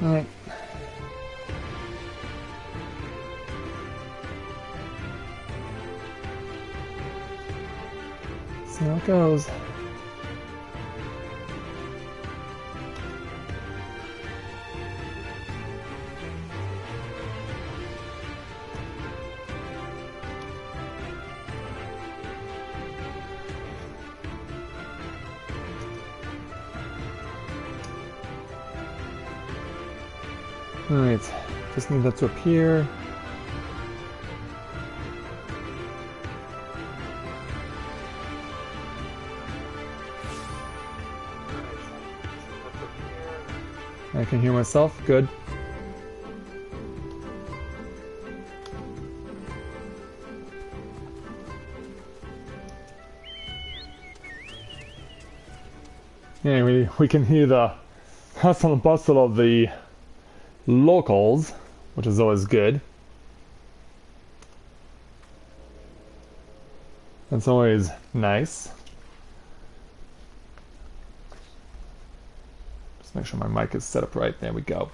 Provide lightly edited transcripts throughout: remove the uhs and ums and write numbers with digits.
Alright. See how it goes. Alright, just need that to appear. I can hear myself, good. Yeah, we can hear the hustle and bustle of the locals, which is always good. That's always nice. Just make sure my mic is set up right. There we go.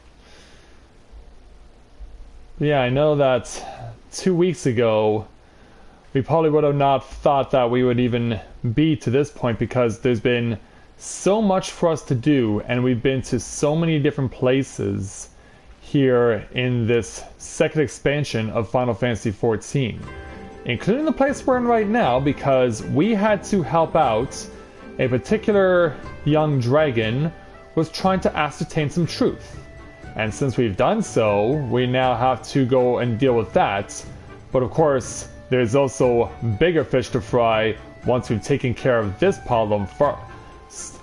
But yeah, I know that 2 weeks ago we probably would have not thought that we would even be to this point, because there's been so much for us to do and we've been to so many different places here in this second expansion of Final Fantasy XIV, including the place we're in right now, because we had to help out a particular young dragon who was trying to ascertain some truth. And since we've done so, we now have to go and deal with that. But of course, there's also bigger fish to fry once we've taken care of this problem first.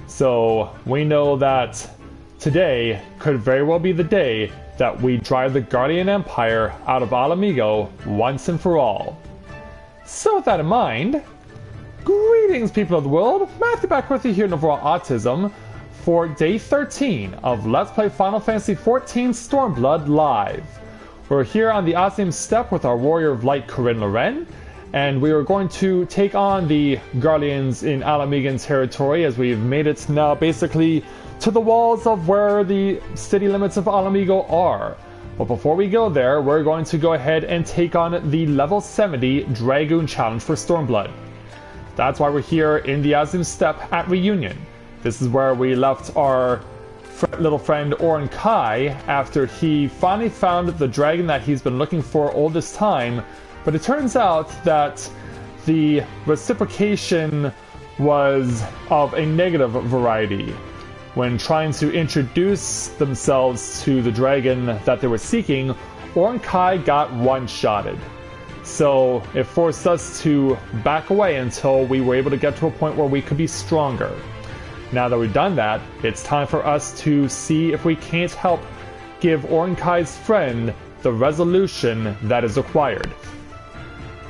So we know that today could very well be the day that we drive the Guardian Empire out of Ala Mhigo once and for all. So with that in mind, greetings people of the world, Matthew back with you here in Novaura Autism for day 13 of Let's Play Final Fantasy XIV Stormblood Live. We're here on the Autism step with our Warrior of Light Corinne Loren, and we are going to take on the Guardians in Ala Mhigan territory, as we've made it now basically to the walls of where the city limits of Ala Mhigo are. But before we go there, we're going to go ahead and take on the level 70 Dragoon Challenge for Stormblood. That's why we're here in the Autism Steppe at Reunion. This is where we left our little friend Orin Kai after he finally found the dragon that he's been looking for all this time. But it turns out that the reciprocation was of a negative variety. When trying to introduce themselves to the dragon that they were seeking, Orin Kai got one-shotted. So it forced us to back away until we were able to get to a point where we could be stronger. Now that we've done that, it's time for us to see if we can't help give Orin Kai's friend the resolution that is required.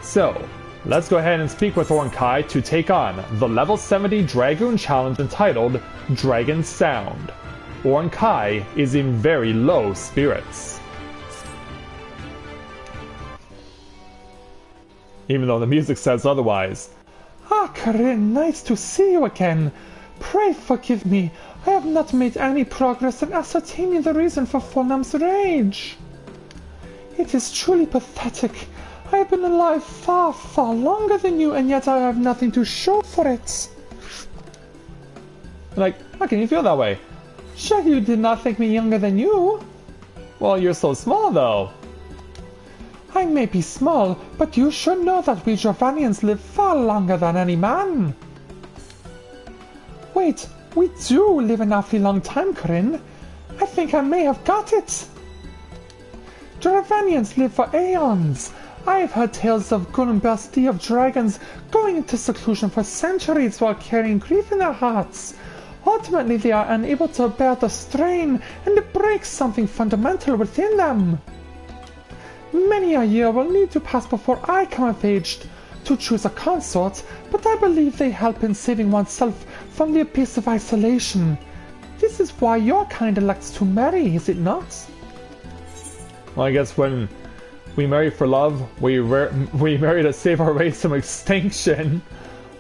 So, let's go ahead and speak with Orin Kai to take on the level 70 Dragoon Challenge entitled Dragon Sound. Orin Kai is in very low spirits. Even though the music says otherwise. Ah, Corinne, nice to see you again. Pray forgive me, I have not made any progress in ascertaining the reason for Fulnam's rage. It is truly pathetic. I have been alive far, far longer than you, and yet I have nothing to show for it. Like, how can you feel that way? Sure, you did not think me younger than you. Well, you're so small, though. I may be small, but you should know that we Jordanians live far longer than any man. Wait, we do live an awfully long time, Corinne. I think I may have got it. Jordanians live for aeons. I have heard tales of Gulumbersti of dragons going into seclusion for centuries while carrying grief in their hearts. Ultimately, they are unable to bear the strain, and it breaks something fundamental within them. Many a year will need to pass before I come of age to choose a consort, but I believe they help in saving oneself from the abyss of isolation. This is why your kind elects to marry, is it not? Well, I guess when we marry for love, we marry to save our race from extinction.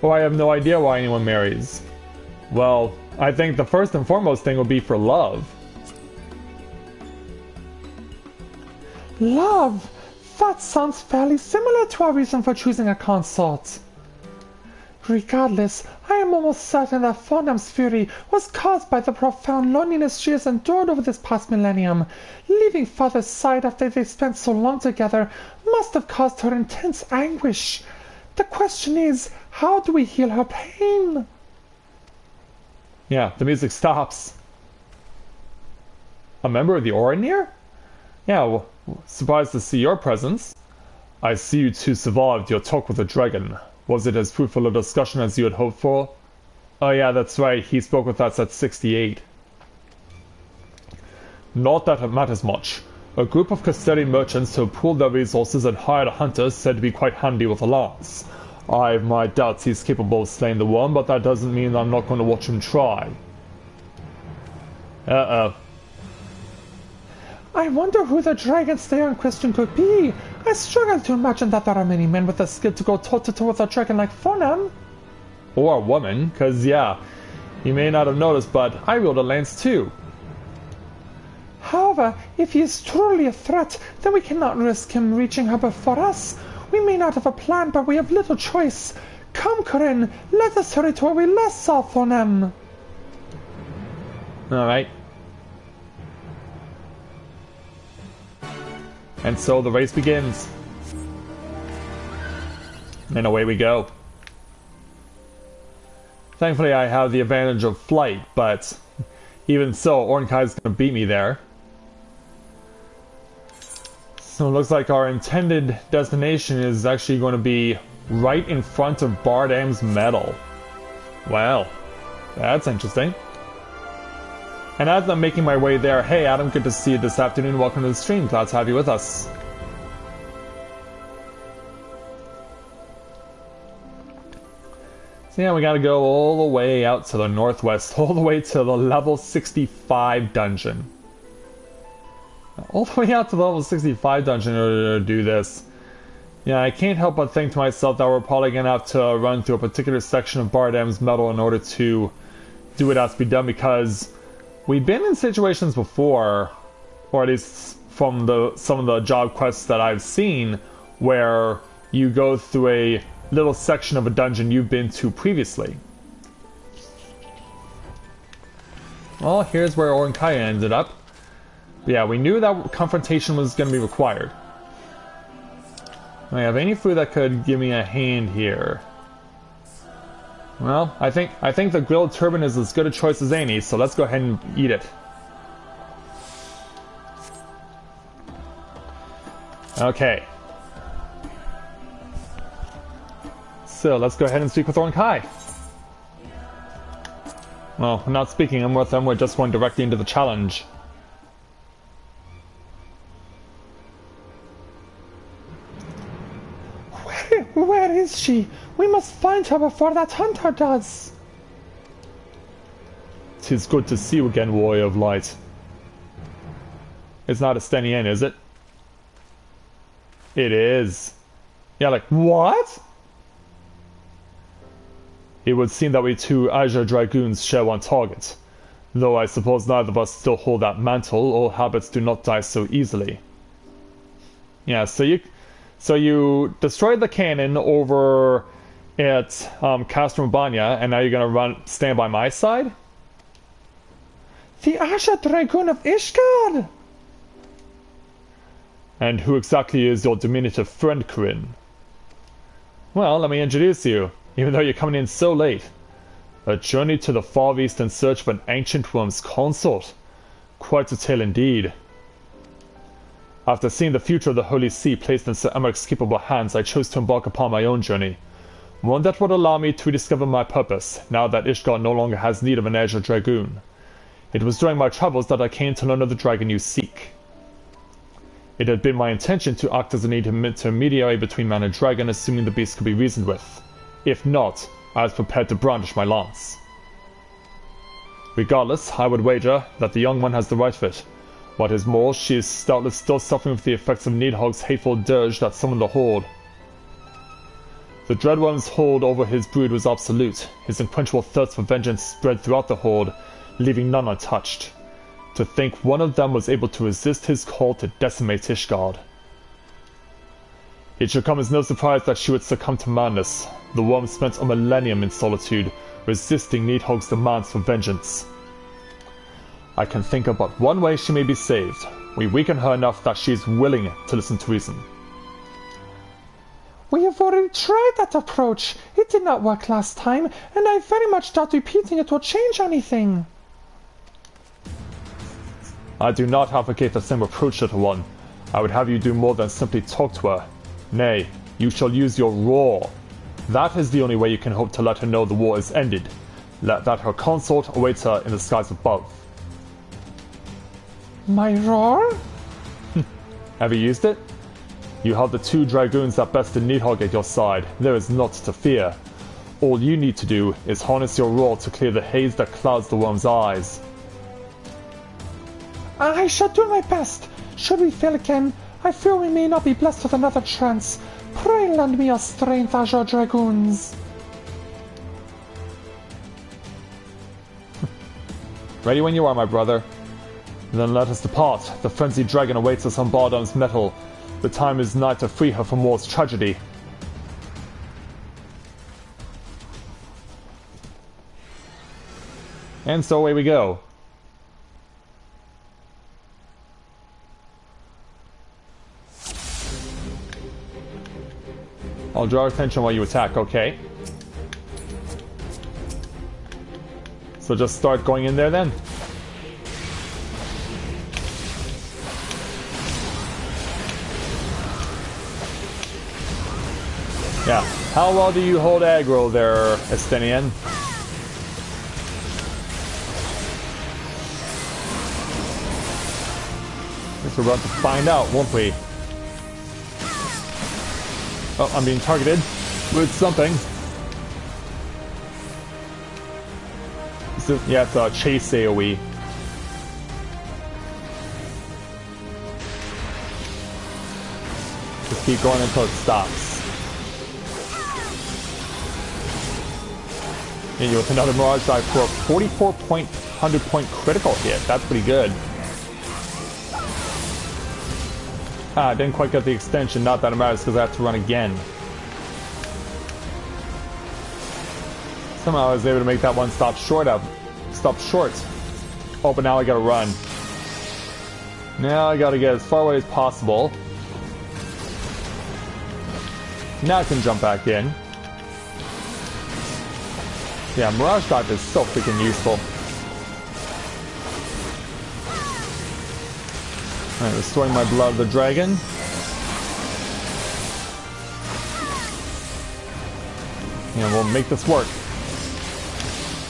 Or I have no idea why anyone marries. Well, I think the first and foremost thing would be for love. Love! That sounds fairly similar to our reason for choosing a consort. Regardless, I am almost certain that Fornam's fury was caused by the profound loneliness she has endured over this past millennium. Leaving Father's side after they spent so long together must have caused her intense anguish. The question is, how do we heal her pain? Yeah, the music stops. A member of the Orinir? Yeah, well, surprised to see your presence. I see you two survived your talk with the dragon. Was it as fruitful a discussion as you had hoped for? Oh yeah, that's right, he spoke with us at 68. Not that it matters much. A group of Custodian merchants who pooled their resources and hired a hunter said to be quite handy with a lance. I have my doubts he's capable of slaying the worm, but that doesn't mean I'm not going to watch him try. Uh-oh. I wonder who the dragon slayer in question could be. I struggle to imagine that there are many men with the skill to go toe-to-toe with a dragon like Fornam. Or a woman, cause yeah, you may not have noticed, but I wield a lance too. However, if he is truly a threat, then we cannot risk him reaching her before us. We may not have a plan, but we have little choice. Come, Corinne, let us hurry to where we last saw Fornam. Alright. And so the race begins. And away we go. Thankfully I have the advantage of flight, but even so, Ornkai's gonna beat me there. So it looks like our intended destination is actually going to be right in front of Bardam's medal. Wow, that's interesting. And as I'm making my way there, hey Adam, good to see you this afternoon. Welcome to the stream. Glad to have you with us. So yeah, we gotta go all the way out to the northwest, all the way to the level 65 dungeon. All the way out to the level 65 dungeon in order to do this. Yeah, I can't help but think to myself that we're probably gonna have to run through a particular section of Bardam's medal in order to do what has to be done, because we've been in situations before, or at least from some of the job quests that I've seen, where you go through a little section of a dungeon you've been to previously. Well, here's where Ornkaya ended up. Yeah, we knew that confrontation was going to be required. Do I have any food that could give me a hand here? Well, I think the grilled turban is as good a choice as any, so let's go ahead and eat it. Okay. So let's go ahead and speak with Ornkai. Well, I'm not speaking with them, we're just going directly into the challenge. Where is she? We must find her before that hunter does. 'Tis good to see you again, Warrior of Light. It's not a Stenien, is it? It is. Yeah, like, what? It would seem that we two Azure Dragoons share one target. Though I suppose neither of us still hold that mantle, all habits do not die so easily. Yeah, so you destroyed the cannon over at Castrumbania, and now you're gonna stand by my side? The Azure Dragoon of Ishgard! And who exactly is your diminutive friend, Corinne? Well, let me introduce you, even though you're coming in so late. A journey to the far east in search of an ancient worm's consort. Quite a tale indeed. After seeing the future of the Holy See placed in Sir Emmerich's capable hands, I chose to embark upon my own journey. One that would allow me to rediscover my purpose, now that Ishgard no longer has need of an Azure Dragoon. It was during my travels that I came to learn of the dragon you seek. It had been my intention to act as an intermediary between man and dragon, assuming the beast could be reasoned with. If not, I was prepared to brandish my lance. Regardless, I would wager that the young one has the right fit. What is more, she is doubtless still suffering from the effects of Nidhogg's hateful dirge that summoned the Horde. The Dreadworm's hold over his brood was absolute. His unquenchable thirst for vengeance spread throughout the Horde, leaving none untouched. To think one of them was able to resist his call to decimate Ishgard. It should come as no surprise that she would succumb to madness. The worm spent a millennium in solitude, resisting Nidhogg's demands for vengeance. I can think of but one way she may be saved. We weaken her enough that she is willing to listen to reason. We have already tried that approach. It did not work last time, and I very much doubt repeating it will change anything. I do not advocate the same approach, little one. I would have you do more than simply talk to her. Nay, you shall use your roar. That is the only way you can hope to let her know the war is ended. Let that her consort awaits her in the skies above. My roar? Have you used it? You have the 2 dragoons that bested Nidhogg at your side. There is naught to fear. All you need to do is harness your roar to clear the haze that clouds the worm's eyes. I shall do my best. Should we fail again, I fear we may not be blessed with another chance. Pray lend me your strength as your dragoons. Ready when you are, my brother. Then let us depart. The frenzied dragon awaits us on Bardam's metal. The time is nigh to free her from war's tragedy. And so away we go. I'll draw attention while you attack, okay. So just start going in there then. Yeah, how well do you hold aggro there, Estinian? Guess we're about to find out, won't we? Oh, I'm being targeted with something. So, yeah, it's a chase AoE. Just keep going until it stops. Hit you with another Mirage Dive for a 100 point critical hit. That's pretty good. Ah, I didn't quite get the extension. Not that it matters because I have to run again. Somehow I was able to make that one stop short. Oh, but now I gotta run. Now I gotta get as far away as possible. Now I can jump back in. Yeah, Mirage Dive is so freaking useful. Alright, restoring my blood of the dragon. And we'll make this work.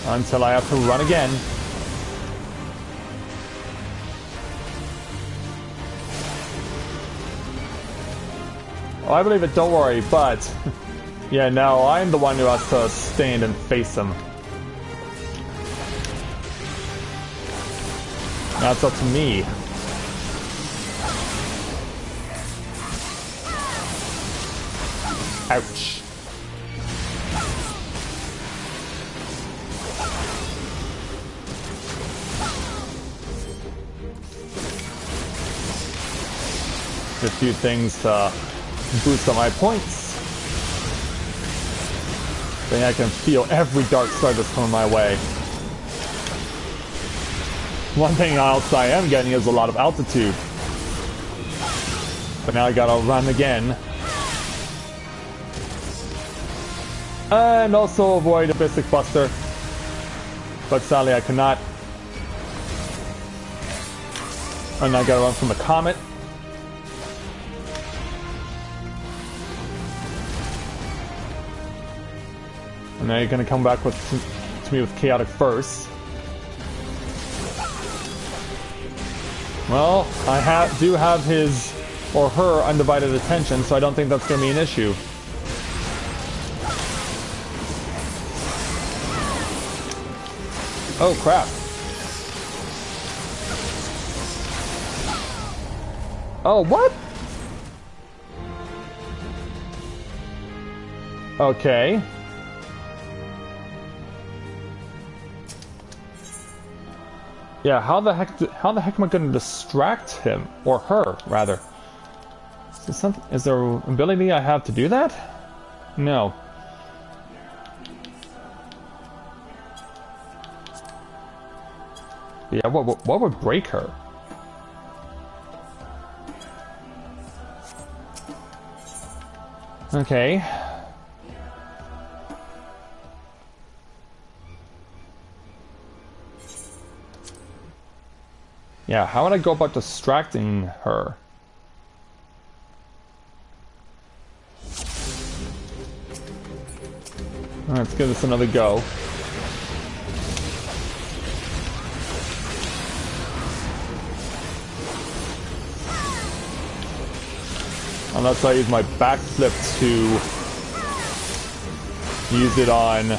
Until I have to run again. Oh, I believe it, don't worry, but... yeah, now I'm the one who has to stand and face him. Now it's up to me. Ouch. A few things to boost up my points. Then I can feel every dark side that's coming my way. One thing else I am getting is a lot of altitude. But now I gotta run again. And also avoid a Bistic Buster. But sadly I cannot. And I gotta run from the Comet. And now you're gonna come back with to me with Chaotic first. Well, I do have his or her undivided attention, so I don't think that's gonna be an issue. Oh crap. Oh, what? Okay. Yeah, how the heck am I going to distract him or her rather? Is there an ability I have to do that? No. Yeah, what would break her? Okay. Yeah, how would I go about distracting her? Alright, let's give this another go. Unless I use my backflip to use it on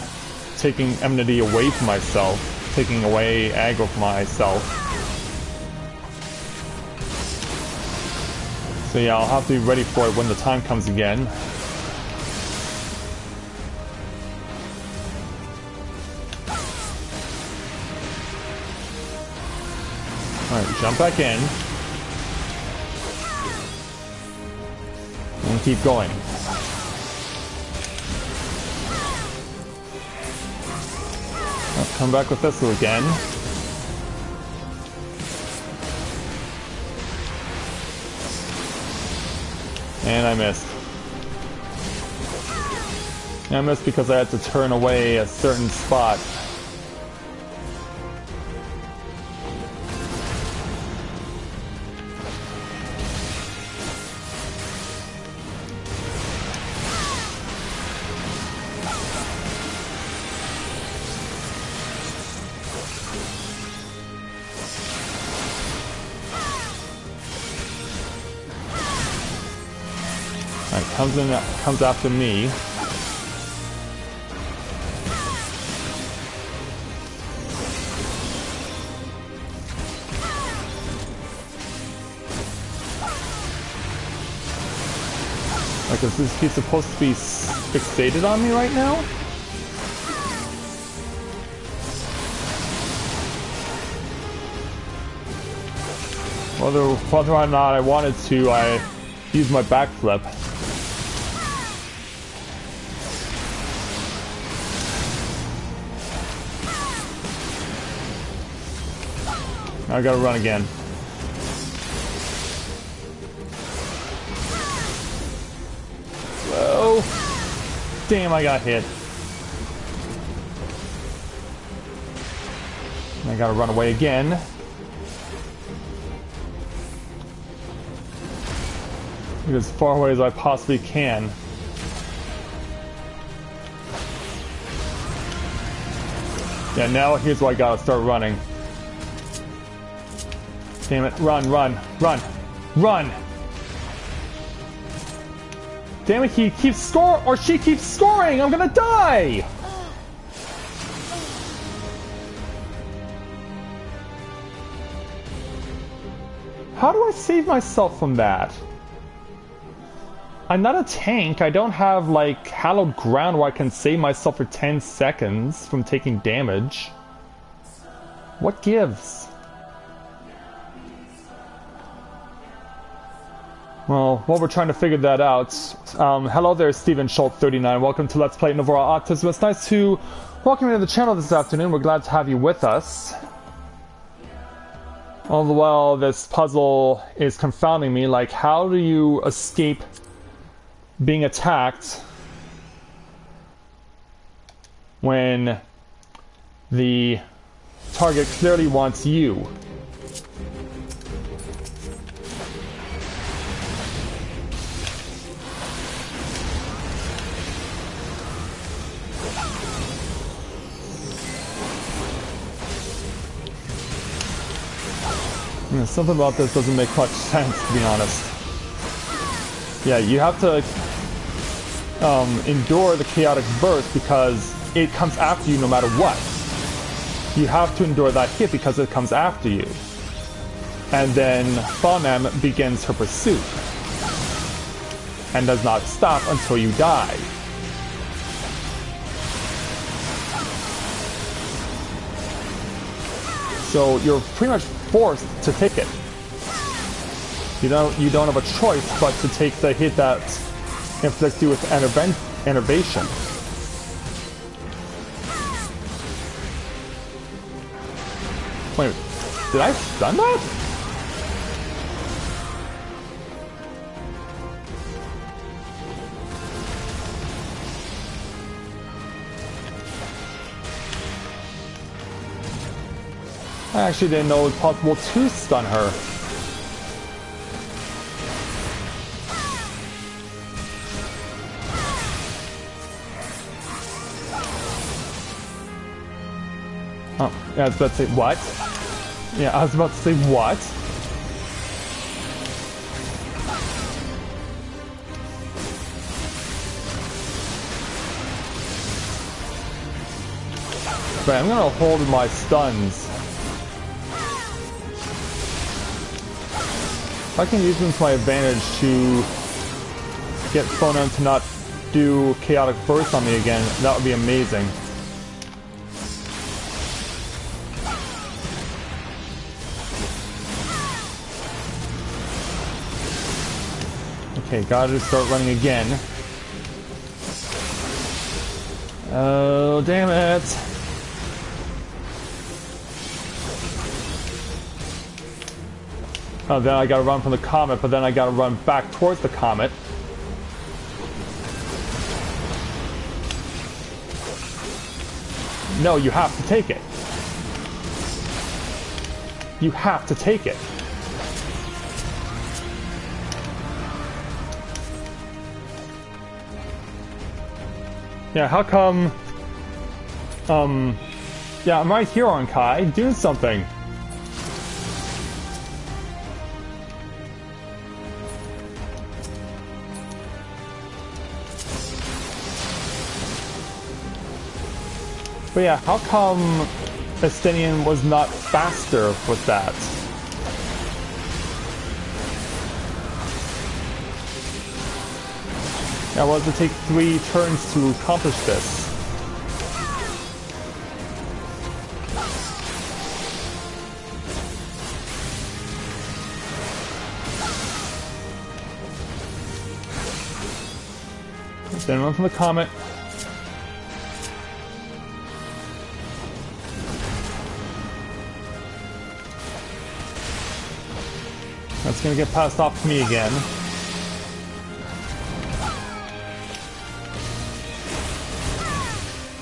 taking enmity away from myself, taking away aggro from myself. So yeah, I'll have to be ready for it when the time comes again. Alright, jump back in. And keep going. I'll come back with this again. And I missed. And I missed because I had to turn away a certain spot. Comes after me. Like, is he supposed to be fixated on me right now? Whether or not I wanted to, I used my backflip. I gotta run again. Whoa! Damn, I got hit. I gotta run away again. Get as far away as I possibly can. Yeah, now here's where I gotta start running. Damn it, run, run, run, run! Damn it, he keeps scoring, or she keeps scoring! I'm gonna die! How do I save myself from that? I'm not a tank, I don't have, like, hallowed ground where I can save myself for 10 seconds from taking damage. What gives? Well, while we're trying to figure that out, hello there, Stephen Schultz39. Welcome to Let's Play Novaura Autism. It's nice to welcome you to the channel this afternoon. We're glad to have you with us. All the while, this puzzle is confounding me. Like, how do you escape being attacked when the target clearly wants you? Something about this doesn't make much sense, to be honest. Yeah, you have to endure the chaotic burst because it comes after you no matter what. You have to endure that hit because it comes after you. And then Pham begins her pursuit and does not stop until you die. So you're pretty much forced to take it. You don't have a choice but to take the hit that inflicts you with enervation. Wait, did I stun that? I actually didn't know it was possible to stun her. Oh, yeah, I was about to say, what? Yeah, I was about to say, what? But I'm gonna hold my stuns. If I can use them to my advantage to get Phonam to not do Chaotic Burst on me again, that would be amazing. Okay, gotta start running again. Oh, damn it! Oh, then I gotta run from the comet, but then I gotta run back towards the comet. No, you have to take it. You have to take it. Yeah, how come... Yeah, I'm right here on Kai, doing something. But yeah, how come Estinian was not faster with that? Yeah, well, it would take 3 turns to accomplish this. Then run from the comet. That's gonna get passed off to me again.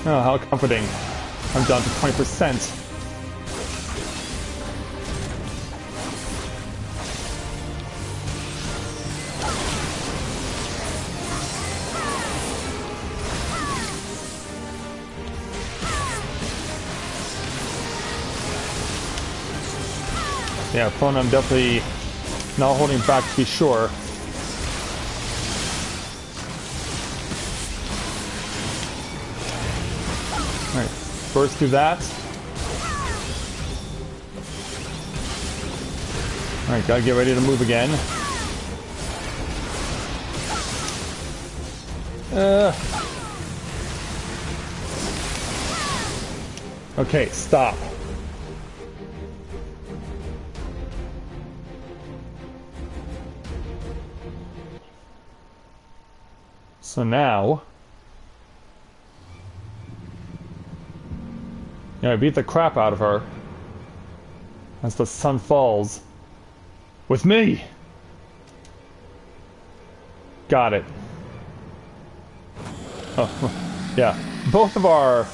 Oh, how comforting. I'm down to 20%. Yeah, phone, I'm definitely not holding back to be sure. Alright, first do that. Alright, gotta get ready to move again. Okay, stop. So now, yeah, I beat the crap out of her as the sun falls. With me! Got it. Oh, yeah. Both of our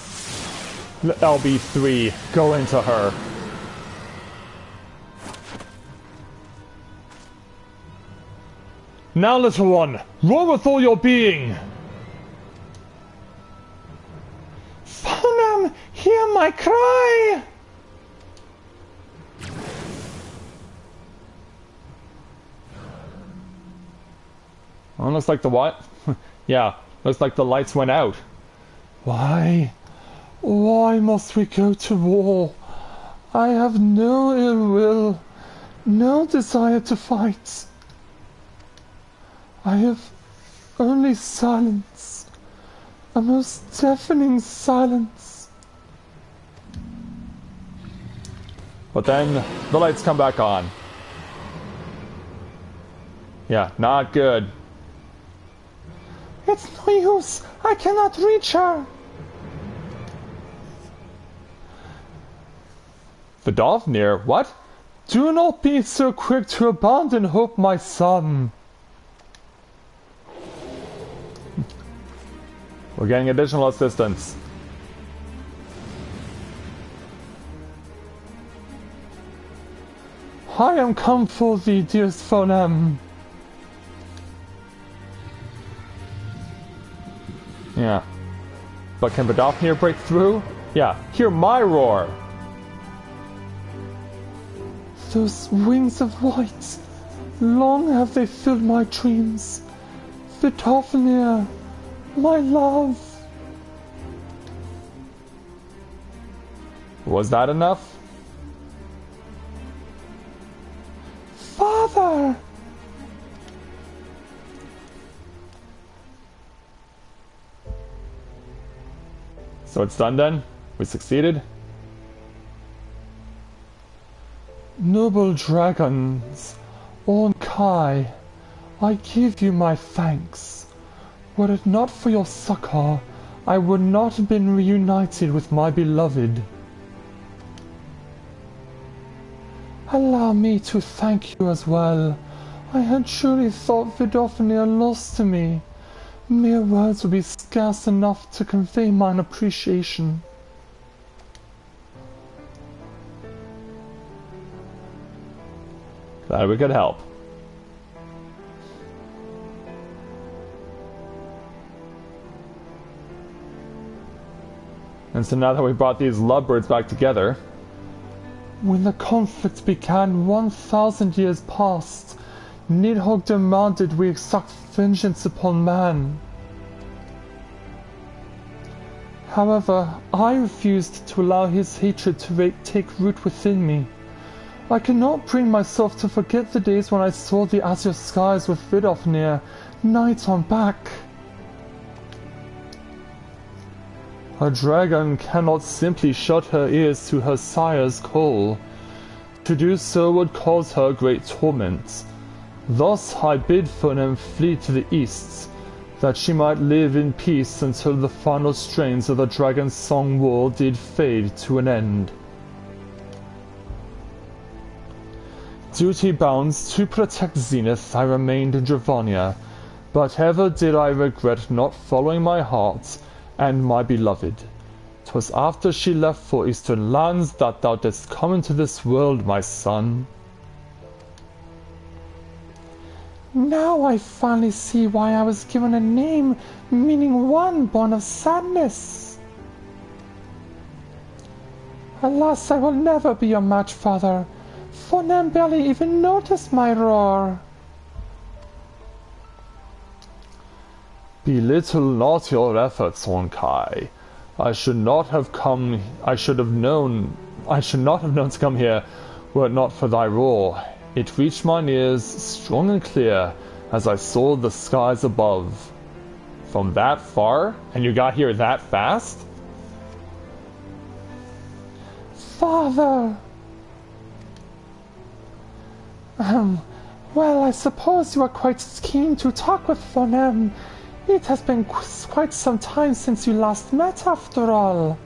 LB3 go into her. Now, little one, roar with all your being! Phonam, hear my cry! Well, looks like the what? Yeah, looks like the lights went out. Why? Why must we go to war? I have no ill will, no desire to fight. I have only silence, a most deafening silence. But then the lights come back on. Yeah, not good. It's no use. I cannot reach her. Vidofnir, what? Do not be so quick to abandon hope, my son. We're getting additional assistance. I am come for thee, dearest Pham. Yeah. But can Vidofnir break through? Yeah. Hear my roar! Those wings of white, long have they filled my dreams. Vidofnir, my love. Was that enough? Father! So it's done then? We succeeded? Noble dragons, on Kai, I give you my thanks. Were it not for your succor, I would not have been reunited with my beloved. Allow me to thank you as well. I had truly thought Vidofnir lost to me. Mere words would be scarce enough to convey mine appreciation. Glad we could help. And so now that we brought these lovebirds back together... When the conflict began 1,000 years past, Nidhogg demanded we exact vengeance upon man. However, I refused to allow his hatred to take root within me. I cannot bring myself to forget the days when I saw the azure skies with Vidofnir, night on back. A dragon cannot simply shut her ears to her sire's call. To do so would cause her great torment. Thus I bid Pham flee to the east, that she might live in peace until the final strains of the dragon's song war did fade to an end. Duty bound to protect Zenith, I remained in Dravonia, but ever did I regret not following my heart and my beloved. 'Twas after she left for eastern lands that thou didst come into this world, my son. Now I finally see why I was given a name meaning one born of sadness. Alas, I will never be your match, father. Pham barely even noticed my roar. Belittle not your efforts, Kai. I should not have known to come here were it not for thy roar. It reached mine ears strong and clear as I saw the skies above. From that far? And you got here that fast? Father! Well, I suppose you are quite keen to talk with Pham. It has been quite some time since you last met, after all.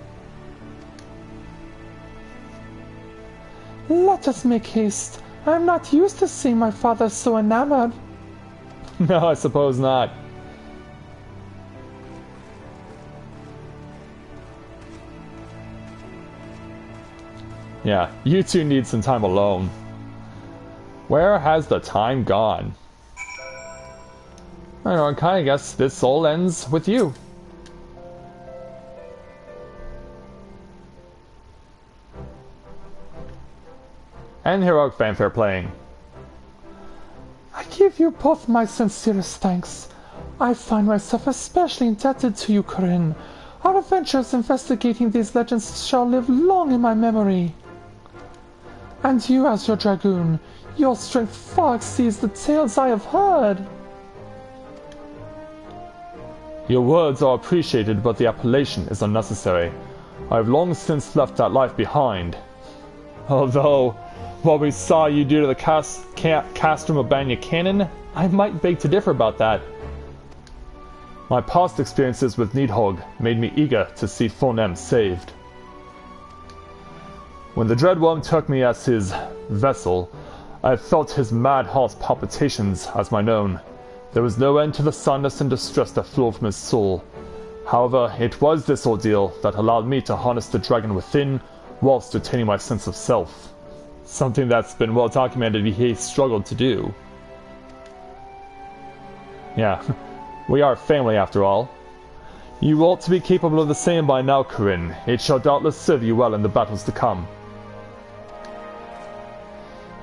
Let us make haste. I am not used to seeing my father so enamored. No, I suppose not. Yeah, you two need some time alone. Where has the time gone? I don't know, I kinda guess this all ends with you. And heroic fanfare playing. I give you both my sincerest thanks. I find myself especially indebted to you, Corinne. Our adventures investigating these legends shall live long in my memory. And you as your dragoon, your strength far exceeds the tales I have heard. Your words are appreciated, but the appellation is unnecessary. I have long since left that life behind. Although, what we saw you do to the Castrum of Banya Cannon, I might beg to differ about that. My past experiences with Nidhogg made me eager to see Pham saved. When the Dread Worm took me as his vessel, I felt his mad heart's palpitations as mine own. There was no end to the sadness and distress that flowed from his soul. However, it was this ordeal that allowed me to harness the dragon within, whilst retaining my sense of self. Something that's been well documented he struggled to do. Yeah, we are family after all. You ought to be capable of the same by now, Corinne. It shall doubtless serve you well in the battles to come.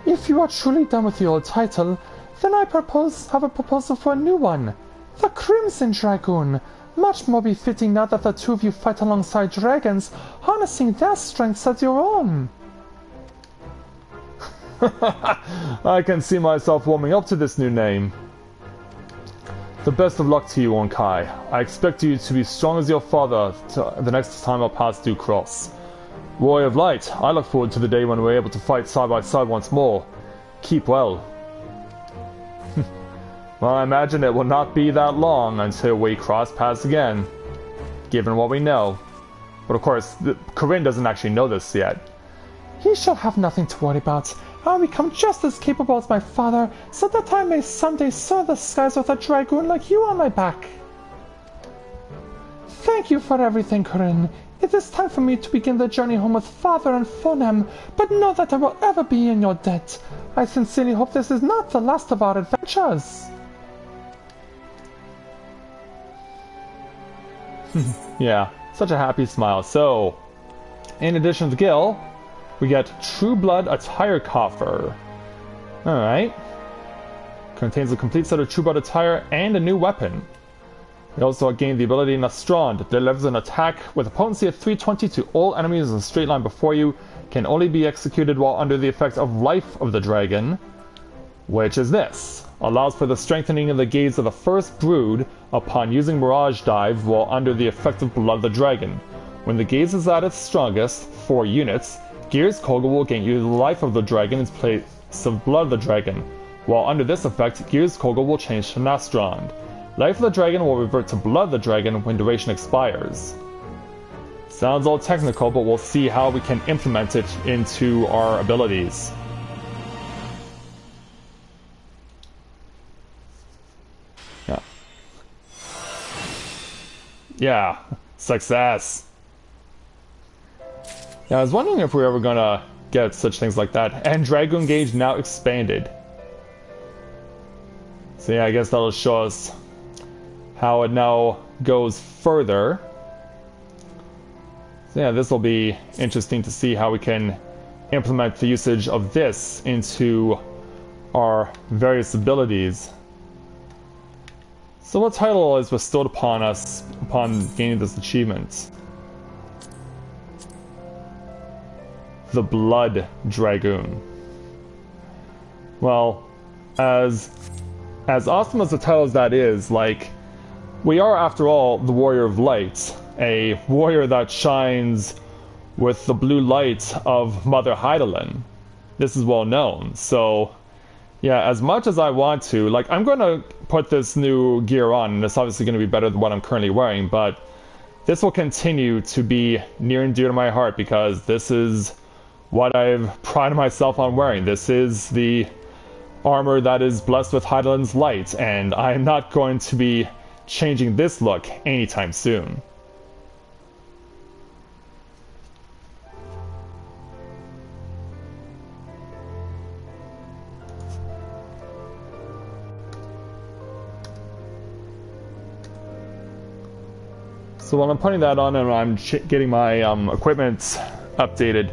If you are truly done with the old title, then I have a proposal for a new one. The Crimson Dragoon. Much more befitting now that the two of you fight alongside dragons, harnessing their strengths as your own. I can see myself warming up to this new name. The best of luck to you, Onkai. I expect you to be strong as your father the next time our paths do cross. Warrior of Light, I look forward to the day when we're able to fight side by side once more. Keep well. Well, I imagine it will not be that long until we cross paths again, given what we know. But of course, Corinne doesn't actually know this yet. He shall have nothing to worry about. I'll become just as capable as my father, so that I may someday soar the skies with a dragoon like you on my back. Thank you for everything, Corinne. It is time for me to begin the journey home with Father and Pham, but know that I will ever be in your debt. I sincerely hope this is not the last of our adventures. Yeah, such a happy smile. So, in addition to Gil, we get True Blood Attire Coffer. Alright. Contains a complete set of True Blood attire and a new weapon. We also gain the ability Nastrand. Delivers an attack with a potency of 320 to all enemies in a straight line before you. Can only be executed while under the effect of Life of the Dragon. Which is this. Allows for the strengthening of the gaze of the first brood upon using Mirage Dive while under the effect of Blood of the Dragon. When the gaze is at its strongest, 4 units, Gears Koga will gain you the Life of the Dragon in place of Blood of the Dragon. While under this effect, Gears Koga will change to Nastrand. Life of the Dragon will revert to Blood of the Dragon when duration expires. Sounds all technical, but we'll see how we can implement it into our abilities. Yeah, success. Yeah, I was wondering if we were ever gonna get such things like that. And Dragoon Gauge now expanded. So yeah, I guess that'll show us how it now goes further. So yeah, this will be interesting to see how we can implement the usage of this into our various abilities. So what title is bestowed upon us upon gaining this achievement? The Blood Dragoon. Well, as awesome as the title as that is, like, we are after all the Warrior of Light, a warrior that shines with the blue light of Mother Hydaelyn. This is well known, so yeah, as much as I want to, like, I'm going to put this new gear on, and it's obviously going to be better than what I'm currently wearing, but this will continue to be near and dear to my heart because this is what I've prided myself on wearing. This is the armor that is blessed with Hydaelyn's light, and I'm not going to be changing this look anytime soon. So while I'm putting that on and I'm getting my equipment updated,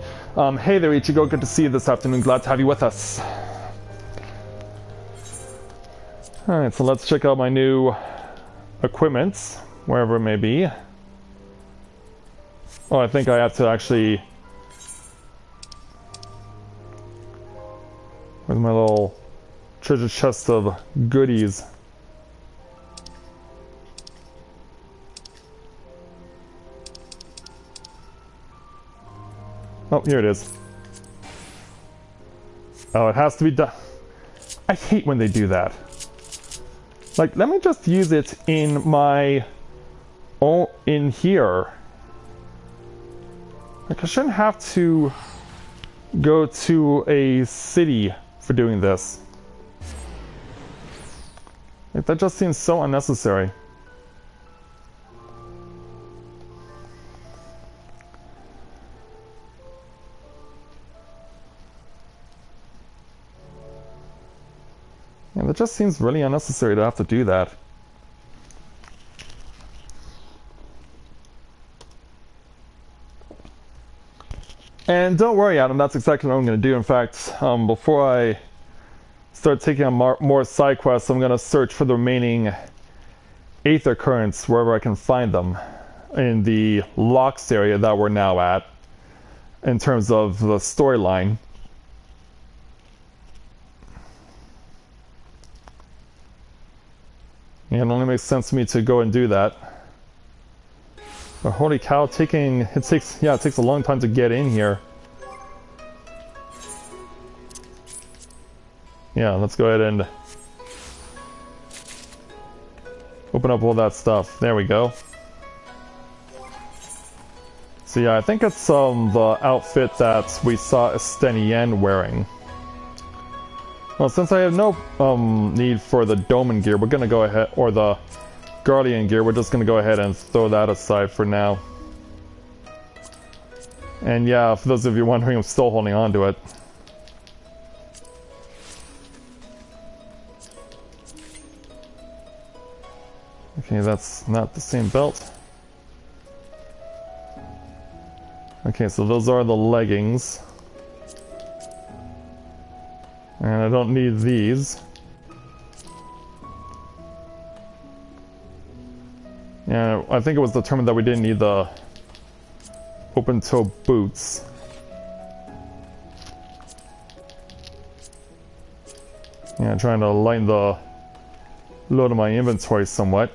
hey there Ichigo, good to see you this afternoon, glad to have you with us. Alright, so let's check out my new equipment, wherever it may be. Oh, I think I have to actually... Where's my little treasure chest of goodies? Oh, here it is. Oh, it has to be done. I hate when they do that. Like, let me just use it in my... Oh, in here. Like, I shouldn't have to go to a city for doing this. Like, that just seems so unnecessary. Yeah, that just seems really unnecessary to have to do that. And don't worry, Adam, that's exactly what I'm going to do. In fact, before I start taking on more side quests, I'm going to search for the remaining Aether currents wherever I can find them in the locks area that we're now at in terms of the storyline. Yeah, it only makes sense to me to go and do that. But holy cow, it takes a long time to get in here. Yeah, let's go ahead and open up all that stuff. There we go. So yeah, I think it's the outfit that we saw Estenienne wearing. Well, since I have no need for the Doman gear, we're gonna go ahead, or the Guardian gear, we're just gonna go ahead and throw that aside for now. And yeah, for those of you wondering, I'm still holding on to it. Okay, that's not the same belt. Okay, so those are the leggings. And I don't need these. Yeah, I think it was determined that we didn't need the open-toe boots. Yeah, trying to lighten the load of my inventory somewhat.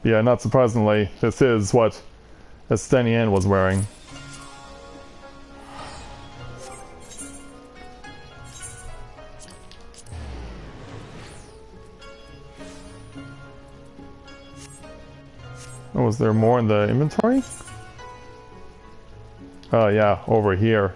Yeah, not surprisingly, this is what Estenienne was wearing. Oh, was there more in the inventory? Oh yeah, over here.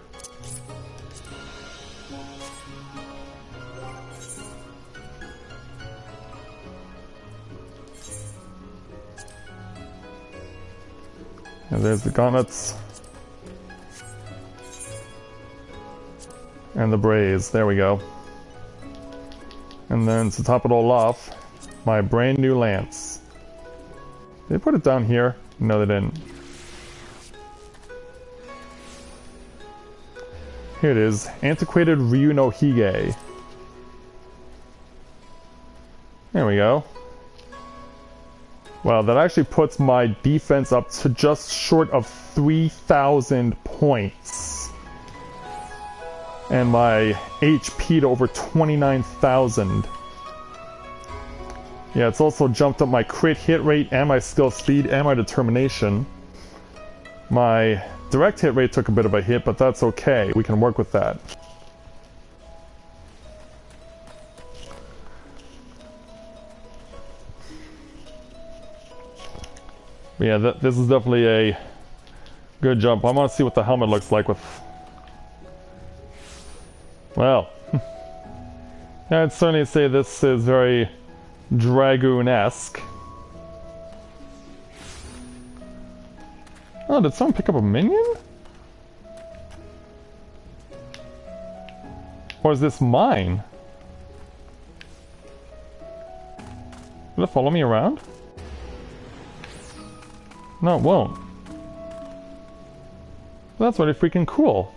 And there's the gauntlets. And the braids, there we go. And then to top it all off, my brand new lance. Did they put it down here? No, they didn't. Here it is, Antiquated Ryu no Hige. There we go. Wow, that actually puts my defense up to just short of 3,000 points. And my HP to over 29,000. Yeah, it's also jumped up my crit hit rate and my skill speed and my determination. My direct hit rate took a bit of a hit, but that's okay. We can work with that. But yeah, this is definitely a good jump. I want to see what the helmet looks like with... Well, yeah, I'd certainly say this is very Dragoon-esque. Oh, did someone pick up a minion? Or is this mine? Will it follow me around? No, it won't. That's really freaking cool.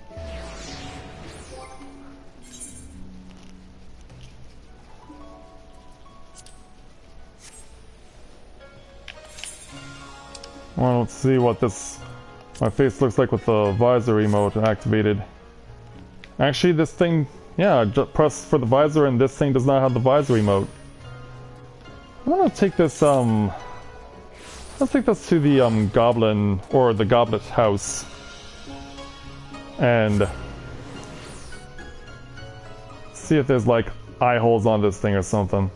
Well, let's see what my face looks like with the visor emote activated. Actually, this thing, yeah, just press for the visor and this thing does not have the visor emote. I'm gonna take this, let's take this to the, goblin, or the goblet house. And see if there's, like, eye holes on this thing or something.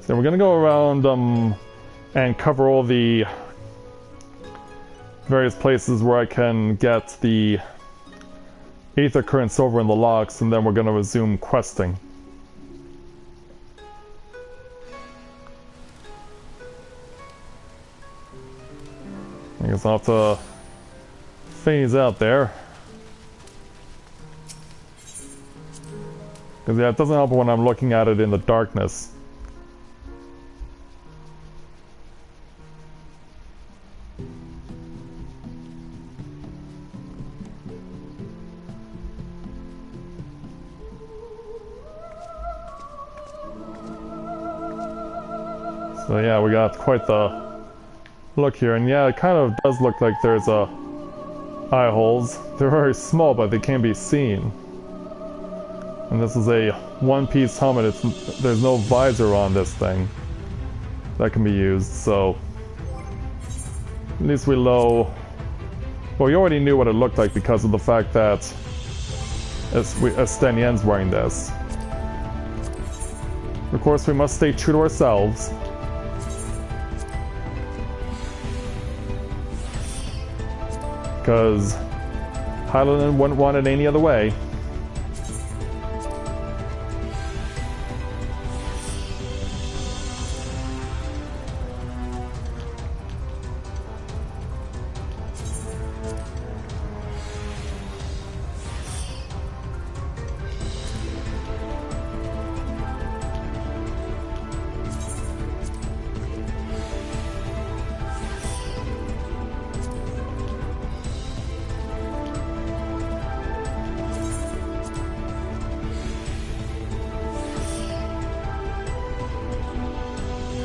So we're gonna go around, and cover all the various places where I can get the Aether currents over in the locks, and then we're gonna resume questing. I guess I'll have to phase out there. Because yeah, it doesn't help when I'm looking at it in the darkness. So yeah, we got quite the look here, and yeah, it kind of does look like there's eye holes. They're very small, but they can be seen. And this is a one-piece helmet. There's no visor on this thing that can be used, so at least we know. Well, we already knew what it looked like because of the fact that Estenien's wearing this. Of course, we must stay true to ourselves. Because Hylandin wouldn't want it any other way.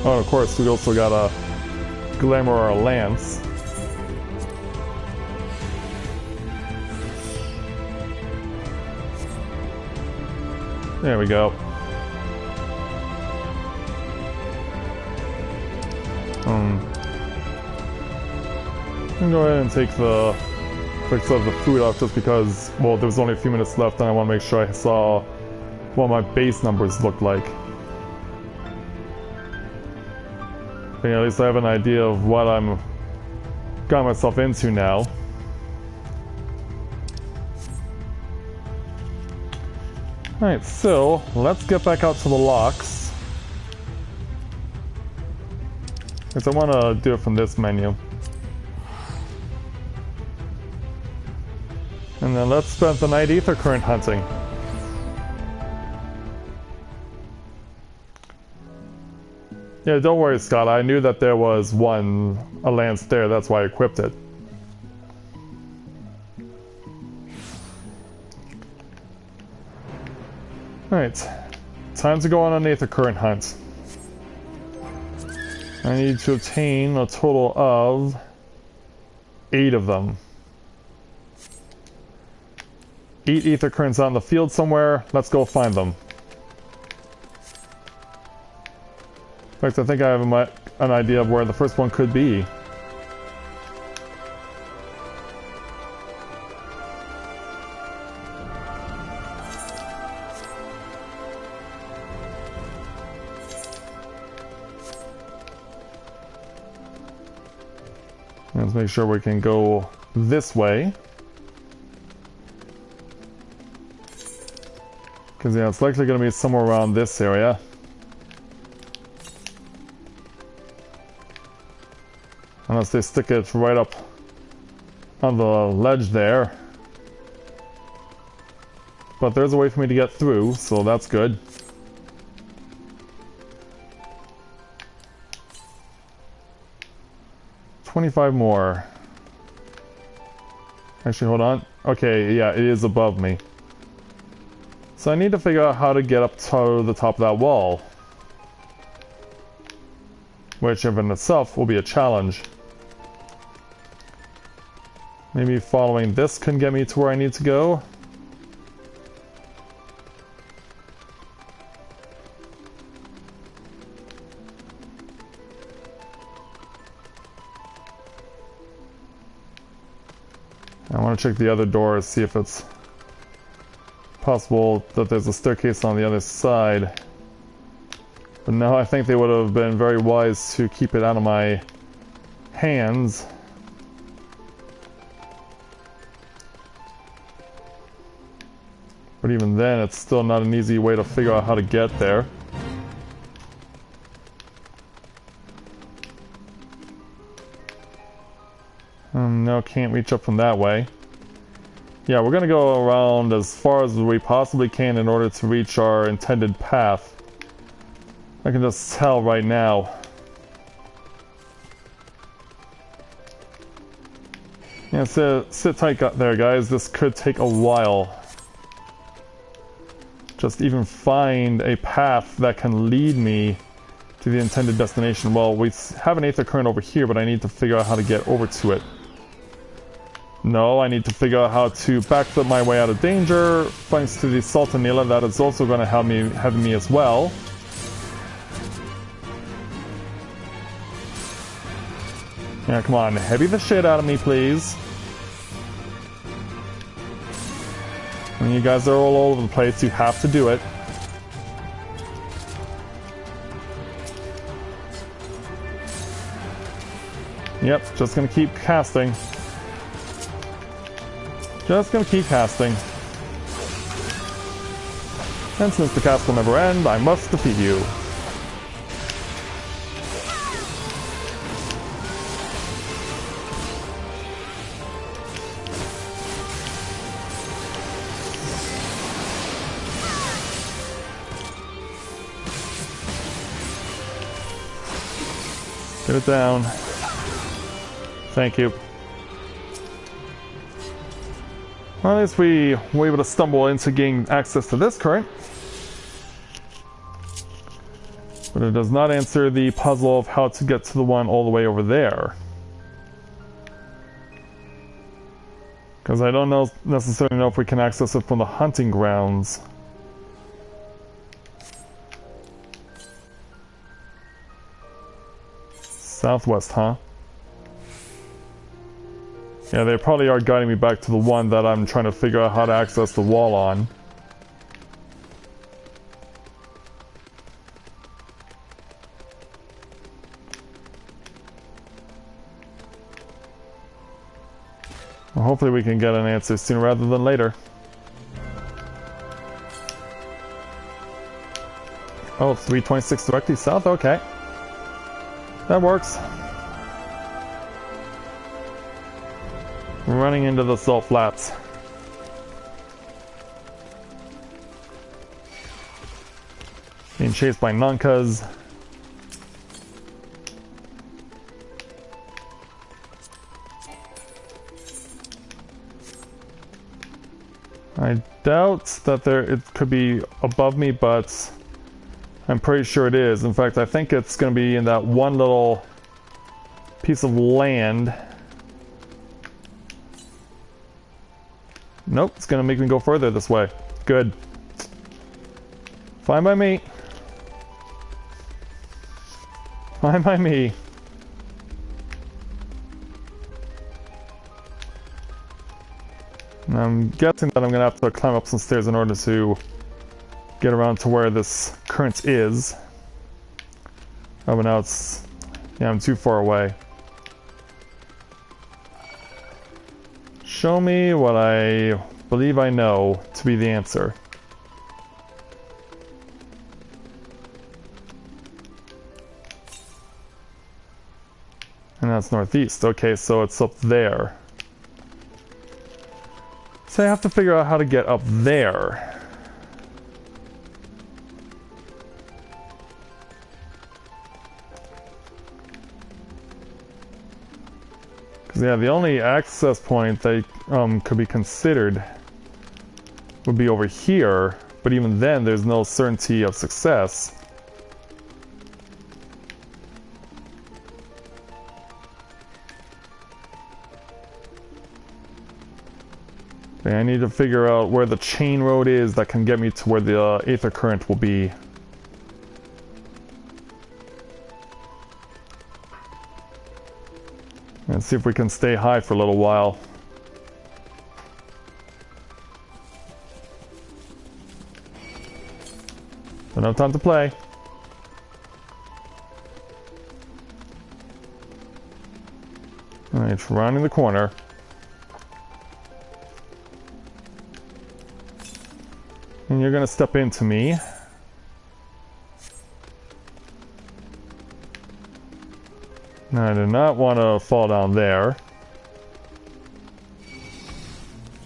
Oh, and of course, we also got a glamour our lance. There we go. I'm gonna go ahead and take the fix of the food off just because, well, there was only a few minutes left and I want to make sure I saw what my base numbers looked like. But yeah, at least I have an idea of what I'm got myself into now. Alright, so let's get back out to the locks. Because I want to do it from this menu. And then let's spend the night Aether current hunting. Yeah, don't worry, Scott. I knew that there was a lance there. That's why I equipped it. Alright. Time to go on an Aether current hunt. I need to obtain a total of 8 of them. 8 Aether currents out in the field somewhere. Let's go find them. In fact, I think I have an idea of where the first one could be. Let's make sure we can go this way. Because yeah, it's likely going to be somewhere around this area. Unless they stick it right up on the ledge there. But there's a way for me to get through, so that's good. $25 more. Actually, hold on. Okay, yeah, it is above me. So I need to figure out how to get up to the top of that wall. Which, in itself, will be a challenge. Maybe following this can get me to where I need to go. I want to check the other door, see if it's possible that there's a staircase on the other side. But no, I think they would have been very wise to keep it out of my hands. But even then, it's still not an easy way to figure out how to get there. No, can't reach up from that way. Yeah, we're gonna go around as far as we possibly can in order to reach our intended path. I can just tell right now. Yeah, sit tight there, guys. This could take a while. Just even find a path that can lead me to the intended destination. Well, we have an Aether current over here, but I need to figure out how to get over to it. No, I need to figure out how to backflip my way out of danger. Thanks to the Sultanilla, that is also going to help me as well. Yeah, come on, heavy the shit out of me, please. When you guys are all over the place, you have to do it. Yep, just gonna keep casting. Just gonna keep casting. And since the cast will never end, I must defeat you. Get it down. Thank you. Well, at least we were able to stumble into getting access to this current. But it does not answer the puzzle of how to get to the one all the way over there. Because I don't necessarily know if we can access it from the hunting grounds. Southwest, huh? Yeah, they probably are guiding me back to the one that I'm trying to figure out how to access the wall on. Well, hopefully we can get an answer sooner rather than later. Oh, 326 directly south? Okay. That works. Running into the salt flats. Being chased by Nunkas. I doubt that it could be above me, but I'm pretty sure it is. In fact, I think it's going to be in that one little piece of land. Nope, it's going to make me go further this way. Good. Fine by me. Fine by me. And I'm guessing that I'm going to have to climb up some stairs in order to get around to where this current is. Oh, but now it's... yeah, I'm too far away. Show me what I believe I know to be the answer. And that's northeast. Okay, so it's up there. So I have to figure out how to get up there. Yeah, the only access point that could be considered would be over here, but even then there's no certainty of success. Okay, I need to figure out where the chain road is that can get me to where the Aether current will be. And see if we can stay high for a little while. Don't have time to play. Alright, rounding the corner. And you're gonna step into me. Now, I do not want to fall down there.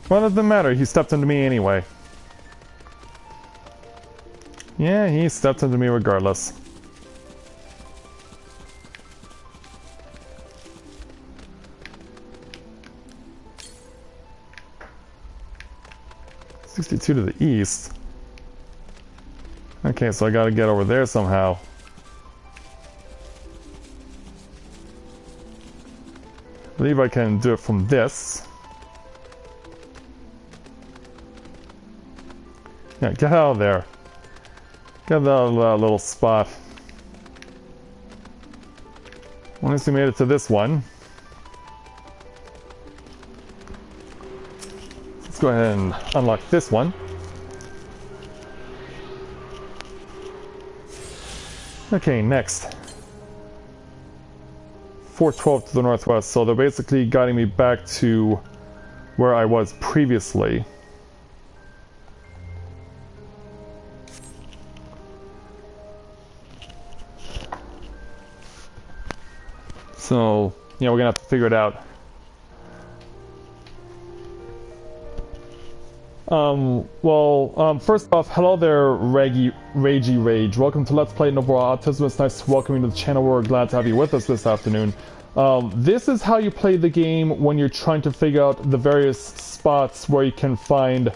Well, it doesn't matter. He stepped into me anyway. Yeah, he stepped into me regardless. $62 to the east. Okay, so I gotta get over there somehow. I believe I can do it from this. Yeah, get out of there. Get out of that little spot. Once we made it to this one. Let's go ahead and unlock this one. Okay, next. 412 to the northwest, so they're basically guiding me back to where I was previously. So, yeah, we're gonna have to figure it out. First off, hello there, Ragey Rage. Welcome to Let's Play Novaura Autism. It's nice to welcome you to the channel. We're glad to have you with us this afternoon. This is how you play the game when you're trying to figure out the various spots where you can find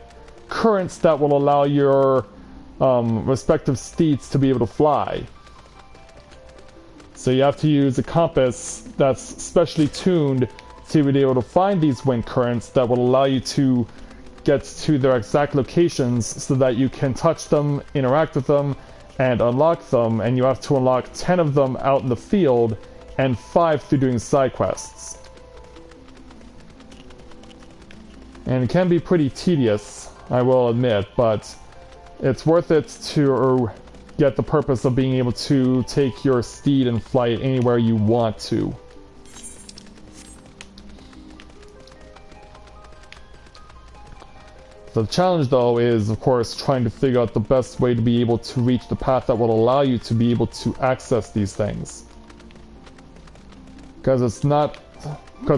currents that will allow your respective steeds to be able to fly. So you have to use a compass that's specially tuned to be able to find these wind currents that will allow you to get to their exact locations so that you can touch them, interact with them, and unlock them. And you have to unlock 10 of them out in the field and 5 through doing side quests. And it can be pretty tedious, I will admit, but it's worth it to get the purpose of being able to take your steed and fly it anywhere you want to. The challenge, though, is, of course, trying to figure out the best way to be able to reach the path that will allow you to be able to access these things. Because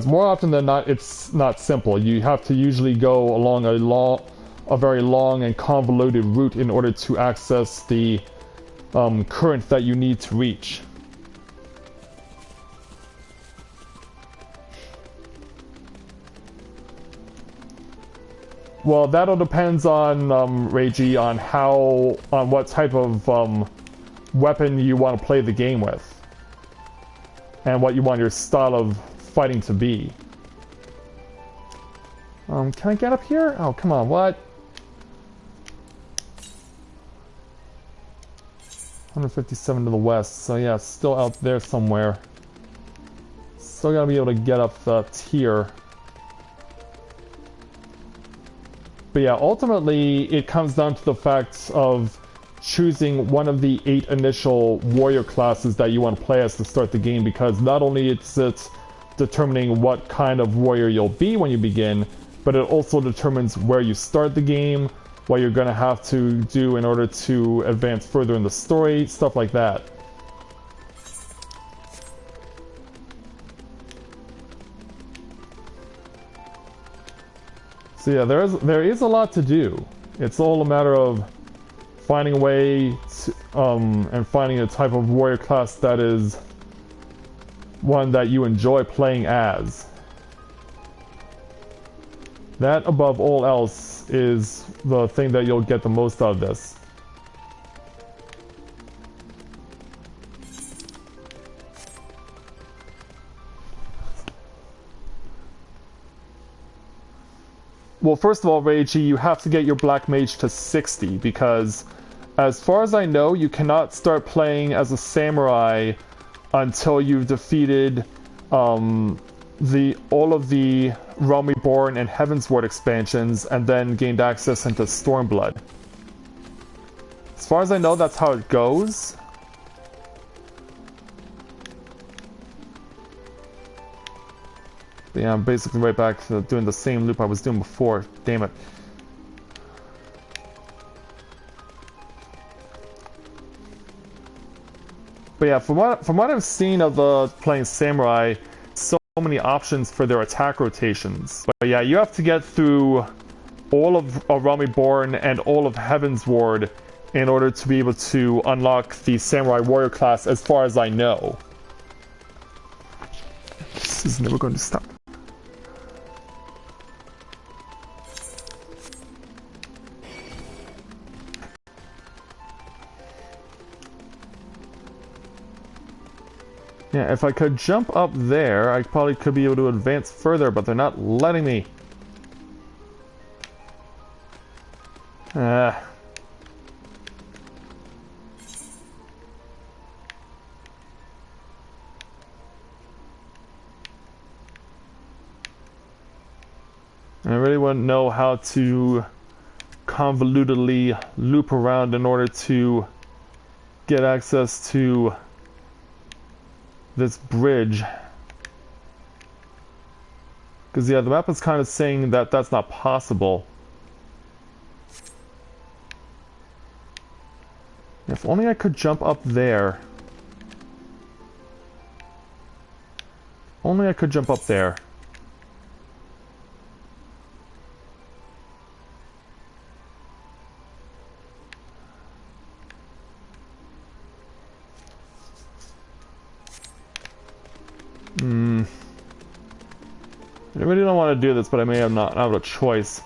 more often than not, it's not simple. You have to usually go along a very long and convoluted route in order to access the current that you need to reach. Well, that all depends on Reiji, on what type of weapon you want to play the game with, and what you want your style of fighting to be. Can I get up here? Oh, come on, what? 157 to the west, so yeah, still out there somewhere. Still gotta be able to get up the tier. But yeah, ultimately, it comes down to the fact of choosing one of the 8 initial warrior classes that you want to play as to start the game, because not only is it determining what kind of warrior you'll be when you begin, but it also determines where you start the game, what you're going to have to do in order to advance further in the story, stuff like that. So yeah, there is a lot to do. It's all a matter of finding a way to, and finding a type of warrior class that is one that you enjoy playing as. That, above all else, is the thing that you'll get the most out of this. Well, first of all, Reiji, you have to get your Black Mage to 60, because as far as I know, you cannot start playing as a samurai until you've defeated all of the Realm Reborn and Heavensward expansions, and then gained access into Stormblood. As far as I know, that's how it goes. But yeah, I'm basically right back to doing the same loop I was doing before. Damn it. But yeah, from what I've seen of playing Samurai, so many options for their attack rotations. But yeah, you have to get through all of Realm Reborn and all of Heaven's Ward in order to be able to unlock the Samurai Warrior class, as far as I know. This is never going to stop. Yeah, if I could jump up there, I probably could be able to advance further, but they're not letting me. I really wouldn't know how to convolutedly loop around in order to get access to this bridge. Because yeah, the map is kind of saying that that's not possible. If only I could jump up there. Only I could jump up there. I really don't want to do this, but I may have not have a choice.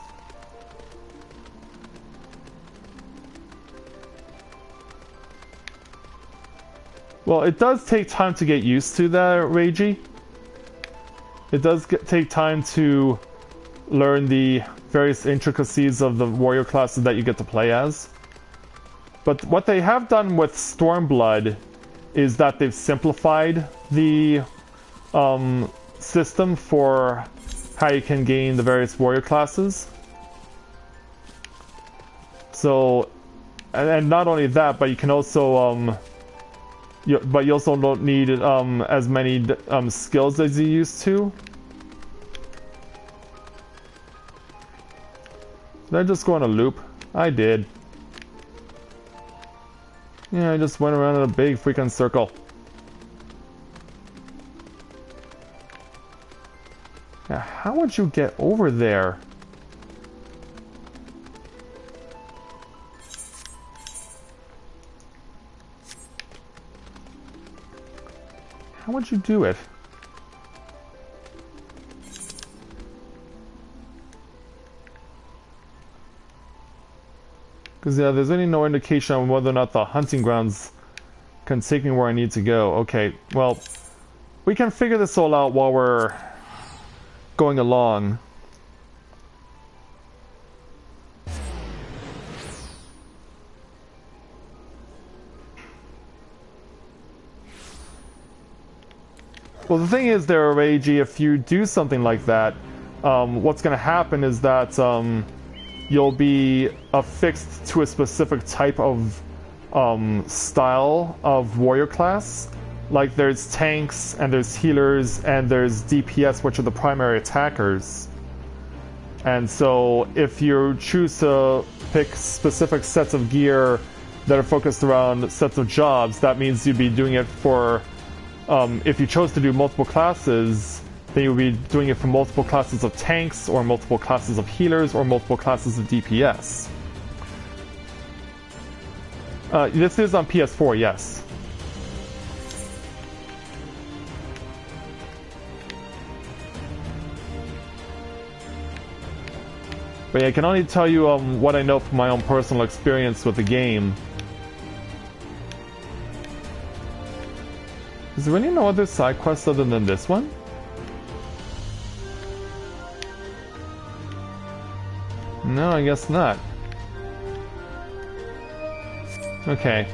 Well, it does take time to get used to that, Reiji. It does take time to learn the various intricacies of the warrior classes that you get to play as. But what they have done with Stormblood is that they've simplified the system for how you can gain the various warrior classes. So, and not only that, but you can also but you also don't need as many skills as you used to. Did I just go on a loop? I did. Yeah, I just went around in a big freaking circle. Now, how would you get over there? How would you do it? Because yeah, there's any no indication on whether or not the hunting grounds can take me where I need to go. Okay, well, we can figure this all out while we're going along. Well, the thing is there, Reiji, if you do something like that, what's going to happen is that you'll be affixed to a specific type of style of warrior class. Like there's tanks, and there's healers, and there's DPS, which are the primary attackers. And so if you choose to pick specific sets of gear that are focused around sets of jobs, that means you'd be doing it for... if you chose to do multiple classes, then you would be doing it for multiple classes of tanks, or multiple classes of healers, or multiple classes of DPS. This is on PS4, yes. But yeah, I can only tell you what I know from my own personal experience with the game. Is there any no other side quests other than this one? No, I guess not. Okay.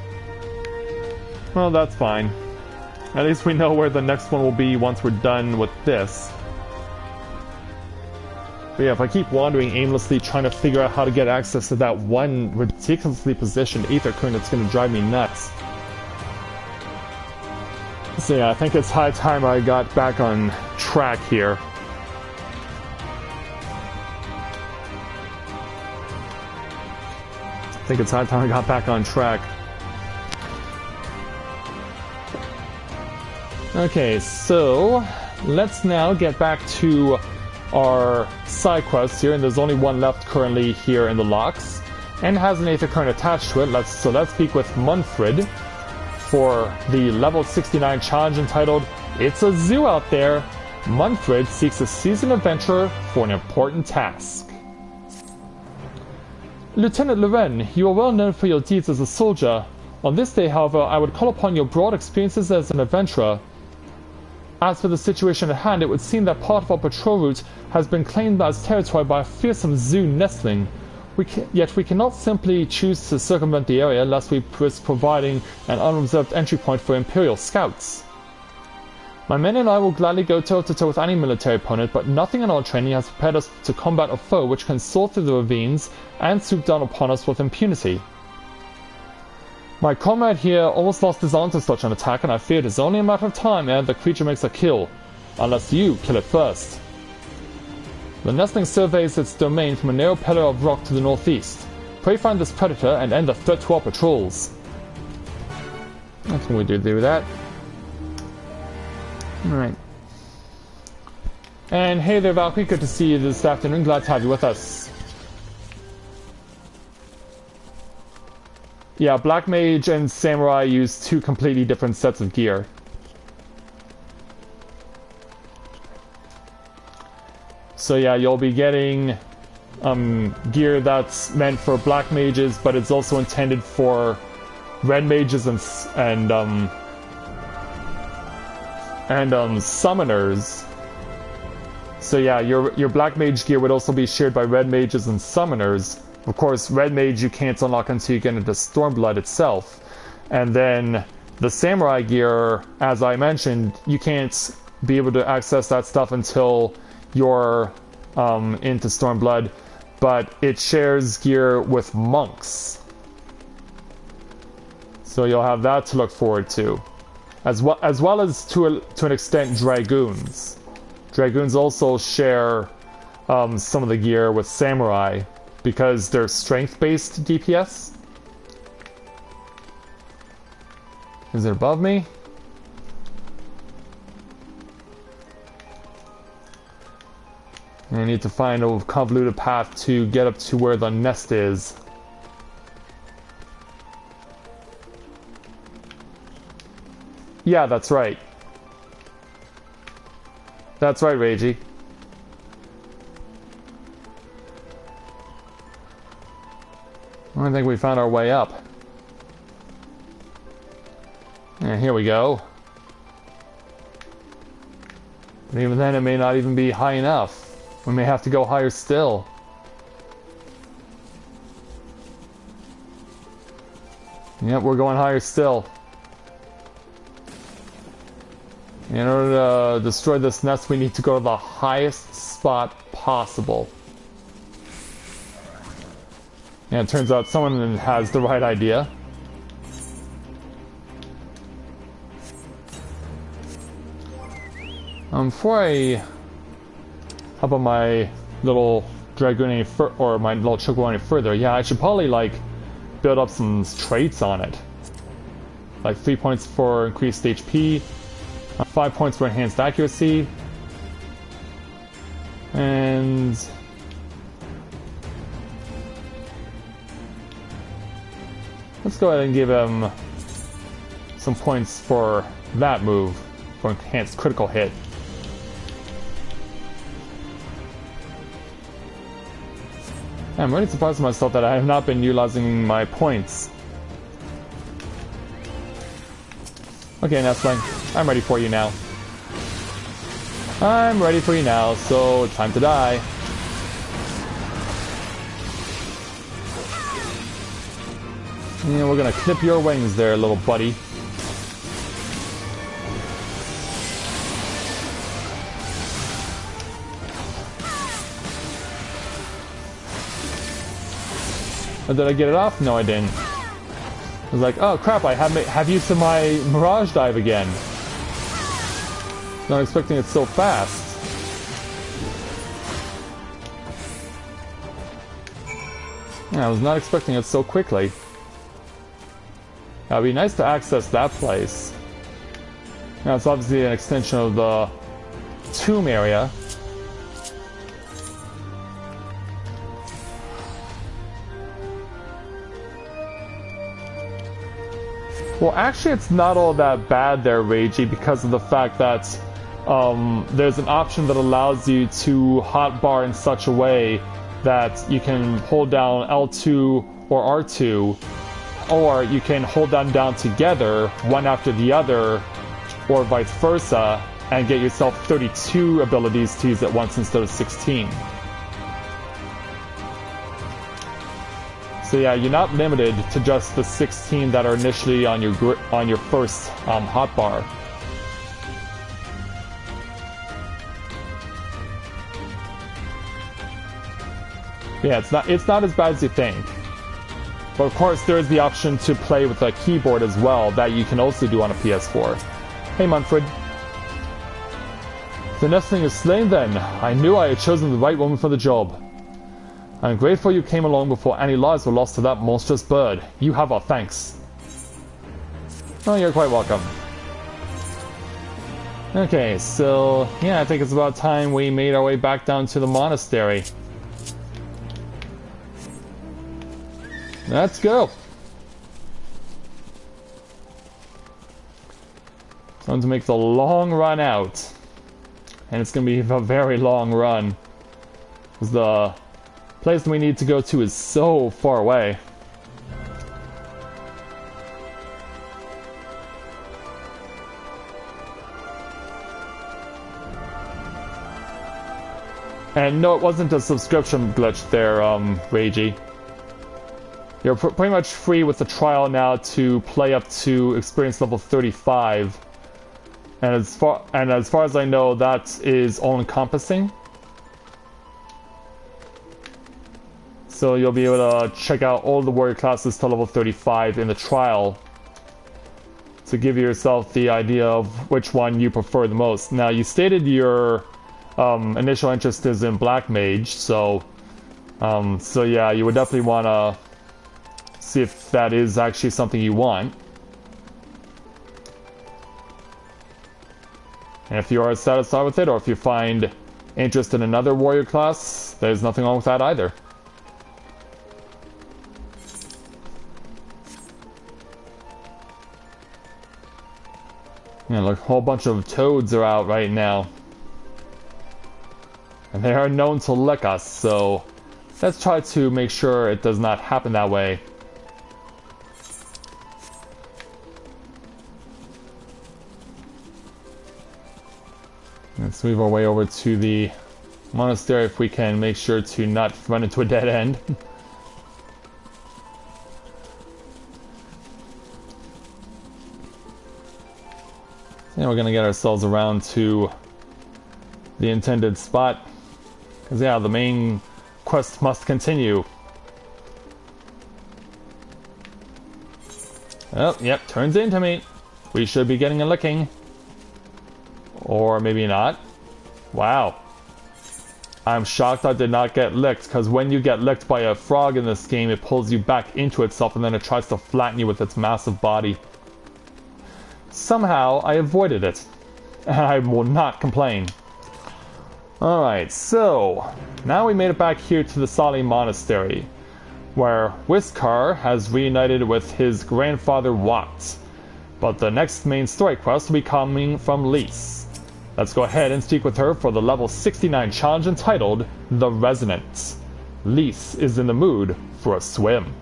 Well, that's fine. At least we know where the next one will be once we're done with this. But yeah, if I keep wandering aimlessly trying to figure out how to get access to that one ridiculously positioned Aether current, it's going to drive me nuts. So yeah, I think it's high time I got back on track here. I think it's high time I got back on track. Okay, so let's now get back to our side quests here, and there's only one left currently here in the locks, and has an Aether current attached to it. Let's speak with Munfred for the level 69 challenge entitled "It's a Zoo Out There." Munfred seeks a seasoned adventurer for an important task. Lieutenant Loren, you are well known for your deeds as a soldier. On this day, however, I would call upon your broad experiences as an adventurer. As for the situation at hand, it would seem that part of our patrol route has been claimed as territory by a fearsome zoo nestling. Yet we cannot simply choose to circumvent the area lest we risk providing an unreserved entry point for Imperial scouts. My men and I will gladly go toe-to-toe with any military opponent, but nothing in our training has prepared us to combat a foe which can soar through the ravines and swoop down upon us with impunity. My comrade here almost lost his arm to such an attack, and I fear it is only a matter of time ere the creature makes a kill, unless you kill it first. The nestling surveys its domain from a narrow pillar of rock to the northeast. Pray find this predator and end the threat to our patrols. I think we do that. Alright. And hey there, Valkyrie, good to see you this afternoon. Glad to have you with us. Yeah, Black Mage and Samurai use two completely different sets of gear. So yeah, you'll be getting gear that's meant for Black Mages, but it's also intended for Red Mages and Summoners. So yeah, your Black Mage gear would also be shared by Red Mages and Summoners. Of course, Red Mage you can't unlock until you get into Stormblood itself. And then the Samurai gear, as I mentioned, you can't be able to access that stuff until you're into Stormblood, but it shares gear with monks. So you'll have that to look forward to. As well as to an extent Dragoons. Dragoons also share some of the gear with Samurai, because they're strength-based DPS. Is it above me? I need to find a convoluted path to get up to where the nest is. Yeah, that's right. That's right, Reiji. I think we found our way up. And here we go. But even then, it may not even be high enough. We may have to go higher still. Yep, we're going higher still. In order to destroy this nest, we need to go to the highest spot possible. And it turns out someone has the right idea. Before I hop on my little Dragoon or my little Chocobo any further, yeah, I should probably like build up some traits on it. Like 3 points for increased HP, 5 points for enhanced accuracy, and let's go ahead and give him some points for that move, for enhanced critical hit. I'm really surprised with myself that I have not been utilizing my points. Okay, Nestling, I'm ready for you now. I'm ready for you now, so it's time to die. Yeah, we're gonna clip your wings there, little buddy. Or did I get it off? No, I didn't. I was like, oh crap, I have used my Mirage Dive again. Not expecting it so fast. Yeah, I was not expecting it so quickly. It'd be nice to access that place. Now it's obviously an extension of the tomb area. Well, actually, it's not all that bad there, Reiji, because of the fact that there's an option that allows you to hotbar in such a way that you can hold down L2 or R2, or you can hold them down together, one after the other, or vice versa, and get yourself 32 abilities to use at once instead of 16. So yeah, you're not limited to just the 16 that are initially on your first hotbar. Yeah, it's not as bad as you think. But of course, there is the option to play with a keyboard as well that you can also do on a PS4. Hey, Manfred. The nestling is slain then. I knew I had chosen the right woman for the job. I'm grateful you came along before any lives were lost to that monstrous bird. You have our thanks. Oh, you're quite welcome. Okay, so yeah, I think it's about time we made our way back down to the monastery. Let's go. Time to make the long run out. And it's going to be a very long run. Because the place we need to go to is so far away. And no, it wasn't a subscription glitch there, Reiji. You're pretty much free with the trial now to play up to experience level 35. And as far as I know, that is all-encompassing. So you'll be able to check out all the warrior classes to level 35 in the trial to give yourself the idea of which one you prefer the most. Now, you stated your initial interest is in Black Mage, so yeah, you would definitely want to see if that is actually something you want. And if you are satisfied with it, or if you find interest in another warrior class, there's nothing wrong with that either. Yeah, look, a whole bunch of toads are out right now. And they are known to lick us, so let's try to make sure it does not happen that way. Let's move our way over to the monastery if we can make sure to not run into a dead end. And we're gonna get ourselves around to the intended spot. Because yeah, the main quest must continue. Oh, yep, turns into me. We should be getting a licking. Or maybe not. Wow. I'm shocked I did not get licked, because when you get licked by a frog in this game, it pulls you back into itself and then it tries to flatten you with its massive body. Somehow, I avoided it. And I will not complain. Alright, so now we made it back here to the Sali Monastery, where Whiskar has reunited with his grandfather Wat. But the next main story quest will be coming from Lise. Let's go ahead and speak with her for the level 69 challenge entitled The Resonance. Lise is in the mood for a swim.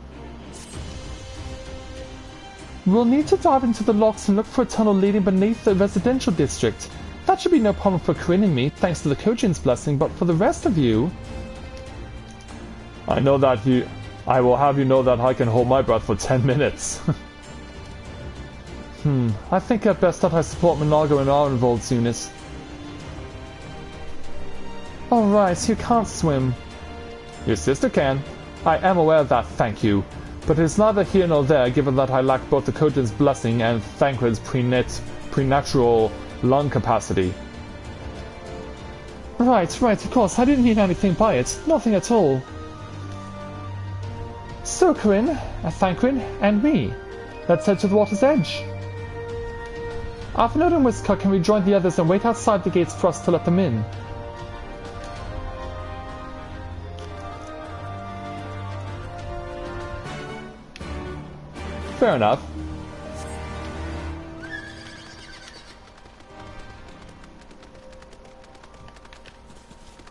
We'll need to dive into the locks and look for a tunnel leading beneath the residential district. That should be no problem for Corinne and me, thanks to the Kojin's blessing, but for the rest of you... I will have you know that I can hold my breath for 10 minutes. I think at best that I support Minago and Arenvold soonest. Alright, you can't swim. Your sister can. I am aware of that, thank you. But it is neither here nor there, given that I lack both the Coden's blessing and Thancred's preternatural lung capacity. Right, of course, I didn't mean anything by it. Nothing at all. So, Corinne, Thancred, and me. Let's head to the water's edge. Arthur and Whisker can rejoin the others and wait outside the gates for us to let them in. Fair enough.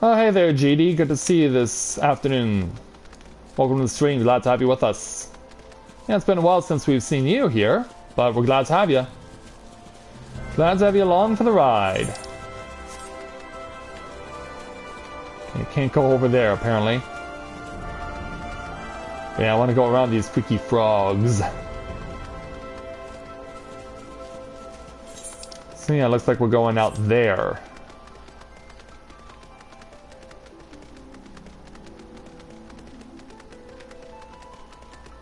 Oh, hey there, GD. Good to see you this afternoon. Welcome to the stream. Glad to have you with us. Yeah, it's been a while since we've seen you here, but we're glad to have you. Glad to have you along for the ride. You can't go over there, apparently. Yeah, I want to go around these freaky frogs. So yeah, it looks like we're going out there.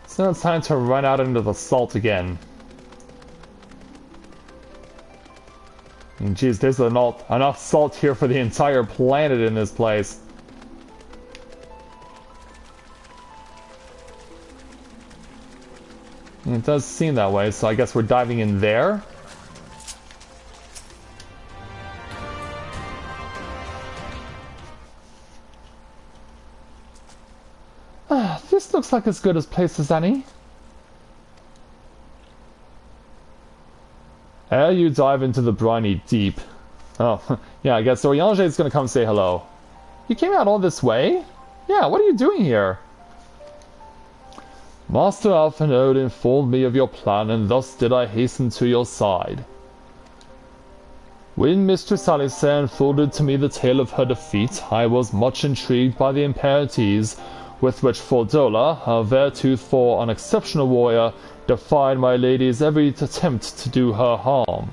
So it's time to run out into the salt again. Geez, there's enough salt here for the entire planet in this place. It does seem that way, so I guess we're diving in there. This looks like as good a place as any. Ere you dive into the briny deep. Oh, yeah, I guess Oriange is gonna come say hello. You came out all this way? Yeah, what are you doing here? Master Alphenode informed me of your plan, and thus did I hasten to your side. When Mistress Alice unfolded to me the tale of her defeat, I was much intrigued by the imperities with which Fordola, a theretofore unexceptional warrior, defied my lady's every attempt to do her harm.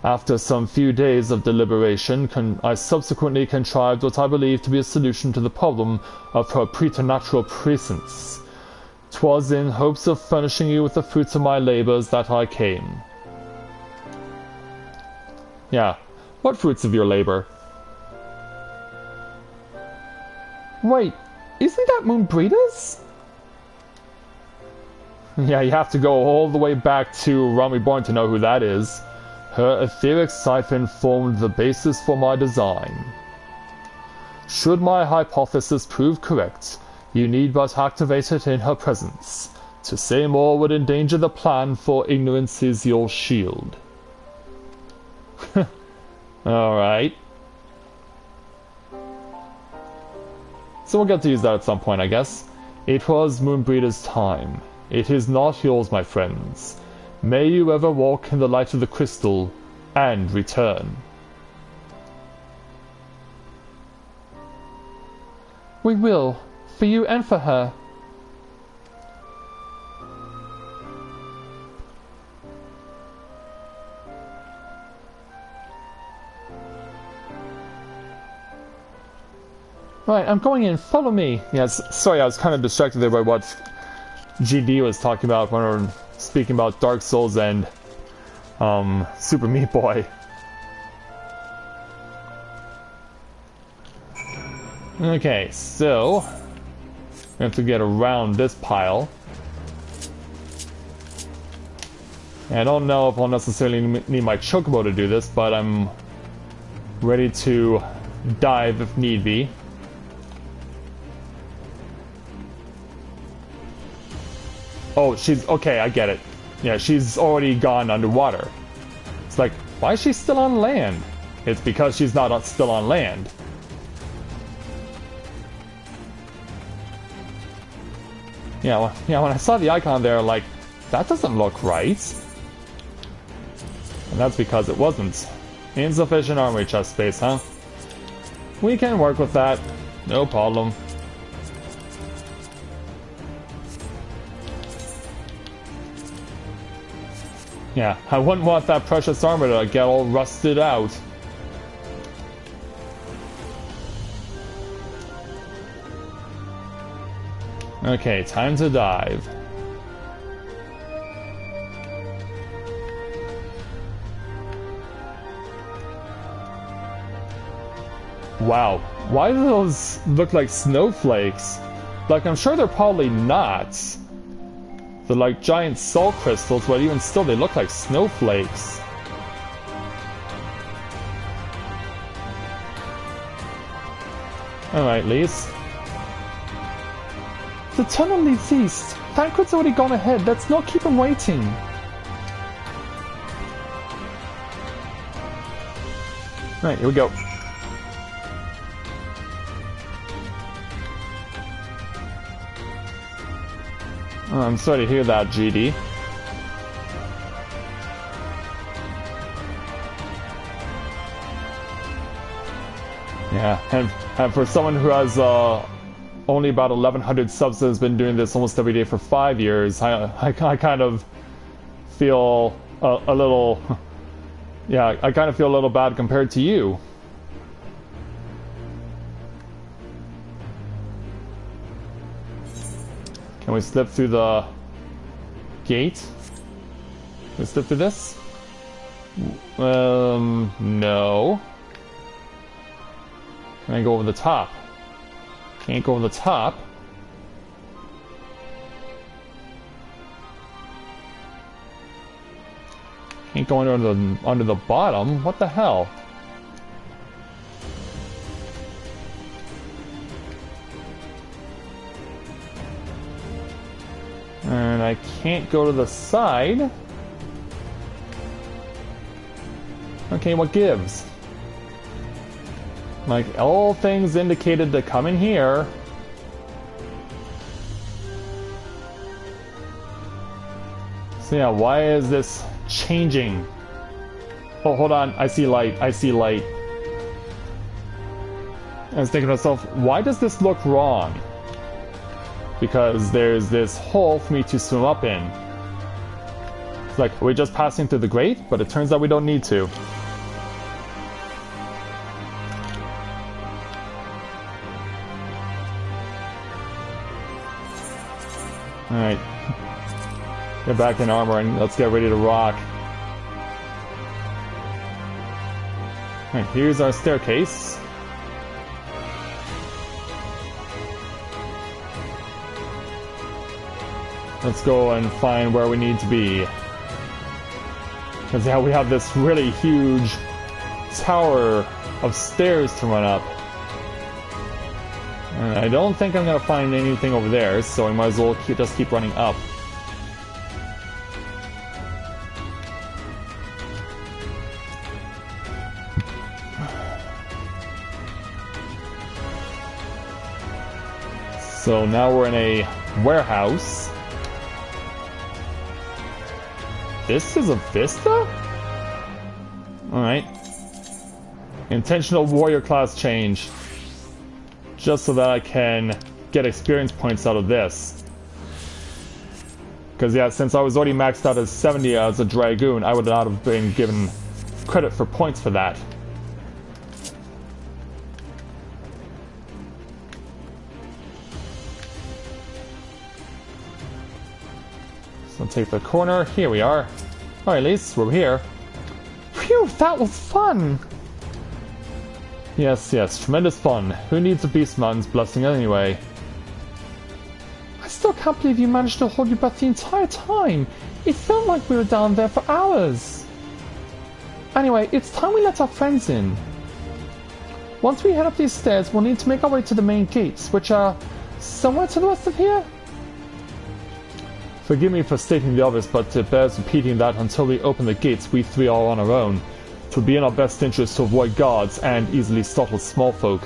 After some few days of deliberation, I subsequently contrived what I believe to be a solution to the problem of her preternatural presence. 'Twas in hopes of furnishing you with the fruits of my labors that I came. Yeah, what fruits of your labor? Wait, isn't that Moonbreeder's? Yeah, you have to go all the way back to Realm Reborn to know who that is. Her etheric siphon formed the basis for my design. Should my hypothesis prove correct, you need but activate it in her presence. To say more would endanger the plan, for ignorance is your shield. Alright. So we'll get to use that at some point, I guess. It was Moonbreeder's time. It is not yours, my friends. May you ever walk in the light of the crystal, and return. We will, for you and for her. Right, I'm going in. Follow me. Yes, sorry, I was kind of distracted there by what GD was talking about when we were speaking about Dark Souls and Super Meat Boy. Okay, so we have to get around this pile. And I don't know if I'll necessarily need my chocobo to do this, but I'm ready to dive if need be. Oh, she's... okay, I get it. Yeah, she's already gone underwater. It's like, why is she still on land? It's because she's not still on land. Yeah, when I saw the icon there, like, that doesn't look right. And that's because it wasn't. Insufficient armory chest space, huh? We can work with that. No problem. Yeah, I wouldn't want that precious armor to get all rusted out. Okay, time to dive. Wow, why do those look like snowflakes? Like, I'm sure they're probably not. They're like giant salt crystals, but even still, they look like snowflakes. Alright, Lise. The tunnel leads east. Thancred's already gone ahead. Let's not keep him waiting. Alright, here we go. Oh, I'm sorry to hear that, GD. Yeah, and for someone who has only about 1,100 subs and has been doing this almost every day for 5 years, I kind of feel a little... Yeah, I kind of feel a little bad compared to you. Can we slip through the gate? Can we slip through this? No. Can I go over the top? Can't go over the top. Can't go under the bottom. What the hell? And I can't go to the side. Okay, what gives? Like, all things indicated to come in here. So yeah, why is this changing? Oh, hold on. I see light. I see light. I was thinking to myself, why does this look wrong? Because there's this hole for me to swim up in. It's like, we're just passing through the grate, but it turns out we don't need to. Alright. Get back in armor and let's get ready to rock. Alright, here's our staircase. Let's go and find where we need to be. Because yeah, we have this really huge tower of stairs to run up. And I don't think I'm going to find anything over there, so I might as well just keep running up. So now we're in a warehouse. This is a vista? Alright. Intentional warrior class change. Just so that I can get experience points out of this. Because yeah, since I was already maxed out as 70 as a Dragoon, I would not have been given credit for points for that. So take the corner. Here we are. Alright, Lise, we're here. Phew, that was fun! Yes, yes, tremendous fun. Who needs a Beast Mountain's blessing anyway? I still can't believe you managed to hold your breath the entire time. It felt like we were down there for hours. Anyway, it's time we let our friends in. Once we head up these stairs, we'll need to make our way to the main gates, which are somewhere to the west of here. Forgive me for stating the obvious, but it bears repeating that until we open the gates, we three are on our own. It would be in our best interest to avoid guards and easily startled small folk.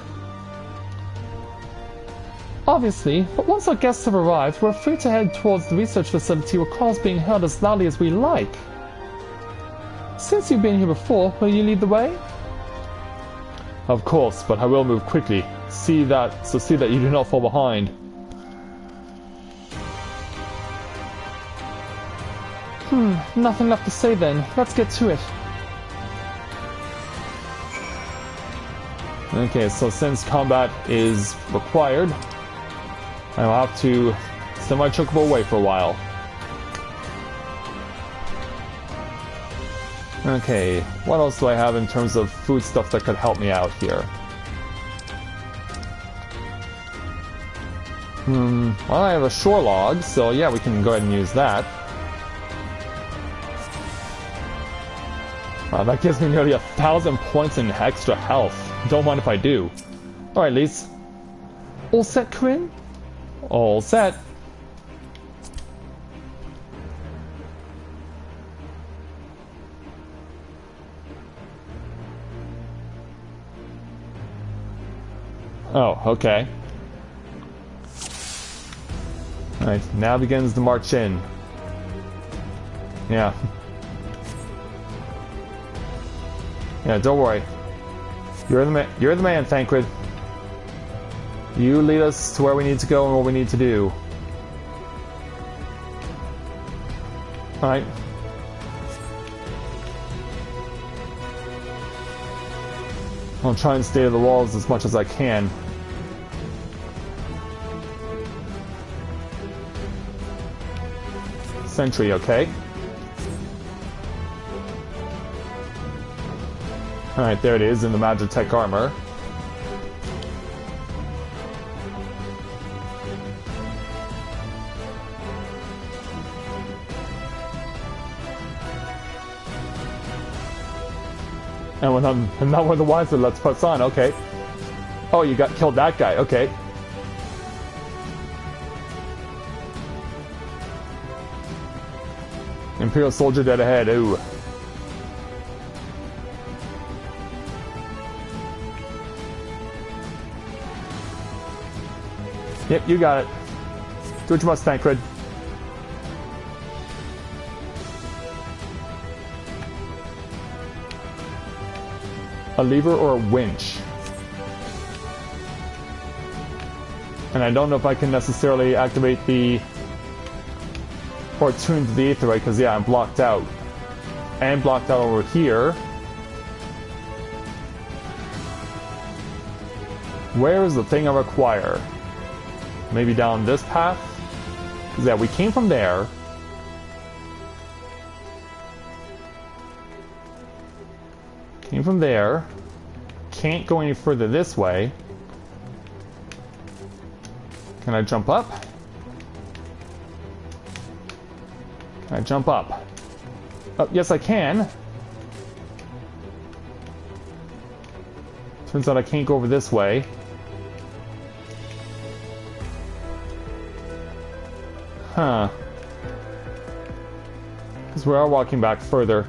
Obviously, but once our guests have arrived, we're free to head towards the research facility where calls being heard as loudly as we like. Since you've been here before, will you lead the way? Of course, but I will move quickly. See that you do not fall behind. Nothing left to say then. Let's get to it. Okay, so since combat is required, I'll have to send my chocobo away for a while. Okay, what else do I have in terms of food stuff that could help me out here? Well, I have a shore log, so yeah, we can go ahead and use that. That gives me nearly 1,000 points in extra health. Don't mind if I do. Alright, Lise. All set, Corinne? All set. Oh, okay. Alright, now begins the march in. Yeah. Yeah, don't worry. You're the man, Thancred. You lead us to where we need to go and what we need to do. Alright. I'll try and stay to the walls as much as I can. Sentry, okay? Alright, there it is in the Magitech armor. And when I'm not one of the ones that lets puts on, okay. Oh, you killed that guy, okay. Imperial soldier dead ahead, ooh. Yep, you got it. Do what you must, Thancred. A lever or a winch? And I don't know if I can necessarily activate the... or tune to the Aether, right? Because, yeah, I'm blocked out. And blocked out over here. Where is the thing I require? Maybe down this path? Because, yeah, we came from there. Came from there. Can't go any further this way. Can I jump up? Can I jump up? Oh, yes, I can. Turns out I can't go over this way. Huh. Because we are walking back further.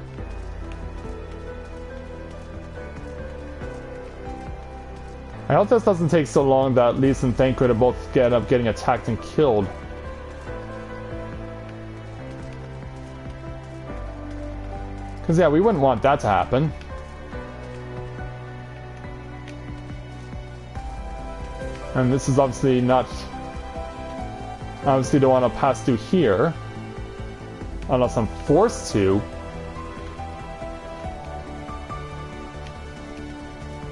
I hope this doesn't take so long that Lise and Thancred both end up getting attacked and killed. Because, yeah, we wouldn't want that to happen. And this is obviously not... Obviously don't want to pass through here. Unless I'm forced to.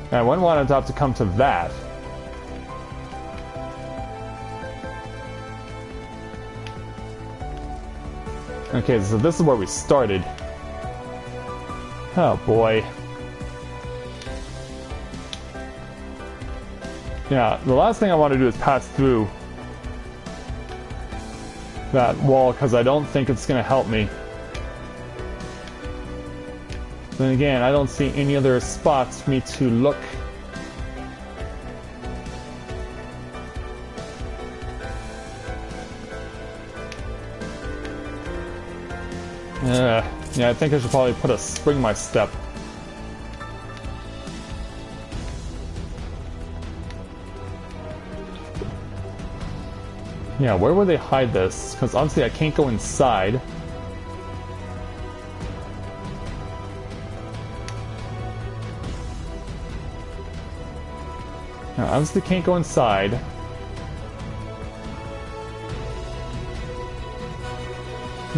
And I wouldn't want it to have to come to that. Okay, so this is where we started. Oh boy. Yeah, the last thing I want to do is pass through that wall, because I don't think it's going to help me. Then again, I don't see any other spots for me to look. Yeah, I think I should probably put a spring in my step. Yeah, where would they hide this? Because honestly, I can't go inside. No, I honestly can't go inside.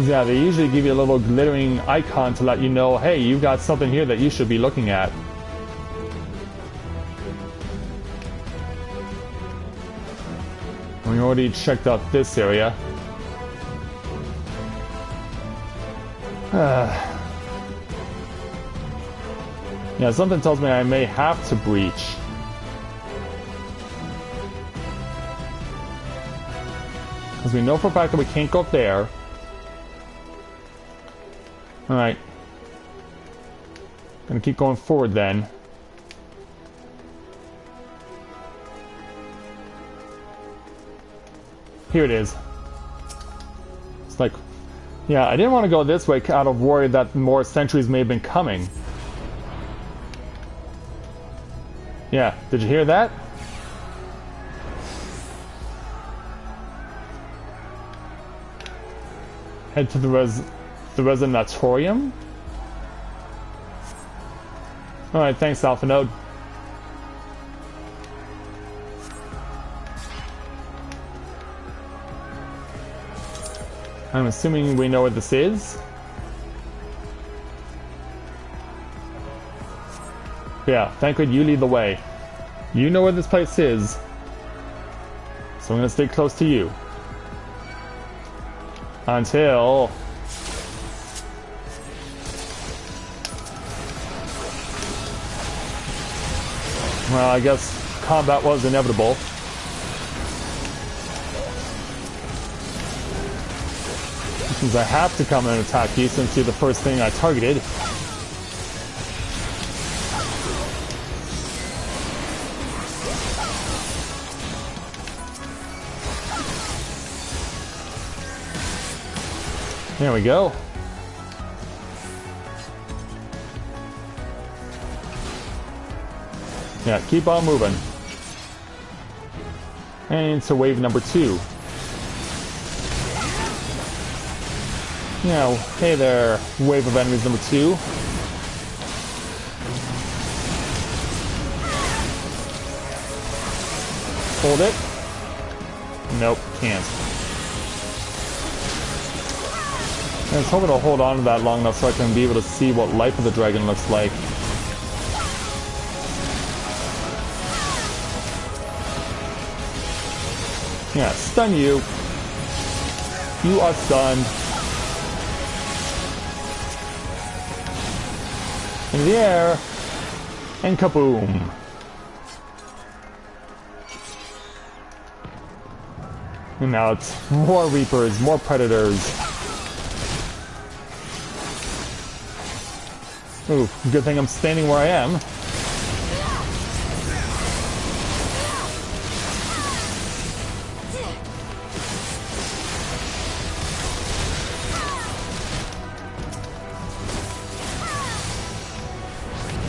Yeah, they usually give you a little glittering icon to let you know, hey, you've got something here that you should be looking at. We already checked out this area. Yeah, something tells me I may have to breach. Because we know for a fact that we can't go up there. Alright. Gonna keep going forward then. Here it is. It's like... Yeah, I didn't want to go this way out of worry that more sentries may have been coming. Yeah, did you hear that? Head to the resonatorium? Alright, thanks, Alpha Node. I'm assuming we know what this is. Yeah, thank God you lead the way. You know where this place is. So I'm gonna stay close to you. Until... Well, I guess combat was inevitable. Since I have to come and attack you since you're the first thing I targeted. There we go. Yeah, keep on moving. And to wave number 2. Yeah, hey there, wave of enemies number 2. Hold it. Nope, can't. I was hoping to hold on to that long enough so I can be able to see what Life of the Dragon looks like. Yeah, stun you. You are stunned. In the air, and kaboom. And now it's more Reapers, more Predators. Ooh, good thing I'm standing where I am.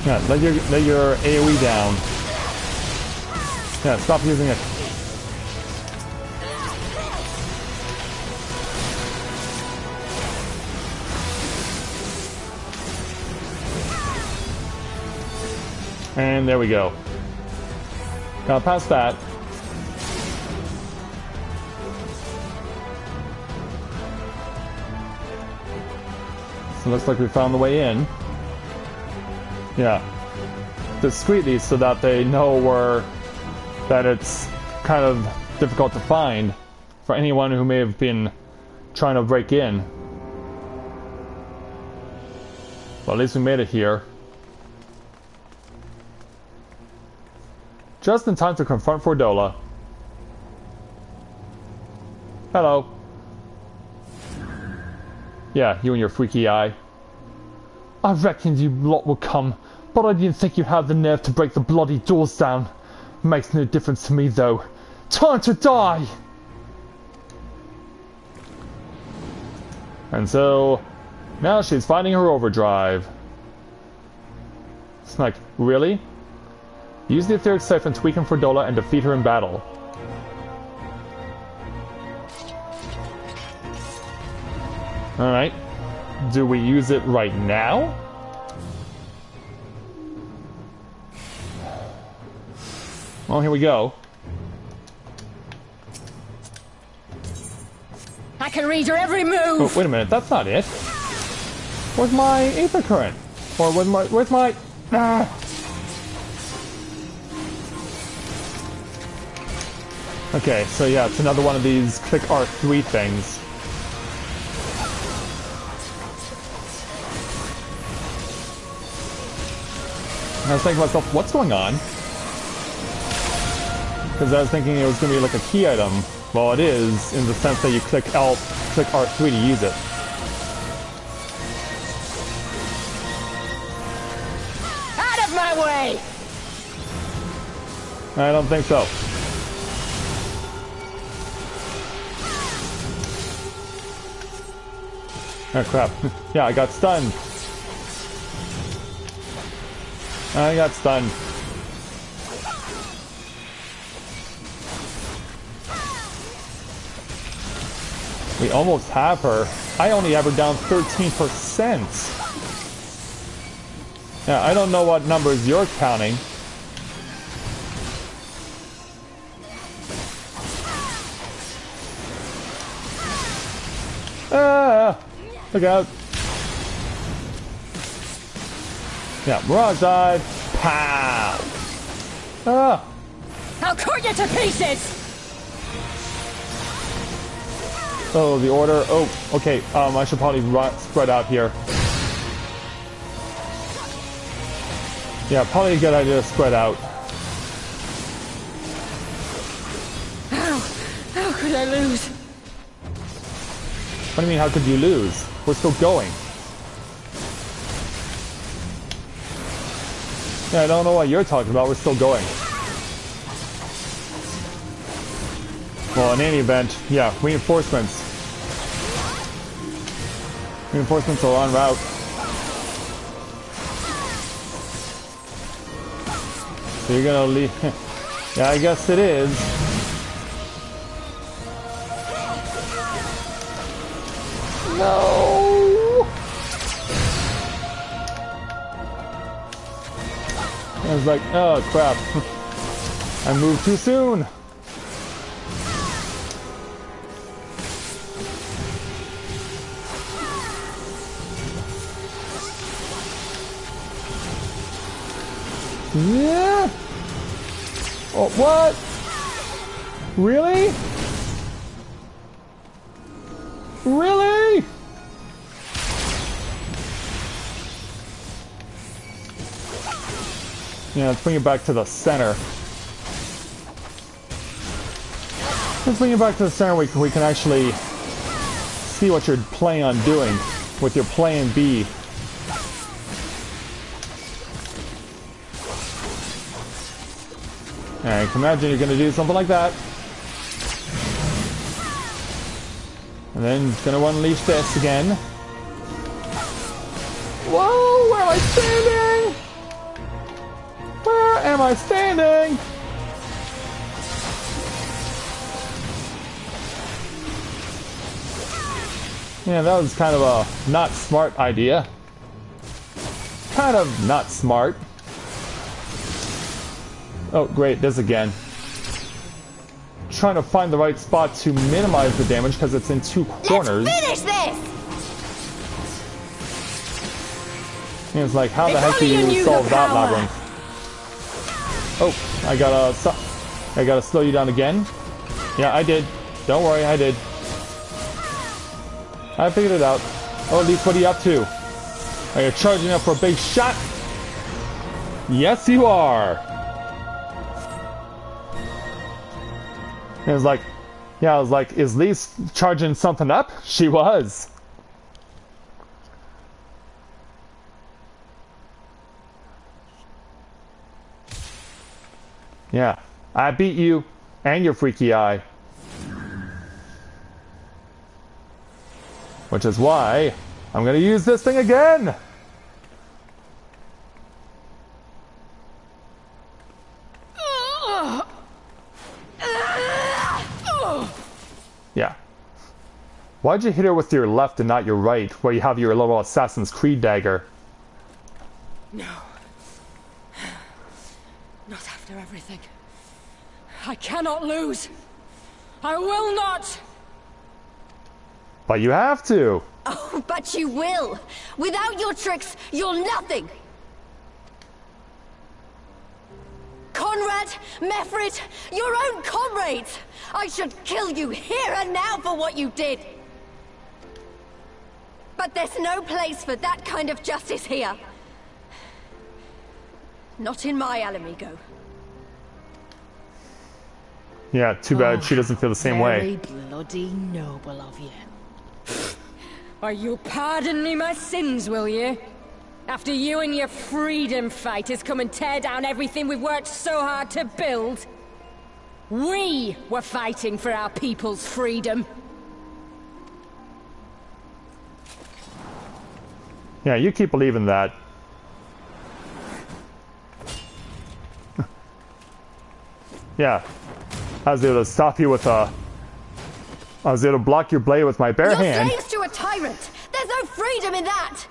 Yeah, let your AoE down. Yeah, stop using it. And there we go. Now past that. So looks like we found the way in. Yeah. Discreetly so that they know that it's kind of difficult to find for anyone who may have been trying to break in. Well, at least we made it here. Just in time to confront Fordola. Hello. Yeah, you and your freaky eye. I reckoned you lot would come, but I didn't think you'd have the nerve to break the bloody doors down. Makes no difference to me, though. Time to die! And so, now she's finding her overdrive. It's like, really? Use the etheric siphon to weaken Fordola and defeat her in battle. Alright. Do we use it right now? Well, here we go. I can read your every move! Oh, wait a minute, that's not it. Where's my Aether current? Or where's my... Ah! Okay, so yeah, it's another one of these click R3 things. And I was thinking to myself, what's going on? Because I was thinking it was going to be like a key item. Well, it is, in the sense that you click R3 to use it. Out of my way! I don't think so. Oh crap. Yeah, I got stunned. I got stunned. We almost have her. I only have her down 13%. Now, I don't know what numbers you're counting. Ah! Look out. Yeah, Mirage Dive. Pow! Ah! I'll cut you to pieces! Oh, the order. Oh, okay. I should probably spread out here. Yeah, probably a good idea to spread out. How could I lose? What do you mean, how could you lose? We're still going. Yeah, I don't know what you're talking about. We're still going. Well, in any event, yeah, reinforcements. Reinforcements are en route. So you're gonna leave. Yeah, I guess it is. No! I was like, oh crap. I moved too soon. Yeah. Oh, what? Really? Really? Yeah, let's bring it back to the center. Let's bring it back to the center. We can actually see what you're planning on doing with your plan B. I can imagine you're going to do something like that. And then it's going to unleash this again. Whoa, where am I standing? Where am I standing? Yeah, that was kind of a not smart idea. Kind of not smart. Oh, great, this again. Trying to find the right spot to minimize the damage because it's in two corners. Let's finish this! And it's like, how the heck do you solve that labyrinth? Oh, I gotta slow you down again. Yeah, I did. Don't worry, I did. I figured it out. Oh, at least what are you up to? Are you charging up for a big shot? Yes, you are. And it was like, yeah, I was like, is Lise charging something up? She was. Yeah, I beat you and your freaky eye. Which is why I'm gonna use this thing again. Yeah. Why'd you hit her with your left and not your right, where you have your little Assassin's Creed dagger? No. Not after everything. I cannot lose. I will not. But you have to. Oh, but you will. Without your tricks, you're nothing. Conrad, Mefrid, your own comrades! I should kill you here and now for what you did! But there's no place for that kind of justice here. Not in my Ala Mhigo. Yeah, too bad she doesn't feel the same way. Very bloody noble of you. Or you'll pardon me my sins, will you? After you and your freedom fighters come and tear down everything we've worked so hard to build? We were fighting for our people's freedom. Yeah, you keep believing that. Yeah. I was able to stop you with a... I was able to block your blade with my bare hand. You're slaves to a tyrant! There's no freedom in that!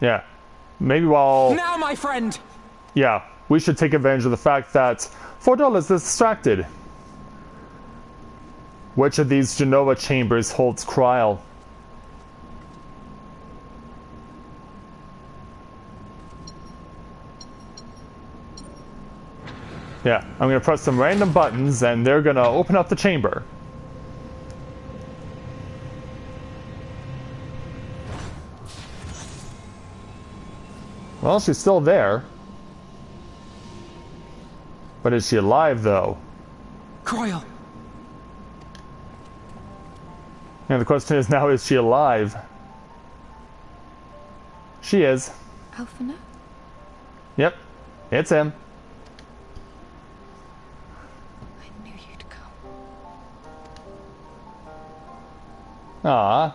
Yeah. Maybe while... Now, my friend! Yeah, we should take advantage of the fact that Fordola is distracted. Which of these Genova chambers holds Kryl? Yeah, I'm gonna press some random buttons and they're gonna open up the chamber. Well, she's still there. But is she alive, though? Kryl! And the question is now, is she alive? She is. Alphina? Yep, it's him. I knew you'd come. Ah,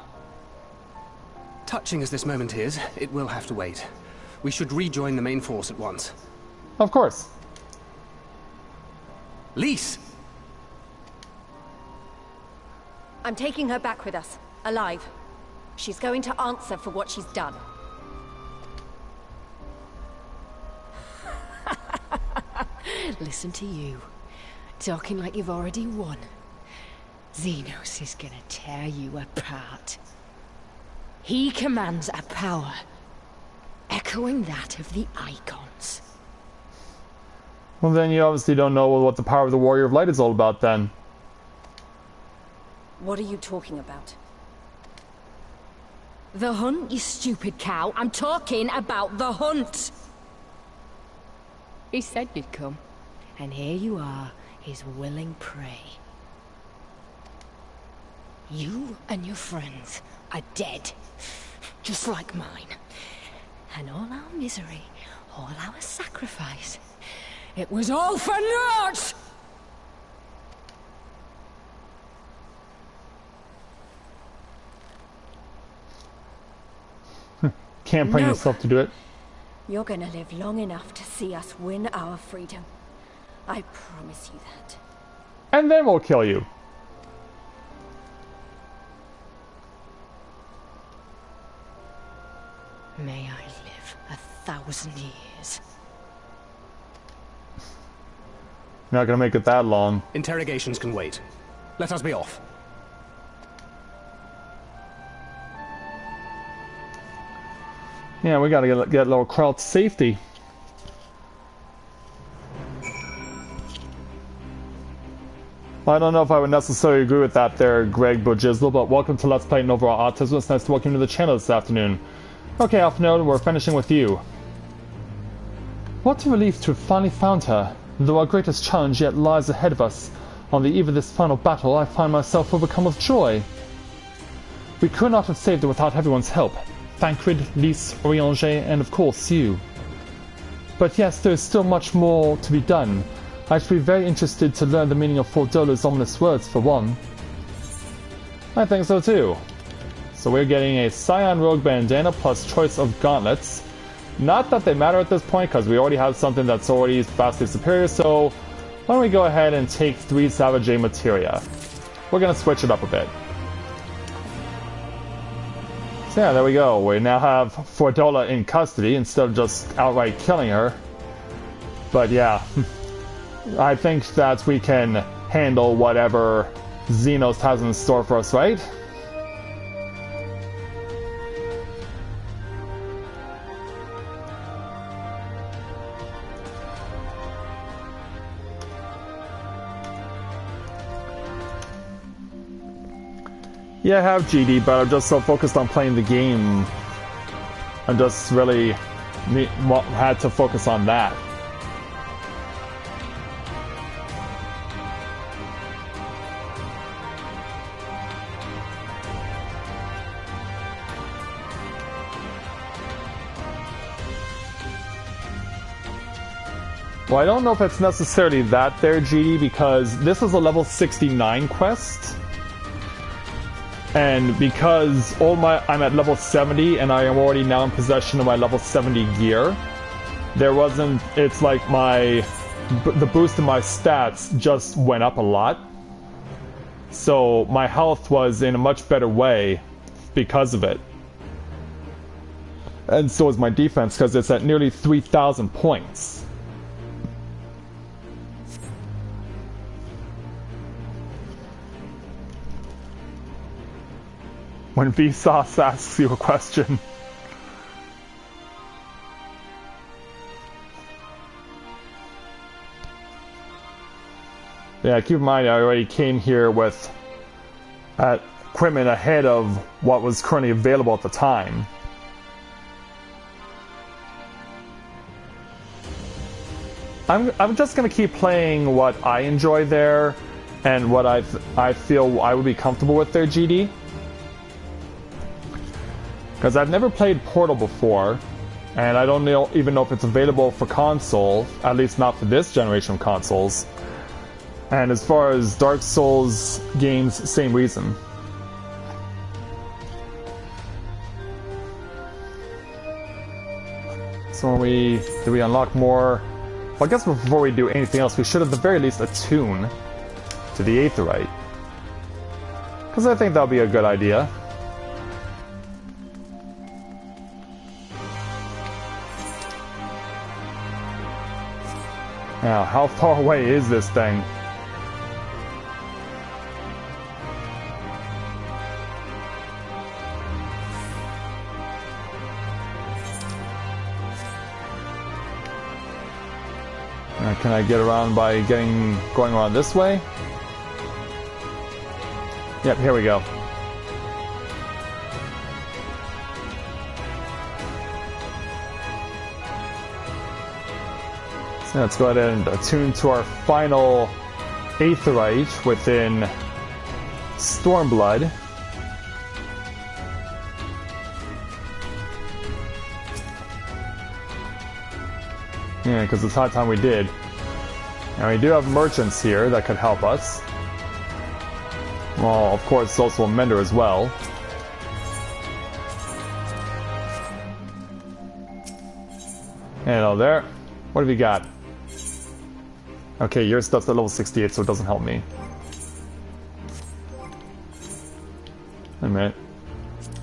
Touching as this moment is, it will have to wait. We should rejoin the main force at once. of course. Lise! I'm taking her back with us, alive. She's going to answer for what she's done. Listen to you. Talking like you've already won. Xenos is gonna tear you apart. He commands a power echoing that of the Icons. Well, then you obviously don't know what the power of the Warrior of Light is all about, then. What are you talking about? The hunt, you stupid cow. I'm talking about the hunt. He said you'd come. And here you are, his willing prey. You and your friends are dead. Just like mine. And all our misery, all our sacrifice. It was all for naught! Can't bring No. yourself to do it. You're gonna live long enough to see us win our freedom. I promise you that. And then we'll kill you. May I live 1,000 years. Not gonna make it that long. Interrogations can wait. Let us be off. Yeah, we gotta get little Kryl to safety. Well, I don't know if I would necessarily agree with that there, Greg Bojizzle, but welcome to Let's Play Novaura Autism. It's nice to welcome you to the channel this afternoon. Okay, Alpha, we're finishing with you. What a relief to have finally found her. Though our greatest challenge yet lies ahead of us, on the eve of this final battle, I find myself overcome with joy. We could not have saved her without everyone's help. Thancred, Lise, Orianger, and of course you. But yes, there is still much more to be done. I should be very interested to learn the meaning of Fordola's ominous words, for one. I think so too. So we're getting a Scion Rogue Bandana plus choice of gauntlets. Not that they matter at this point, because we already have something that's already vastly superior, so why don't we go ahead and take 3 Savage Materia. We're going to switch it up a bit. So yeah, there we go. We now have Fordola in custody instead of just outright killing her. But yeah, I think that we can handle whatever Xenos has in store for us, right? Yeah, I have GD, but I'm just so focused on playing the game. I just really had to focus on that. Well, I don't know if it's necessarily that there, GD, because this is a level 69 quest. And because I'm at level 70 and I am already now in possession of my level 70 gear, it's like the boost in my stats just went up a lot. So my health was in a much better way because of it. And so is my defense, because it's at nearly 3,000 points. When Vsauce asks you a question. Yeah, keep in mind I already came here with equipment ahead of what was currently available at the time. I'm just gonna keep playing what I enjoy there and what I feel I would be comfortable with there, GD. Because I've never played Portal before, and I don't even know if it's available for console, at least not for this generation of consoles. And as far as Dark Souls games, same reason. So do we unlock more? Well, I guess before we do anything else, we should at the very least attune to the Aetherite. Because I think that would be a good idea. Now, how far away is this thing? Can I get around by going around this way? Yep, here we go. So let's go ahead and attune to our final Aetherite within Stormblood. Yeah, because it's high time we did. And we do have merchants here that could help us. Well, of course, it's also a mender as well. Hello there. What have you got? Okay, your stuff's at level 68, so it doesn't help me. Wait a minute.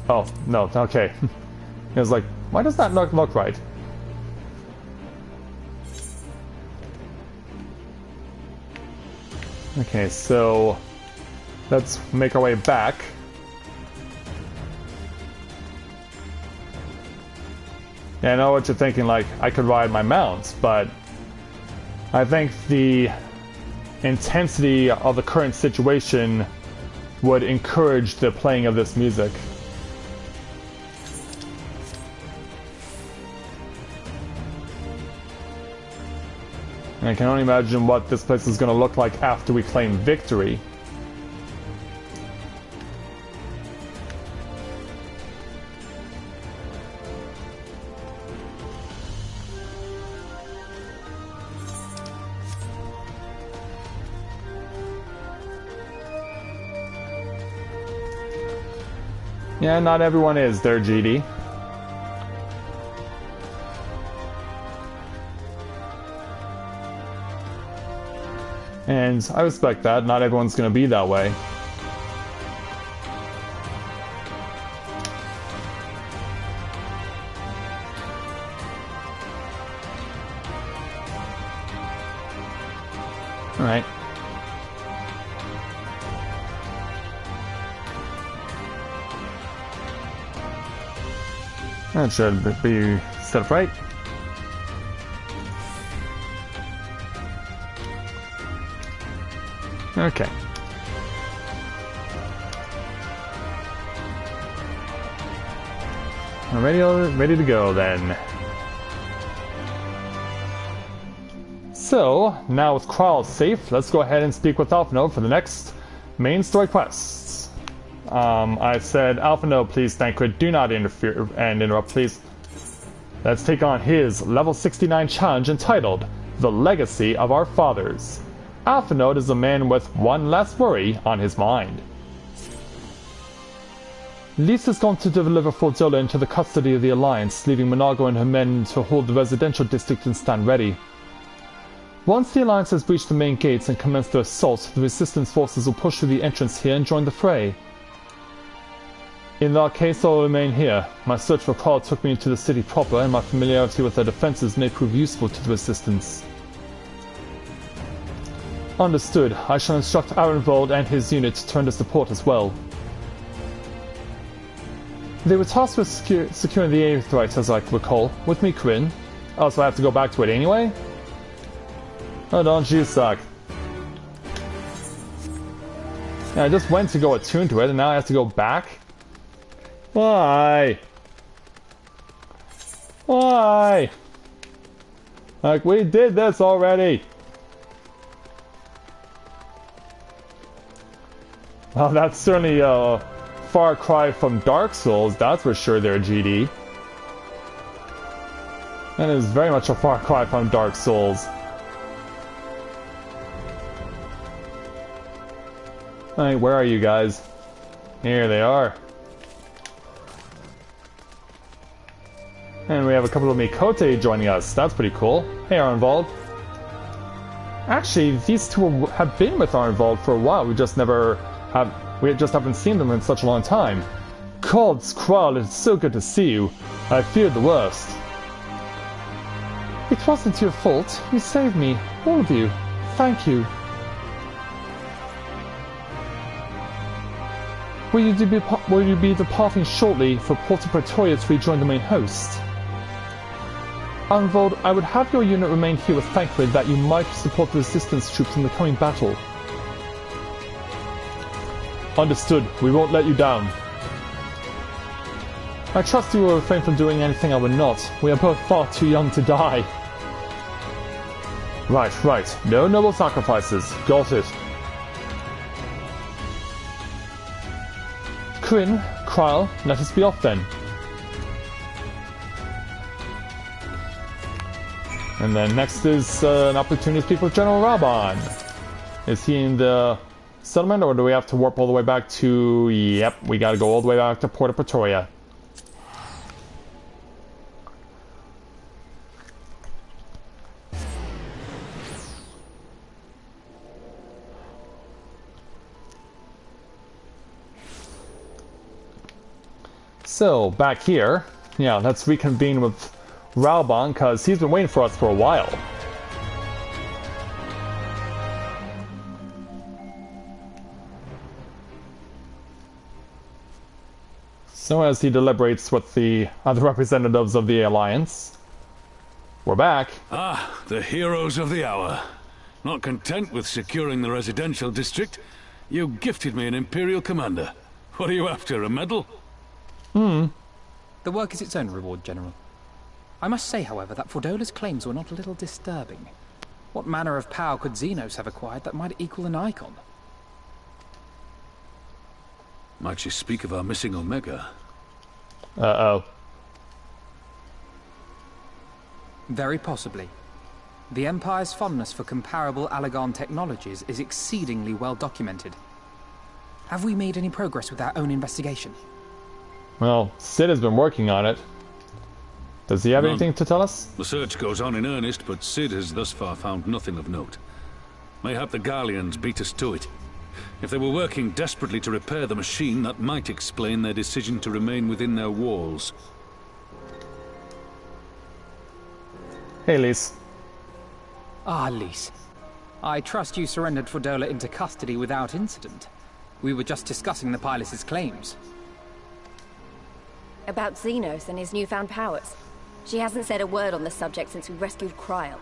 Oh, no, okay. It was like, why does that not look right? Okay, so let's make our way back. Yeah, I know what you're thinking, like, I could ride my mounts, but I think the intensity of the current situation would encourage the playing of this music. And I can only imagine what this place is going to look like after we claim victory. Yeah, not everyone is there, GD. And I respect that. Not everyone's going to be that way. Alright. That should be set up right. Okay. I'm ready to go then. So, now with Kral safe, let's go ahead and speak with Alphino for the next main story quests. I said, Alphino, please, Thancred, do not interfere and interrupt, please. Let's take on his level 69 challenge entitled The Legacy of Our Fathers. Alphino is a man with one less worry on his mind. Lys is going to deliver Fordola into the custody of the Alliance, leaving Mhigo and her men to hold the residential district and stand ready. Once the Alliance has breached the main gates and commenced their assault, the Resistance forces will push through the entrance here and join the fray. In that case, I will remain here. My search for Kral took me into the city proper, and my familiarity with their defenses may prove useful to the Resistance. Understood. I shall instruct Arenvold and his unit to turn to support as well. They were tasked with securing the Aetherite, as I recall, with me, Kryn. Oh, so I have to go back to it anyway? Oh, don't you suck. Yeah, I just went to go attune to it, and now I have to go back? Why? Why? Like, we did this already. Well, that's certainly a far cry from Dark Souls, that's for sure there, GD. That is very much a far cry from Dark Souls. Alright, where are you guys? Here they are. And we have a couple of Mikote joining us. That's pretty cool. Hey, Arenvold. Actually, these two have been with Arenvold for a while. We just haven't seen them in such a long time. Gods, Kral, it's so good to see you. I feared the worst. It wasn't your fault. You saved me. All of you. Thank you. Will you be departing shortly for Porta Praetoria to rejoin the main host? Arenvold, I would have your unit remain here with Thancred that you might support the resistance troops in the coming battle. Understood. We won't let you down. I trust you will refrain from doing anything I would not. We are both far too young to die. Right. No noble sacrifices. Got it. Kryn, Kral, let us be off then. And then next is an opportunity to speak with General Raban. Is he in the settlement, or do we have to warp all the way back to... Yep, we gotta go all the way back to Porta Praetoria. So, back here, yeah, let's reconvene with Raban, because he's been waiting for us for a while. So as he deliberates with the other representatives of the Alliance, we're back. Ah, the heroes of the hour. Not content with securing the residential district, you gifted me an Imperial Commander. What are you after, a medal? The work is its own reward, General. I must say, however, that Fordola's claims were not a little disturbing. What manner of power could Xenos have acquired that might equal an icon? Might she speak of our missing Omega? Uh-oh. Very possibly. The Empire's fondness for comparable Allagan technologies is exceedingly well documented. Have we made any progress with our own investigation? Well, Sid has been working on it. Does he have anything to tell us? The search goes on in earnest, but Sid has thus far found nothing of note. Mayhap the Garleans beat us to it. If they were working desperately to repair the machine, that might explain their decision to remain within their walls. Hey, Lys. Ah, Lys. I trust you surrendered Fordola into custody without incident. We were just discussing the pilot's claims. About Xenos and his newfound powers. She hasn't said a word on the subject since we rescued Krile.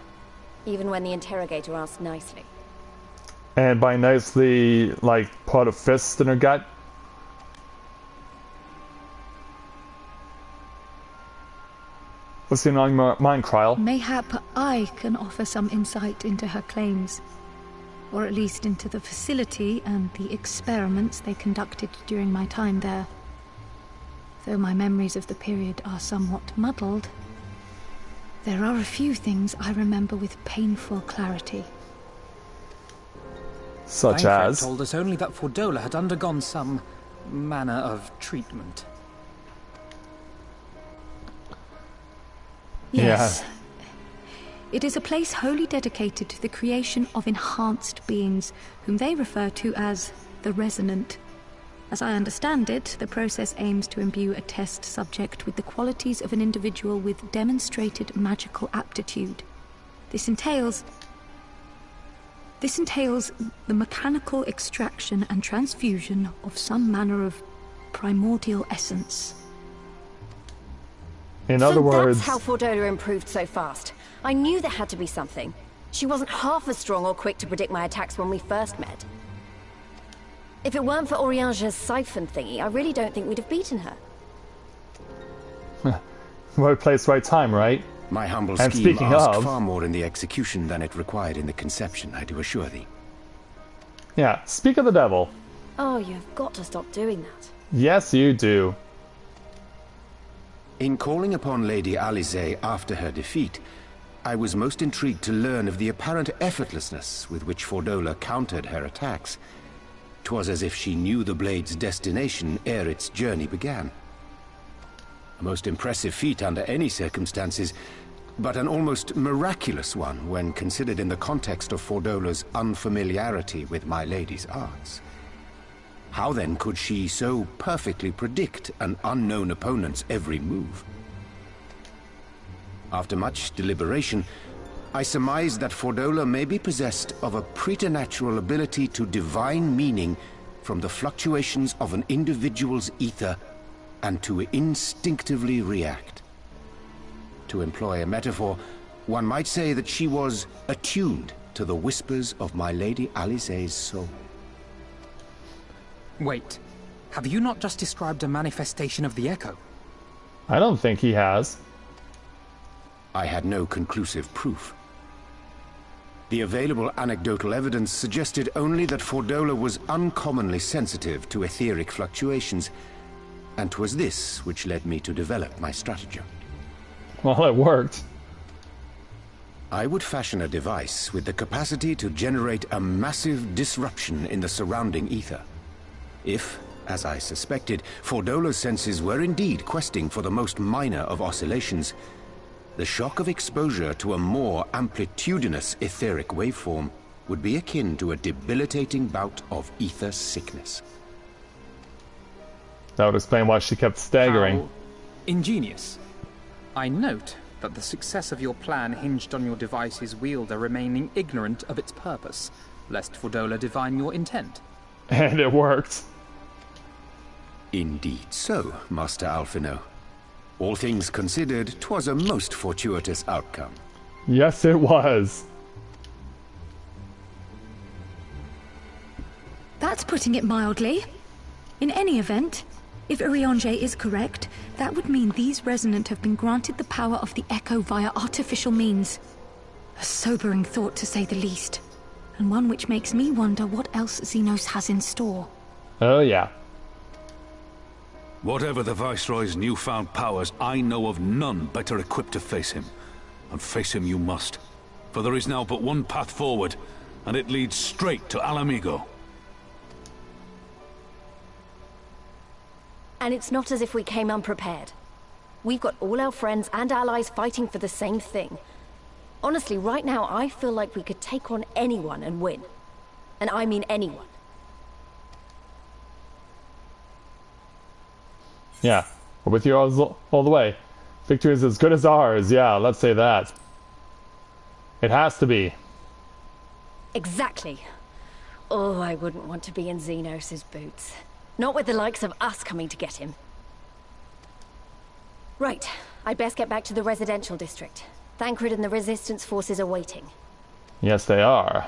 Even when the interrogator asked nicely. And by nicely, like, put a fist in her gut? What's in your mind, Kryl? Mayhap I can offer some insight into her claims, or at least into the facility and the experiments they conducted during my time there. Though my memories of the period are somewhat muddled, there are a few things I remember with painful clarity. Such Thancred as? told us only that Fordola had undergone some manner of treatment. Yes. Yeah. It is a place wholly dedicated to the creation of enhanced beings, whom they refer to as the Resonant. As I understand it, the process aims to imbue a test subject with the qualities of an individual with demonstrated magical aptitude. This entails the mechanical extraction and transfusion of some manner of primordial essence. In other words... that's how Fordola improved so fast. I knew there had to be something. She wasn't half as strong or quick to predict my attacks when we first met. If it weren't for Oriange's siphon thingy, I really don't think we'd have beaten her. Right place, right time, right? My humble and scheme speaking asked of, far more in the execution than it required in the conception, I do assure thee. Yeah, speak of the devil. Oh, you've got to stop doing that. Yes, you do. In calling upon Lady Alisaie after her defeat, I was most intrigued to learn of the apparent effortlessness with which Fordola countered her attacks. 'Twas as if she knew the blade's destination ere its journey began. A most impressive feat under any circumstances, but an almost miraculous one when considered in the context of Fordola's unfamiliarity with my lady's arts. How then could she so perfectly predict an unknown opponent's every move? After much deliberation, I surmised that Fordola may be possessed of a preternatural ability to divine meaning from the fluctuations of an individual's ether and to instinctively react. To employ a metaphor, one might say that she was attuned to the whispers of my Lady Alisaie's soul. Wait, have you not just described a manifestation of the Echo? I don't think he has. I had no conclusive proof. The available anecdotal evidence suggested only that Fordola was uncommonly sensitive to etheric fluctuations, and 'twas this which led me to develop my stratagem. Well, it worked. I would fashion a device with the capacity to generate a massive disruption in the surrounding ether. If, as I suspected, Fordola's senses were indeed questing for the most minor of oscillations, the shock of exposure to a more amplitudinous etheric waveform would be akin to a debilitating bout of ether sickness. That would explain why she kept staggering. How ingenious. I note that the success of your plan hinged on your device's wielder remaining ignorant of its purpose, lest Fordola divine your intent. And it worked. Indeed so, Master Alphino. All things considered, 'twas a most fortuitous outcome. Yes, it was. That's putting it mildly. In any event, if Oriange is correct, that would mean these Resonant have been granted the power of the Echo via artificial means. A sobering thought, to say the least, and one which makes me wonder what else Xenos has in store. Oh, yeah. Whatever the Viceroy's newfound powers, I know of none better equipped to face him. And face him you must. For there is now but one path forward, and it leads straight to Ala Mhigo. And it's not as if we came unprepared. We've got all our friends and allies fighting for the same thing. Honestly, right now I feel like we could take on anyone and win. And I mean anyone. Yeah, we're with you all the way. Victory is as good as ours, yeah, let's say that. It has to be. Exactly. Oh, I wouldn't want to be in Xenos' boots. Not with the likes of us coming to get him. Right, I'd best get back to the residential district. Thancred and the Resistance forces are waiting. Yes, they are.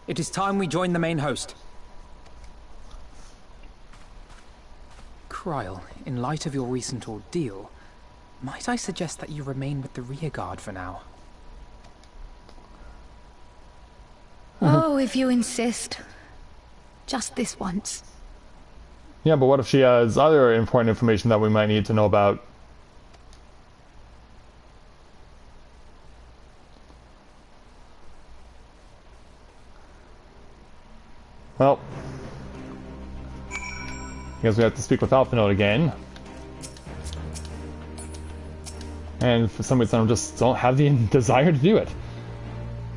It is time we join the main host. trial, in light of your recent ordeal, might I suggest that you remain with the rearguard for now? Oh, if you insist. Just this once. Yeah, but what if she has other important information that we might need to know about? Well, I guess we have to speak with Alphinaud again. And for some reason I just don't have the desire to do it.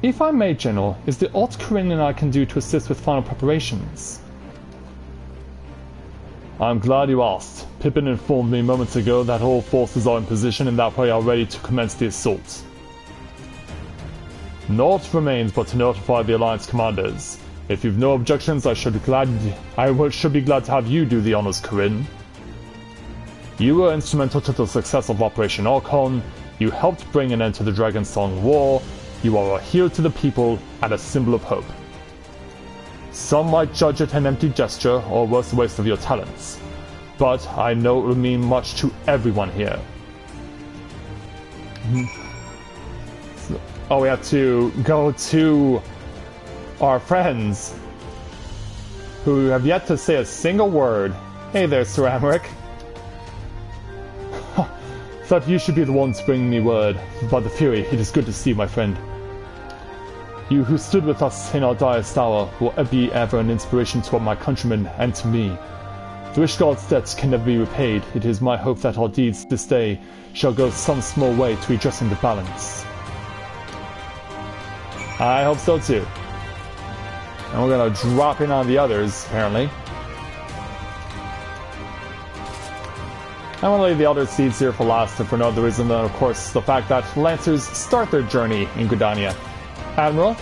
If I may, General, is there aught Corinne and I can do to assist with final preparations? I'm glad you asked. Pippin informed me moments ago that all forces are in position and that we are ready to commence the assault. Naught remains but to notify the Alliance commanders. If you've no objections, I should be glad to have you do the honors, Corinne. You were instrumental to the success of Operation Archon. You helped bring an end to the Dragonsong War. You are a hero to the people and a symbol of hope. Some might judge it an empty gesture or worse, a waste of your talents. But I know it will mean much to everyone here. Oh, we have to go to our friends who have yet to say a single word. Hey there, Sir Amric. Thought you should be the ones bringing me word. By the Fury, it is good to see you, my friend. You who stood with us in our direst hour will be ever an inspiration to my countrymen and to me. The Ishgard's debts can never be repaid. It is my hope that our deeds this day shall go some small way to redressing the balance. I hope so too. And we're gonna drop in on the others, apparently. I want to leave the other seeds here for last, and for no other reason than, of course, the fact that Lancers start their journey in Gridania. Admiral?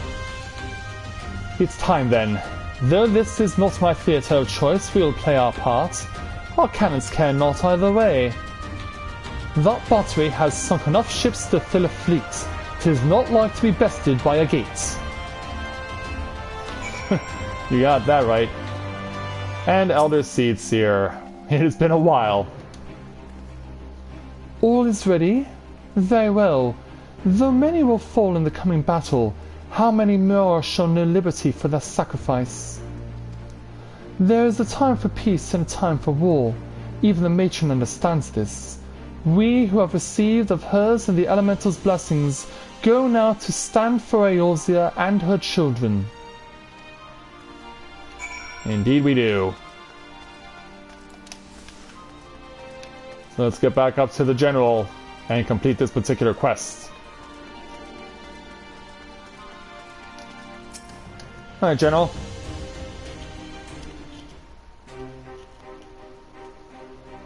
It's time then. Though this is not my theatre of choice, we will play our part. Our cannons care not either way. That battery has sunk enough ships to fill a fleet. 'Tis not like to be bested by a gate. You got that right. And Elder Seed Seer. It has been a while. All is ready? Very well. Though many will fall in the coming battle, how many more shall know liberty for their sacrifice? There is a time for peace and a time for war. Even the matron understands this. We who have received of hers and the elemental's blessings go now to stand for Eorzea and her children. Indeed we do. So let's get back up to the General and complete this particular quest. Alright, General.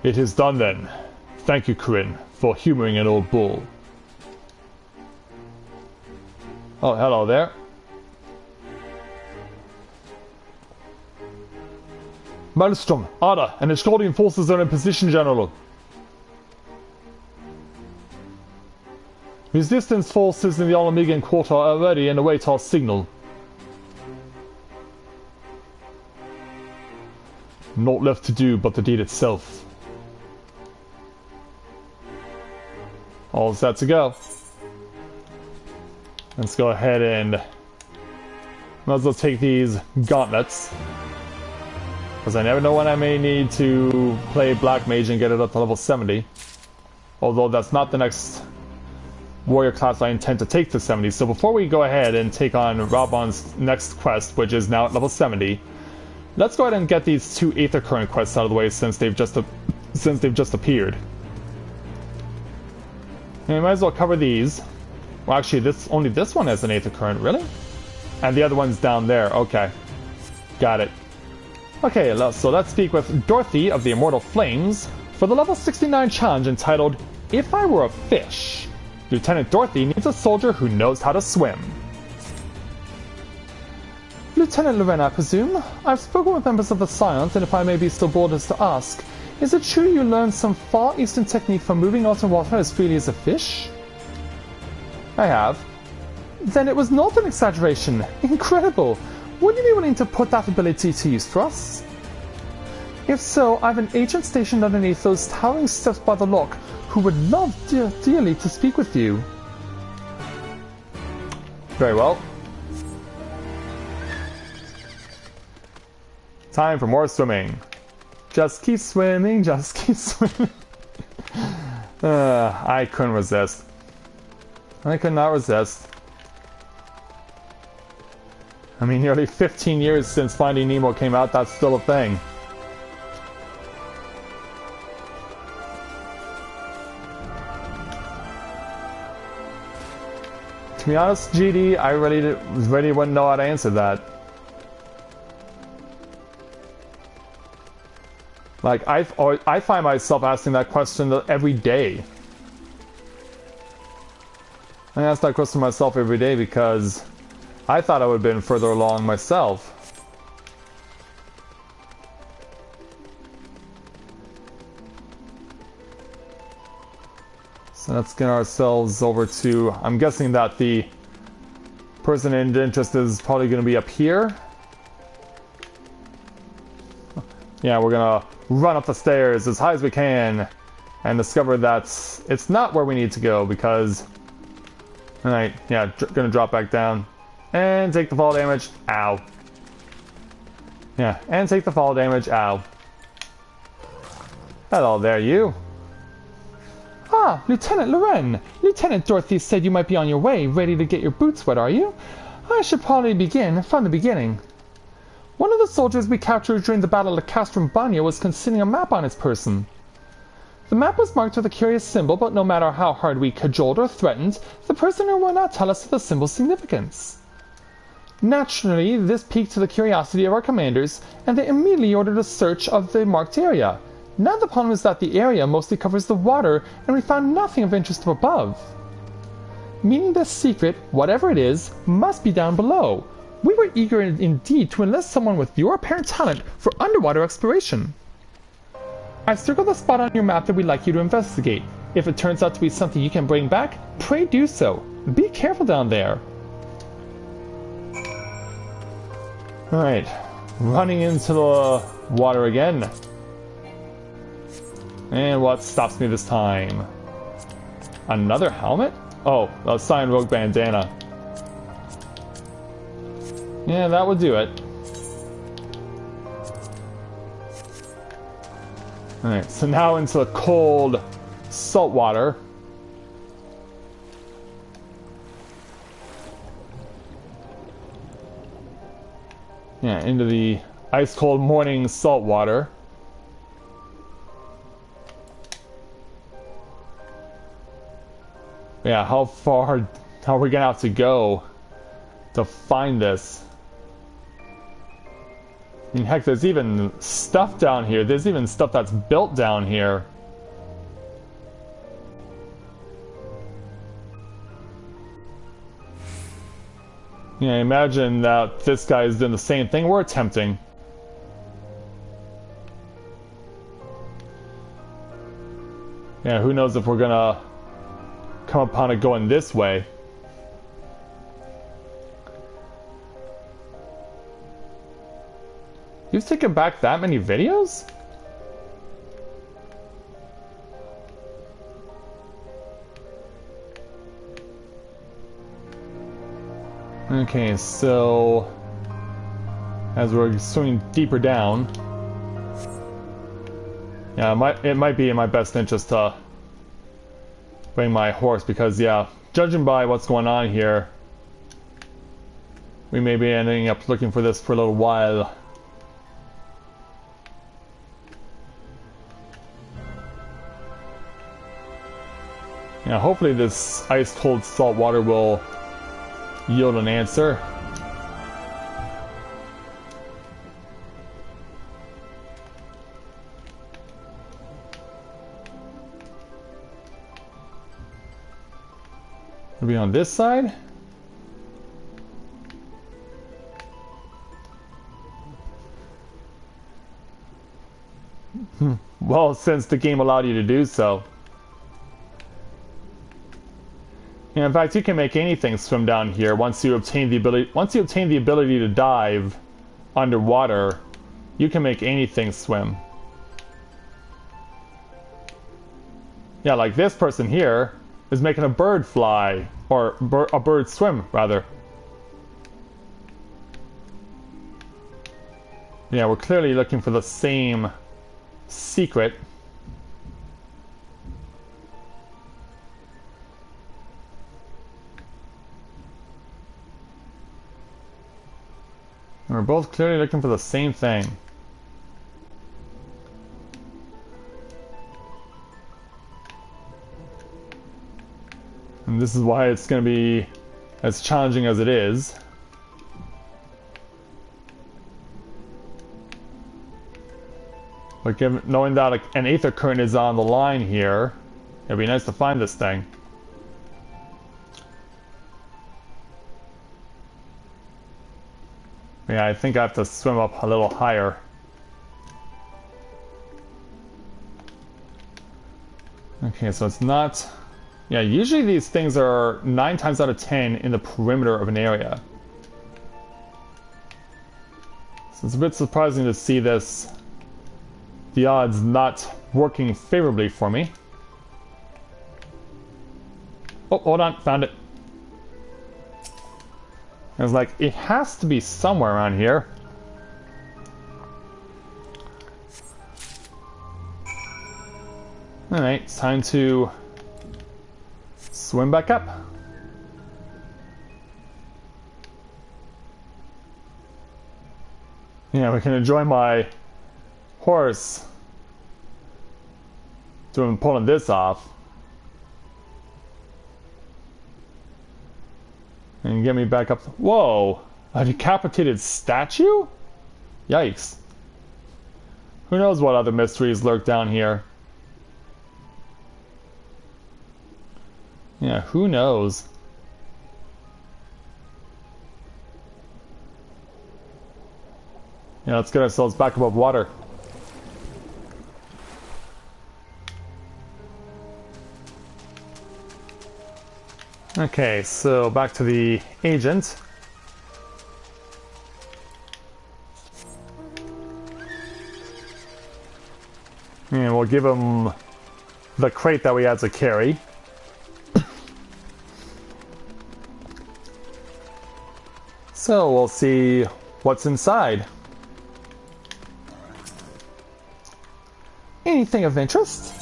It is done then. Thank you, Corinne, for humoring an old bull. Oh, hello there. Maelstrom, Ada, and Ishgardian forces are in position, General. Resistance forces in the Ala Mhigo quarter are ready and await our signal. Naught left to do but the deed itself. All set to go. Let's go ahead and might as well take these gauntlets, because I never know when I may need to play Black Mage and get it up to level 70. Although that's not the next warrior class I intend to take to 70. So before we go ahead and take on Raubon's next quest, which is now at level 70, let's go ahead and get these two Aether Current quests out of the way since they've just appeared. And we might as well cover these. Well, actually, only this one has an Aether Current, really? And the other one's down there. Okay, got it. Okay, so let's speak with Dorothy of the Immortal Flames for the level 69 challenge entitled If I Were a Fish. Lieutenant Dorothy needs a soldier who knows how to swim. Lieutenant Lorena, I presume? I've spoken with members of the Scions, and if I may be so bold as to ask, is it true you learned some Far Eastern technique for moving out in water as freely as a fish? I have. Then it was not an exaggeration. Incredible! Would you be willing to put that ability to use for us? If so, I've an agent stationed underneath those towering steps by the lock who would love dearly to speak with you. Very well. Time for more swimming. Just keep swimming, just keep swimming. I couldn't resist. I could not resist. I mean, nearly 15 years since Finding Nemo came out, that's still a thing. To be honest, GD, I really wouldn't know how to answer that. Like, I find myself asking that question every day. I ask that question myself every day because I thought I would have been further along myself. So let's get ourselves over to... I'm guessing that the person in interest is probably going to be up here. Yeah, we're going to run up the stairs as high as we can and discover that it's not where we need to go because... Alright, yeah, gonna drop back down. And take the fall damage. Ow. Yeah, and take the fall damage. Ow. Hello there, you. Ah, Lieutenant Loren. Lieutenant Dorothy said you might be on your way, ready to get your boots wet, are you? I should probably begin from the beginning. One of the soldiers we captured during the Battle of Castrum Bagno was concealing a map on his person. The map was marked with a curious symbol, but no matter how hard we cajoled or threatened, the prisoner would not tell us the symbol's significance. Naturally, this piqued the curiosity of our commanders, and they immediately ordered a search of the marked area. Now the problem is that the area mostly covers the water, and we found nothing of interest up above. Meaning this secret, whatever it is, must be down below. We were eager indeed to enlist someone with your apparent talent for underwater exploration. I've circled the spot on your map that we'd like you to investigate. If it turns out to be something you can bring back, pray do so. Be careful down there. Alright, running into the water again. And what stops me this time? Another helmet? Oh, a Cyan Rogue bandana. Yeah, that would do it. Alright, so now into the cold salt water. Yeah, into the ice cold morning salt water. Yeah, how far are we gonna have to go to find this? I mean, heck, there's even stuff down here. There's even stuff that's built down here. Yeah, imagine that this guy is doing the same thing we're attempting. Yeah, who knows if we're gonna come upon it going this way. You've taken back that many videos? Okay, so as we're swimming deeper down, yeah, it might be in my best interest to bring my horse because, yeah, judging by what's going on here, we may be ending up looking for this for a little while. Yeah, hopefully this ice-cold salt water will yield an answer. It'll be on this side. Well, since the game allowed you to do so. Yeah, in fact, you can make anything swim down here once you obtain the ability to dive underwater. You can make anything swim. Yeah, like this person here is making a bird fly, or a bird swim, rather. Yeah, we're clearly looking for the same secret. And we're both clearly looking for the same thing. And this is why it's going to be as challenging as it is. But knowing that an Aether current is on the line here, it'd be nice to find this thing. Yeah, I think I have to swim up a little higher. Okay, so it's not... Yeah, usually these things are 9 times out of 10 in the perimeter of an area. So it's a bit surprising to see this, the odds not working favorably for me. Oh, hold on, found it. I was like, it has to be somewhere around here. Alright, it's time to swim back up. Yeah, we can enjoy my horse pulling this off. And get me back up. Whoa! A decapitated statue? Yikes. Who knows what other mysteries lurk down here? Yeah, who knows? Yeah, let's get ourselves back above water. Okay, so back to the agent. And we'll give him the crate that we had to carry. So we'll see what's inside. Anything of interest?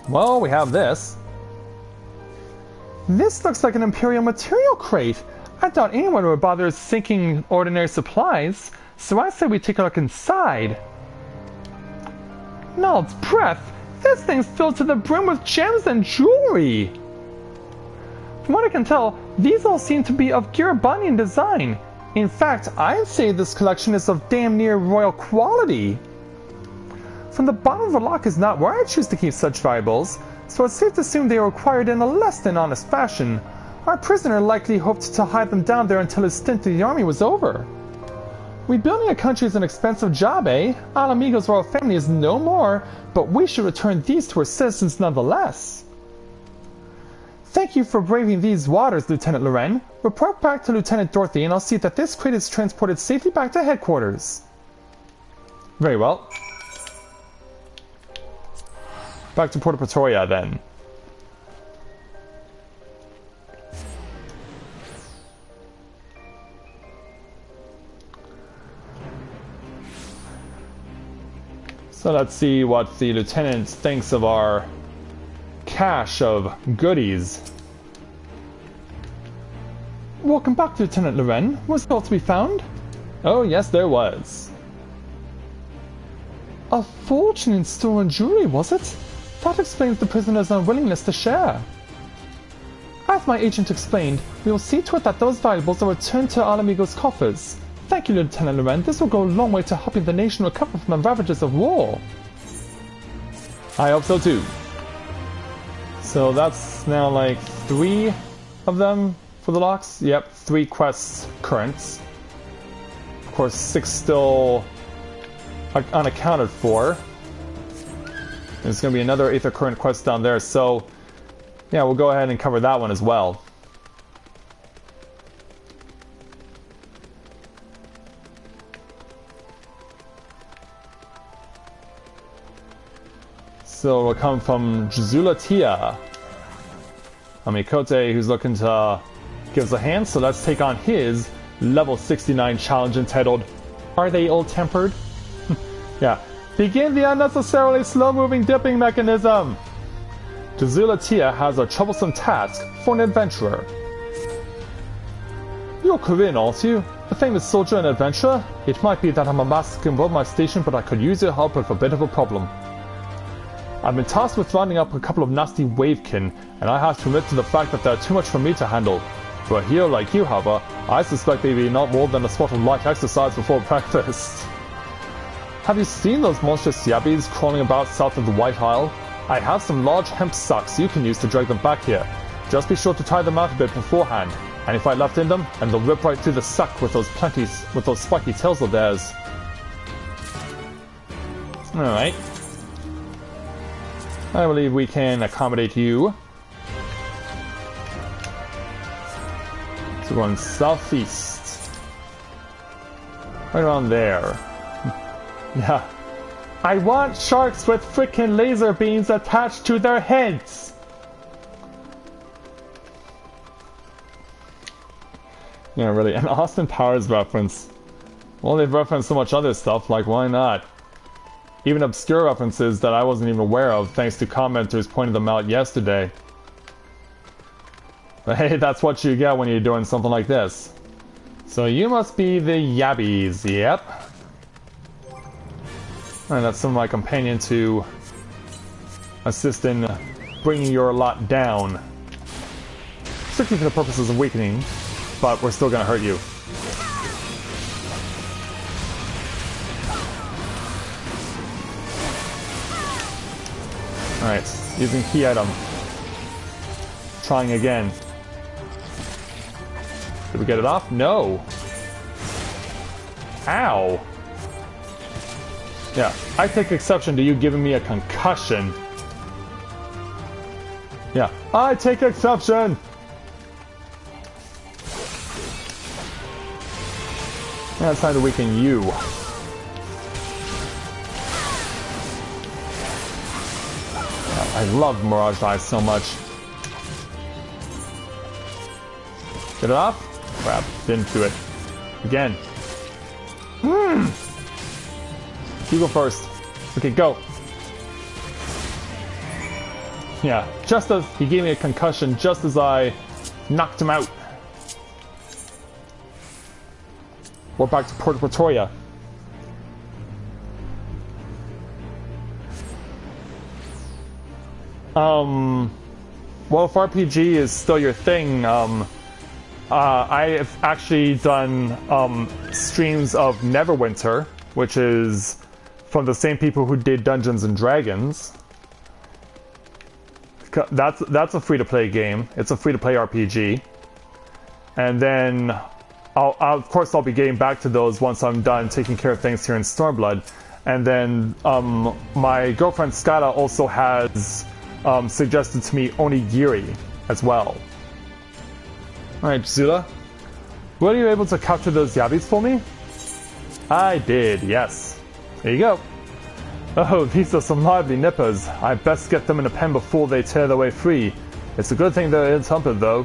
Well, we have this. This looks like an Imperial material crate. I doubt anyone would bother sinking ordinary supplies, so I say we take a look inside. Nald's breath! This thing's filled to the brim with gems and jewelry! From what I can tell, these all seem to be of Garibaldian design. In fact, I'd say this collection is of damn near royal quality. From the bottom of the lock is not where I choose to keep such valuables, so it's safe to assume they were acquired in a less than honest fashion. Our prisoner likely hoped to hide them down there until his stint in the army was over. Rebuilding a country is an expensive job, eh? Ala Mhigo's royal family is no more, but we should return these to our citizens nonetheless. Thank you for braving these waters, Lieutenant Loren. Report back to Lieutenant Dorothy and I'll see that this crate is transported safely back to headquarters. Very well. Back to Porta Pretoria, then. So let's see what the lieutenant thinks of our cache of goodies. Welcome back, Lieutenant Loren. Was there to be found? Oh, yes, there was. A fortune in stolen jewelry, was it? That explains the prisoner's unwillingness to share. As my agent explained, we will see to it that those valuables are returned to Ala Mhigo's coffers. Thank you, Lieutenant Loren. This will go a long way to helping the nation recover from the ravages of war. I hope so too. So that's now like 3 of them for the locks. Yep, 3 quests currents. Of course, 6 still unaccounted for. There's going to be another Aether current quest down there, so yeah, we'll go ahead and cover that one as well. So we'll come from Jazula Tia. Amikote, who's looking to give us a hand, so let's take on his level 69 challenge entitled, Are They Ill-Tempered? Yeah. Begin the unnecessarily slow-moving dipping mechanism! Jazula Tia has a troublesome task for an adventurer. You're Corinne, aren't you? A famous soldier and adventurer? It might be that I'm a master above my station, but I could use your help with a bit of a problem. I've been tasked with rounding up a couple of nasty wavekin, and I have to admit to the fact that they're too much for me to handle. For a hero like you, however, I suspect they'd be not more than a spot of light exercise before breakfast. Have you seen those monstrous yabbies crawling about south of the White Isle? I have some large hemp sacks you can use to drag them back here. Just be sure to tie them out a bit beforehand. And if I left in them, and they'll rip right through the sack with those spiky tails of theirs. Alright. I believe we can accommodate you. So we're going southeast. Right around there. Yeah. I want sharks with frickin' laser beams attached to their heads! Yeah, really. An Austin Powers reference. Well, they've referenced so much other stuff, like, why not? Even obscure references that I wasn't even aware of, thanks to commenters pointing them out yesterday. But hey, that's what you get when you're doing something like this. So you must be the Yabbies, yep. And that's some of my companion to assist in bringing your lot down. Strictly for the purposes of weakening, but we're still gonna hurt you. Alright, using key item. Trying again. Did we get it off? No! Ow! Yeah, I take exception to you giving me a concussion. Yeah, I take exception! Yeah, it's time to weaken you. I love Mirage Eyes so much. Get it off? Crap, didn't do it. Again. You go first. Okay, go. Yeah, just as he gave me a concussion, just as I knocked him out. We're back to Port Pretoria. Well, if RPG is still your thing, I have actually done streams of Neverwinter, which is from the same people who did Dungeons and Dragons. That's a free-to-play game. It's a free-to-play RPG. And then of course I'll be getting back to those once I'm done taking care of things here in Stormblood. And then my girlfriend Skada also has suggested to me Onigiri as well. Alright, Zula. Were you able to capture those yabbies for me? I did, yes. There you go. Oh, these are some lively nippers. I best get them in a pen before they tear their way free. It's a good thing they're ill-tempered, though.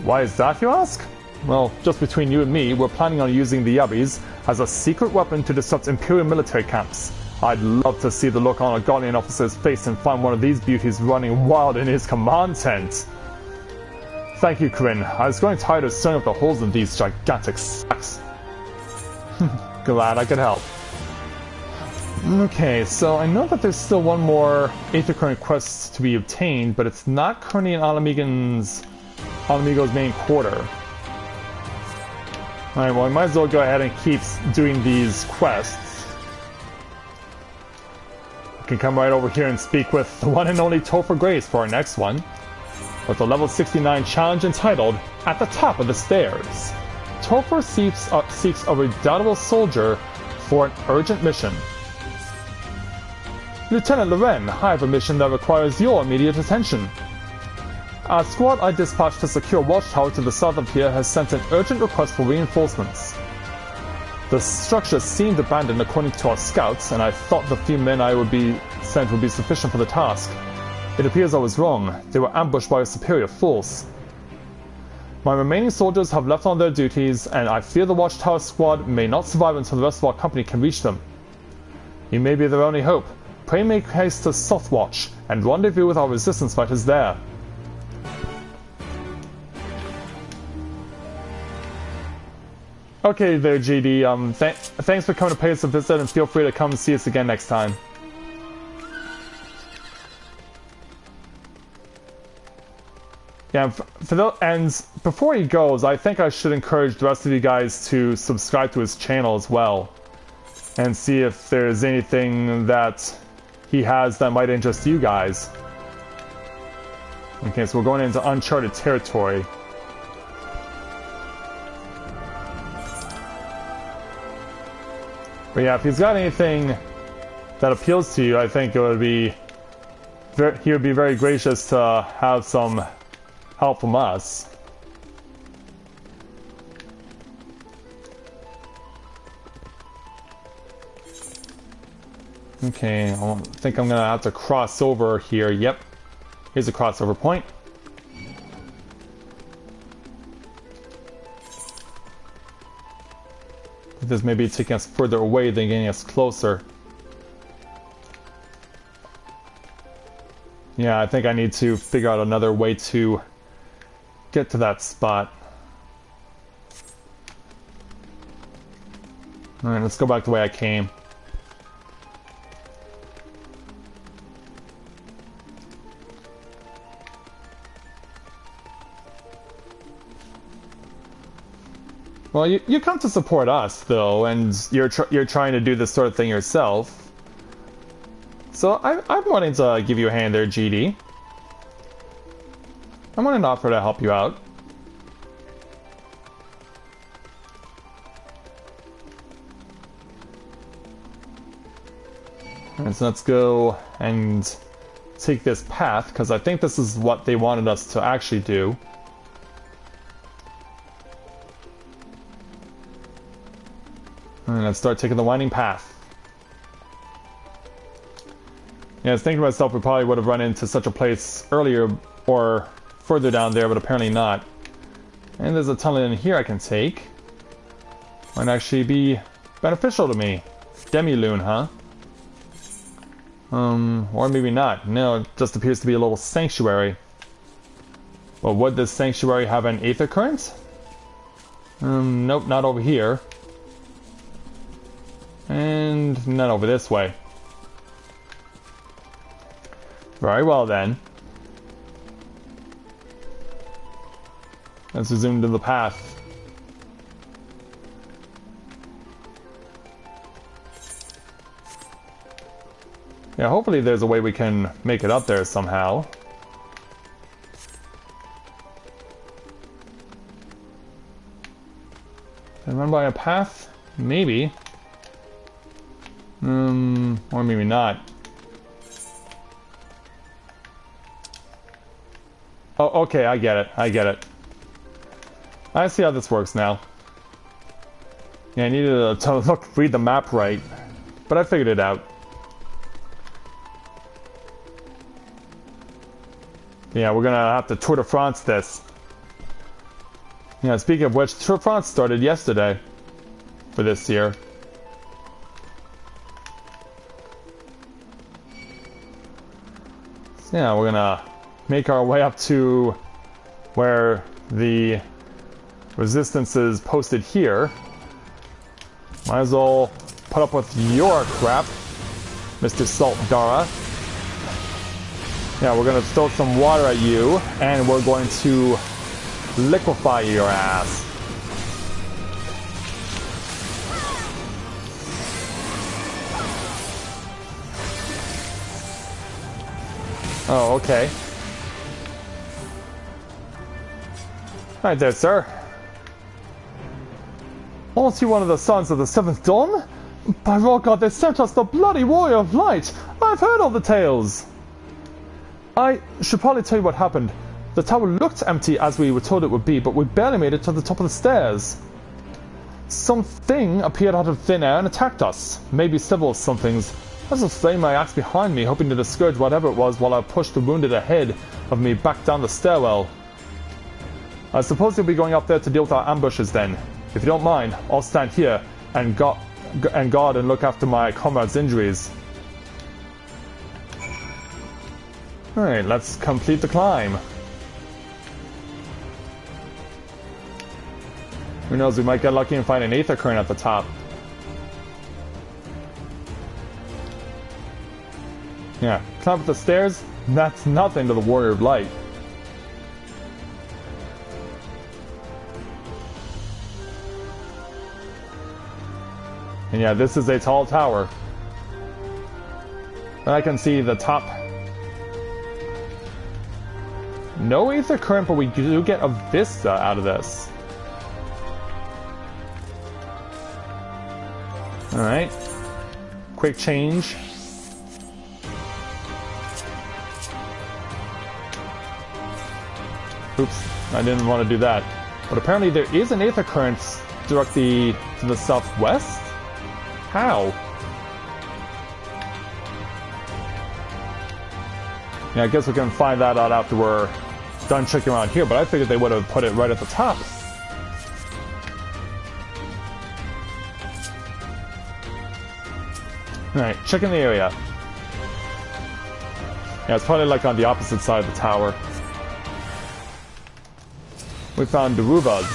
Why is that, you ask? Well, just between you and me, we're planning on using the yabbies as a secret weapon to disrupt Imperial military camps. I'd love to see the look on a Guardian officer's face and find one of these beauties running wild in his command tent. Thank you, Corinne. I was growing tired of sewing up the holes in these gigantic sacks. Glad I could help. Okay, so I know that there's still one more Aether current quest to be obtained, but it's not currently in Ala Mhigo's main quarter. Alright, well I might as well go ahead and keep doing these quests. We can come right over here and speak with the one and only Topher Grace for our next one, with a level 69 challenge entitled At the Top of the Stairs. Topher seeks a redoubtable soldier for an urgent mission. Lieutenant Loren, I have a mission that requires your immediate attention. A squad I dispatched to secure a watchtower to the south of here has sent an urgent request for reinforcements. The structure seemed abandoned according to our scouts, and I thought the few men I would be sent would be sufficient for the task. It appears I was wrong. They were ambushed by a superior force. My remaining soldiers have left on their duties, and I fear the Watchtower squad may not survive until the rest of our company can reach them. You may be their only hope. Pray make haste to Sothwatch, and rendezvous with our resistance fighters there. Okay there, GD. Thanks for coming to pay us a visit, and feel free to come and see us again next time. Yeah, and before he goes, I think I should encourage the rest of you guys to subscribe to his channel as well, and see if there's anything that he has that might interest you guys. Okay, so we're going into uncharted territory. But yeah, if he's got anything that appeals to you, I think it would be he would be very gracious to have some help from us. Okay, I think I'm gonna have to cross over here. Yep, here's a crossover point. This may be taking us further away than getting us closer. Yeah, I think I need to figure out another way to get to that spot. Alright, let's go back the way I came. Well, you come to support us, though, and you're trying to do this sort of thing yourself. So I'm wanting to give you a hand there, GD. I'm wanting to offer to help you out. Alright, so let's go and take this path, because I think this is what they wanted us to actually do. And let's start taking the winding path. Yeah, I was thinking to myself we probably would have run into such a place earlier or further down there, but apparently not. And there's a tunnel in here I can take. Might actually be beneficial to me. Demi-Lune, huh? Or maybe not. No, it just appears to be a little sanctuary. But would this sanctuary have an Aether current? Nope, not over here. And none over this way. Very well then. Let's resume to the path. Yeah, hopefully there's a way we can make it up there somehow. Can I run by a path? Maybe. Or maybe not. Oh, okay, I get it. I get it. I see how this works now. Yeah, I needed to read the map right, but I figured it out. Yeah, we're gonna have to Tour de France this. Yeah, speaking of which, Tour de France started yesterday for this year. So yeah, we're gonna make our way up to where the resistance is posted here. Might as well put up with your crap, Mr. Salt Dara. Yeah, we're gonna throw some water at you, and we're going to liquefy your ass. Oh, okay. Right there, sir. Aren't you one of the sons of the Seventh Dawn? By Rogard, they sent us the bloody Warrior of Light! I've heard all the tales! I should probably tell you what happened. The tower looked empty as we were told it would be, but we barely made it to the top of the stairs. Something appeared out of thin air and attacked us. Maybe several somethings. I was flinging my axe behind me, hoping to discourage whatever it was while I pushed the wounded ahead of me back down the stairwell. I suppose you'll be going up there to deal with our ambushes then. If you don't mind, I'll stand here and guard and look after my comrades' injuries. Alright, let's complete the climb. Who knows, we might get lucky and find an Aether current at the top. Yeah, climb up the stairs, that's nothing to the Warrior of Light. And yeah, this is a tall tower. And I can see the top. No Aether current, but we do get a vista out of this. Alright. Quick change. Oops, I didn't want to do that. But apparently there is an Aether current directly to the southwest? How? Yeah, I guess we can find that out after we're done checking around here, but I figured they would have put it right at the top. Alright, checking the area. Yeah, it's probably like on the opposite side of the tower. We found Daruvas.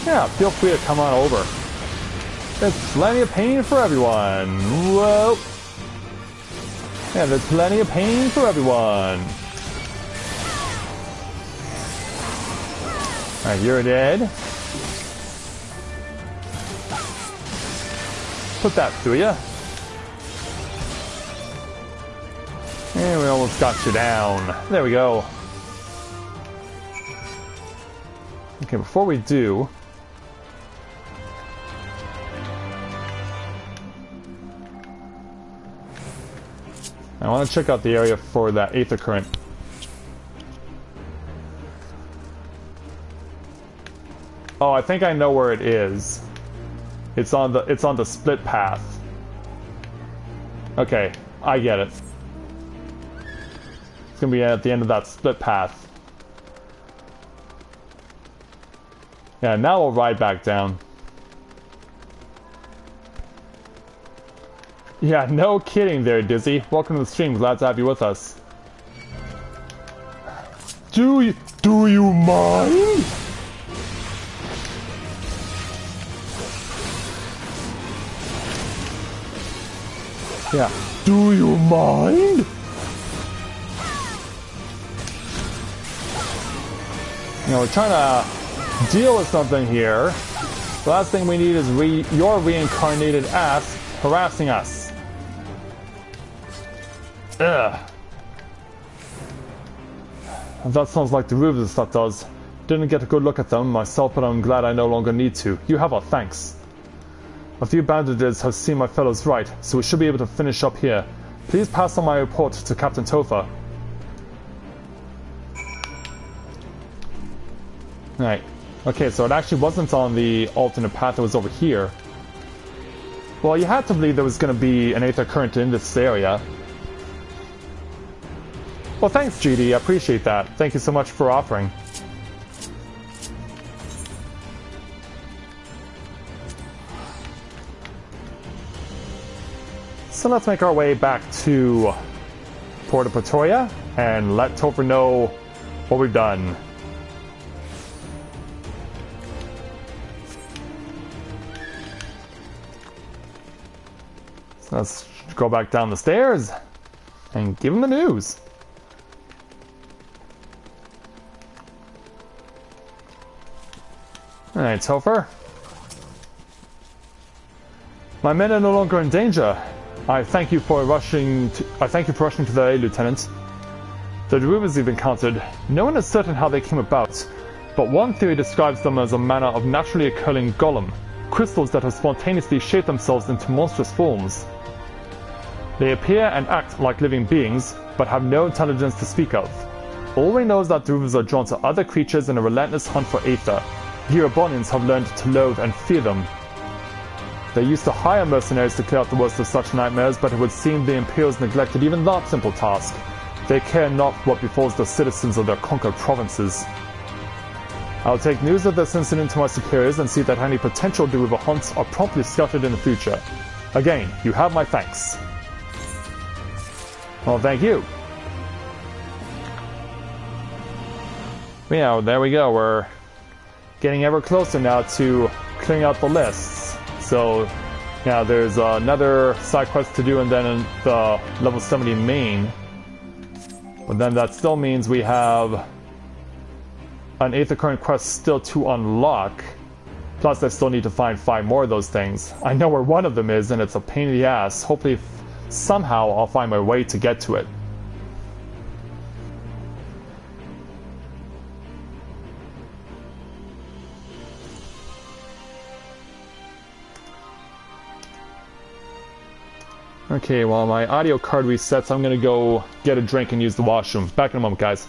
Yeah, feel free to come on over. There's plenty of pain for everyone. Whoa. Yeah, there's plenty of pain for everyone. Alright, you're dead. Put that through ya. And we almost got you down. There we go. Okay, before we do... I want to check out the area for that Aether current. Oh, I think I know where it is. It's on the split path. Okay, I get it. It's gonna be at the end of that split path. Yeah, now we'll ride back down. Yeah, no kidding there, Dizzy. Welcome to the stream. Glad to have you with us. Do you mind? Yeah. Do you mind? You know, we're trying to deal with something here. The last thing we need is your reincarnated ass harassing us. Ugh. That sounds like the Rubens stuff does. Didn't get a good look at them myself, but I'm glad I no longer need to. You have our thanks. A few bandages have seen my fellows right, so we should be able to finish up here. Please pass on my report to Captain Topher. Right. Okay, so it actually wasn't on the alternate path, it was over here. Well, you had to believe there was going to be an Aether current in this area. Well, thanks, GD. I appreciate that. Thank you so much for offering. So let's make our way back to Porta Pretoria and let Topher know what we've done. So let's go back down the stairs and give him the news. Alright, Topher. My men are no longer in danger. I thank you for rushing to the aid, Lieutenant. The Daruvas you've encountered, no one is certain how they came about, but one theory describes them as a manner of naturally occurring golem, crystals that have spontaneously shaped themselves into monstrous forms. They appear and act like living beings, but have no intelligence to speak of. All we know is that Druvas are drawn to other creatures in a relentless hunt for Aether. The Erebonians have learned to loathe and fear them. They used to hire mercenaries to clear out the worst of such nightmares, but it would seem the Imperials neglected even that simple task. They care not what befalls the citizens of their conquered provinces. I'll take news of this incident to my superiors and see that any potential Druva hunts are promptly scouted in the future. Again, you have my thanks. Well, thank you. Yeah, there we go. We're getting ever closer now to clearing out the lists. So, yeah, there's another side quest to do and then the level 70 main. But then that still means we have an Aether current quest still to unlock. Plus, I still need to find 5 more of those things. I know where one of them is, and it's a pain in the ass. Hopefully, somehow I'll find my way to get to it. Okay, while my audio card resets, I'm gonna go get a drink and use the washroom. Back in a moment, guys.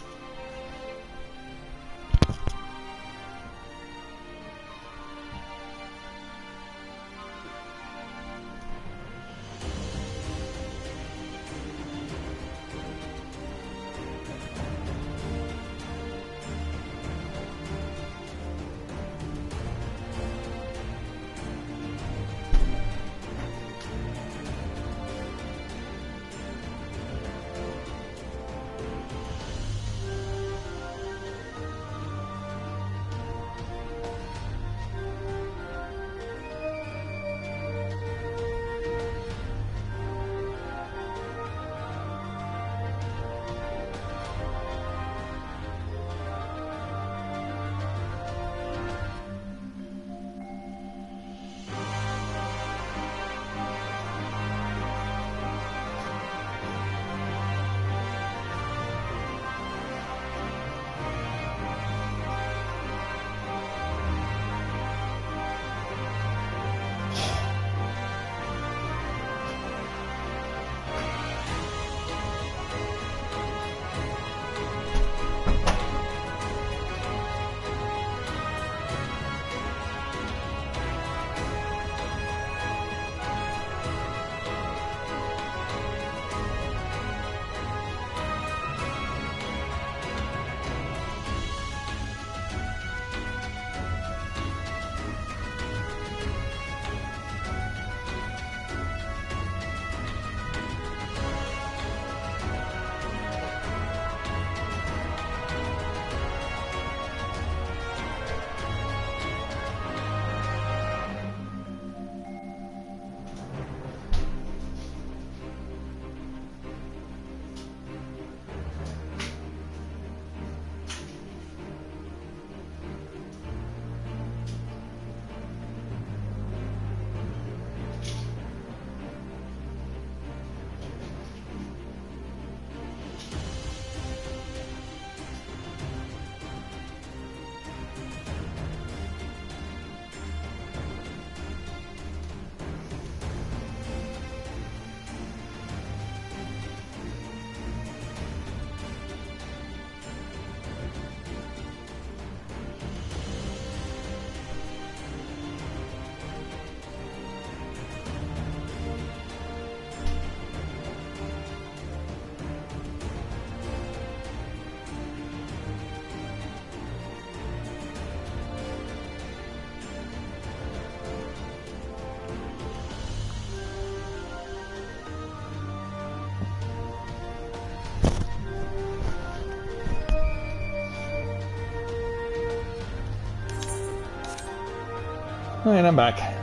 And I'm back.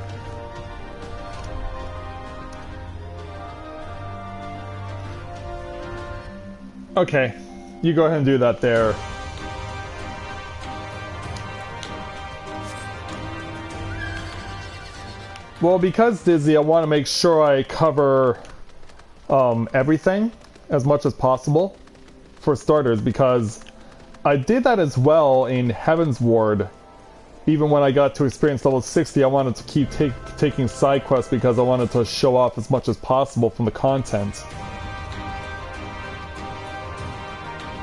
Okay, you go ahead and do that there. Well, because Dizzy, I want to make sure I cover everything as much as possible, for starters, because I did that as well in Heaven's Ward. Even when I got to experience level 60, I wanted to keep taking side quests because I wanted to show off as much as possible from the content.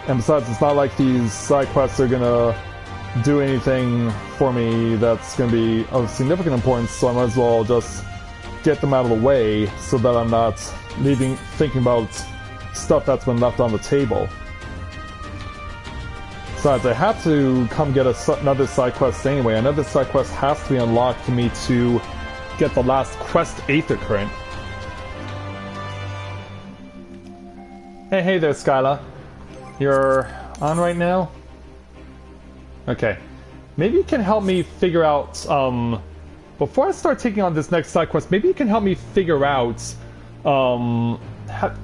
And besides, it's not like these side quests are gonna do anything for me that's gonna be of significant importance, so I might as well just get them out of the way so that I'm not thinking about stuff that's been left on the table. Besides, I have to come get another side quest anyway. Another side quest has to be unlocked for me to get the last quest Aether current. Hey there, Skyla. You're on right now? Okay. Maybe you can help me figure out, before I start taking on this next side quest, maybe you can help me figure out,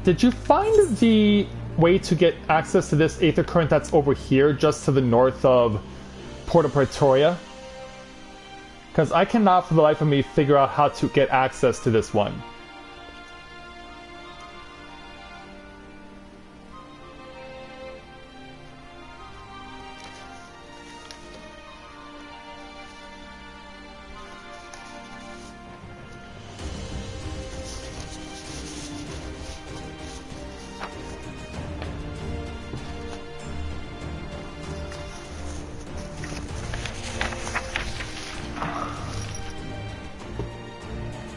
did you find the way to get access to this Aether current that's over here, just to the north of Porta Praetoria? Because I cannot for the life of me figure out how to get access to this one.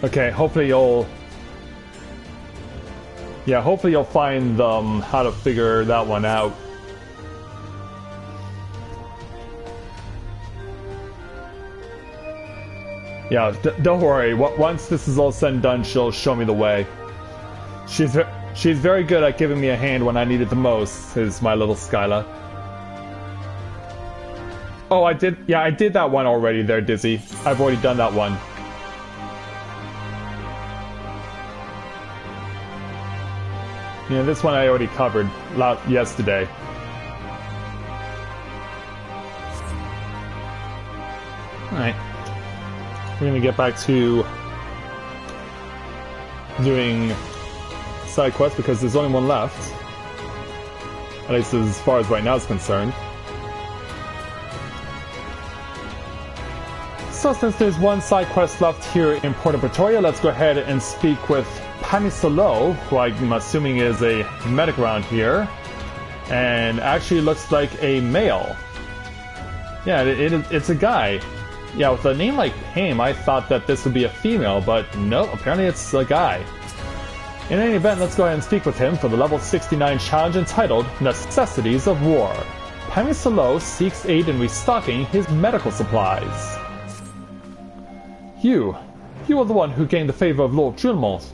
Okay, hopefully you'll find how to figure that one out. Yeah, don't worry. Once this is all said and done, she'll show me the way. She's very good at giving me a hand when I need it the most, is my little Skyla. Oh, I did that one already there, Dizzy. I've already done that one. Yeah, this one I already covered yesterday. Alright. We're gonna get back to doing side quests because there's only one left. At least as far as right now is concerned. So since there's one side quest left here in Porta Praetoria, let's go ahead and speak with Pamisolo, who I'm assuming is a medic around here, and actually looks like a male. Yeah, it's a guy. Yeah, with a name like Pham, I thought that this would be a female, but no, apparently it's a guy. In any event, let's go ahead and speak with him for the level 69 challenge entitled Necessities of War. Pamisolo seeks aid in restocking his medical supplies. You are the one who gained the favor of Lord Drillmont.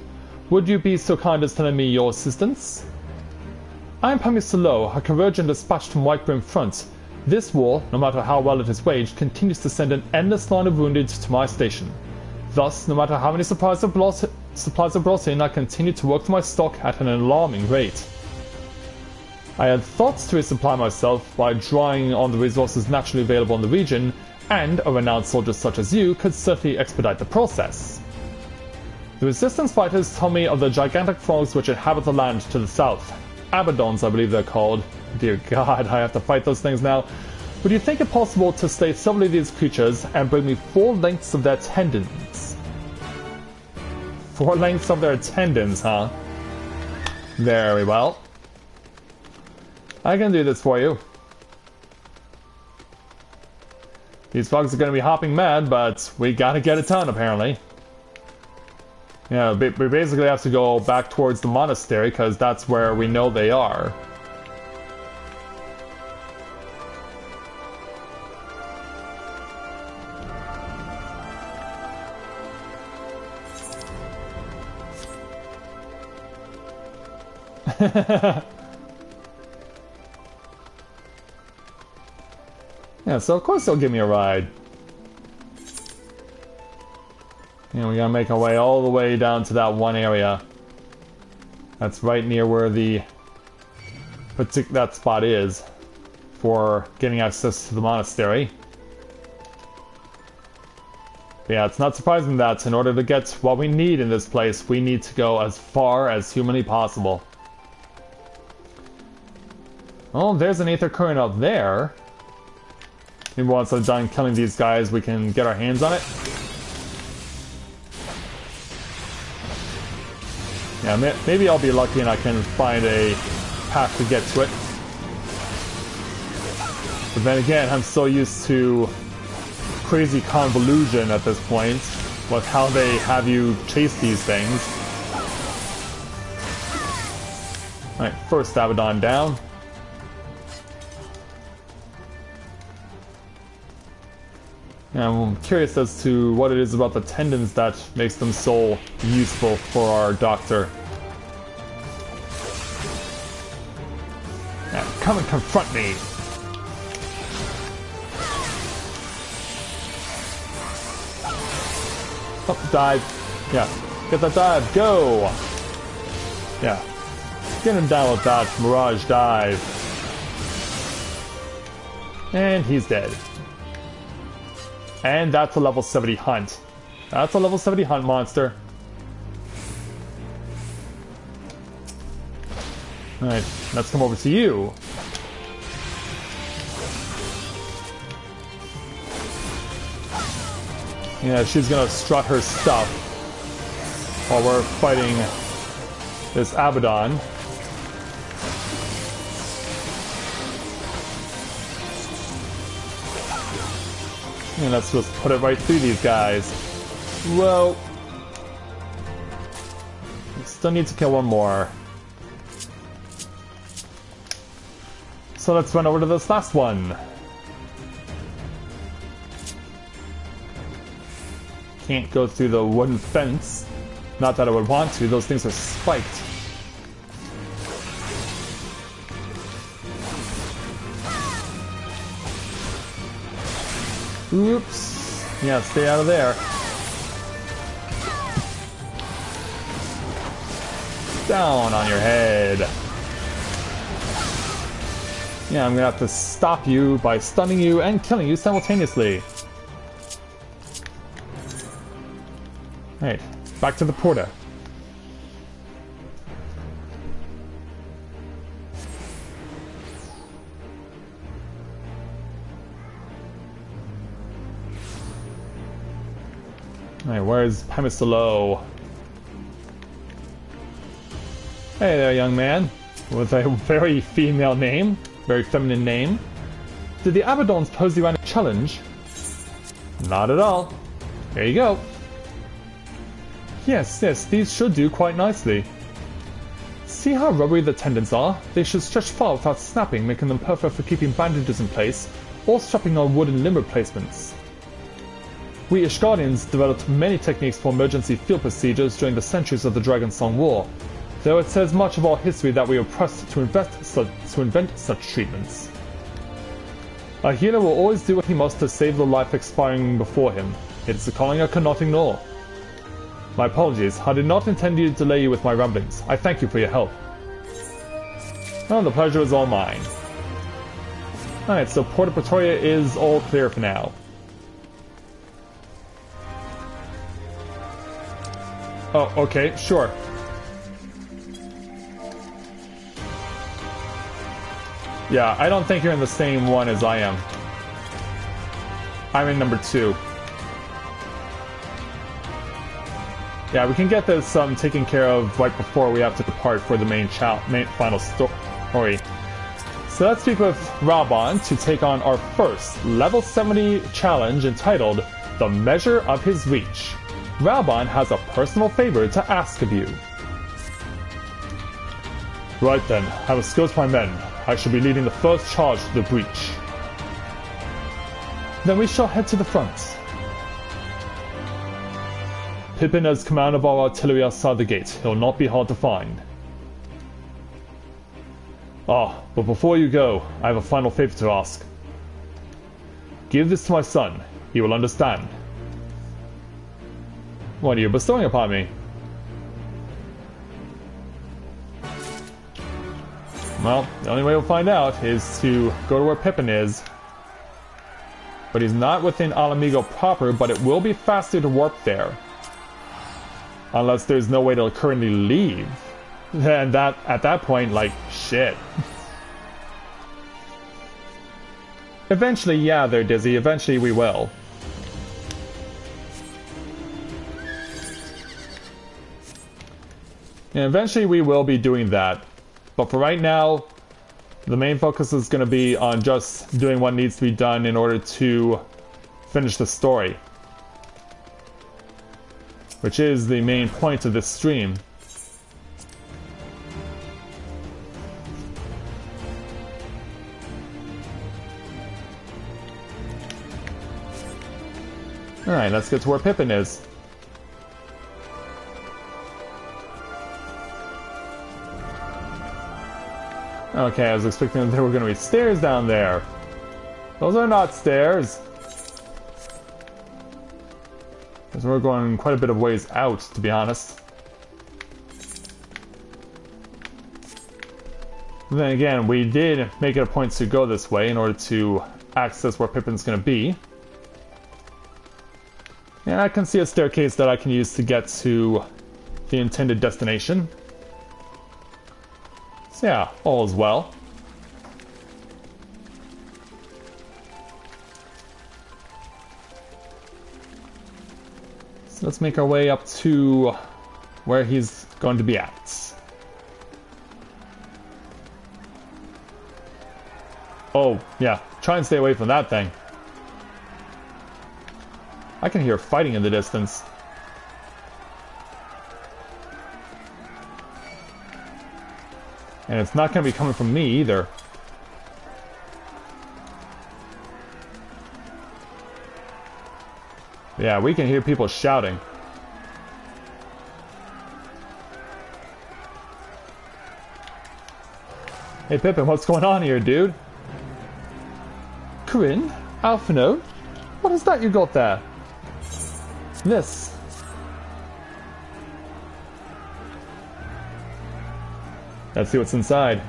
Would you be so kind as to lend me your assistance? I am Pamisolo, a convergent dispatched from Whitebrim Front. This war, no matter how well it is waged, continues to send an endless line of wounded to my station. Thus, no matter how many supplies are brought in, I continue to work through my stock at an alarming rate. I had thought to resupply myself by drawing on the resources naturally available in the region, and a renowned soldier such as you could certainly expedite the process. The resistance fighters tell me of the gigantic frogs which inhabit the land to the south. Abaddons, I believe they're called. Dear God, I have to fight those things now. Would you think it possible to slay several of these creatures and bring me 4 lengths of their tendons? 4 lengths of their tendons, huh? Very well. I can do this for you. These frogs are going to be hopping mad, but we gotta get it done, apparently. Yeah, we basically have to go back towards the monastery, because that's where we know they are. Yeah, so of course they'll give me a ride. And we gotta make our way all the way down to that one area. That's right near where that spot is for getting access to the monastery. But yeah, it's not surprising that in order to get what we need in this place, we need to go as far as humanly possible. Oh, there's an Aether current up there. Maybe once I'm done killing these guys, we can get our hands on it. Yeah, maybe I'll be lucky and I can find a path to get to it. But then again, I'm so used to crazy convolution at this point with how they have you chase these things. Alright, first Abaddon down. Yeah, I'm curious as to what it is about the tendons that makes them so useful for our doctor. Now, come and confront me! Oh, dive. Yeah, get that dive, go! Yeah, get him down with that Mirage dive. And he's dead. And that's a level 70 hunt. That's a level 70 hunt monster. Alright, let's come over to you. Yeah, she's gonna strut her stuff while we're fighting this Abaddon. And let's just put it right through these guys. Whoa. Still need to kill one more. So let's run over to this last one. Can't go through the wooden fence. Not that I would want to, those things are spiked. Oops. Yeah, stay out of there. Down on your head. Yeah, I'm gonna have to stop you by stunning you and killing you simultaneously. Alright, back to the porta. Alright, where's Pemistolo? Hey there, young man. With a very female name. Very feminine name. Did the Abaddons pose you any challenge? Not at all. There you go. Yes, these should do quite nicely. See how rubbery the tendons are? They should stretch far without snapping, making them perfect for keeping bandages in place, or strapping on wooden limb replacements. We Ishgardians developed many techniques for emergency field procedures during the centuries of the Dragonsong War, though it says much of our history that we were pressed to invent such treatments. A healer will always do what he must to save the life expiring before him. It is a calling I cannot ignore. My apologies, I did not intend to delay you with my ramblings. I thank you for your help. Oh, the pleasure is all mine. Alright, so Porta Pretoria is all clear for now. Oh, okay, sure. Yeah, I don't think you're in the same one as I am. I'm in number 2. Yeah, we can get this taken care of right before we have to depart for the main final story. So let's speak with Raubahn to take on our first level 70 challenge entitled The Measure of His Reach. Raubahn has a personal favor to ask of you. Right then, I will escort my men. I shall be leading the first charge to the breach. Then we shall head to the front. Pippin has command of our artillery outside the gate. He'll not be hard to find. Ah, but before you go, I have a final favor to ask. Give this to my son. He will understand. What are you bestowing upon me? Well, the only way we'll find out is to go to where Pippin is. But he's not within Ala Mhigo proper, but it will be faster to warp there. Unless there's no way to currently leave. Then at that point, like, shit. Eventually, yeah, they're dizzy. Eventually we will. And eventually we will be doing that. But for right now, The main focus is going to be on just doing what needs to be done in order to finish the story, which is the main point of this stream. Alright, let's get to where Pippin is. Okay, I was expecting that there were going to be stairs down there. Those are not stairs. Because we're going quite a bit of ways out, to be honest. And then again, we did make it a point to go this way in order to access where Pippin's going to be. And I can see a staircase that I can use to get to the intended destination. So yeah, all is well. So let's make our way up to where he's going to be at. Oh, yeah, try and stay away from that thing. I can hear fighting in the distance. And it's not going to be coming from me either. Yeah, we can hear people shouting. Hey Pippin, what's going on here, dude? Corinne? Alphino? What is that you got there? This. Let's see what's inside.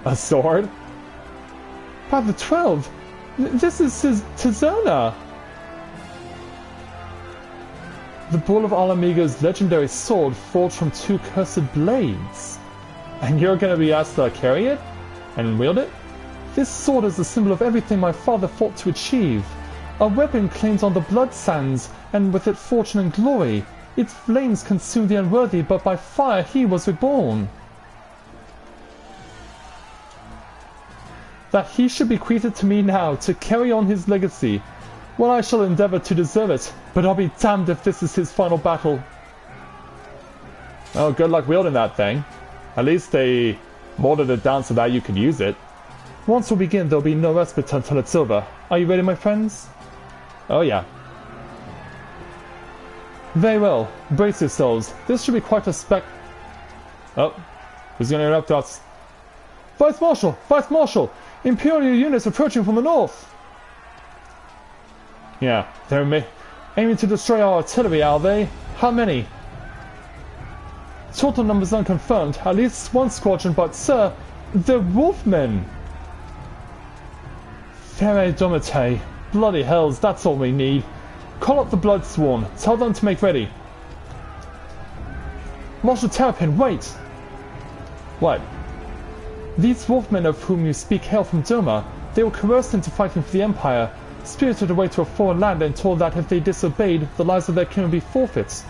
A sword? By the 12! This is his Tizona! The ball of Ala Mhigo's legendary sword forged from 2 cursed blades. And you're gonna be asked to carry it? And wield it? This sword is the symbol of everything my father fought to achieve. A weapon claimed on the blood sands, and with it fortune and glory. Its flames consumed the unworthy, but by fire he was reborn. That he should bequeath it to me now, to carry on his legacy. Well, I shall endeavor to deserve it, but I'll be damned if this is his final battle. Oh, good luck wielding that thing. At least they molded it down so that you could use it. Once we begin, there'll be no respite until it's over. Are you ready, my friends? Oh yeah. Very well. Brace yourselves. This should be quite a Oh, who's gonna interrupt us? Vice Marshal! Vice Marshal! Imperial units approaching from the north! Yeah, they're aiming to destroy our artillery, are they? How many? Total numbers unconfirmed. At least one squadron, but sir, they're wolfmen! Fere Domite. Bloody hells, that's all we need. Call up the Bloodsworn. Tell them to make ready. Marshal Terrapin, wait! What? These wolfmen of whom you speak hail from Doma. They were coerced into fighting for the Empire, spirited away to a foreign land and told that if they disobeyed, the lives of their king would be forfeit.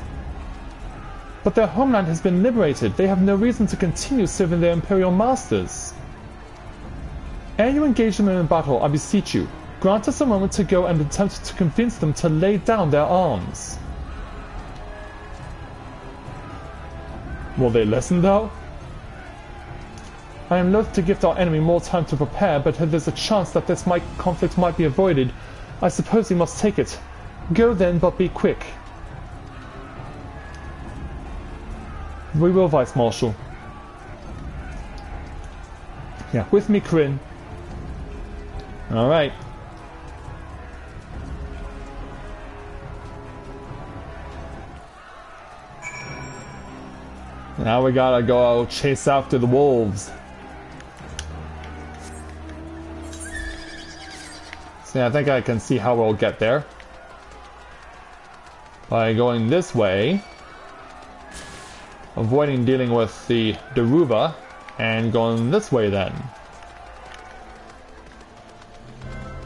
But their homeland has been liberated. They have no reason to continue serving their Imperial masters. Ere you engage them in battle, I beseech you, grant us a moment to go and attempt to convince them to lay down their arms. Will they listen, though? I am loath to give our enemy more time to prepare, but if there's a chance that this conflict might be avoided, I suppose we must take it. Go then, but be quick. We will, Vice Marshal. Yeah, with me, Corinne. Alright. Now we gotta go chase after the wolves. See, I think I can see how we'll get there. By going this way, avoiding dealing with the Daruva, and going this way then.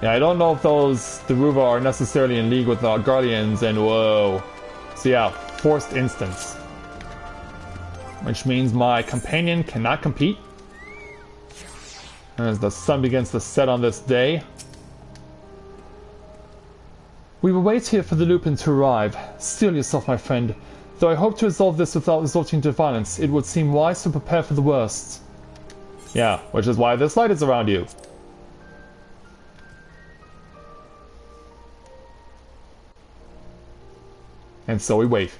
Yeah, I don't know if those Daruva are necessarily in league with our Guardians, and whoa. So yeah, forced instance. which means my companion cannot compete. As the sun begins to set on this day. We will wait here for the Lupin to arrive. Steel yourself, my friend. Though I hope to resolve this without resorting to violence, it would seem wise to prepare for the worst. Yeah, which is why this light is around you. And so we wait.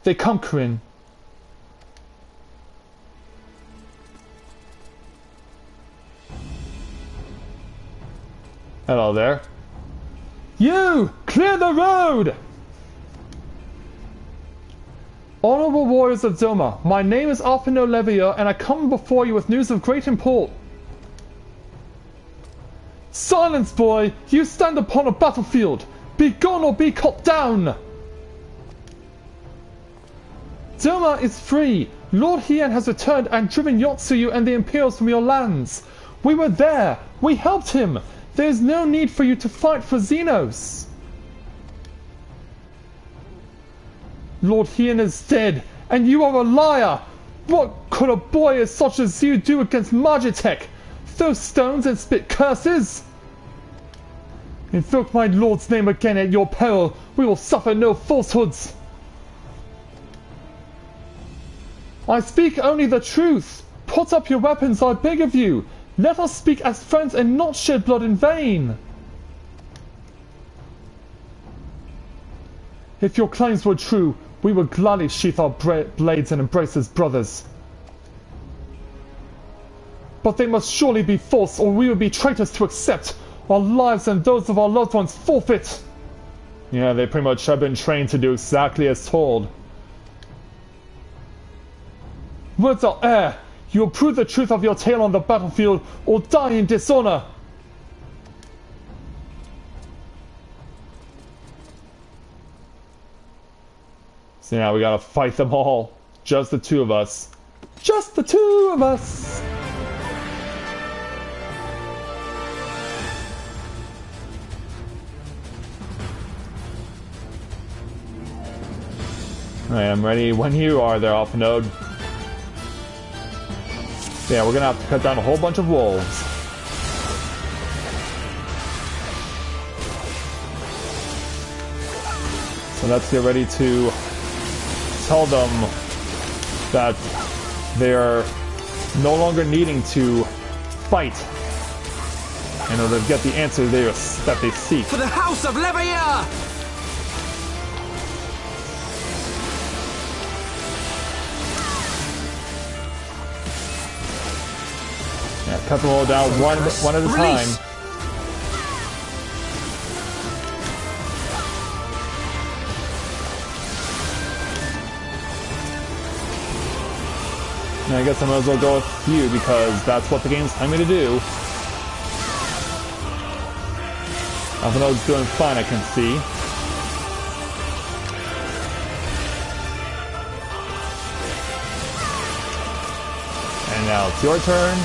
They come, Corinne. Hello there. You! Clear the road! Honorable warriors of Doma, my name is Alphino Levier, and I come before you with news of great import. Silence, boy! You stand upon a battlefield! Be gone or be cut down! Doma is free! Lord Hien has returned and driven Yotsuyu and the Imperials from your lands. We were there! We helped him! There is no need for you to fight for Xenos! Lord Hien is dead, and you are a liar! What could a boy as such as you do against Magitech? Throw stones and spit curses? Invoke my lord's name again at your peril. We will suffer no falsehoods. I speak only the truth. Put up your weapons, I beg of you. Let us speak as friends and not shed blood in vain. If your claims were true, we would gladly sheath our blades and embrace as brothers. But they must surely be false, or we would be traitors to accept. Our lives and those of our loved ones forfeit. Yeah, they pretty much have been trained to do exactly as told. Words are air. You will prove the truth of your tale on the battlefield, or die in dishonor. So now we gotta fight them all. Just the two of us. Just the two of us! I am ready when you are there, Alpha Node. Yeah, we're gonna have to cut down a whole bunch of wolves. So let's get ready to tell them that they are no longer needing to fight in order to get the answer that they seek. For the House of Levier! Yeah, cut them all down one at a time. And I guess I might as well go with you because that's what the game's telling me to do. Alpha Node's doing fine, I can see. And now it's your turn.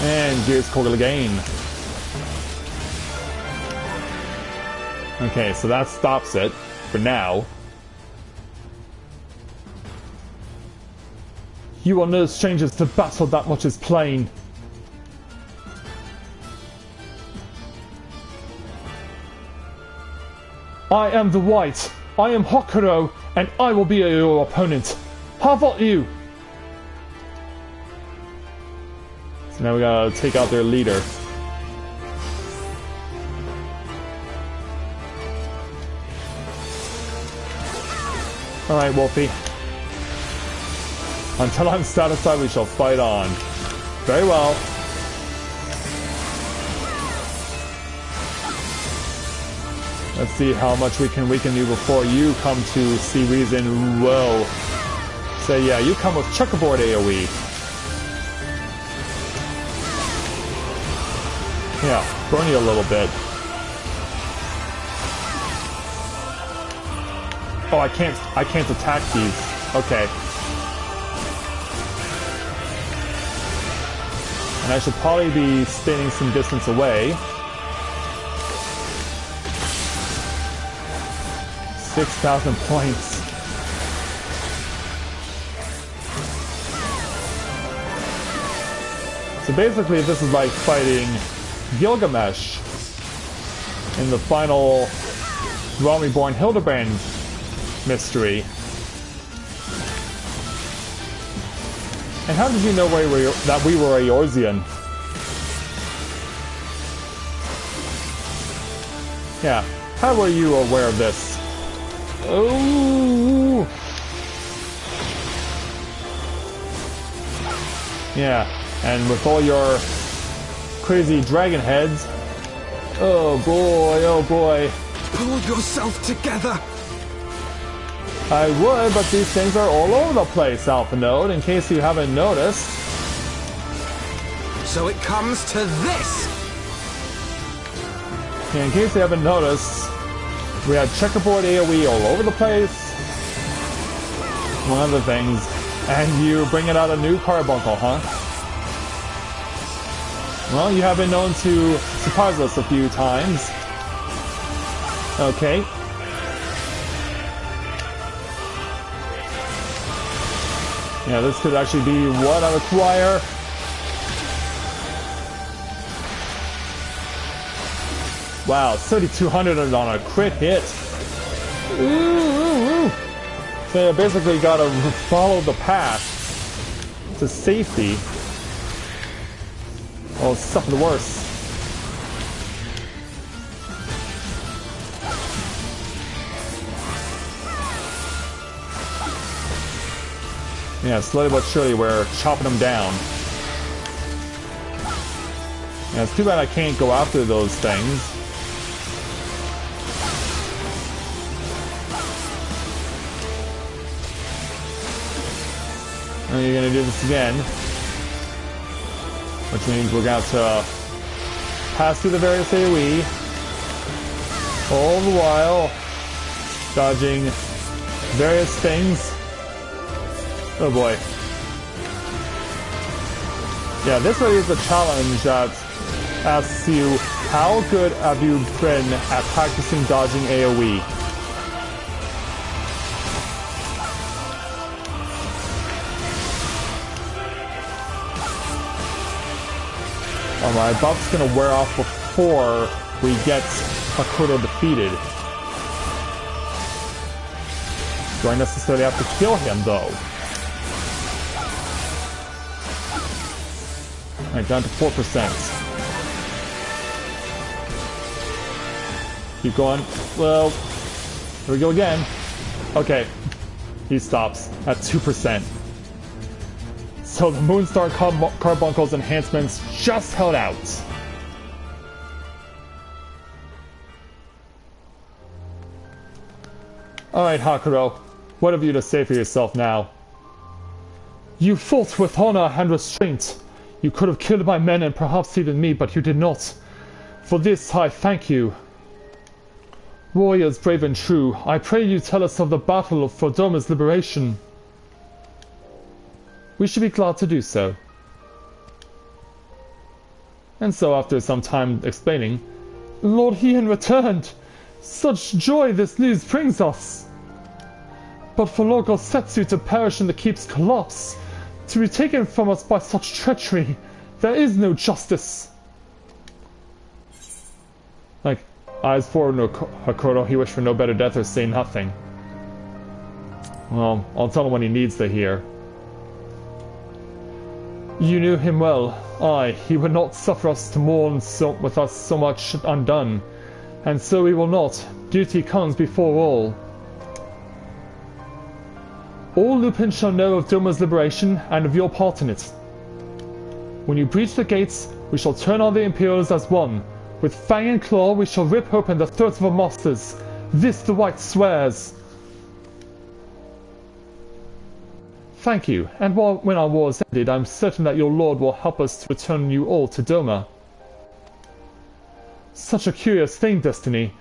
And Gears Kogel again. Okay, so that stops it for now. You are no strangers to battle, that much is plain. I am the White. I am Hokuro, and I will be your opponent. How about you? So now we gotta take out their leader. Alright, Wolfie. Until I'm satisfied, we shall fight on. Very well. Let's see how much we can weaken you before you come to see reason. Whoa. So yeah, you come with checkerboard AoE. Yeah, burn you a little bit. Oh, I can't attack these. Okay. And I should probably be staying some distance away. 6,000 points. So basically this is like fighting Gilgamesh in the final Realm Reborn Hildebrand mystery. And how did you know that we were Eorzean? Yeah, how were you aware of this? Oh! Yeah, and with all your crazy dragon heads. Oh boy, oh boy. Pull yourself together! I would, but these things are all over the place, Alpha Node, in case you haven't noticed. So it comes to this! Yeah, in case you haven't noticed, we had checkerboard AoE all over the place, among other things, and you bringing out a new carbuncle, huh? Well, you have been known to surprise us a few times. Okay. Yeah, this could actually be what I require. Wow, 3,200 on a crit hit. Ooh, ooh, ooh. So you basically gotta follow the path to safety. Oh, stuff the worst. Yeah, slowly but surely we're chopping them down. Yeah, it's too bad I can't go after those things. And you're gonna do this again. Which means we're going to pass through the various AoE. All the while dodging various things. Oh boy. Yeah, this really is a challenge that asks you, how good have you been at practicing dodging AoE? Oh, my buff's gonna wear off before we get Hakoto defeated. Do I necessarily have to kill him though? Alright, down to 4%. Keep going. Well, here we go again. Okay, he stops at 2%. So the Moonstar Carbuncle's enhancements just held out. Alright, Hakuto, what have you to say for yourself now? You fought with honor and restraint. You could have killed my men and perhaps even me, but you did not. For this I thank you. Warriors brave and true, I pray you tell us of the battle for Doma's liberation. We should be glad to do so. And so after some time explaining, Lord Hien returned! Such joy this news brings us! But for Lord Gosetsu to perish in the keep's collapse, to be taken from us by such treachery, there is no justice. Like, eyes forward no Hakoto, he wished for no better death or say nothing. Well, I'll tell him when he needs to hear. You knew him well. Aye, he would not suffer us to mourn with us so much undone. And so we will not. Duty comes before all. All Lupin shall know of Doma's liberation and of your part in it. When you breach the gates, we shall turn on the Imperials as one. With fang and claw, we shall rip open the throats of our masters. This the White swears. Thank you, and when our war is ended, I'm certain that your lord will help us to return you all to Doma. Such a curious thing, Destiny,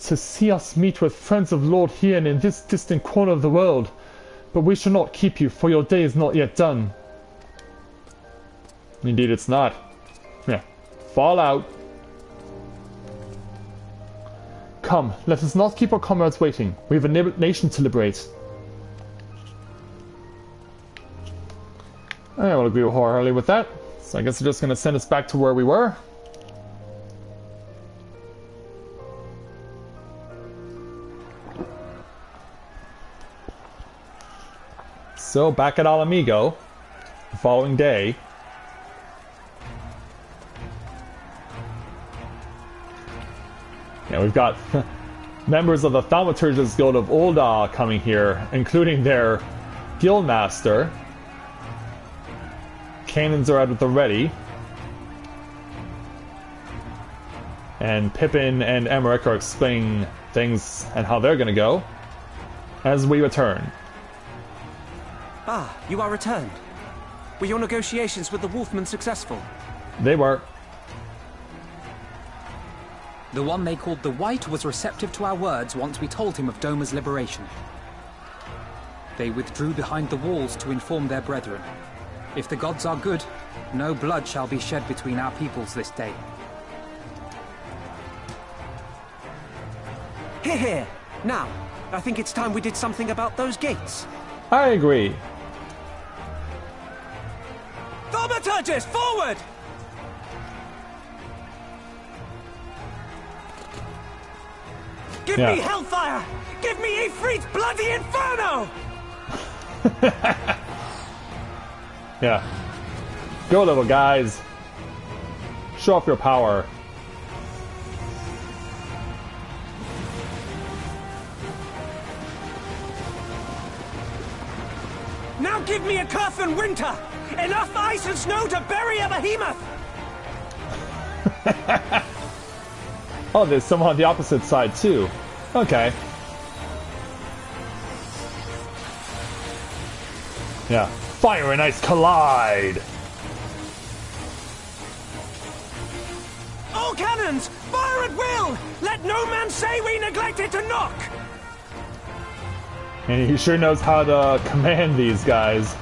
to see us meet with friends of Lord Hien in this distant corner of the world. But we shall not keep you, for your day is not yet done. Indeed it's not. Yeah. Fall out. Come, let us not keep our comrades waiting. We have a nation to liberate. I will agree wholeheartedly with that. So I guess they're just going to send us back to where we were. So back at Ala Mhigo, the following day. Yeah, we've got members of the Thaumaturgist Guild of Ul'dah coming here, including their guildmaster. Cannons are out at the ready. And Pippin and Emmerich are explaining things and how they're going to go as we return. Ah, you are returned. Were your negotiations with the Wolfmen successful? They were. The one they called the White was receptive to our words once we told him of Doma's liberation. They withdrew behind the walls to inform their brethren. If the gods are good, no blood shall be shed between our peoples this day. Hear, hear. Now, I think it's time we did something about those gates. I agree. Thaumaturgist, forward! Give me hellfire! Give me Ifrit's bloody inferno! Yeah. Go, little guys. Show off your power. Now give me a Curthan winter! Enough ice and snow to bury a behemoth! Oh, there's someone on the opposite side too. Okay. Yeah. Fire and ice collide! All cannons! Fire at will! Let no man say we neglected to knock! And he sure knows how to command these guys.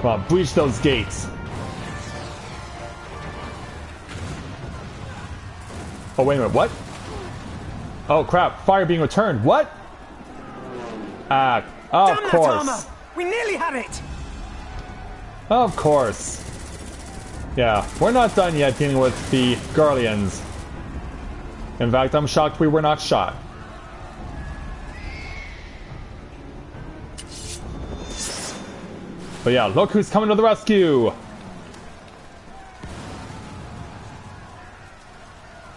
Come on, breach those gates. Oh, wait a minute, what? Oh crap, fire being returned, what? Ah, of Damn course. that armor! We nearly had it! Of course. Yeah, we're not done yet dealing with the Garleans. In fact, I'm shocked we were not shot. But yeah, look who's coming to the rescue!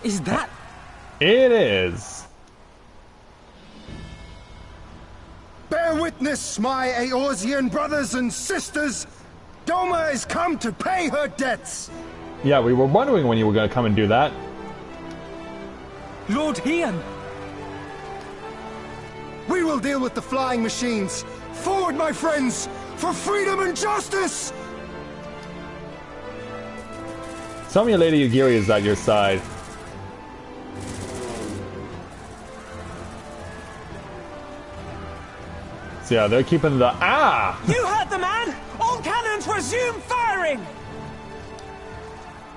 Is that... It is. Bear witness, my Eorzean brothers and sisters! Doma has come to pay her debts! Yeah, we were wondering when you were going to come and do that. Lord Hian! We will deal with the flying machines! Forward, my friends! For freedom and justice! Tell me Lady Yugiri is at your side. So yeah, they're keeping the... Ah! You heard the man! All cannons resume firing!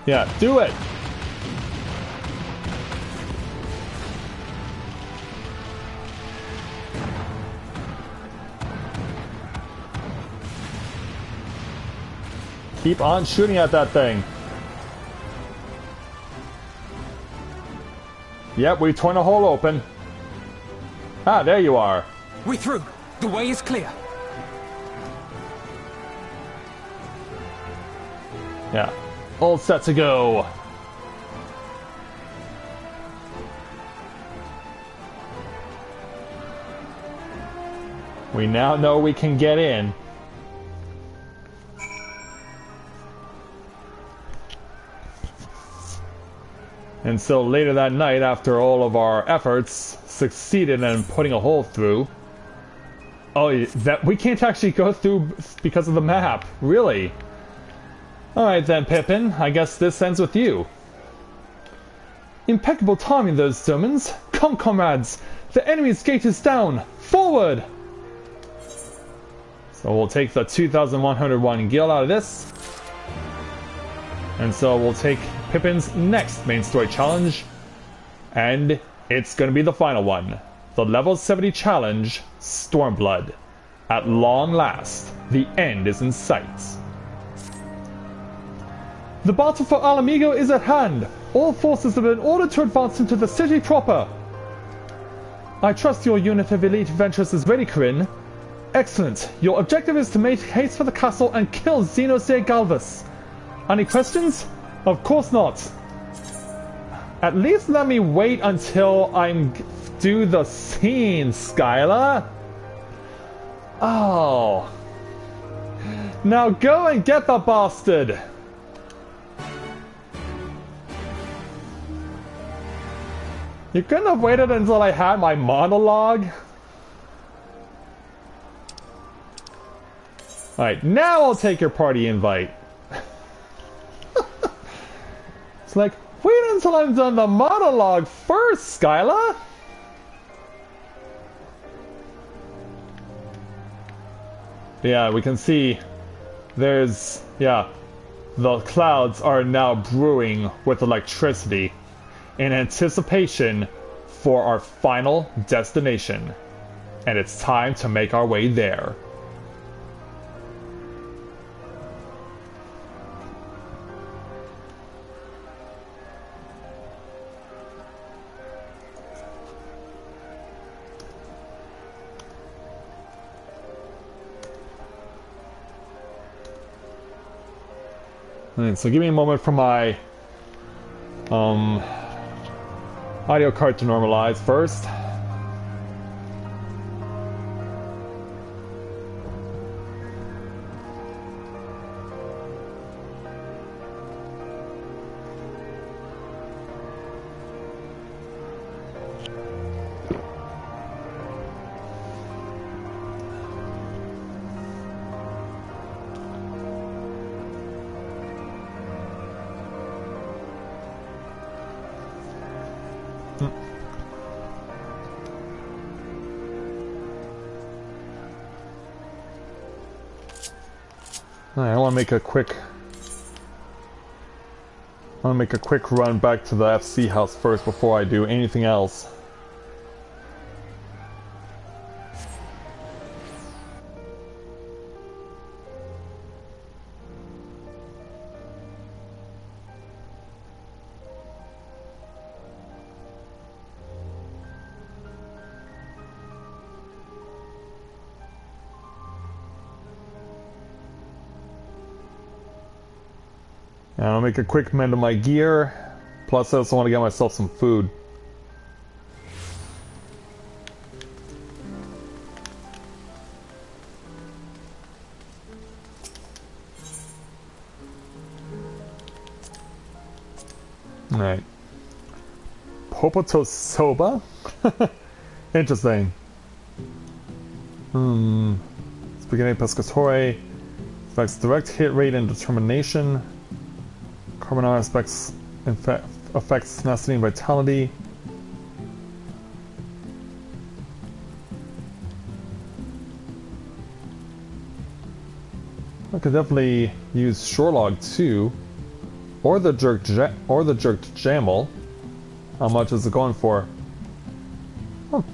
Yeah, do it! Keep on shooting at that thing. Yep, we've torn a hole open. Ah, there you are. We're through. The way is clear. Yeah, all set to go. We now know we can get in. And so later that night, after all of our efforts succeeded in putting a hole through... Oh, that we can't actually go through because of the map. Really? Alright then, Pippin. I guess this ends with you. Impeccable timing, those Germans. Come, comrades. The enemy's gate is down. Forward! So we'll take the 2,101 gil out of this. And so we'll take Pippin's next main story challenge, and it's going to be the final one. The level 70 challenge, Stormblood. At long last, the end is in sight. The battle for Ala Mhigo is at hand. All forces have been ordered to advance into the city proper. I trust your unit of elite adventurers is ready, Corinne. Excellent. Your objective is to make haste for the castle and kill Xenos de Galvas. Any questions? Of course not. At least let me wait until I'm do the scene, Skylar. Oh. Now go and get the bastard. You couldn't have waited until I had my monologue? Alright, now I'll take your party invite. It's like, wait until I'm done the monologue first, Skyla! Yeah, we can see there's, yeah, the clouds are now brewing with electricity in anticipation for our final destination. And it's time to make our way there. Alright, so give me a moment for my audio card to normalize first. I want to make a quick run back to the FC house first before I do anything else. And I'll make a quick mend of my gear. Plus, I also want to get myself some food. Alright. Popoto soba? Interesting. Spaghetti pescatore. Affects direct hit rate and determination. Carbonara affects tenacity and vitality. I could definitely use Shorelog too, or the jerked Jamel. How much is it going for? Oh,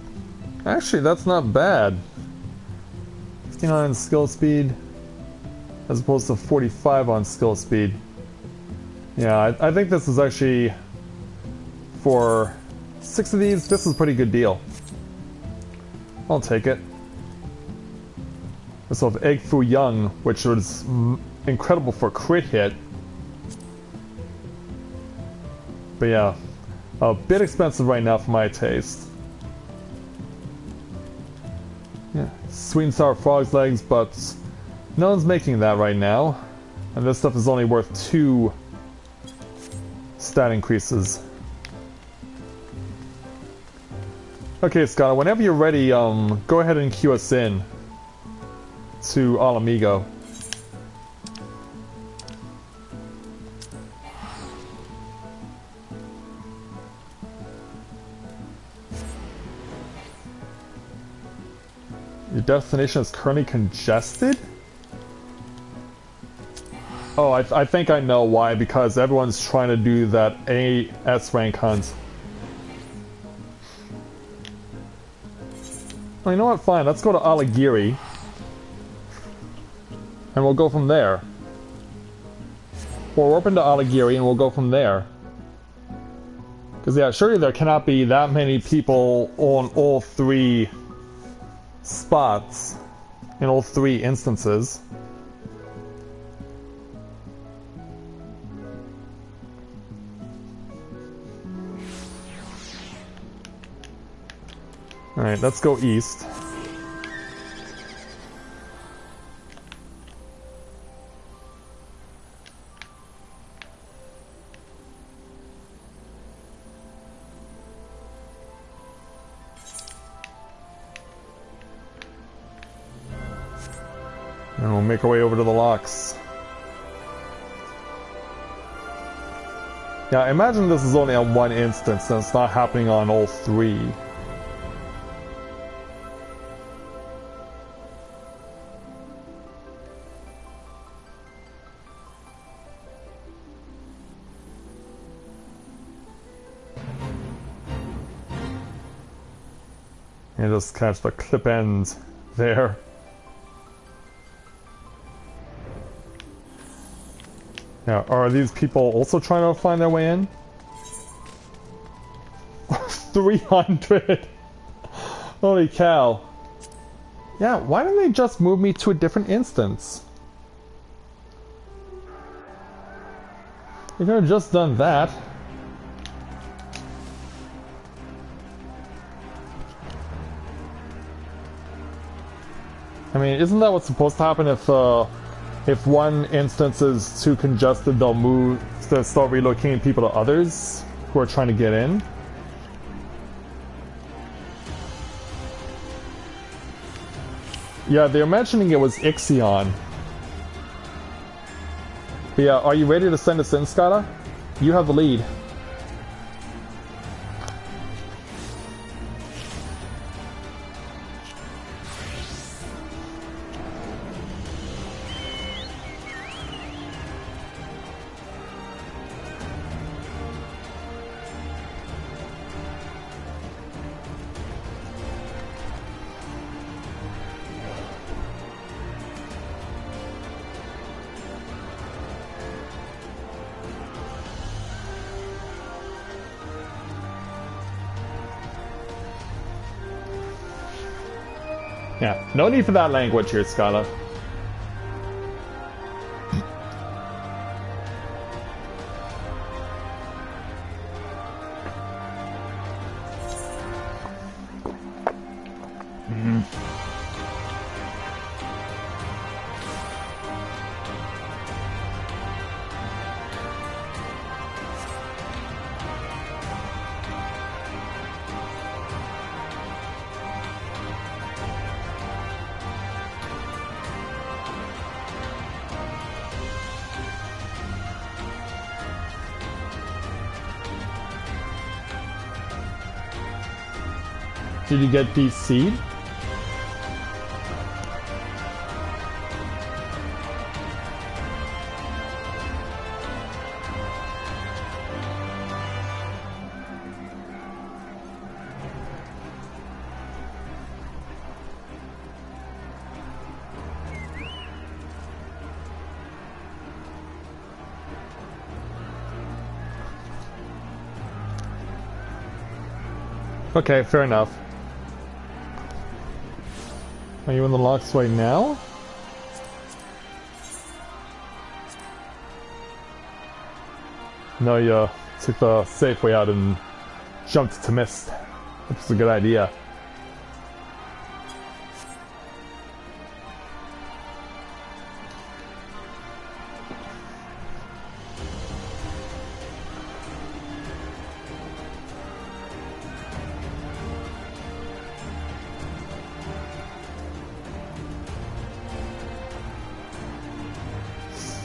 actually, that's not bad. 59 skill speed, as opposed to 45 on skill speed. Yeah, I think this is actually, for 6 of these, this is a pretty good deal. I'll take it. I still have Egg Foo Young, which was incredible for crit hit. But yeah, a bit expensive right now for my taste. Yeah, sweet and sour frog's legs, but no one's making that right now. And this stuff is only worth 2 stat increases. Okay, Scott, whenever you're ready, go ahead and cue us in to Ala Mhigo. Your destination is currently congested? Oh, I think I know why, because everyone's trying to do that AS rank hunt. Well, you know what? Fine, let's go to Ala Mhigo. And we'll go from there. We're open to Ala Mhigo and we'll go from there. Because, yeah, surely there cannot be that many people on all three spots. In all three instances. Alright, let's go east. And we'll make our way over to the locks. Yeah, I imagine this is only on one instance and it's not happening on all three. And just catch the clip end there. Now, are these people also trying to find their way in? 300! Holy cow. Yeah, why didn't they just move me to a different instance? They could have just done that. I mean, isn't that what's supposed to happen if one instance is too congested, they'll start relocating people to others who are trying to get in? Yeah, they're mentioning it was Ixion. But yeah, are you ready to send us in, Skyla? You have the lead. Yeah, no need for that language here, Skyla. Did you get DC'd? Okay, fair enough. Are you in the locks right now? No, you took the safe way out and jumped to mist. Which is a good idea.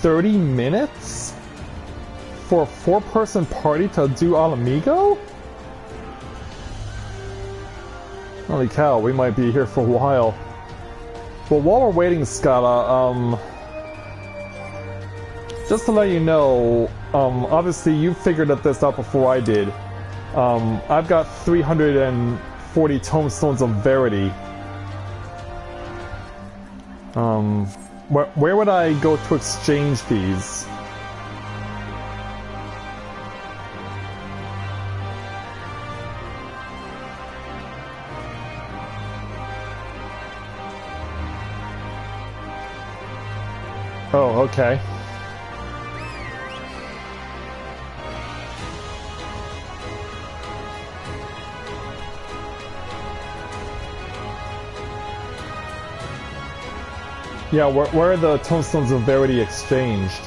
$30 minutes for a 4-person party to do Ala Mhigo? Holy cow, we might be here for a while. But while we're waiting, Scala, just to let you know, obviously you figured this out before I did. I've got 340 tomestones of verity. Where would I go to exchange these? Oh, okay. Yeah, where are the tomestones of verity exchanged?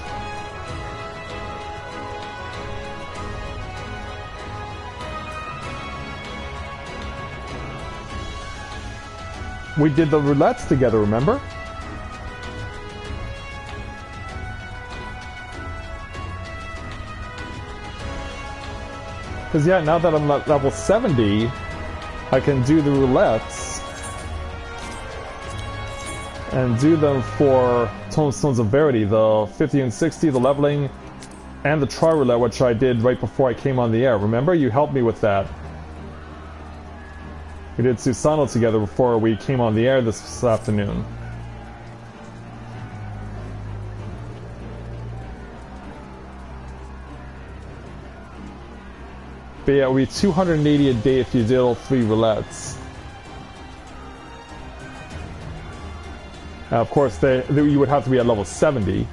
We did the roulettes together, remember? Because yeah, now that I'm at level 70, I can do the roulettes and do them for tomestones of verity, the 50 and 60, the leveling, and the tri-roulette, which I did right before I came on the air. Remember? You helped me with that. We did Susano together before we came on the air this afternoon. But yeah, it would be 280 a day if you did all 3 roulettes. Now, of course, you would have to be at level 70.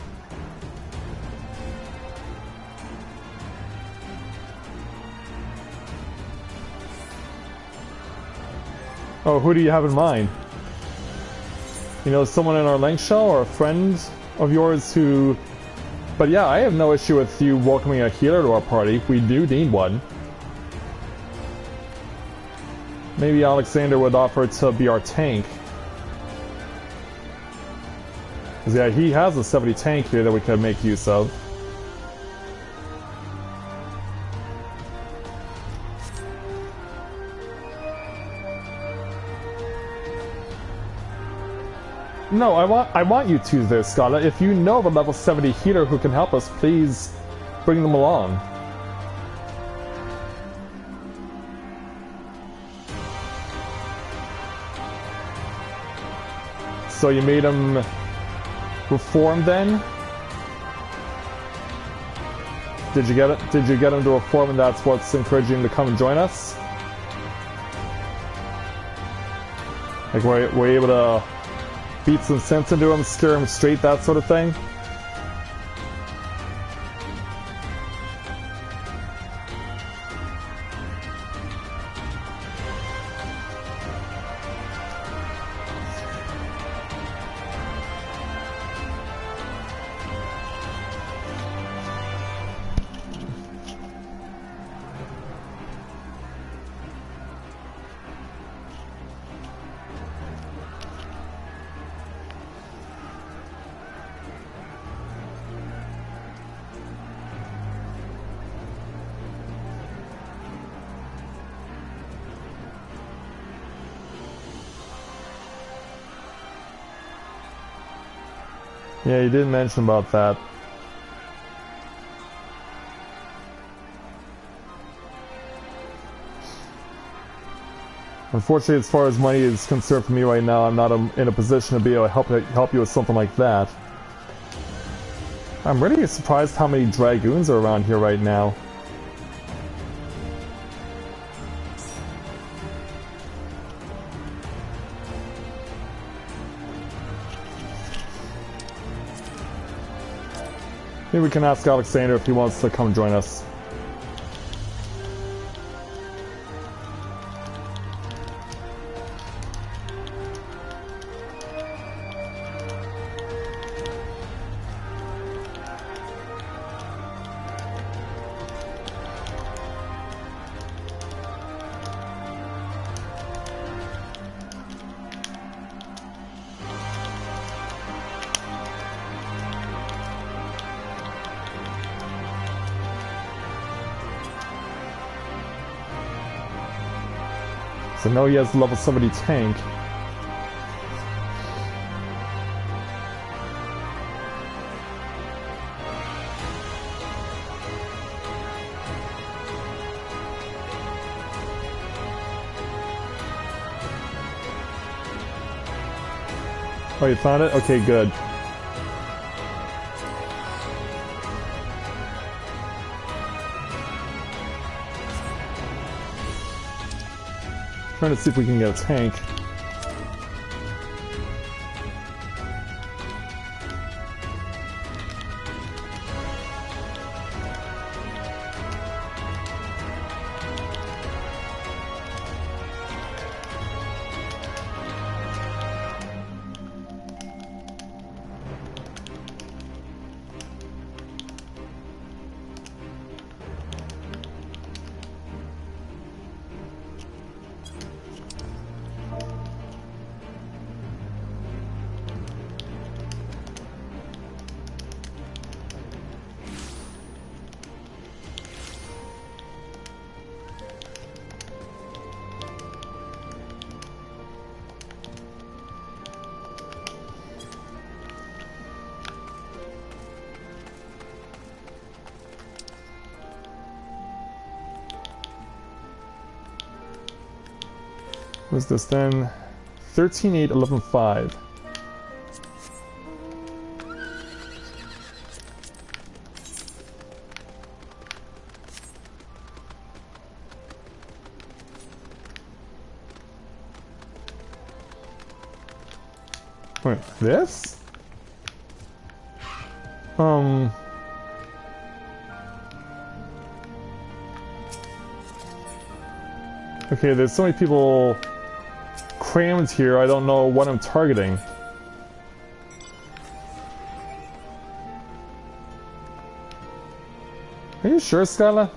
Oh, who do you have in mind? You know, someone in our link show or a friend of yours who... But yeah, I have no issue with you welcoming a healer to our party. We do need one. Maybe Alexander would offer to be our tank. Because yeah, he has a 70 tank here that we could make use of. No, I want you to there, Scarlet. If you know of a level 70 healer who can help us, please bring them along. So you made him reform then? Did you get it? Did you get him to reform, and that's what's encouraging him to come and join us? Like we're able to beat some sense into him, scare him straight, that sort of thing? Yeah, you did mention about that. Unfortunately, as far as money is concerned for me right now, I'm not in a position to be able to help you with something like that. I'm really surprised how many dragoons are around here right now. Maybe we can ask Alexander if he wants to come join us. So now he has a level 70 tank. Oh, you found it? Okay, good. Trying to see if we can get a tank. What's this then? 13, 8, 11, 5. Wait, this? Okay, there's so many people crammed here, I don't know what I'm targeting. Are you sure, Skyla?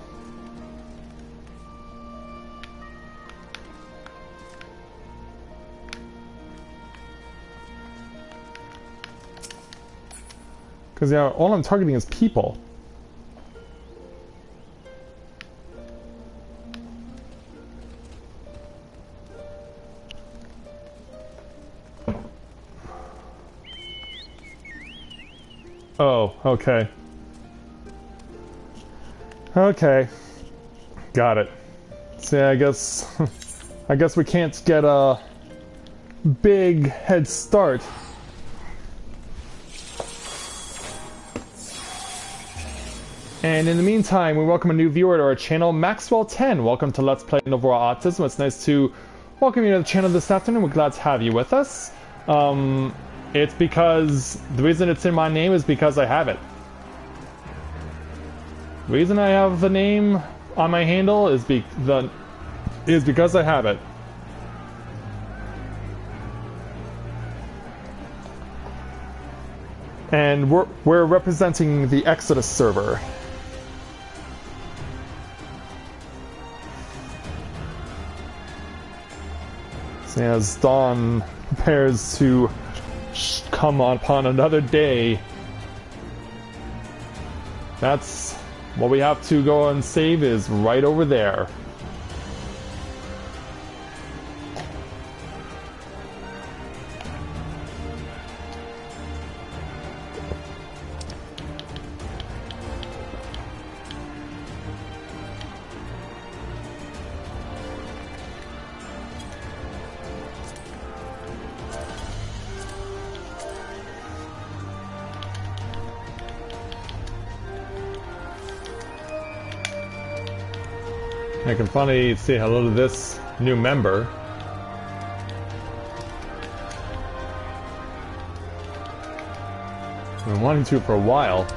Because yeah, all I'm targeting is people. Oh, okay. Okay. Got it. So yeah, I guess we can't get a big head start. And in the meantime, we welcome a new viewer to our channel, Maxwell10. Welcome to Let's Play Novaura Autism. It's nice to welcome you to the channel this afternoon. We're glad to have you with us. It's because the reason it's in my name is because I have it. The reason I have the name on my handle is because I have it. And we're representing the Exodus server. So as Dawn prepares to come upon another day, that's what we have to go and save is right over there. I can finally say hello to this new member. I've been wanting to for a while.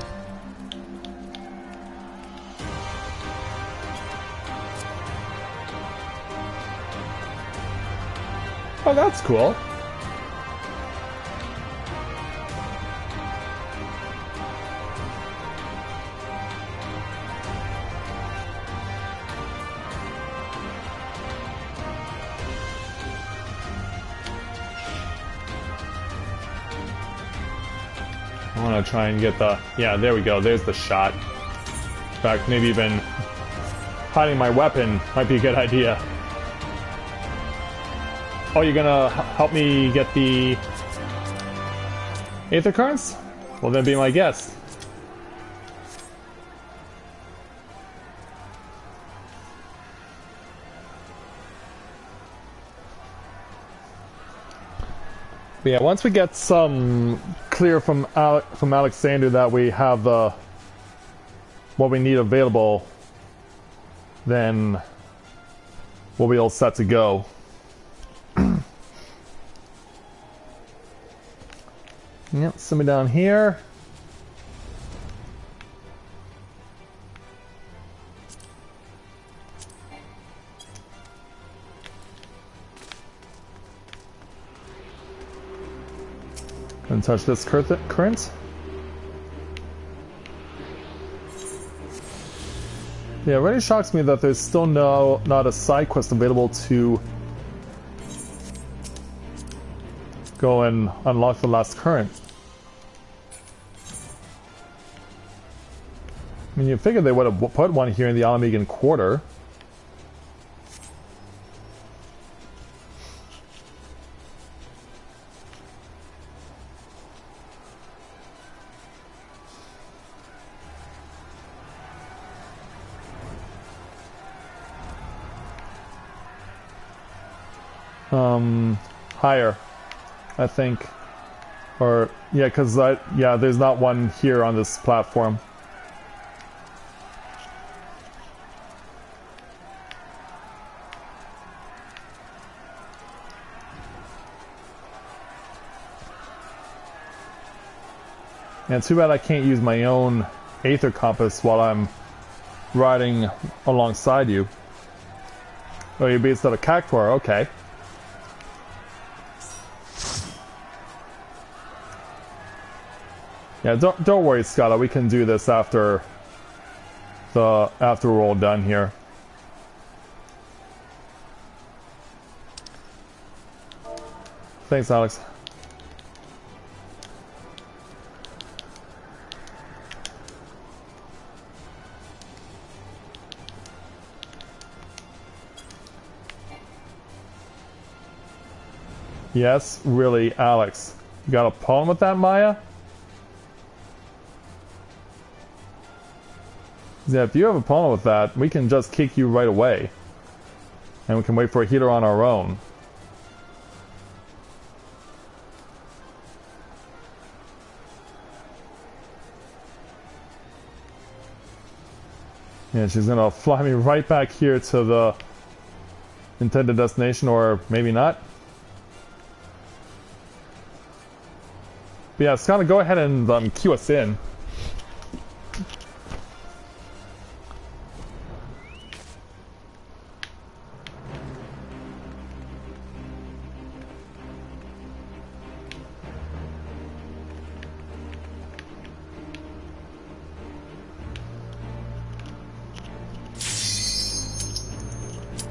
Oh, that's cool. I want to try and get the... Yeah, there we go. There's the shot. In fact, maybe even hiding my weapon might be a good idea. Oh, you're gonna help me get the Aether cards? Well, then be my guest. But yeah, once we get some clear from Alexander that we have what we need available, then we'll be all set to go. Yep, somebody down here. Gonna touch this current. Yeah, it really shocks me that there's still not a side quest available to go and unlock the last current. I mean, you figure they would have put one here in the Ala Mhigo quarter. Higher, I think. Or, yeah, because there's not one here on this platform. And too bad I can't use my own Aether compass while I'm riding alongside you. Oh, you're based out of Cactuar, okay. Yeah, don't worry, Scala. We can do this after we're all done here. Thanks, Alex. Yes, really, Alex. You got a problem with that, Maya? Yeah, if you have a problem with that, we can just kick you right away. And we can wait for a healer on our own. Yeah, she's gonna fly me right back here to the intended destination, or maybe not. But yeah, it's gonna go ahead and queue us in.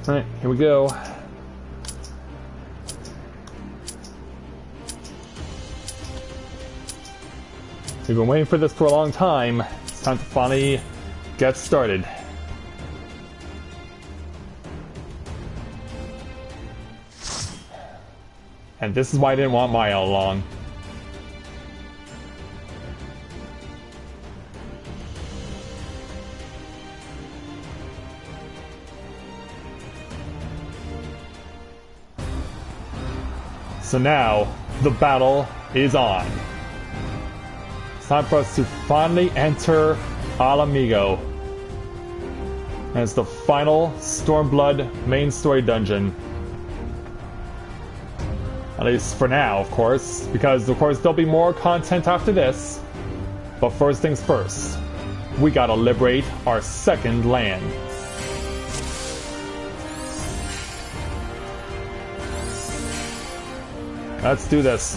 Alright, here we go. We've been waiting for this for a long time. It's time to finally get started. And this is why I didn't want Maya all along. So now, the battle is on. It's time for us to finally enter Ala Mhigo. And it's the final Stormblood main story dungeon. At least for now, of course, because of course there'll be more content after this. But first things first, we gotta liberate our second land. Let's do this.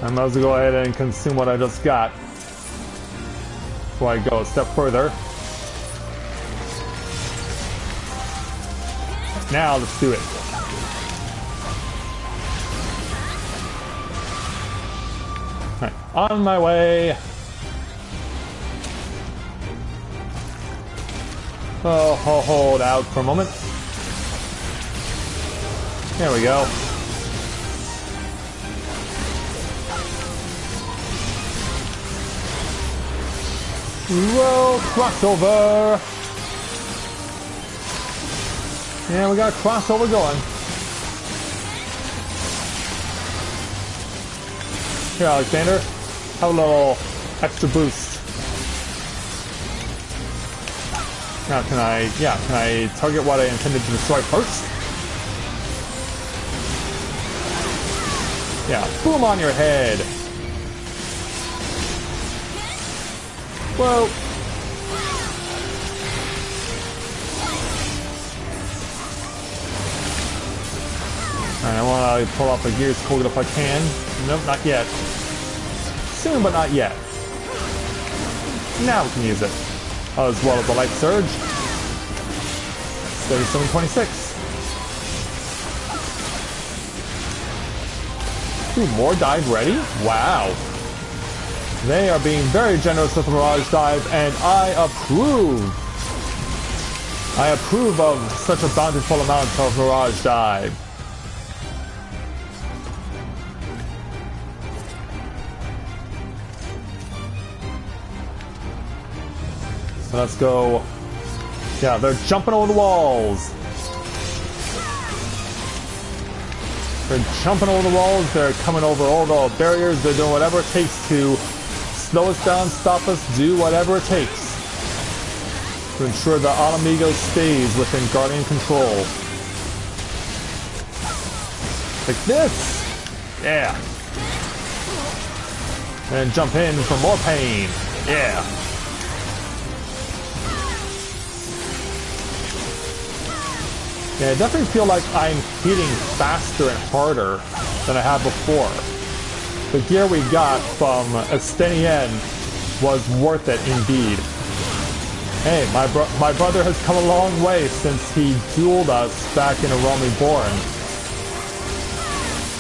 I might as well go ahead and consume what I just got before I go a step further. Now let's do it. Alright, on my way. Oh, hold out for a moment. There we go. Whoa, crossover! Yeah, we got a crossover going. Here, Alexander. Have a little extra boost. Now, can I target what I intended to destroy first? Yeah, boom on your head. Whoa. Alright, I want to pull off a Gears Cold if I can. Nope, not yet. Soon, but not yet. Now we can use it. As well as the Light Surge. 3726. Ooh, more dive ready? Wow. They are being very generous with the Mirage Dive, and I approve. I approve of such a bountiful amount of Mirage Dive. So let's go. Yeah, they're jumping over the walls. They're jumping over the walls, they're coming over all the barriers, they're doing whatever it takes to slow us down, stop us, do whatever it takes to ensure that Ala Mhigo stays within Guardian control. Like this! Yeah! And jump in for more pain. Yeah! Yeah, I definitely feel like I'm hitting faster and harder than I have before. The gear we got from Estenienne was worth it indeed. Hey, my brother has come a long way since he dueled us back in A Realm Reborn.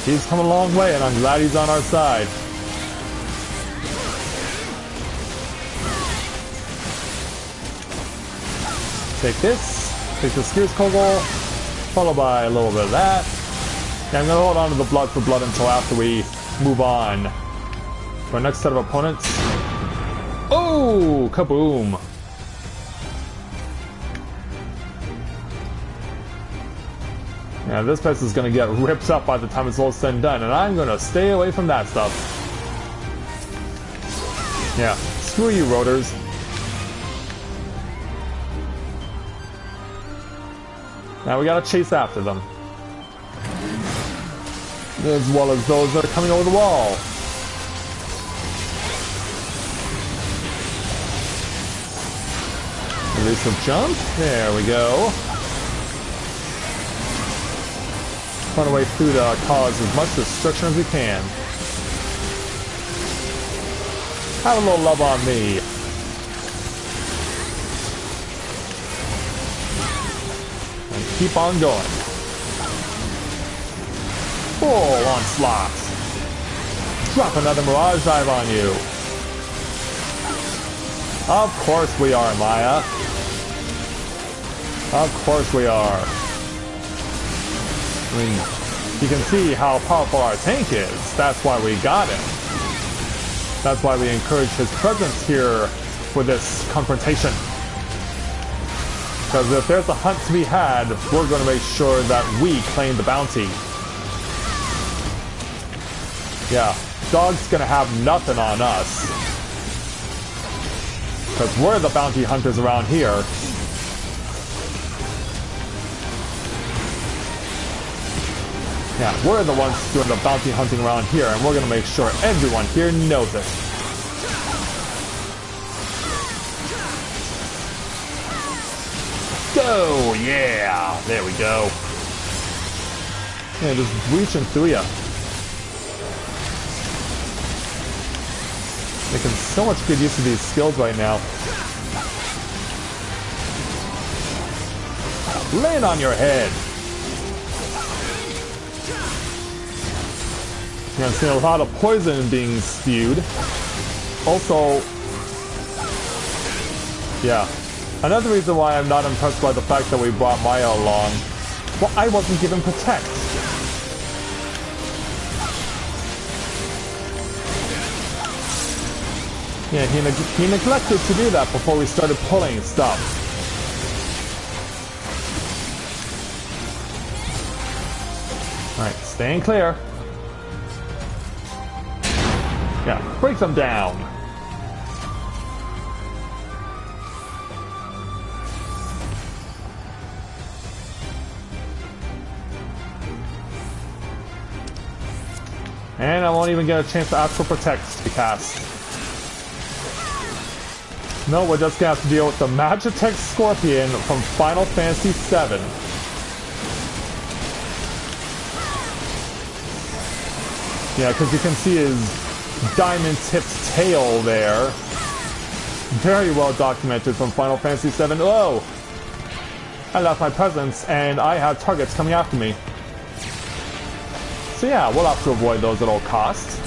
He's come a long way and I'm glad he's on our side. Take this, take the Gears Kogel, followed by a little bit of that. And I'm going to hold on to the blood for blood until after we move on to our next set of opponents. Oh, kaboom! Yeah, this place is going to get ripped up by the time it's all said and done, and I'm going to stay away from that stuff. Yeah, screw you, rotors. Now we gotta chase after them. As well as those that are coming over the wall. Release a jump. There we go. Find a way through to cause as much destruction as we can. Have a little love on me. Keep on going. Full onslaught. Drop another Mirage Dive on you. Of course we are, Maya. Of course we are. I mean, you can see how powerful our tank is. That's why we got him. That's why we encourage his presence here for this confrontation. Because if there's a hunt to be had, we're going to make sure that we claim the bounty. Yeah, Dog's going to have nothing on us. Because we're the bounty hunters around here. Yeah, we're the ones doing the bounty hunting around here, and we're going to make sure everyone here knows it. Go! Yeah! There we go. Yeah, just reaching through ya. Making so much good use of these skills right now. Land on your head! Yeah, I'm seeing a lot of poison being spewed. Also, yeah. Another reason why I'm not impressed by the fact that we brought Maya along. Well, I wasn't given Protect. Yeah, he neglected to do that before we started pulling stuff. Alright, staying clear. Yeah, break them down. And I won't even get a chance to ask for Protect to be cast. No, we're just gonna have to deal with the Magitech Scorpion from Final Fantasy VII. Yeah, because you can see his diamond-tipped tail there. Very well documented from Final Fantasy VII. Oh! I left my presence, and I have targets coming after me. So yeah, we'll have to avoid those at all costs.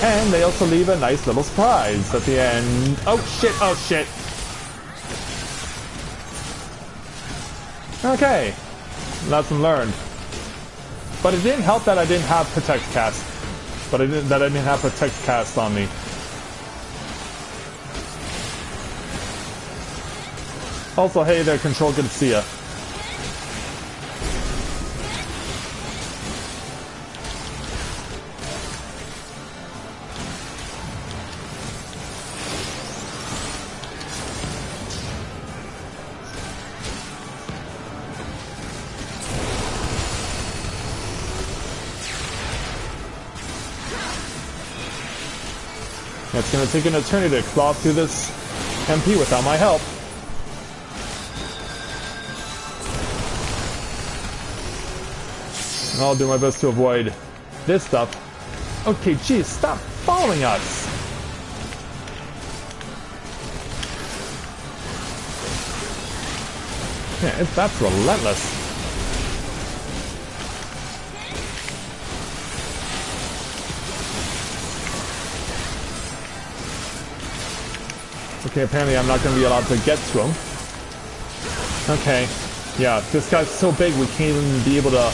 And they also leave a nice little surprise at the end. Oh shit, oh shit! Okay. Lesson learned. But it didn't help that I didn't have Protect cast. But I didn't have Protect cast on me. Also, hey there, Control, good to see ya. It's gonna take an eternity to claw through this MP without my help. And I'll do my best to avoid this stuff. Okay, geez, stop following us! Yeah, that's relentless. Okay, apparently I'm not going to be allowed to get to him. Okay. Yeah, this guy's so big we can't even be able to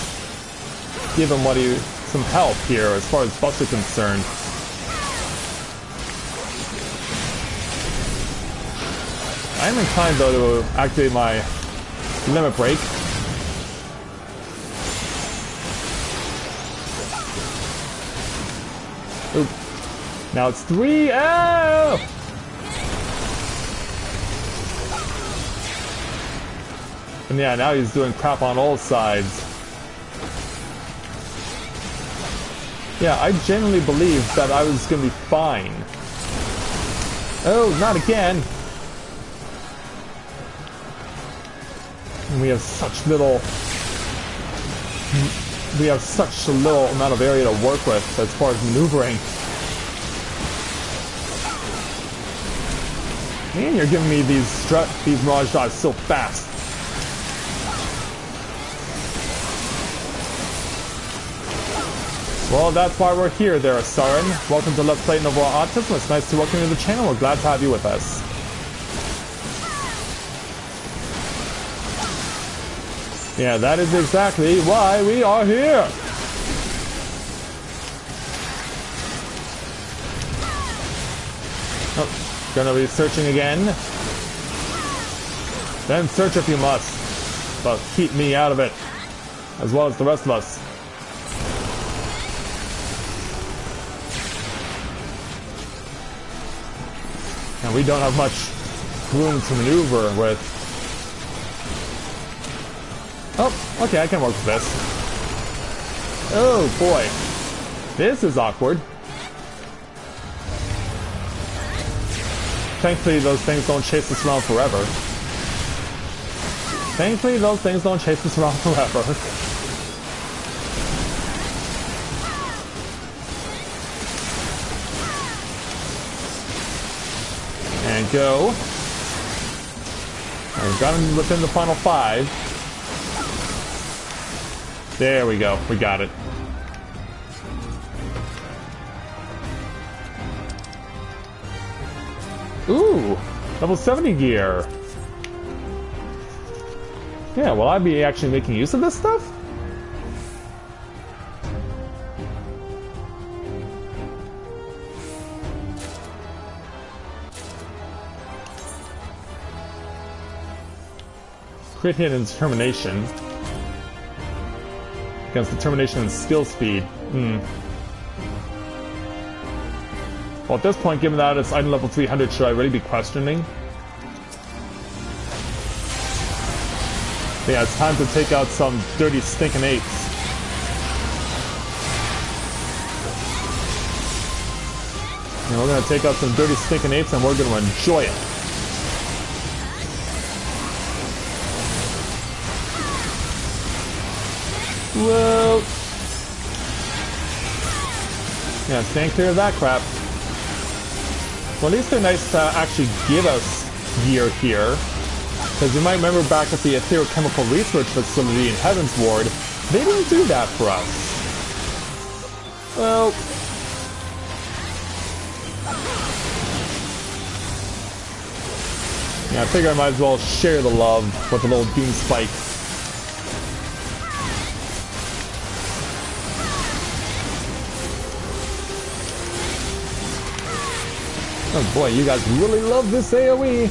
give him some help here as far as buffs are concerned. I am inclined though to activate my limit break. Oop. Now it's 3. Oh! And yeah, now he's doing crap on all sides. Yeah, I genuinely believed that I was gonna be fine. Oh, not again! And we have such a little amount of area to work with as far as maneuvering. Man, you're giving me these Mirage dives so fast. Well, that's why we're here there, Sarin. Welcome to Let's Play Novaura Autism. It's nice to welcome you to the channel. We're glad to have you with us. Yeah, that is exactly why we are here! Oh, gonna be searching again. Then search if you must. But keep me out of it. As well as the rest of us. And we don't have much room to maneuver with. Oh, okay, I can work with this. Oh boy. This is awkward. Thankfully, those things don't chase us around forever. Thankfully, those things don't chase us around forever. And go. And we've got him within the final 5. There we go. We got it. Ooh! Level 70 gear. Yeah, will I be actually making use of this stuff? Crit hit and determination. Against determination and skill speed. Well, at this point, given that it's item level 300, should I really be questioning? Yeah, it's time to take out some dirty stinking apes. And we're gonna take out some dirty stinking apes and we're gonna enjoy it. Whoa! Yeah, stand clear of that crap. Well, at least they're nice to actually give us gear here. Because you might remember back at the Aether Chemical Research Facility in Heaven's Ward, they didn't do that for us. Well... yeah, I figure I might as well share the love with a little Doom Spike. Oh boy, you guys really love this AoE!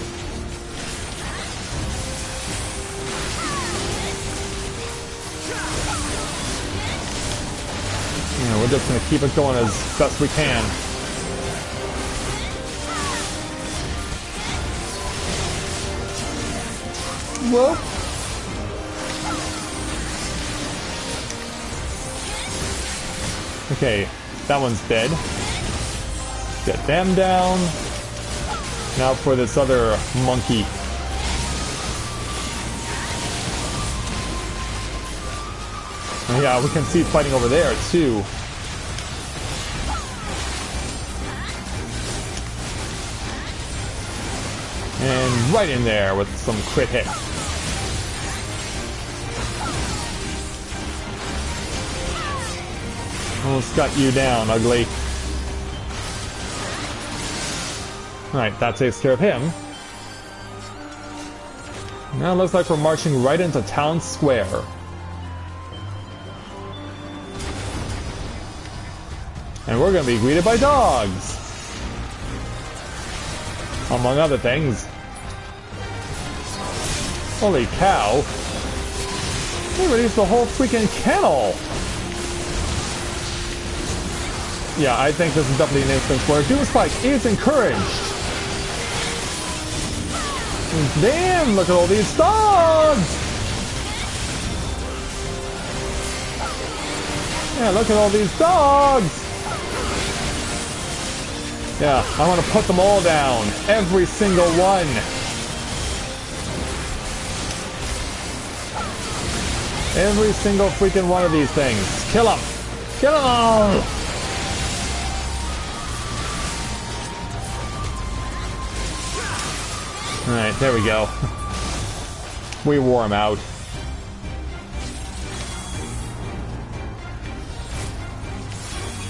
Yeah, we're just gonna keep it going as best we can. Whoa! Okay, that one's dead. Get them down. Now for this other monkey. Oh, yeah, we can see fighting over there too. And right in there with some crit hit. Almost got you down, ugly. Alright, that takes care of him. Now it looks like we're marching right into Town Square. And we're gonna be greeted by dogs! Among other things. Holy cow! They released the whole freaking kennel! Yeah, I think this is definitely an instance where Doom Spike is encouraged! Damn, look at all these dogs! Yeah, look at all these dogs! Yeah, I want to put them all down. Every single one. Every single freaking one of these things. Kill them! Kill them all! Alright, there we go. We wore him out.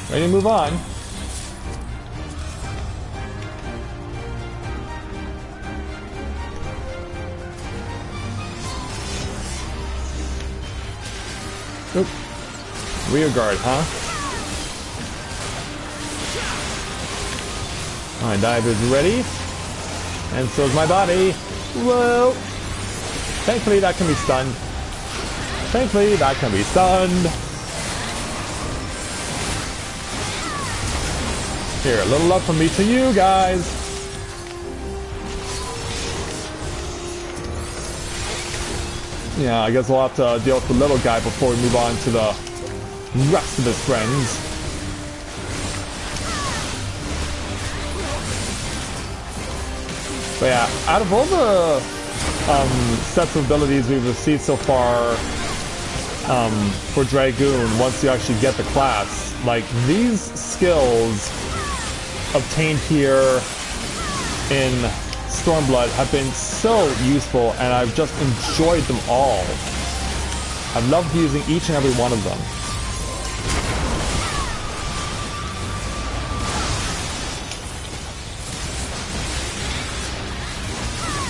Ready to move on? Oop. Rear guard, huh? My dive is ready. And so is my body. Whoa! Thankfully that can be stunned. Thankfully that can be stunned. Here, a little love from me to you guys. Yeah, I guess we'll have to deal with the little guy before we move on to the rest of his friends. But yeah, out of all the sets of abilities we've received so far for Dragoon, once you actually get the class, like these skills obtained here in Stormblood have been so useful, and I've just enjoyed them all. I've loved using each and every one of them.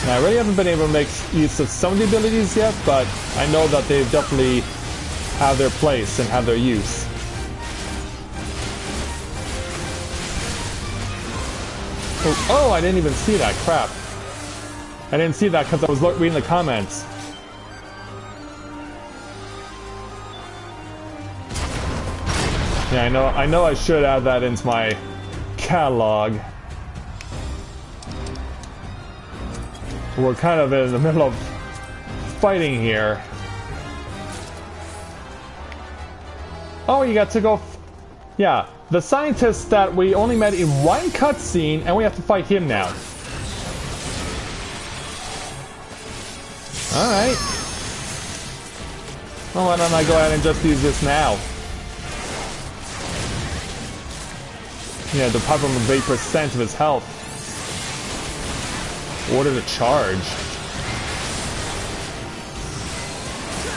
Now, I really haven't been able to make use of some of the abilities yet, but I know that they definitely have their place and have their use. Oh, I didn't even see that. Crap. I didn't see that because I was reading the comments. Yeah, I know I should add that into my catalog. We're kind of in the middle of fighting here. Oh, you got to go... Yeah, the scientist that we only met in one cutscene, and we have to fight him now. Alright. Well, why don't I go ahead and just use this now? Yeah, deprive him of 8% of his health. Order to charge.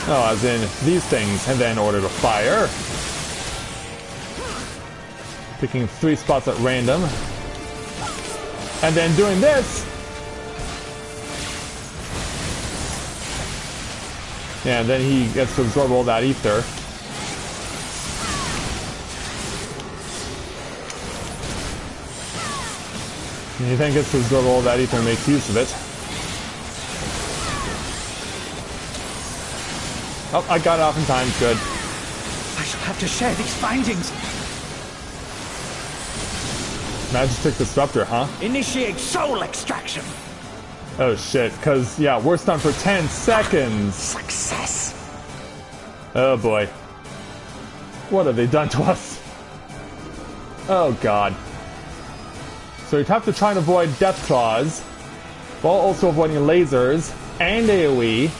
Oh, as in these things, and then order to fire. Picking 3 spots at random. And then doing this. Yeah, and then he gets to absorb all that ether. And he then gets to absorb all that ether and makes use of it. Oh, I got it off in time. Good. I shall have to share these findings. Magic disruptor, huh? Initiate soul extraction. Oh shit, cause yeah, we're stunned for 10 seconds. Success. Oh boy. What have they done to us? Oh god. So you'd have to try and avoid death claws, while also avoiding lasers and AoE.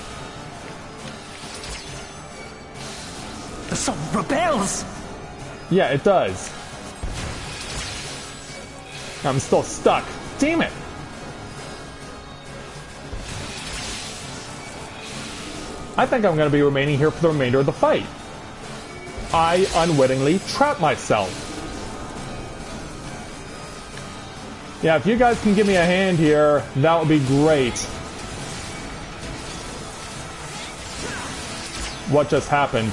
The soul rebels. Yeah, it does. I'm still stuck. Damn it! I think I'm going to be remaining here for the remainder of the fight. I unwittingly trapped myself. Yeah, if you guys can give me a hand here, that would be great. What just happened?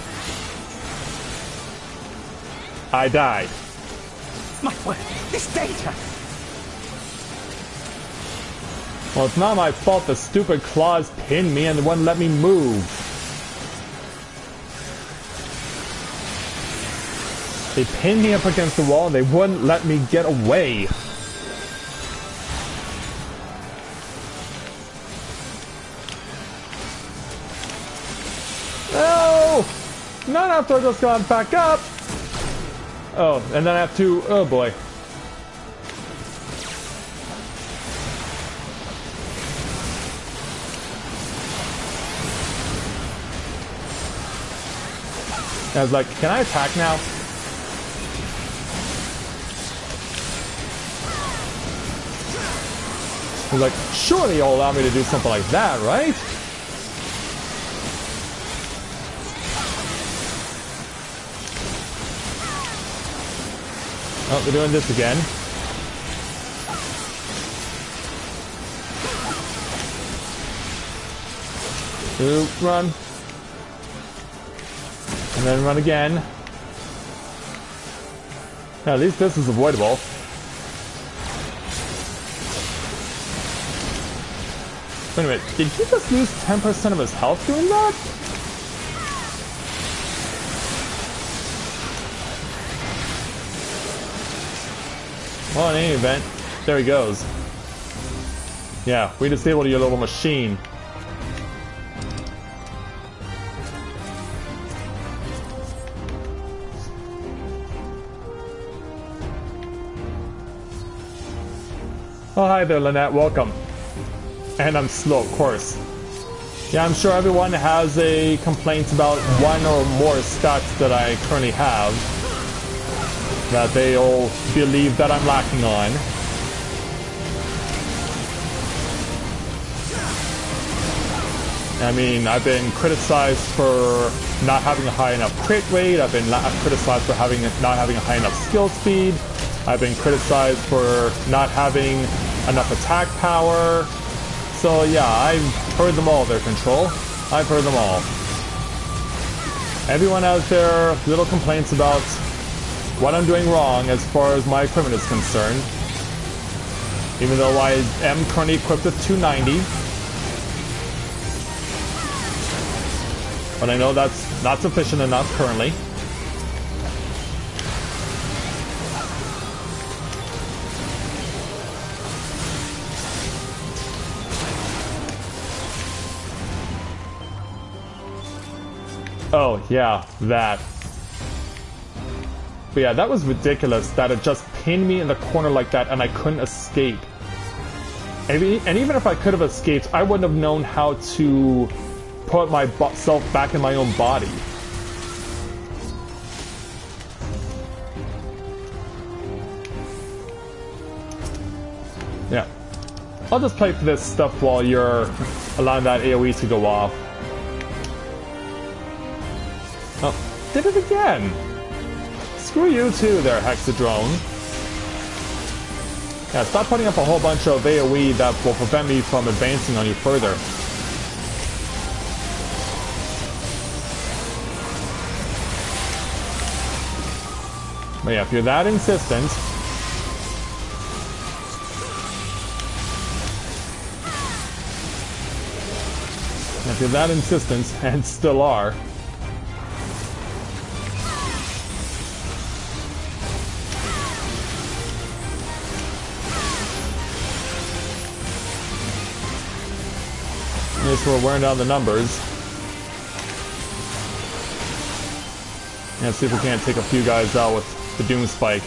I died. My word, this data! Well, it's not my fault the stupid claws pinned me and wouldn't let me move. They pinned me up against the wall and they wouldn't let me get away. No! Not after I just got back up! Oh, and then I have to... Oh boy. I was like, can I attack now? I was like, surely you'll allow me to do something like that, right? Oh, they're doing this again. Ooh, run. And then run again. Now, at least this is avoidable. Wait a minute, did he just lose 10% of his health doing that? Well, in any event, there he goes. Yeah, we disabled your little machine. Oh, hi there, Lynette. Welcome. And I'm slow, of course. Yeah, I'm sure everyone has a complaint about one or more stats that I currently have that they all believe that I'm lacking on. I mean, I've been criticized for not having a high enough crit rate. I've been criticized for not having a high enough skill speed. I've been criticized for not having enough attack power. So yeah, I've heard them all, their control. I've heard them all. Everyone has their little complaints about what I'm doing wrong as far as my equipment is concerned. Even though I am currently equipped with 290. But I know that's not sufficient enough currently. Oh, yeah, that. But yeah, that was ridiculous that it just pinned me in the corner like that and I couldn't escape. And even if I could have escaped, I wouldn't have known how to put myself back in my own body. Yeah. I'll just play for this stuff while you're allowing that AoE to go off. Oh, did it again! Screw you too there, Hexadrone. Yeah, stop putting up a whole bunch of AoE that will prevent me from advancing on you further. But yeah, if you're that insistent... If you're that insistent, and still are... Yes, we're wearing down the numbers. And see if we can't take a few guys out with the Doom Spike.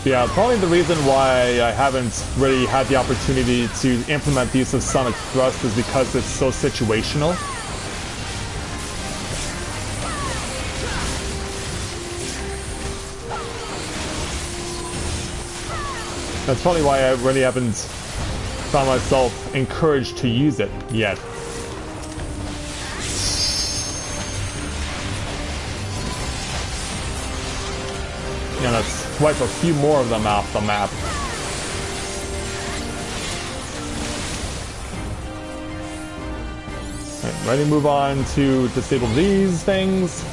Yeah, probably the reason why I haven't really had the opportunity to implement the use of Sonic Thrust is because it's so situational. That's probably why I really haven't found myself encouraged to use it yet. Yeah, let's wipe a few more of them off the map. Right, ready to move on to disable these things.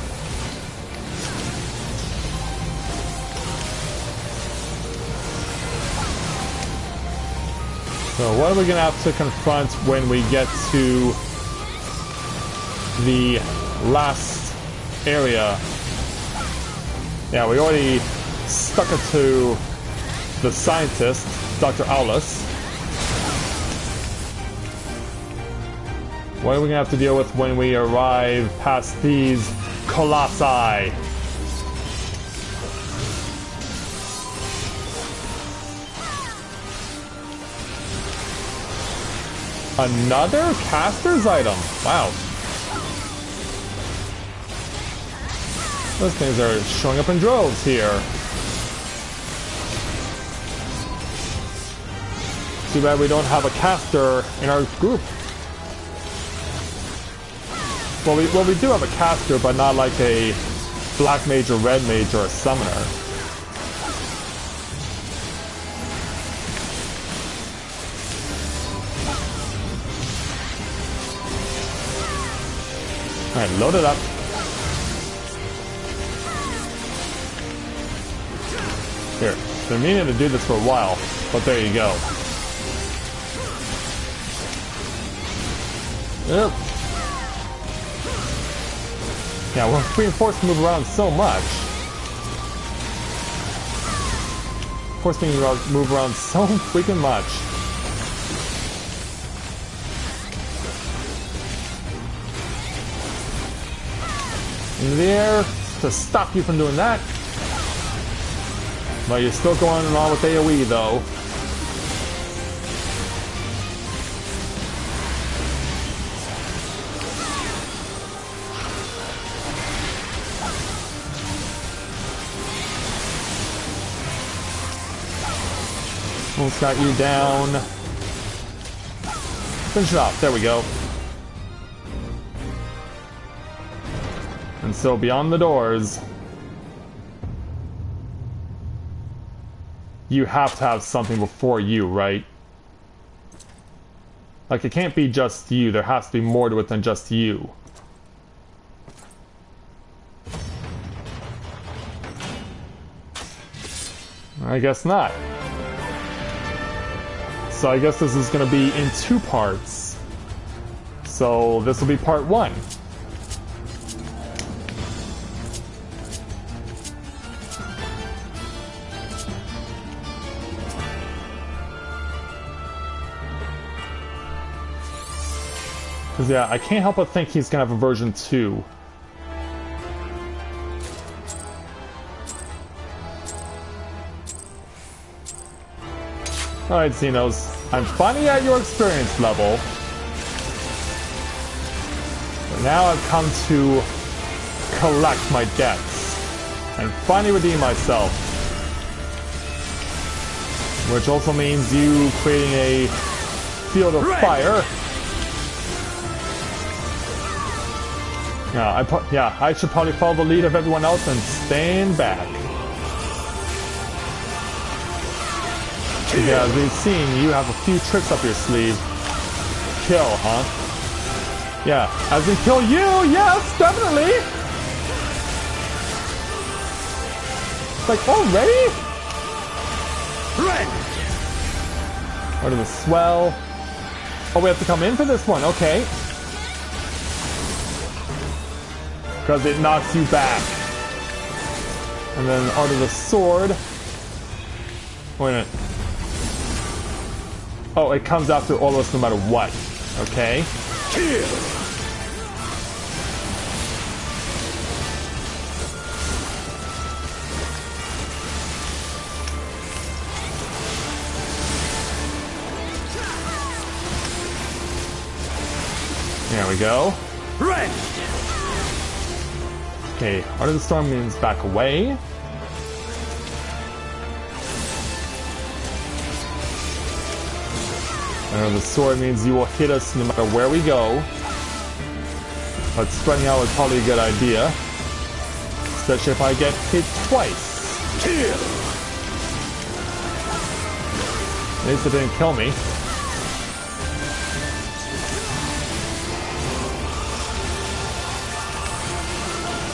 So what are we going to have to confront when we get to the last area? Yeah, we already stuck it to the scientist, Dr. Aulis. What are we going to have to deal with when we arrive past these colossi? Another caster's item. Wow. Those things are showing up in droves here. Too bad we don't have a caster in our group. Well, we do have a caster, but not like a black mage or red mage or a summoner. Alright, load it up. Here, been meaning to do this for a while, but there you go. Yep. Yeah, we're being forced to move around so much. Forced to move around so freaking much. In the air to stop you from doing that. But you're still going along with AoE though. Almost got you down. Finish it off. There we go. And so beyond the doors, you have to have something before you, right? Like, it can't be just you. There has to be more to it than just you. I guess not. So I guess this is going to be in two parts. So this will be part one. Because, yeah, I can't help but think he's gonna have a version 2. Alright, Xenos. I'm finally at your experience level. But now I've come to collect my debts. And finally redeem myself. Which also means you creating a field of fire. Yeah, I should probably follow the lead of everyone else and stand back. Yeah, as we've seen, you have a few tricks up your sleeve. Kill, huh? Yeah, as in kill you, yes, definitely! Like, already? What are the swell? Oh, we have to come in for this one, okay. Because it knocks you back. And then Art of the Sword. Wait a minute. Oh, it comes after all of us no matter what. Okay. There we go. Okay, Art of the Storm means back away. And the sword means you will hit us no matter where we go. But spreading out is probably a good idea. Especially if I get hit twice. At least it didn't kill me.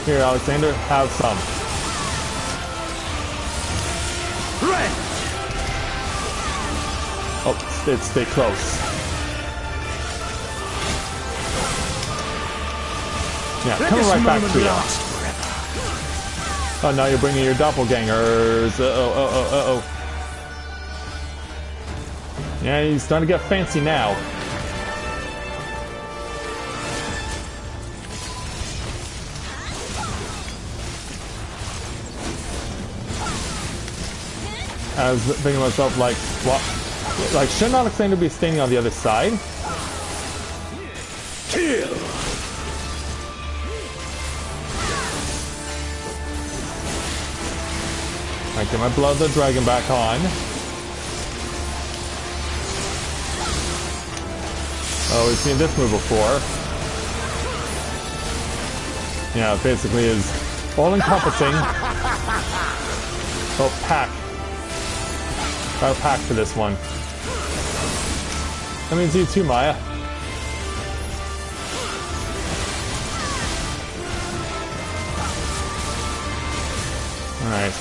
Here, Alexander, have some. Oh, stay close. Yeah, coming right back to you. Oh, now you're bringing your doppelgangers. Uh-oh. Yeah, he's starting to get fancy now. I was thinking to myself, like, what? Like, shouldn't Alexander be standing on the other side? Kill! Alright, get my Blood of the Dragon back on. Oh, we've seen this move before. Yeah, it basically is all-encompassing. Oh, pack. I'll pack for this one. That means you too, Maya. Alright.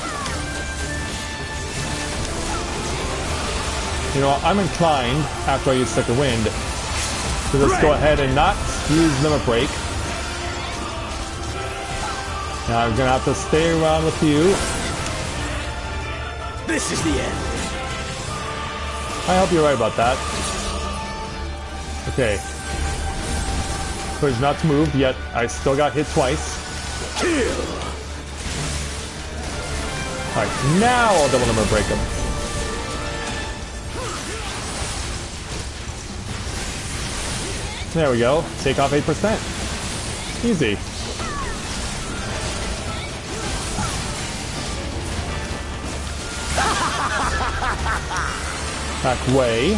You know, I'm inclined, after I use Second Wind, to just go ahead and not use Limit Break. Now I'm gonna have to stay around with you. This is the end. I hope you're right about that. Okay. Push not to move, yet I still got hit twice. Kill! Alright, now I'll double number break him. There we go. Take off 8%. Easy. Back way.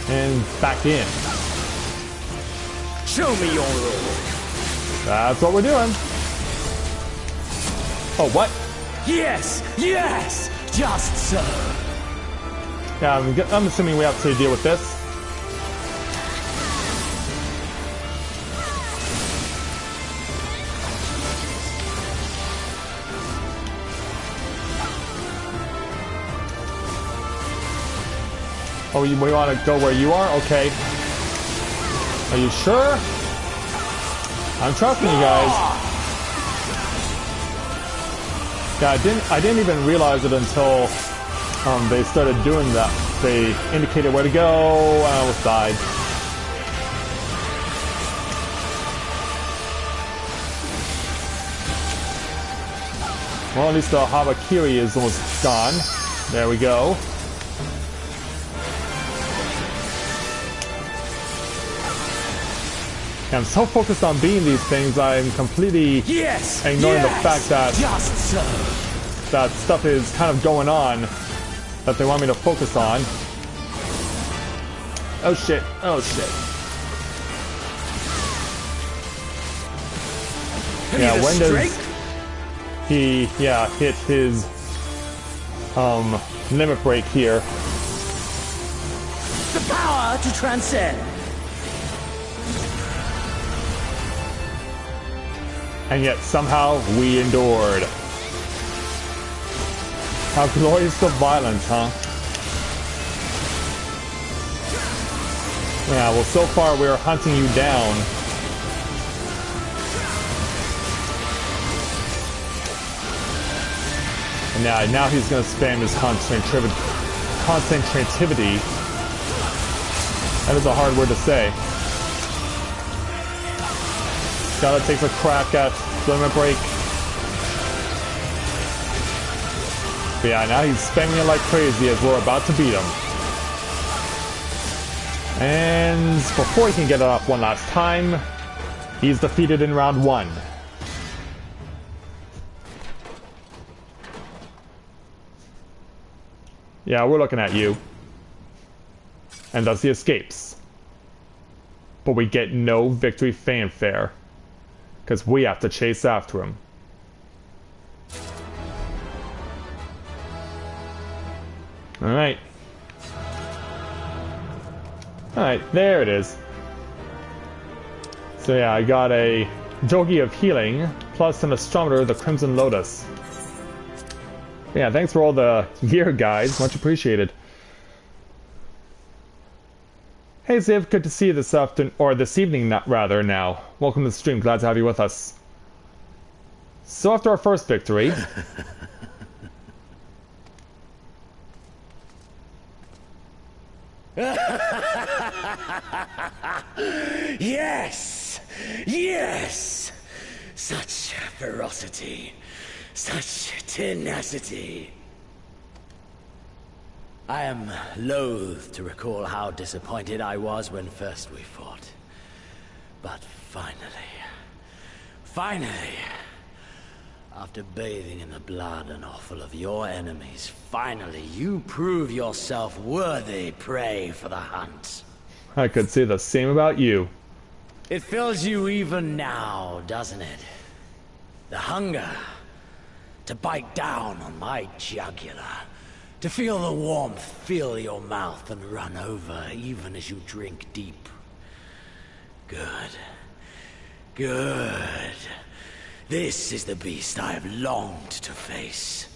And back in. Show me your role. That's what we're doing. Oh, what? Yes! Yes! Just so. Yeah, I'm assuming we have to deal with this. Oh, we want to go where you are? Okay. Are you sure? I'm trusting you guys. Yeah, I didn't even realize it until they started doing that. they indicated where to go. I almost died. Well, at least the Habakiri is almost gone. There we go. I'm so focused on beating these things, I'm completely ignoring the fact that that stuff is kind of going on that they want me to focus on. Oh shit, oh shit. Yeah, when does he, hit his, limit break here? The power to transcend! And yet somehow we endured. How glorious of violence, huh? Yeah, well, so far we're hunting you down. And now he's gonna spam his concentrativity. That is a hard word to say. Gotta take a crack at limit break. But yeah, now he's spamming it like crazy as we're about to beat him. And before he can get it off one last time, he's defeated in round 1. Yeah, we're looking at you. And thus he escapes. But we get no victory fanfare. Because we have to chase after him. Alright. Alright, there it is. So yeah, I got a Jogi of Healing, plus an Astrometer of the Crimson Lotus. Yeah, thanks for all the gear, guys. Much appreciated. Hey Ziv, good to see you this afternoon, or this evening rather now. Welcome to the stream, glad to have you with us. So after our first victory... Yes! Yes! Such ferocity. Such tenacity. I am loath to recall how disappointed I was when first we fought. But finally, after bathing in the blood and offal of your enemies, finally you prove yourself worthy prey for the hunt. I could say the same about you. It fills you even now, doesn't it? The hunger to bite down on my jugular. To feel the warmth fill your mouth and run over even as you drink deep. Good. Good. This is the beast I have longed to face.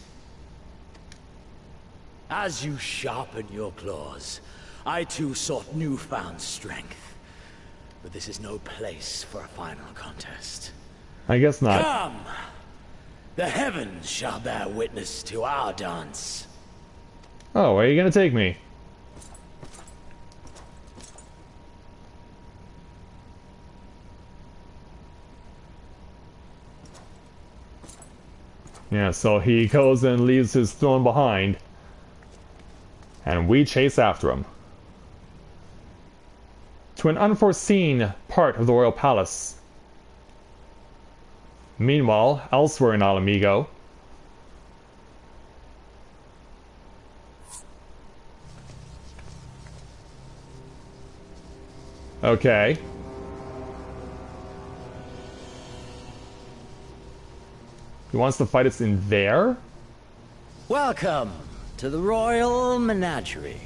As you sharpen your claws, I too sought newfound strength. But this is no place for a final contest. I guess not. Come! The heavens shall bear witness to our dance. Oh, where are you gonna take me? Yeah, so he goes and leaves his throne behind. And we chase after him. To an unforeseen part of the royal palace. Meanwhile, elsewhere in Ala Mhigo, okay. He wants to fight us in there? Welcome to the Royal Menagerie.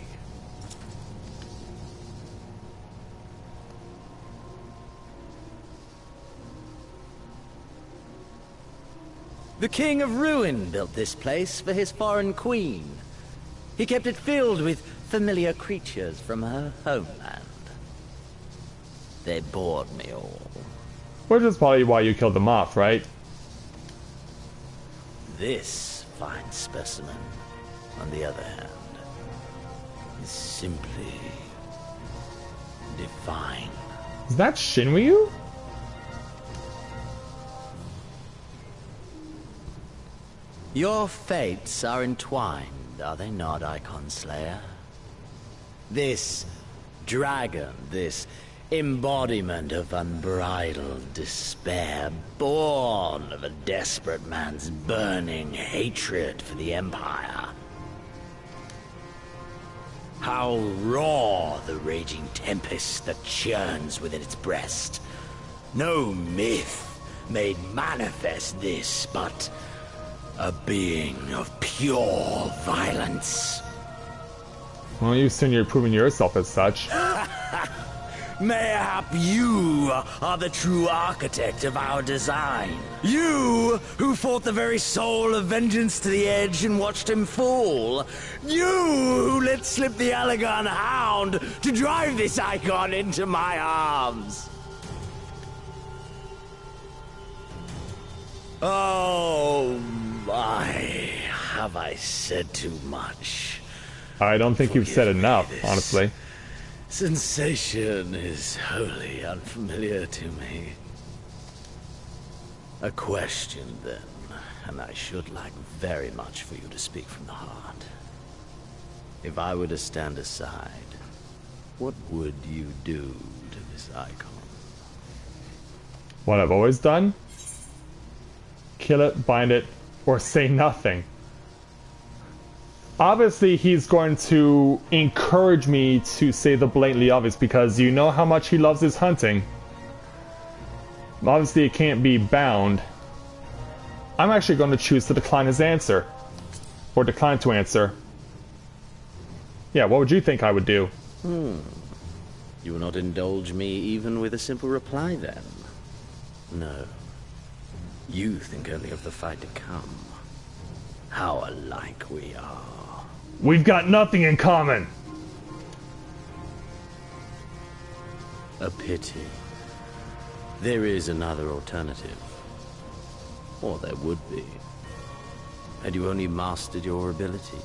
The King of Ruin built this place for his foreign queen. He kept it filled with familiar creatures from her homeland. They bored me all. Which is probably why you killed them off, right? This fine specimen, on the other hand, is simply divine. Is that Shinryu? Your fates are entwined, are they not, Icon Slayer? This dragon, this embodiment of unbridled despair, born of a desperate man's burning hatred for the Empire. How raw the raging tempest that churns within its breast. No myth made manifest this, but a being of pure violence. Well, you soon you're proving yourself as such. Mayhap you are the true architect of our design. You who fought the very soul of vengeance to the edge and watched him fall. You who let slip the Allegan hound to drive this icon into my arms. Oh my, have I said too much? I don't think you've said enough, honestly. Sensation is wholly unfamiliar to me. A question, then, and I should like very much for you to speak from the heart. If I were to stand aside, what would you do to this icon? What I've always done? Kill it, bind it, or say nothing. Obviously, he's going to encourage me to say the blatantly obvious because you know how much he loves his hunting. Obviously, it can't be bound. I'm actually going to choose to decline his answer. Or decline to answer. Yeah, what would you think I would do? You will not indulge me even with a simple reply, then? No. You think only of the fight to come. How alike we are. We've got nothing in common! A pity. There is another alternative. Or there would be. Had you only mastered your ability.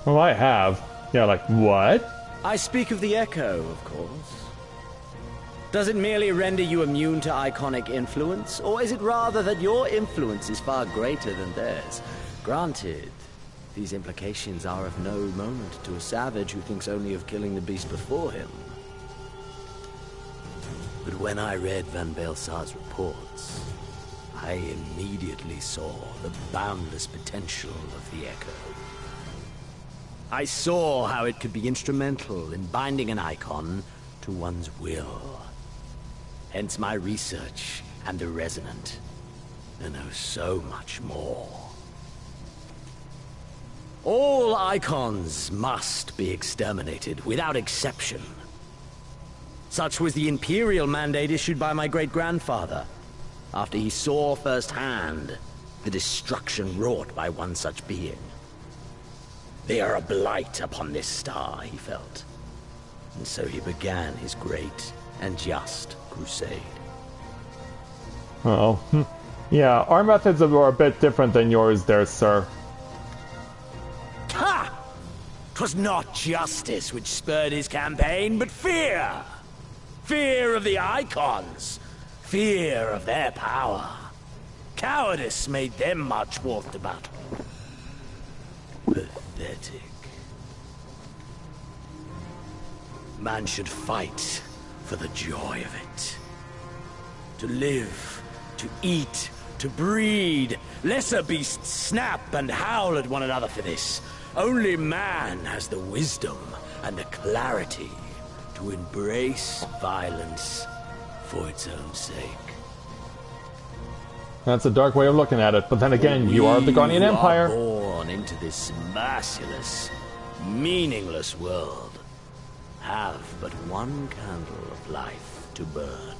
Well, I have. Yeah, like, what? I speak of the Echo, of course. Does it merely render you immune to iconic influence, or is it rather that your influence is far greater than theirs? Granted, these implications are of no moment to a savage who thinks only of killing the beast before him. But when I read Van Baelsar's reports, I immediately saw the boundless potential of the Echo. I saw how it could be instrumental in binding an icon to one's will. Hence my research and the Resonant, and oh, so much more. All icons must be exterminated, without exception. Such was the Imperial mandate issued by my great-grandfather, after he saw firsthand the destruction wrought by one such being. They are a blight upon this star, he felt. And so he began his great and just crusade. Oh, yeah, our methods are a bit different than yours there, sir. Ha! 'Twas not justice which spurred his campaign, but fear! Fear of the Icons! Fear of their power! Cowardice made them march forth to battle. Pathetic. Man should fight for the joy of it. To live, to eat, to breed. Lesser beasts snap and howl at one another for this. Only man has the wisdom and the clarity to embrace violence for its own sake. That's a dark way of looking at it, but then again, you are of the Guardian Empire. Born into this merciless, meaningless world, have but one candle of life to burn.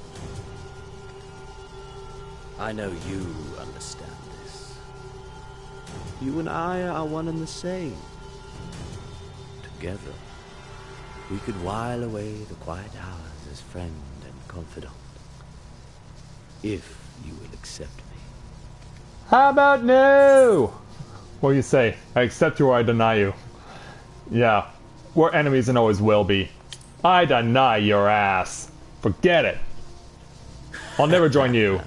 I know you understand this. You and I are one and the same. Together, we could while away the quiet hours as friend and confidant. If you will accept me. How about no? What do you say? I accept you or I deny you. Yeah, we're enemies and always will be. I deny your ass. Forget it. I'll never join you.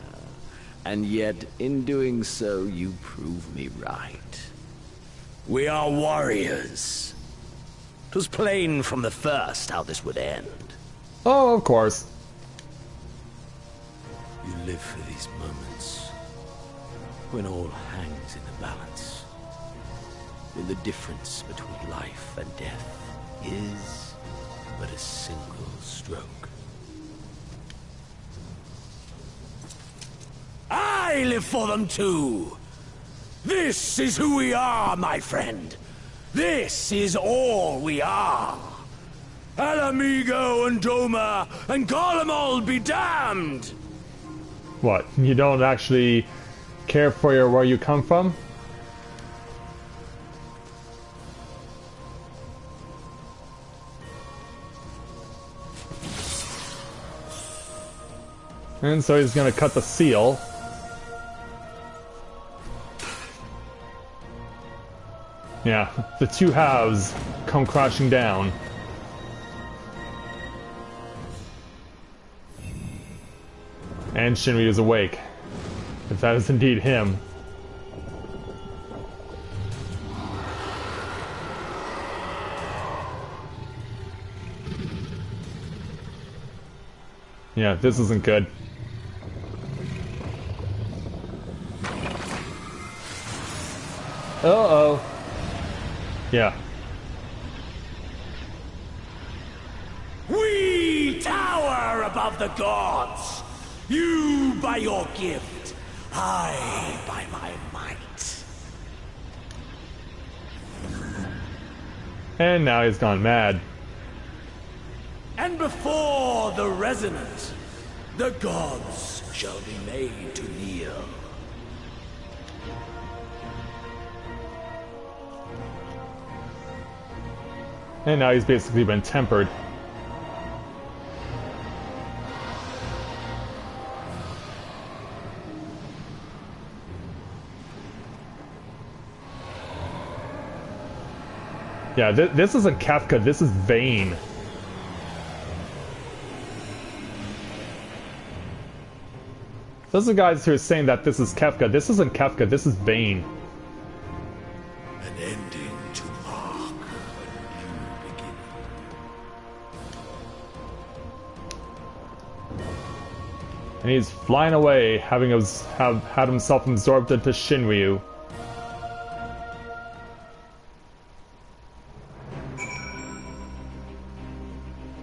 And yet, in doing so, you prove me right. We are warriors. 'Twas plain from the first how this would end. Oh, of course. You live for these moments, when all hangs in the balance, when the difference between life and death is but a single stroke. I live for them too! This is who we are, my friend! This is all we are! Ala Mhigo and Doma and call them all be damned! What, you don't actually care for where you come from? And so he's gonna cut the seal. Yeah, the two halves come crashing down. And Shinryu is awake. If that is indeed him. Yeah, this isn't good. Uh-oh. Yeah. We tower above the gods! You by your gift, I by my might. And now he's gone mad. And before the resonance, the gods shall be made to kneel. And now he's basically been tempered. Yeah, this isn't Kafka, this is Vane. Those are guys who are saying that this is Kafka. This isn't Kafka, this is Vane. An ending to mark a new beginning. And he's flying away, having had himself absorbed into Shinryu.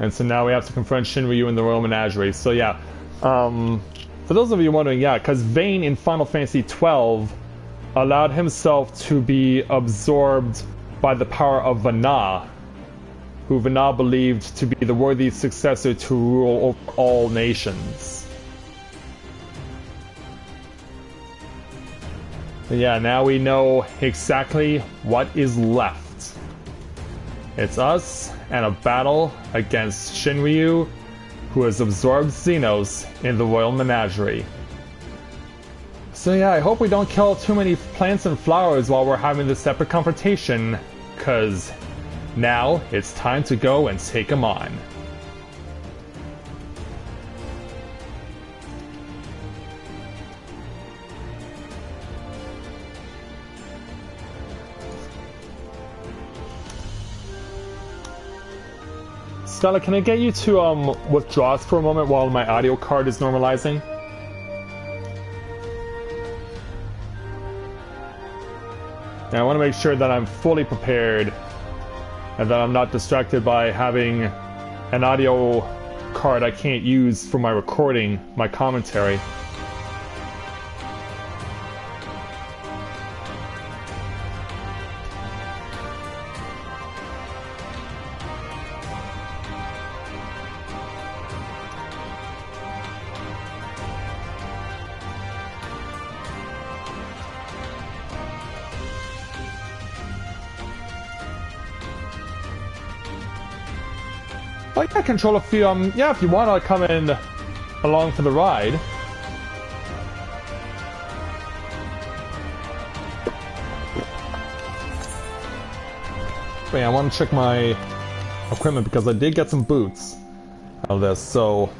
And so now we have to confront Shinryu in the Royal Menagerie. So yeah, for those of you wondering, yeah, because Vane in Final Fantasy XII allowed himself to be absorbed by the power of Vana, who Vana believed to be the worthy successor to rule over all nations. But yeah, now we know exactly what is left. It's us and a battle against Shinryu, who has absorbed Xenos in the Royal Menagerie. So yeah, I hope we don't kill too many plants and flowers while we're having this separate confrontation, cause now it's time to go and take them on. Stella, can I get you to withdraw us for a moment while my audio card is normalizing? And I want to make sure that I'm fully prepared and that I'm not distracted by having an audio card I can't use for my recording, my commentary. Oh yeah, control if you yeah, if you want to come in along for the ride. equipping, I want to check my equipment because I did get some boots out of this. So,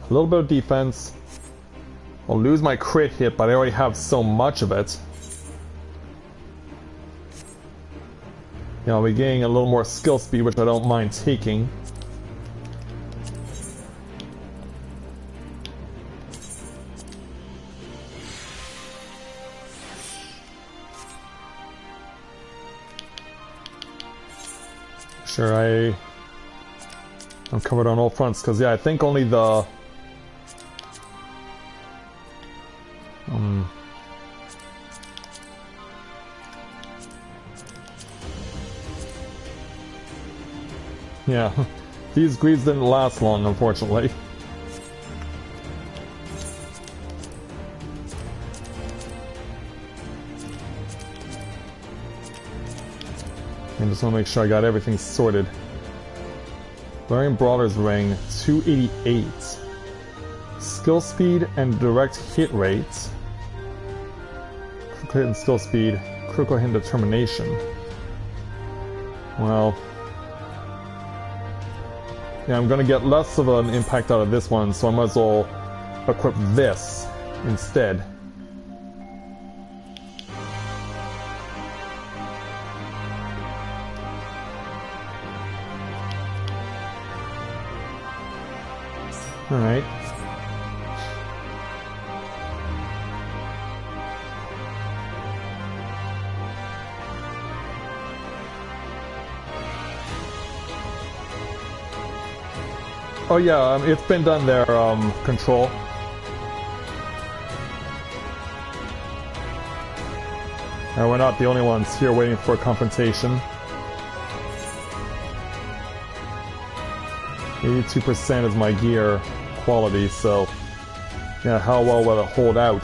a little bit of defense. I'll lose my crit hit, but I already have so much of it. I'll be getting a little more skill speed, which I don't mind taking. Sure, I'm covered on all fronts, because yeah, I think only the... yeah, these greaves didn't last long, unfortunately. I just want to make sure I got everything sorted. Wearing Brawler's Ring, 288. Skill speed and direct hit rate. Critical hit and skill speed. Critical hit and determination. Well... yeah, I'm gonna get less of an impact out of this one, so I might as well equip this instead. Alright. Oh yeah, it's been done there, Control. And we're not the only ones here waiting for a confrontation. 82% is my gear quality, so yeah, how well will it hold out?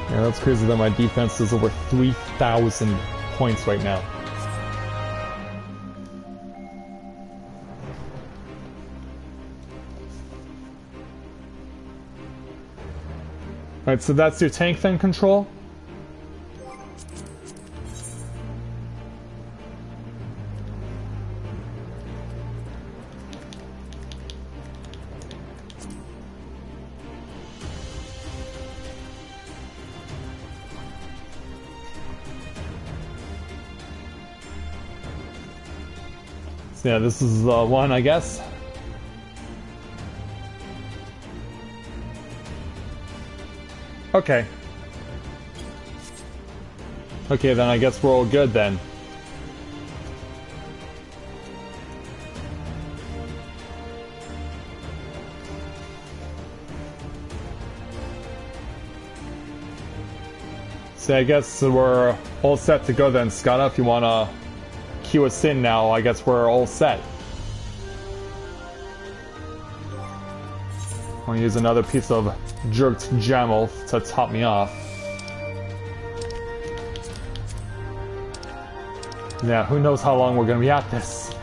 Yeah, that's crazy that my defense is over 3,000 points right now. Alright, so that's your tank then, Control? So yeah, this is the one, I guess. Okay. Okay, then I guess we're all good then. So I guess we're all set to go then, Scott. If you want to cue us in now, I guess we're all set. I'll use another piece of jerked jammel to top me off. Yeah, who knows how long we're gonna be at this.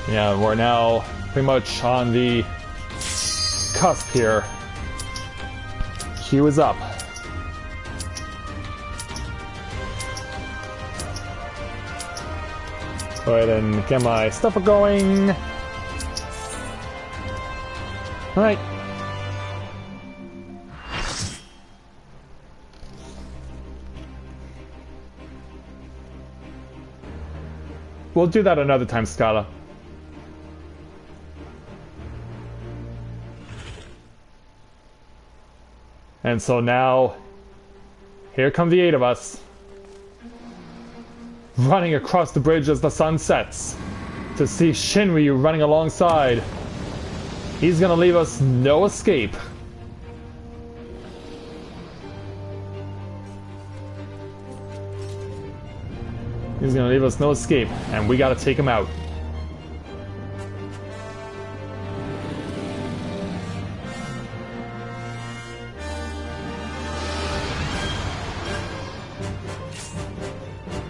Yeah, we're now pretty much on the cusp here. Queue is up. Go ahead and get my stuff going. Alright. We'll do that another time, Scala. And so now, here come the 8 of us, running across the bridge as the sun sets, to see Shinryu running alongside. He's gonna leave us no escape. He's gonna leave us no escape, and we gotta take him out.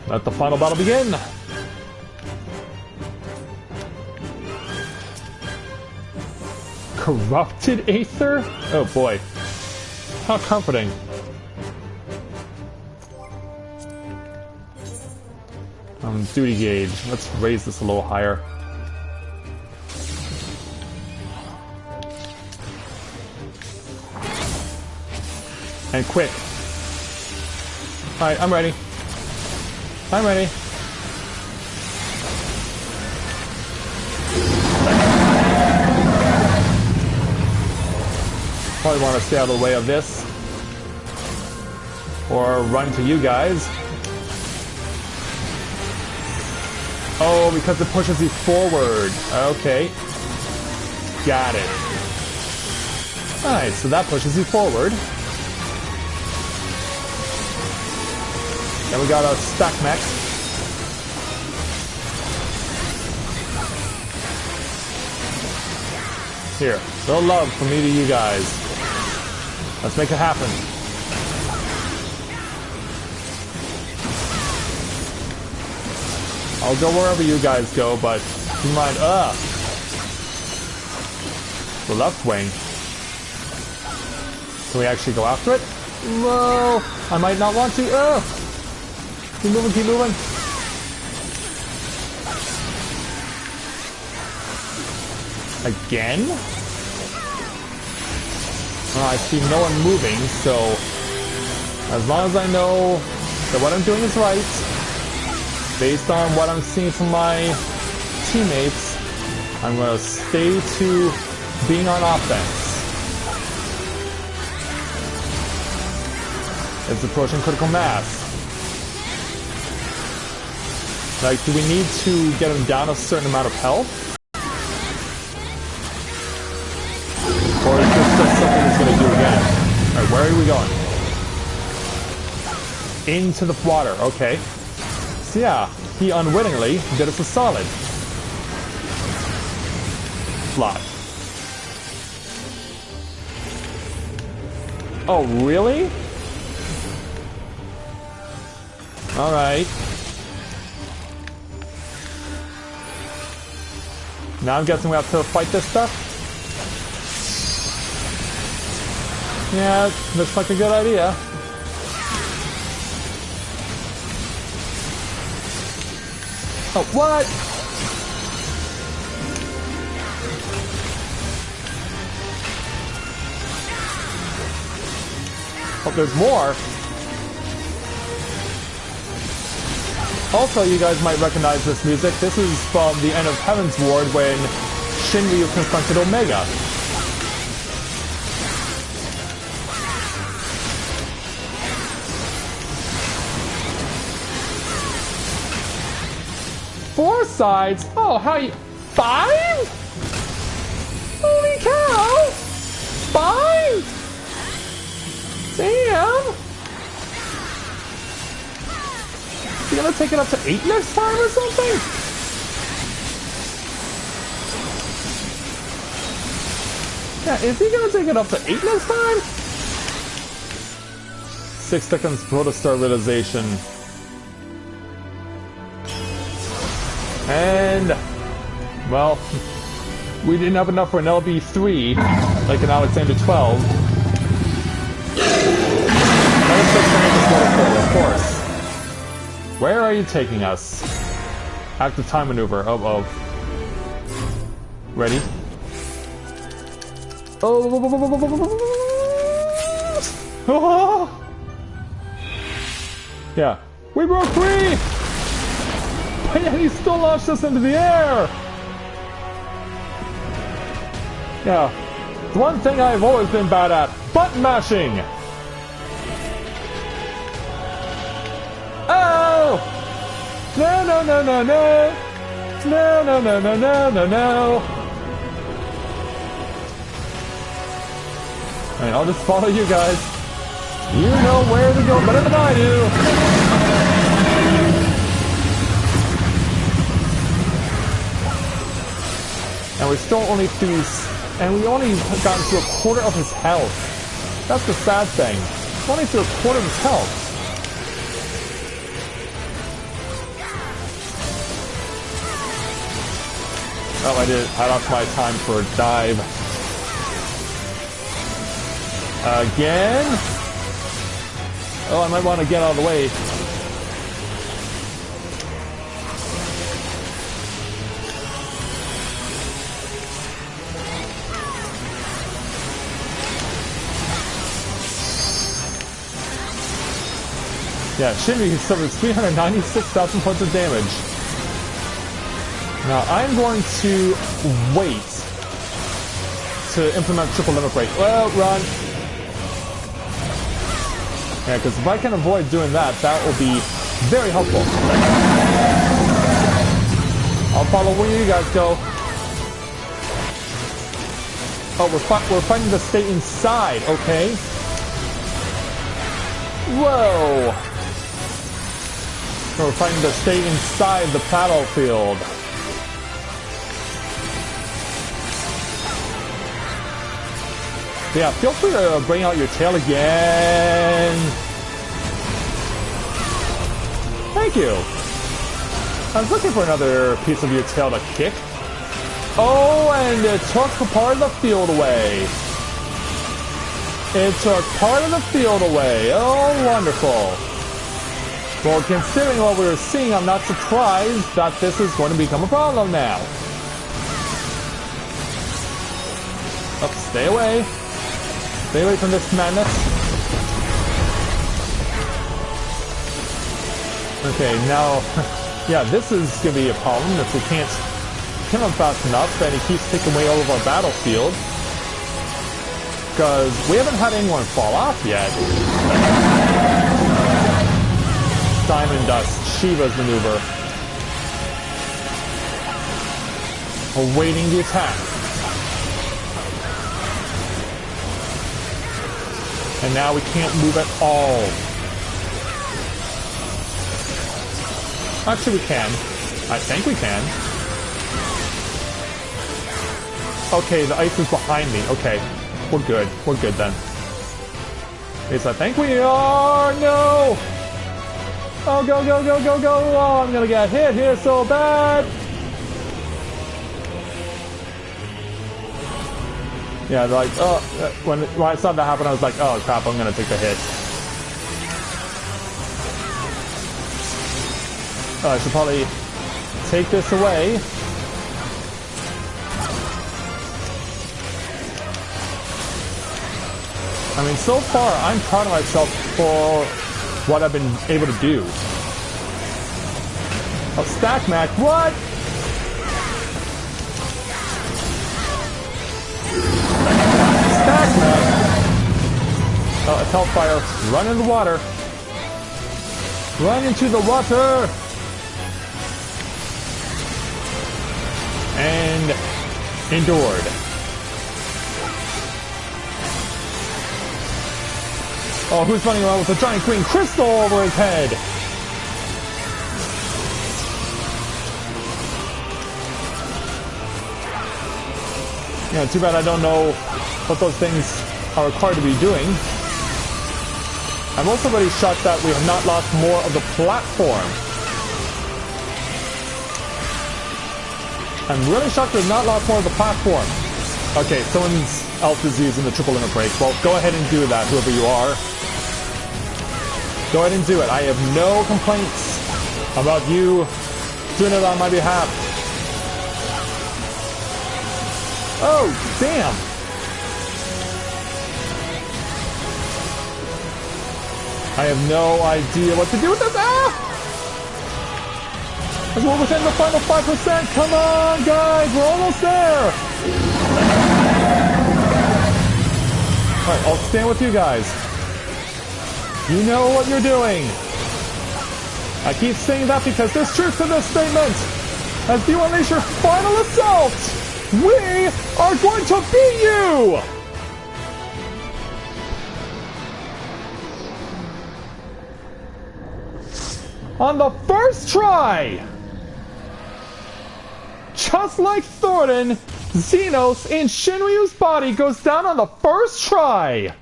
Let the final battle begin! Corrupted Aether? Oh boy. How comforting. Duty gauge. Let's raise this a little higher. And quick. Alright, I'm ready. I'm ready. Probably want to stay out of the way of this. Or run to you guys. Oh, because it pushes you forward. Okay. Got it. Alright, so that pushes you forward. Then we got our stack mech. Here, little love from me to you guys. Let's make it happen. I'll go wherever you guys go, but keep in mind, the left wing. Can we actually go after it? Whoa! I might not want to. Keep moving, keep moving. Again? Well, I see no one moving, so as long as I know that what I'm doing is right, based on what I'm seeing from my teammates, I'm going to stay to being on offense. It's approaching critical mass. Like, do we need to get him down a certain amount of health? Or is this just something he's going to do again? Alright, where are we going? Into the water, okay. So yeah, he unwittingly did us a solid. Fly. Oh, really? Alright. Now I'm guessing we have to fight this stuff? Yeah, looks like a good idea. Oh, what? Oh, there's more. Also, you guys might recognize this music. This is from the end of Heaven's Ward when Shinryu confronted Omega. Four sides? Oh, how you... 5? Holy cow! 5? Damn! You gonna take it up to 8 next time or something? Yeah, is he gonna take it up to 8 next time? 6 seconds protostar realization. And, well, we didn't have enough for an LB3, like an Alexander 12. Another 6 seconds protostar, of course. Where are you taking us? Active time maneuver. Oh. Ready? Oh! Yeah. We broke free! But yet he still launched us into the air! Yeah. The one thing I've always been bad at. Button mashing! Oh! No! No! Alright, I'll just follow you guys. You know where to go better than I do. And we're still only through... And we only gotten to a quarter of his health. That's the sad thing. Only through a quarter of his health. Oh, I lost my time for a dive. Again? Oh, I might want to get out of the way. Yeah, Shinri suffers 396,000 points of damage. Now, I'm going to wait to implement triple limit break. Well, run! Yeah, because if I can avoid doing that, that will be very helpful. I'll follow where you guys go. Oh, we're fighting the state inside, okay. Whoa! We're fighting to stay inside the battlefield. Yeah, feel free to bring out your tail again. Thank you. I was looking for another piece of your tail to kick. Oh, and it took part of the field away. It took part of the field away. Oh, wonderful. Well, considering what we were seeing, I'm not surprised that this is going to become a problem now. Oh, stay away. Stay away from this madness. Okay, now, yeah, this is going to be a problem if we can't kill him fast enough, and he keeps taking away all of our battlefield. Because we haven't had anyone fall off yet. Diamond Dust, Shiva's maneuver. Awaiting the attack. And now we can't move at all. Actually, we can. I think we can. Okay, the ice is behind me. Okay, we're good. We're good then. Yes, I think we are. No! Oh, go, go, go, go, go! Oh, I'm gonna get hit here so bad! Yeah, like, oh, when I saw that happen, I was like, oh crap, I'm gonna take the hit. Oh, I should probably take this away. I mean, so far, I'm proud of myself for what I've been able to do. Oh, Stack Mac, what? Stack Mac! Oh, it's Hellfire. Run in the water. Run into the water! And endured. Oh, who's running around with a giant green crystal over his head? Yeah, too bad I don't know what those things are required to be doing. I'm also very shocked that we have not lost more of the platform. I'm really shocked we have not lost more of the platform. Okay, someone else is using the triple limit break. Well, go ahead and do that, whoever you are. Go ahead and do it. I have no complaints about you doing it on my behalf. Oh, damn! I have no idea what to do with this. Ah! As we're within the final 5%. Come on, guys, we're almost there. Alright, I'll stand with you guys. You know what you're doing. I keep saying that because there's truth to this statement. As you unleash your final assault, we are going to beat you! On the first try! Just like Thornton, Xenos in Shinryu's body goes down on the first try!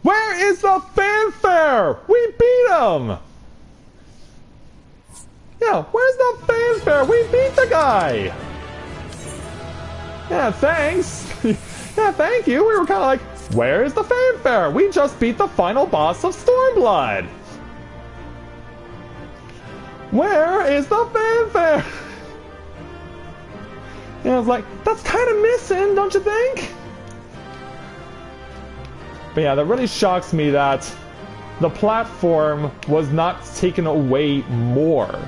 Where is the fanfare? We beat him! Yeah, where's the fanfare? We beat the guy! Yeah, thanks! Yeah, thank you! We were kinda like, where's the fanfare? We just beat the final boss of Stormblood! Where is the fanfare? And I was like, that's kind of missing, don't you think? But yeah, that really shocks me that the platform was not taken away more.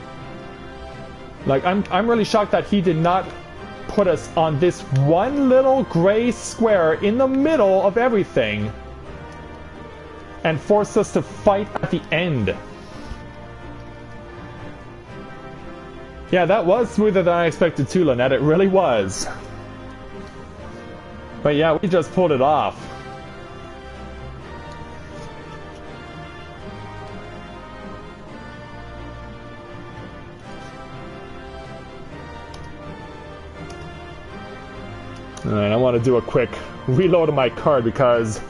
Like, I'm really shocked that he did not put us on this one little gray square in the middle of everything and forced us to fight at the end. Yeah, that was smoother than I expected too, Lynette. It really was. But yeah, we just pulled it off. Alright, I want to do a quick reload of my card because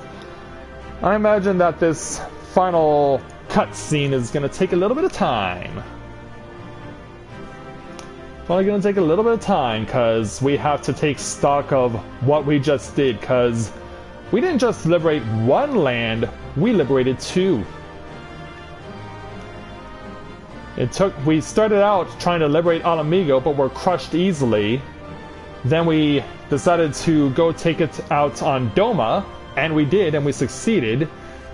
I imagine that this final cutscene is going to take a little bit of time. Probably going to take a little bit of time because we have to take stock of what we just did, because we didn't just liberate one land, we liberated two. We started out trying to liberate Ala Mhigo, but were crushed easily. Then we decided to go take it out on Doma, and we did, and we succeeded.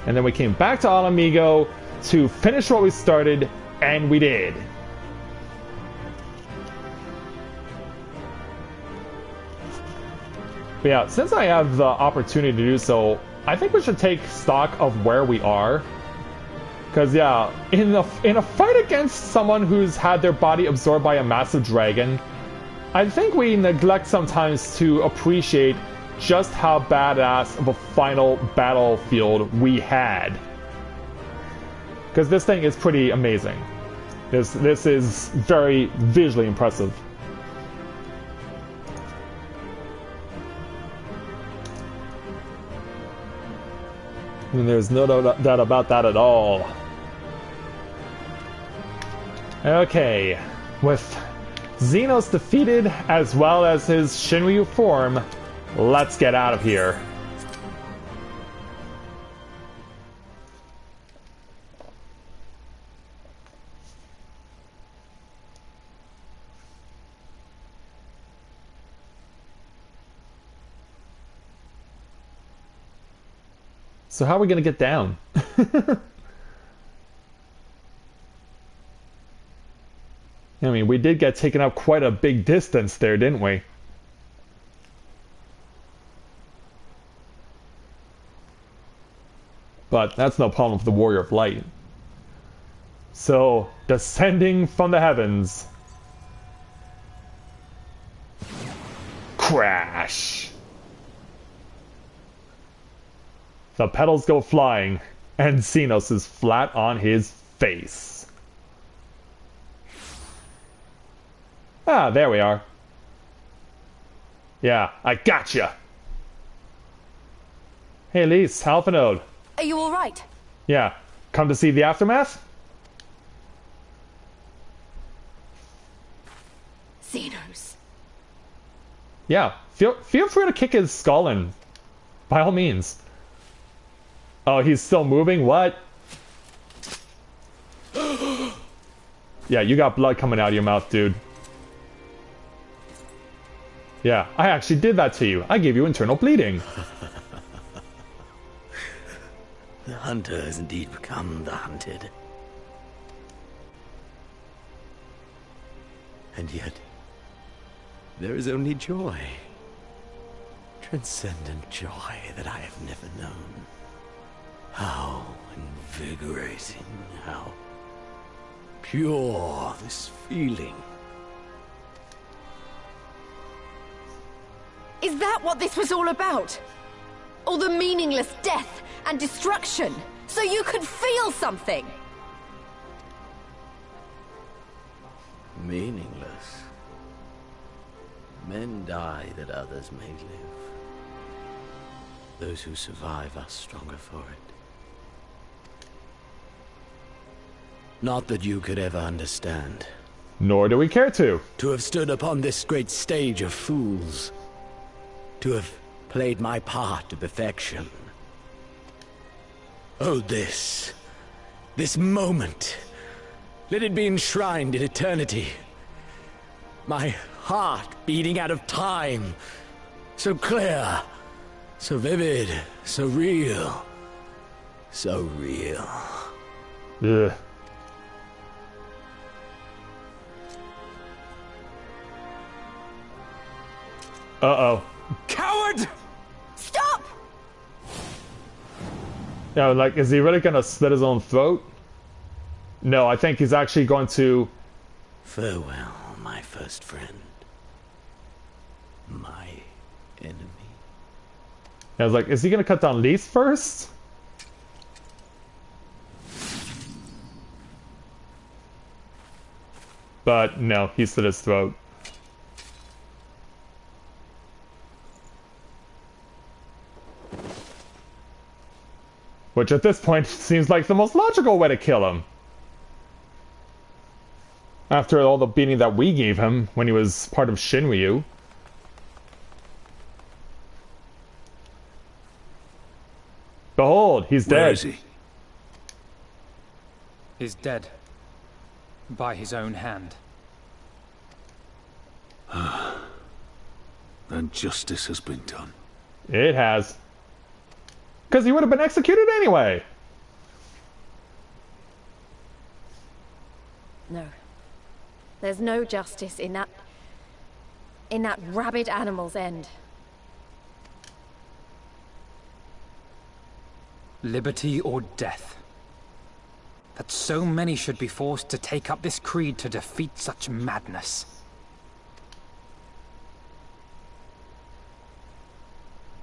And then we came back to Ala Mhigo to finish what we started, and we did. But yeah, since I have the opportunity to do so, I think we should take stock of where we are. Because yeah, in a fight against someone who's had their body absorbed by a massive dragon, I think we neglect sometimes to appreciate just how badass of a final battlefield we had. Because this thing is pretty amazing. This is very visually impressive. And there's no doubt about that at all. Okay, with Xenos defeated as well as his Shinryu form, let's get out of here. So how are we going to get down? I mean, we did get taken up quite a big distance there, didn't we? But that's no problem for the Warrior of Light. So, descending from the heavens. Crash! The petals go flying, and Xenos is flat on his face. Ah, there we are. Yeah, I gotcha! Hey, Elise, Alpha Node. Are you alright? Yeah, come to see the aftermath? Xenos. Yeah, feel free to kick his skull in. By all means. Oh, he's still moving? What? Yeah, you got blood coming out of your mouth, dude. Yeah, I actually did that to you. I gave you internal bleeding. The hunter has indeed become the hunted. And yet, there is only joy. Transcendent joy that I have never known. How invigorating, how pure this feeling. Is that what this was all about? All the meaningless death and destruction, so you could feel something? Meaningless? Men die that others may live. Those who survive are stronger for it. Not that you could ever understand. Nor do we care to. To have stood upon this great stage of fools. To have played my part to perfection. Oh, this moment. Let it be enshrined in eternity. My heart beating out of time. So clear. So vivid. So real. So real. Ugh. Uh-oh. Coward! Stop! Yeah, like, is he really gonna slit his own throat? No, I think he's actually going to... Farewell, my first friend. My enemy. I was like, is he gonna cut down Lise first? But no, he slit his throat. Which at this point seems like the most logical way to kill him. After all the beating that we gave him when he was part of Shinryu. Behold, he's dead. Where is he? He's dead. By his own hand. Then justice has been done. It has. Because he would have been executed anyway. No. There's no justice in that rabid animal's end. Liberty or death. That so many should be forced to take up this creed to defeat such madness.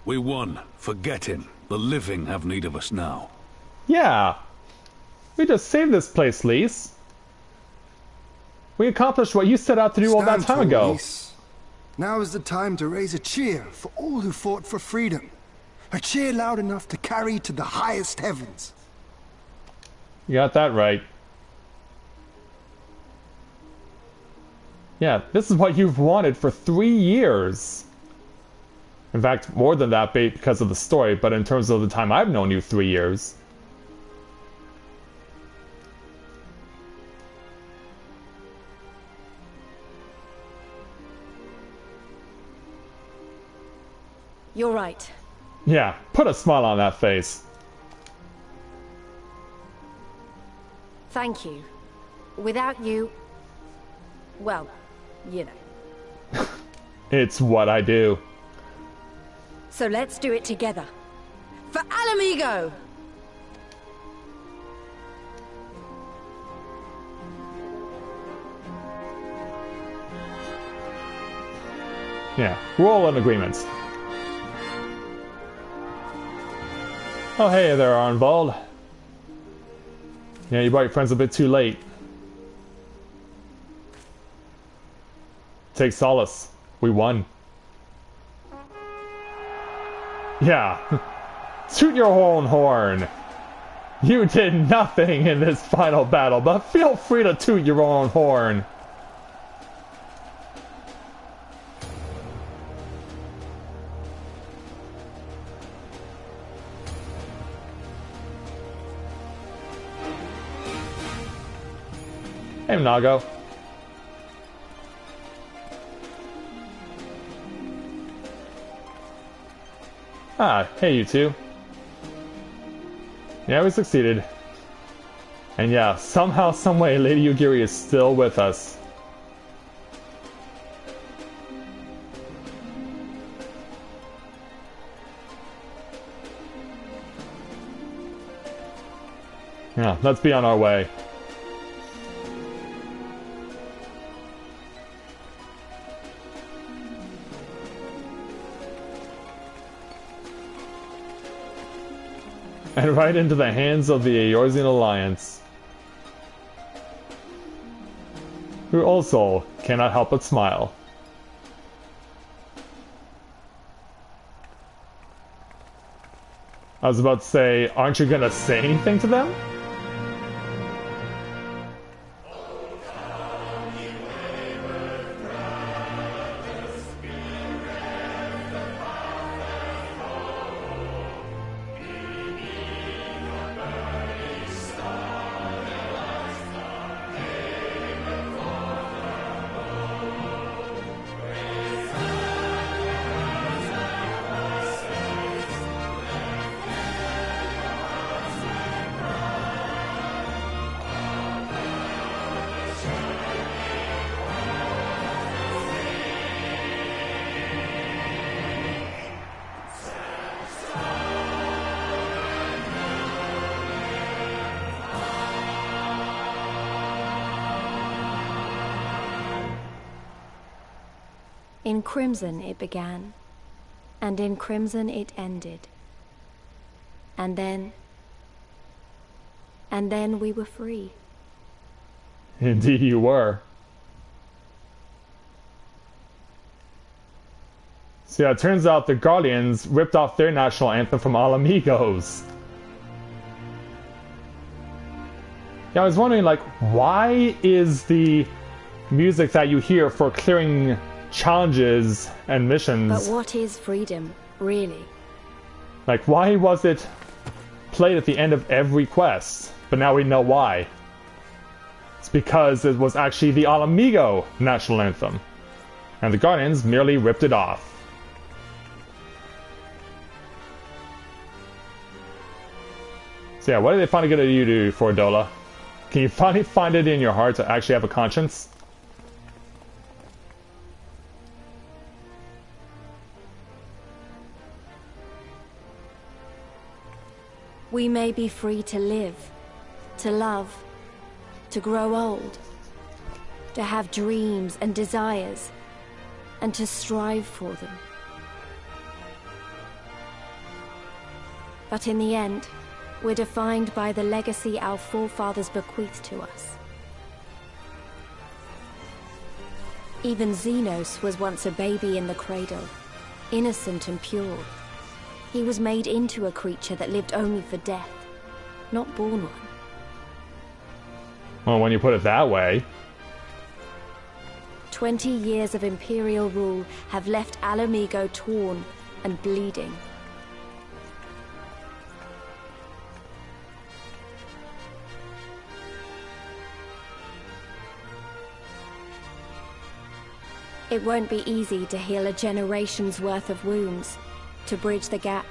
We won. Forget him. The living have need of us now. Yeah. We just saved this place, Lise. We accomplished what you set out to do all that time ago. Lise. Now is the time to raise a cheer for all who fought for freedom. A cheer loud enough to carry to the highest heavens. You got that right. Yeah, this is what you've wanted for 3 years. In fact, more than that because of the story, but in terms of the time I've known you, 3 years. You're right. Yeah, put a smile on that face. Thank you. Without you... well, you know. It's what I do. So let's do it together. For Ala Mhigo! Yeah, we're all in agreement. Oh hey there, Arnvald. Yeah, you brought your friends a bit too late. Take solace. We won. Yeah. Toot your own horn. You did nothing in this final battle, but feel free to toot your own horn. Hey, Nago. Ah, hey you two. Yeah, we succeeded. And yeah, somehow, someway, Lady Yugiri is still with us. Yeah, let's be on our way. And right into the hands of the Eorzean Alliance, who also cannot help but smile. I was about to say, aren't you gonna say anything to them? In crimson it began, and in crimson it ended. And then we were free. Indeed you were. So yeah, it turns out the Guardians ripped off their national anthem from Ala Mhigo's. Yeah, I was wondering, like, why is the music that you hear for clearing challenges and missions... But what is freedom, really? Like, why was it played at the end of every quest? But now we know why. It's because it was actually the Ala Mhigo national anthem. And the Guardians merely ripped it off. So yeah, what are they finally gonna do, Fordola? Can you finally find it in your heart to actually have a conscience? We may be free to live, to love, to grow old, to have dreams and desires, and to strive for them. But in the end, we're defined by the legacy our forefathers bequeathed to us. Even Xenos was once a baby in the cradle, innocent and pure. He was made into a creature that lived only for death, not born one. Well, when you put it that way... 20 years of Imperial rule have left Ala Mhigo torn and bleeding. It won't be easy to heal a generation's worth of wounds, to bridge the gap.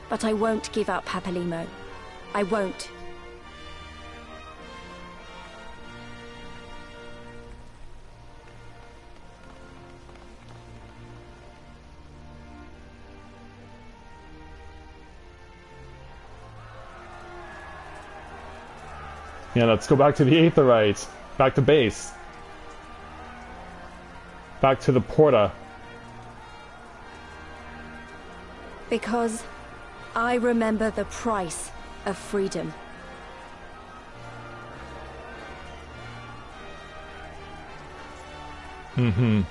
But I won't give up, Papalimo. I won't. Yeah, let's go back to the Aetherite. Back to base. Back to the Porta. Because I remember the price of freedom. Mm-hmm.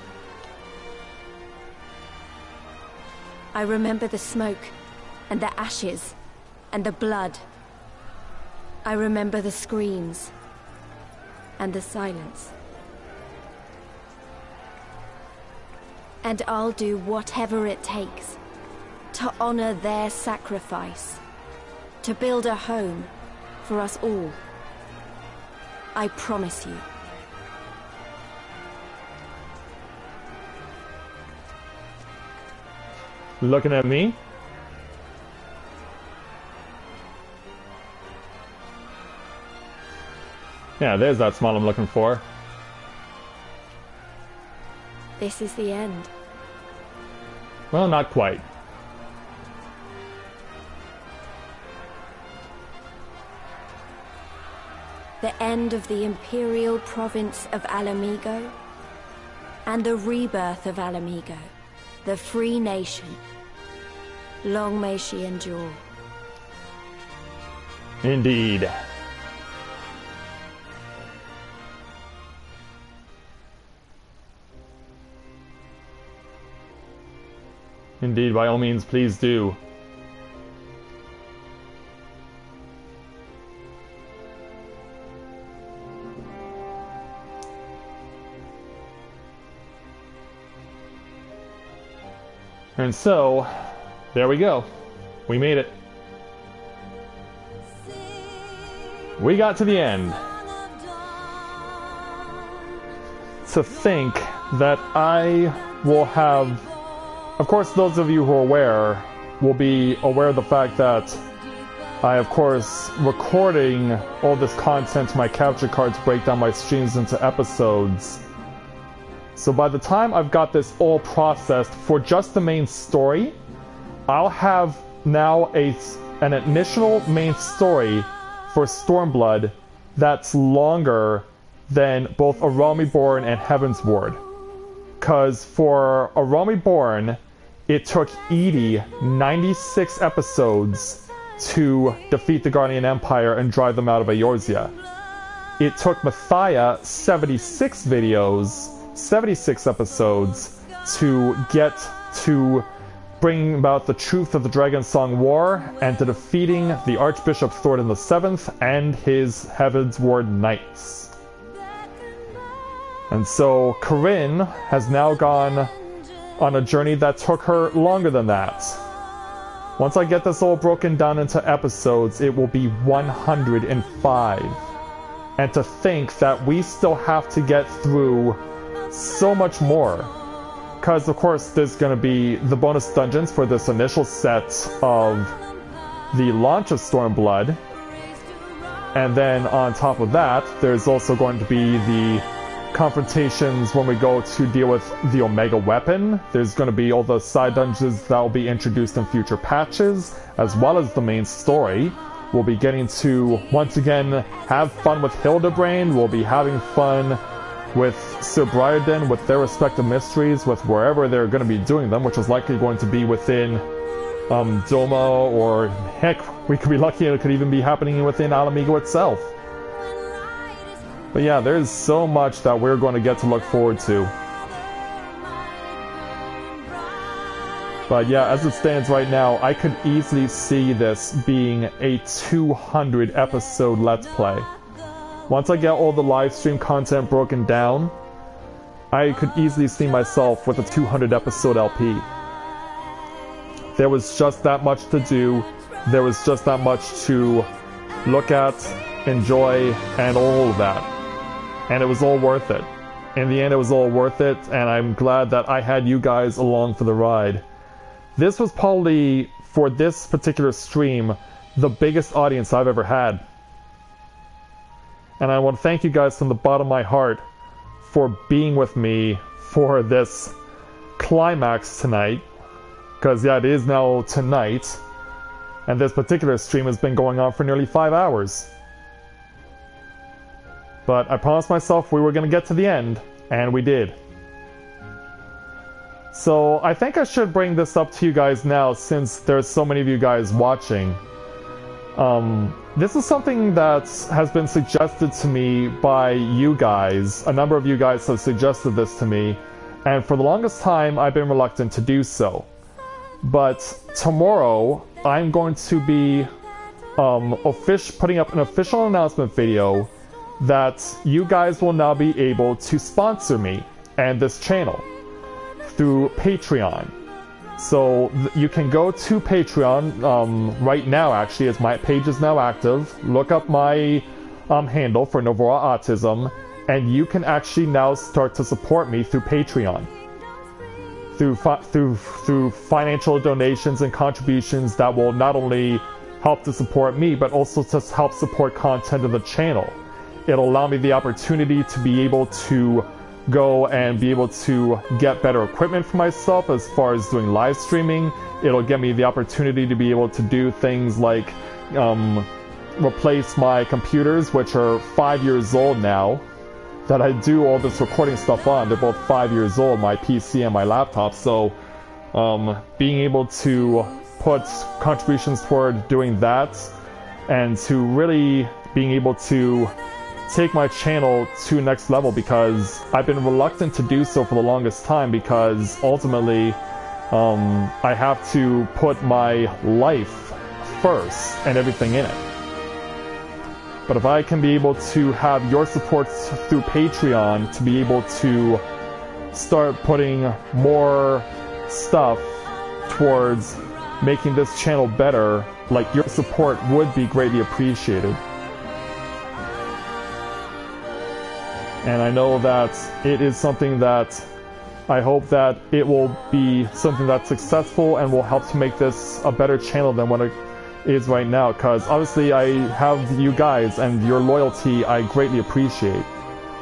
I remember the smoke, and the ashes, and the blood. I remember the screams, and the silence. And I'll do whatever it takes to honor their sacrifice, to build a home for us all. I promise you. Looking at me? Yeah, there's that smile I'm looking for. This is the end. Well, not quite. The end of the Imperial province of Ala Mhigo, and the rebirth of Ala Mhigo, the free nation. Long may she endure. Indeed. Indeed, by all means, please do. And so, there we go. We made it. We got to the end. To think that I will have... Of course, those of you who are aware will be aware of the fact that I, of course, recording all this content to my capture card to break down my streams into episodes. So by the time I've got this all processed for just the main story, I'll have now an initial main story for Stormblood that's longer than both A Realm Reborn and Heaven's Ward. Because for A Realm Reborn, it took Edie 96 episodes to defeat the Guardian Empire and drive them out of Eorzea. It took Mathia 76 episodes to get to bringing about the truth of the Dragonsong War and to defeating the Archbishop Thornton VII and his Heaven's Ward Knights. And so Corinne has now gone on a journey that took her longer than that. Once I get this all broken down into episodes, it will be 105. And to think that we still have to get through so much more. Because, of course, there's going to be the bonus dungeons for this initial set of the launch of Stormblood. And then on top of that, there's also going to be the confrontations when we go to deal with the Omega weapon. There's going to be all the side dungeons that will be introduced in future patches, as well as the main story. We'll be getting to, once again, have fun with Hildebrand. We'll be having fun with Sir Briarden, with their respective mysteries, with wherever they're going to be doing them, which is likely going to be within Doma, or heck, we could be lucky it could even be happening within Ala Mhigo itself. But yeah, there's so much that we're going to get to look forward to. But yeah, as it stands right now, I could easily see this being a 200 episode Let's Play. Once I get all the live stream content broken down, I could easily see myself with a 200 episode LP. There was just that much to do, there was just that much to look at, enjoy, and all of that. And it was all worth it. In the end, it was all worth it, and I'm glad that I had you guys along for the ride. This was probably, for this particular stream, the biggest audience I've ever had. And I want to thank you guys from the bottom of my heart for being with me for this climax tonight. Because, yeah, it is now tonight. And this particular stream has been going on for nearly 5 hours. But I promised myself we were going to get to the end, and we did. So I think I should bring this up to you guys now, since there's so many of you guys watching. This is something that has been suggested to me by you guys. A number of you guys have suggested this to me, and for the longest time I've been reluctant to do so. But tomorrow I'm going to be putting up an official announcement video that you guys will now be able to sponsor me and this channel through Patreon. So you can go to Patreon right now, actually, as my page is now active. Look up my handle for Novaura Autism, and you can actually now start to support me through Patreon. Through financial donations and contributions that will not only help to support me, but also to help support content of the channel. It'll allow me the opportunity to be able to go and be able to get better equipment for myself as far as doing live streaming. It'll give me the opportunity to be able to do things like replace my computers, which are 5 years old now, that I do all this recording stuff on. They're both 5 years old, my PC and my laptop, so being able to put contributions toward doing that, and to really being able to take my channel to the next level, because I've been reluctant to do so for the longest time, because ultimately I have to put my life first and everything in it. But if I can be able to have your support through Patreon to be able to start putting more stuff towards making this channel better, like your support would be greatly appreciated. And I know that it is something that I hope that it will be something that's successful and will help to make this a better channel than what it is right now, because obviously I have you guys and your loyalty I greatly appreciate,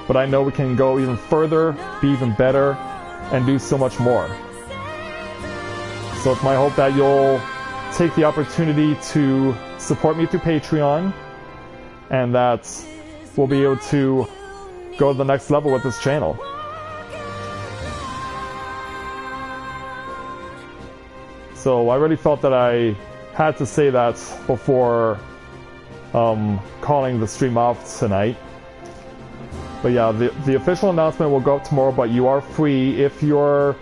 but I know we can go even further, be even better, and do so much more. So it's my hope that you'll take the opportunity to support me through Patreon, and that we'll be able to go to the next level with this channel. So I really felt that I had to say that before calling the stream off tonight. But yeah, the official announcement will go up tomorrow, but you are free if you're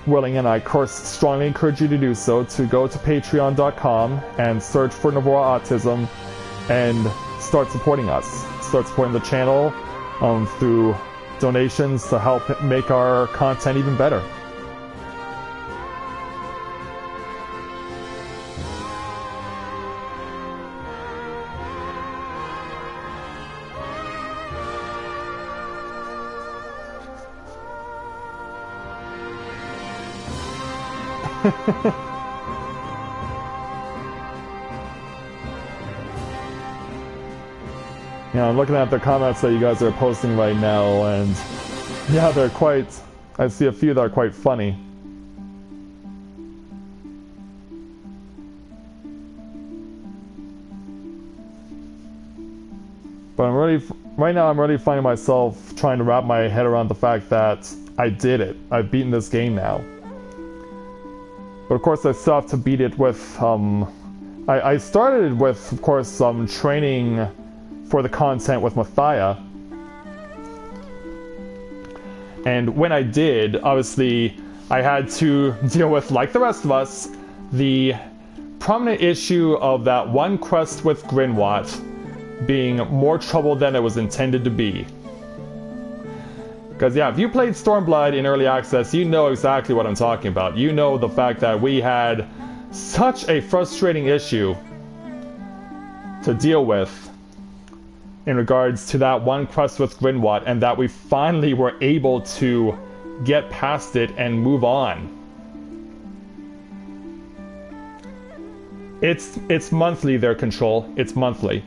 willing, and I of course strongly encourage you to do so, to go to patreon.com and search for Novaura Autism and start supporting us. Start supporting the channel through donations to help make our content even better. Yeah, I'm looking at the comments that you guys are posting right now, and yeah, they're quite... I see a few that are quite funny. But right now I'm really finding myself trying to wrap my head around the fact that I did it. I've beaten this game now. But of course I still have to beat it with, I started with, of course, some training for the content with Mathia. And when I did, obviously, I had to deal with, like the rest of us, the prominent issue of that one quest with Grinwat being more trouble than it was intended to be. Because yeah, if you played Stormblood in Early Access, you know exactly what I'm talking about. You know the fact that we had such a frustrating issue to deal with in regards to that one quest with Grinwat, and that we finally were able to get past it and move on. It's monthly, their control. It's monthly.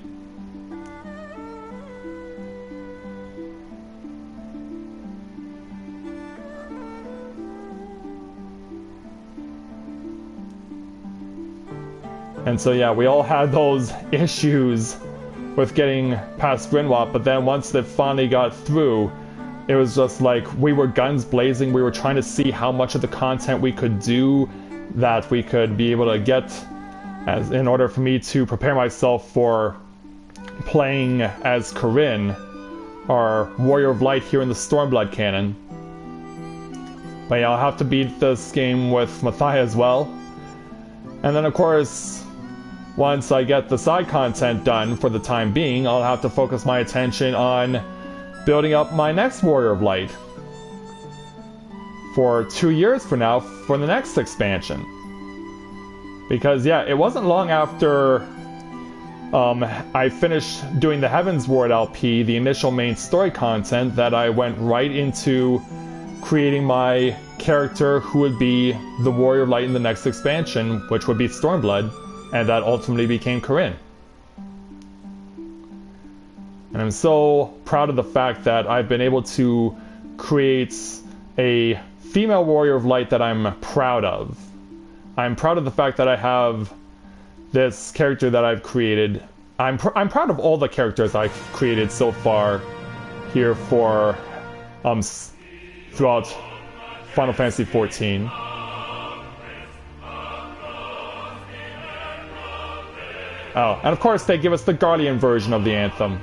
And so yeah, we all had those issues with getting past Grinwat, but then once they finally got through, it was just like we were guns blazing. We were trying to see how much of the content we could do that we could be able to get in order for me to prepare myself for playing as Corinne, our Warrior of Light here in the Stormblood canon. But yeah, I'll have to beat this game with Mathia as well. And then of course, once I get the side content done for the time being, I'll have to focus my attention on building up my next Warrior of Light for 2 years from now for the next expansion. Because yeah, it wasn't long after I finished doing the Heaven's Ward LP, the initial main story content, that I went right into creating my character who would be the Warrior of Light in the next expansion, which would be Stormblood, and that ultimately became Corinne. And I'm so proud of the fact that I've been able to create a female Warrior of Light that I'm proud of. I'm proud of the fact that I have this character that I've created. I'm proud of all the characters I've created so far here for throughout Final Fantasy XIV. Oh, and of course they give us the Guardian version of the anthem.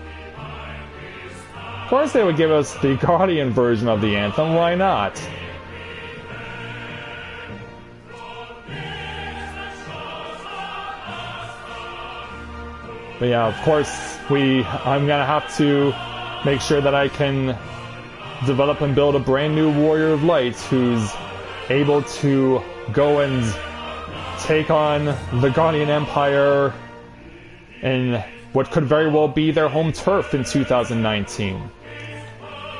Of course they would give us the Guardian version of the anthem, why not? But yeah, of course, I'm gonna have to make sure that I can develop and build a brand new Warrior of Light who's able to go and take on the Guardian Empire in what could very well be their home turf in 2019.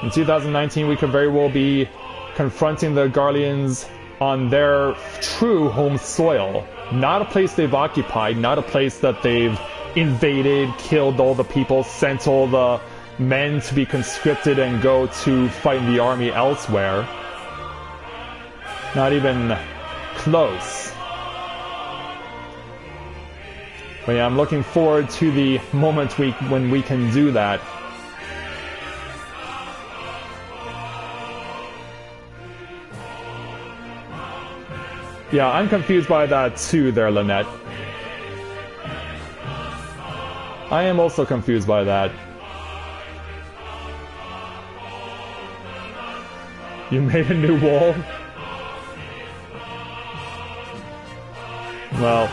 In 2019, we could very well be confronting the Guardians on their true home soil. Not a place they've occupied, not a place that they've invaded, killed all the people, sent all the men to be conscripted and go to fight in the army elsewhere. Not even close. But yeah, I'm looking forward to the moment when we can do that. Yeah, I'm confused by that too there, Lynette. I am also confused by that. You made a new wall? Well,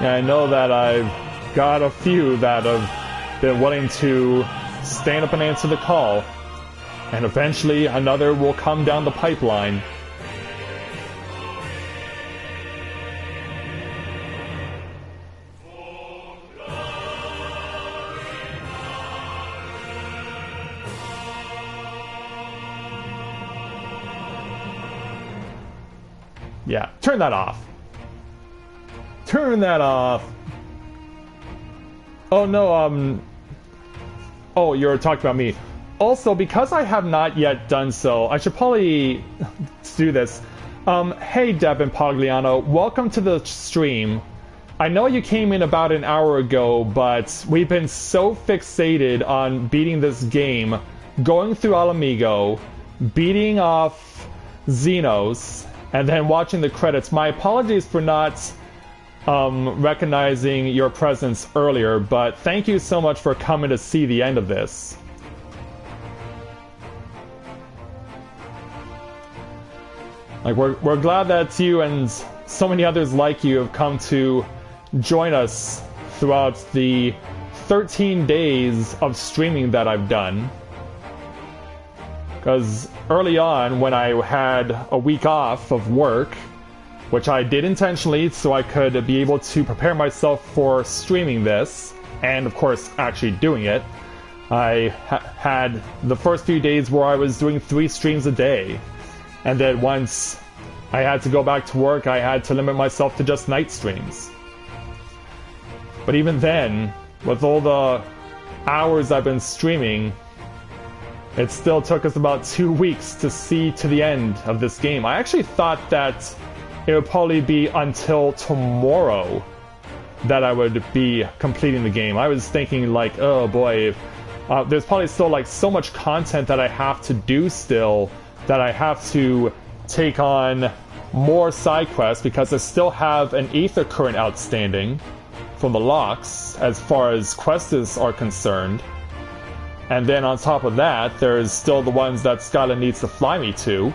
yeah, I know that I've got a few that have been willing to stand up and answer the call. And eventually another will come down the pipeline. Yeah, turn that off. Turn that off. Oh no, oh, you're talking about me. Also, because I have not yet done so, I should probably do this. Hey Deb and Pogliano, welcome to the stream. I know you came in about an hour ago, but we've been so fixated on beating this game, going through Ala Mhigo, beating off Xenos, and then watching the credits. My apologies for not recognizing your presence earlier, but thank you so much for coming to see the end of this. Like, we're glad that you and so many others like you have come to join us throughout the 13 days of streaming that I've done. Because early on, when I had a week off of work, which I did intentionally so I could be able to prepare myself for streaming this, and of course actually doing it, I had the first few days where I was doing 3 streams a day. And then once I had to go back to work, I had to limit myself to just night streams. But even then, with all the hours I've been streaming, it still took us about 2 weeks to see to the end of this game. I actually thought that it would probably be until tomorrow that I would be completing the game. I was thinking like, oh boy, there's probably still like so much content that I have to do still, that I have to take on more side quests because I still have an Aether current outstanding from the locks as far as quests are concerned. And then on top of that, there's still the ones that Skyla needs to fly me to.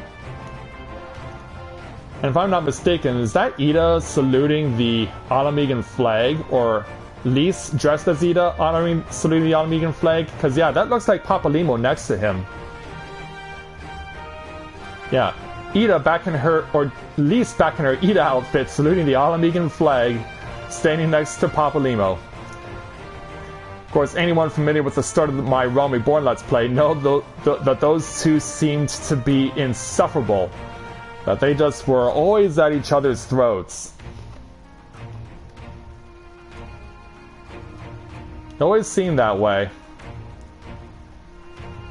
And if I'm not mistaken, is that Ida saluting the Ala Mhigan flag? Or Lise dressed as Ida saluting the Ala Mhigan flag? Because yeah, that looks like Papalimo next to him. Yeah, Ida back in her, or Lise back in her Ida outfit saluting the Ala Mhigan flag, standing next to Papalimo. Of course, anyone familiar with the start of my Realm Reborn Let's Play know that those two seemed to be insufferable. That they just were always at each other's throats. It always seemed that way.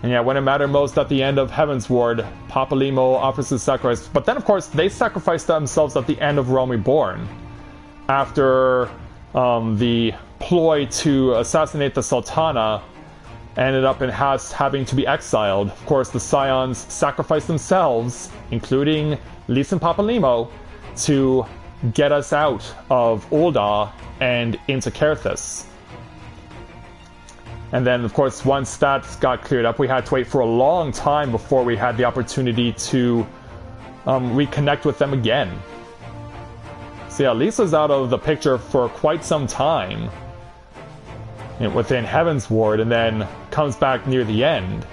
And yeah, when it mattered most at the end of Heaven's Ward, Papalimo offers his sacrifice. But then, of course, they sacrificed themselves at the end of Realm Reborn. After the ploy to assassinate the Sultana ended up in having to be exiled. Of course, the Scions sacrificed themselves, including Lise and Papalimo, to get us out of Ul'dah and into Kerthus. And then, of course, once that got cleared up, we had to wait for a long time before we had the opportunity to reconnect with them again. So yeah, Lisa's out of the picture for quite some time within Heaven's Ward, and then comes back near the end.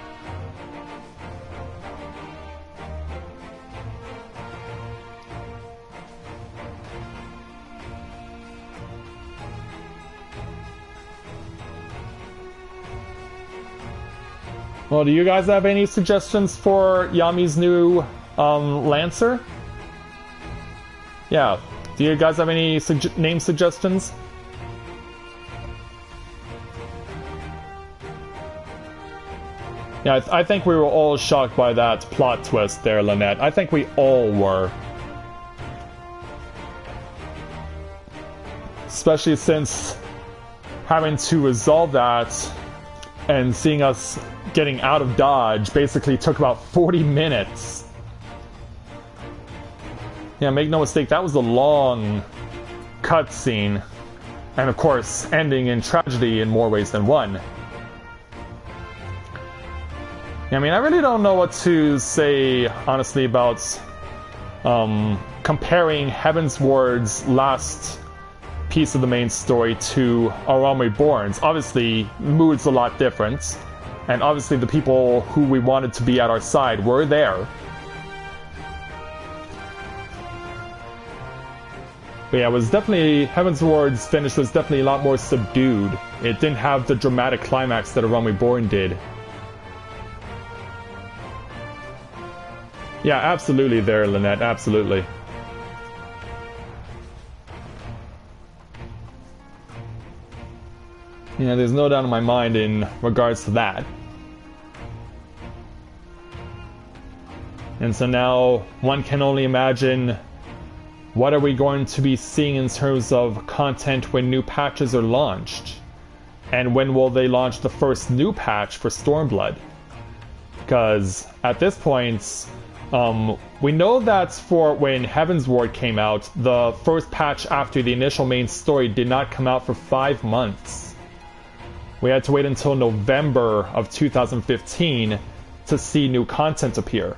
Well, do you guys have any suggestions for Yami's new Lancer? Yeah, do you guys have any name suggestions? Yeah, I think we were all shocked by that plot twist there, Lynette. I think we all were. Especially since having to resolve that and seeing us getting out of Dodge basically took about 40 minutes. Yeah, make no mistake, that was a long cutscene. And of course, ending in tragedy in more ways than one. I mean, I really don't know what to say, honestly, about comparing Heavensward's last piece of the main story to A Realm Reborn's. Obviously, the mood's a lot different, and obviously the people who we wanted to be at our side were there. But yeah, it was definitely, Heavensward's finish was definitely a lot more subdued. It didn't have the dramatic climax that A Realm Reborn did. Yeah, absolutely there, Lynette, absolutely. Yeah, there's no doubt in my mind in regards to that. And so now, one can only imagine what are we going to be seeing in terms of content when new patches are launched? And when will they launch the first new patch for Stormblood? Because at this point, we know that for when Heavensward came out, the first patch after the initial main story did not come out for 5 months. We had to wait until November of 2015 to see new content appear.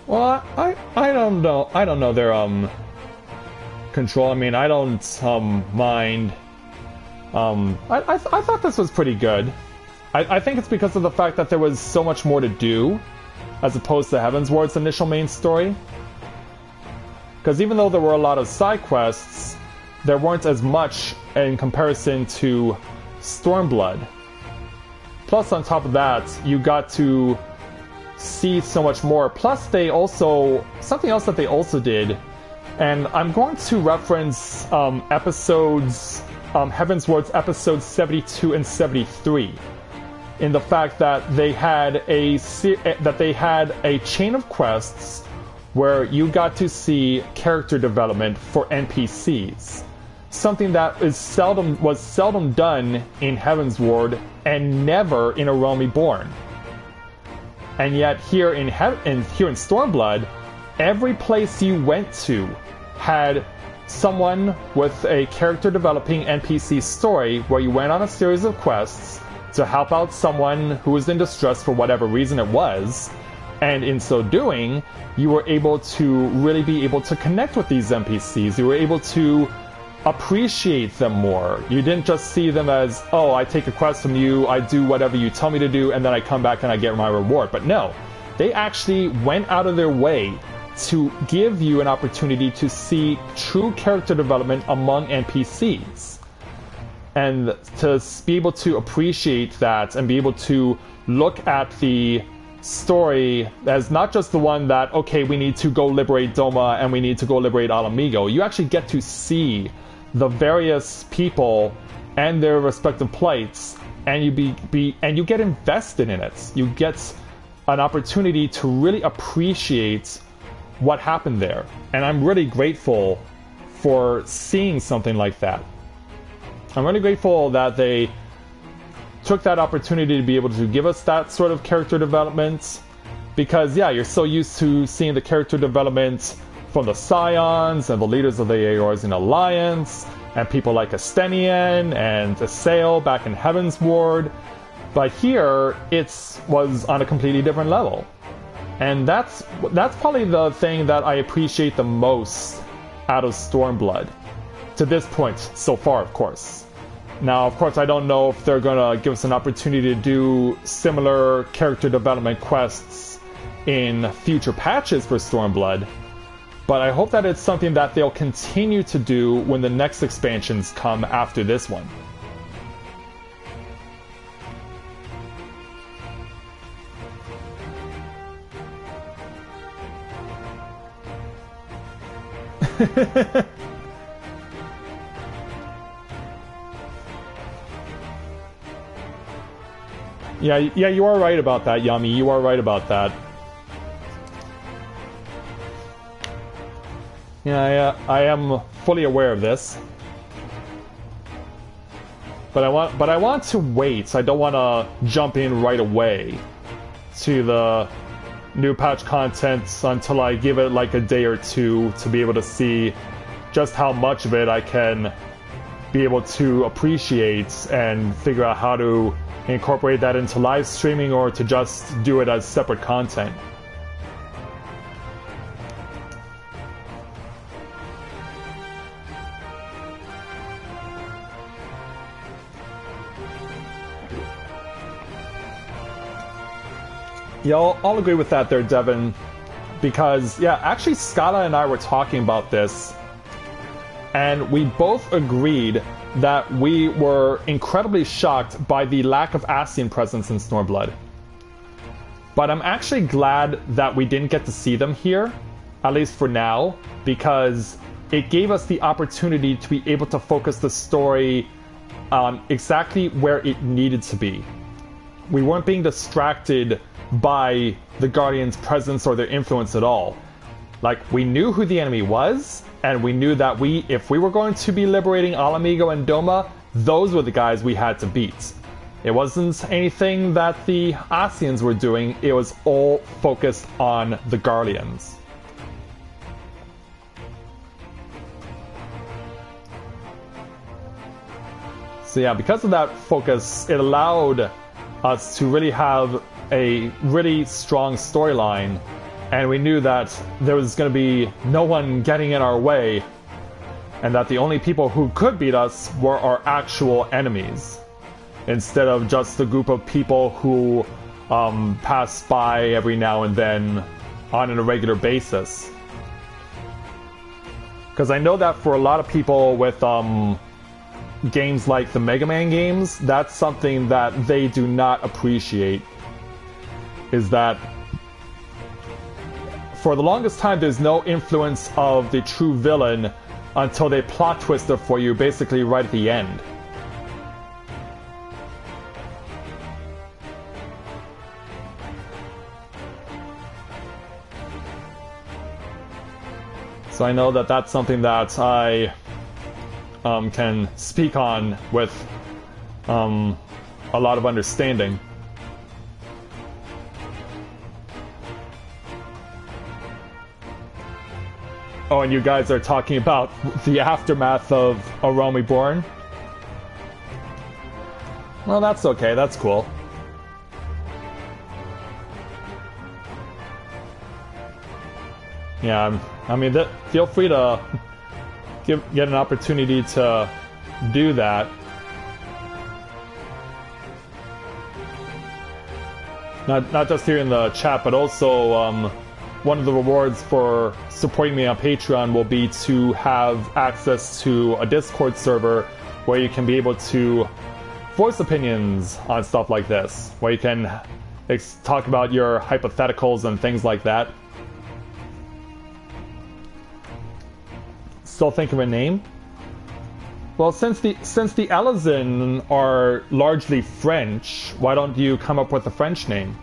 Well, I don't know. I don't know their control. I mean, I don't mind. I thought this was pretty good. I think it's because of the fact that there was so much more to do, as opposed to Heavensward's initial main story. Because even though there were a lot of side quests, there weren't as much in comparison to Stormblood. Plus, on top of that, you got to see so much more. Plus, they also, something else that they also did, and I'm going to reference episodes, Heavensward's episodes 72 and 73, in the fact that they had a chain of quests where you got to see character development for NPCs, something that was seldom done in Heavensward and never in A Realm Reborn. And yet here in Stormblood, every place you went to had someone with a character developing NPC story where you went on a series of quests to help out someone who was in distress for whatever reason it was, and in so doing, you were able to really be able to connect with these NPCs. You were able to appreciate them more. You didn't just see them as, oh, I take a quest from you, I do whatever you tell me to do, and then I come back and I get my reward. But no, they actually went out of their way to give you an opportunity to see true character development among NPCs. And to be able to appreciate that and be able to look at the story as not just the one that, okay, we need to go liberate Doma and we need to go liberate Ala Mhigo. You actually get to see the various people and their respective plights, and you get invested in it. You get an opportunity to really appreciate what happened there. And I'm really grateful for seeing something like that. I'm really grateful that they took that opportunity to be able to give us that sort of character development, because yeah, you're so used to seeing the character development from the Scions and the leaders of the Eorzean Alliance and people like Estenian and Asael back in Heavensward, but here it was on a completely different level. And that's probably the thing that I appreciate the most out of Stormblood to this point so far, of course. Now, of course, I don't know if they're gonna give us an opportunity to do similar character development quests in future patches for Stormblood, but I hope that it's something that they'll continue to do when the next expansions come after this one. Yeah, you are right about that, Yami. You are right about that. Yeah, I am fully aware of this. But I want to wait. I don't want to jump in right away to the new patch content until I give it like a day or two to be able to see just how much of it I can be able to appreciate and figure out how to incorporate that into live streaming or to just do it as separate content. Yeah, I'll agree with that there, Devin, because, yeah, actually Scala and I were talking about this, and we both agreed that we were incredibly shocked by the lack of Ascian presence in Stormblood. But I'm actually glad that we didn't get to see them here, at least for now, because it gave us the opportunity to be able to focus the story on exactly where it needed to be. We weren't being distracted by the Guardians' presence or their influence at all. Like, we knew who the enemy was, and we knew that if we were going to be liberating Ala Mhigo and Doma, those were the guys we had to beat. It wasn't anything that the Ascians were doing, it was all focused on the Guardians. So yeah, because of that focus, it allowed us to really have a really strong storyline, and we knew that there was going to be no one getting in our way, and that the only people who could beat us were our actual enemies, instead of just a group of people who pass by every now and then on an irregular basis. Because I know that for a lot of people with games like the Mega Man games, that's something that they do not appreciate, is that for the longest time there's no influence of the true villain until they plot twist it for you basically right at the end. So I know that that's something that I can speak on with a lot of understanding. Oh, and you guys are talking about the aftermath of A Realm Reborn? Well, that's okay, that's cool. Yeah, I mean, feel free to get an opportunity to do that. Not just here in the chat, but also one of the rewards for supporting me on Patreon will be to have access to a Discord server where you can be able to voice opinions on stuff like this, where you can talk about your hypotheticals and things like that. Still think of a name? Well, since the Elazin are largely French, why don't you come up with a French name?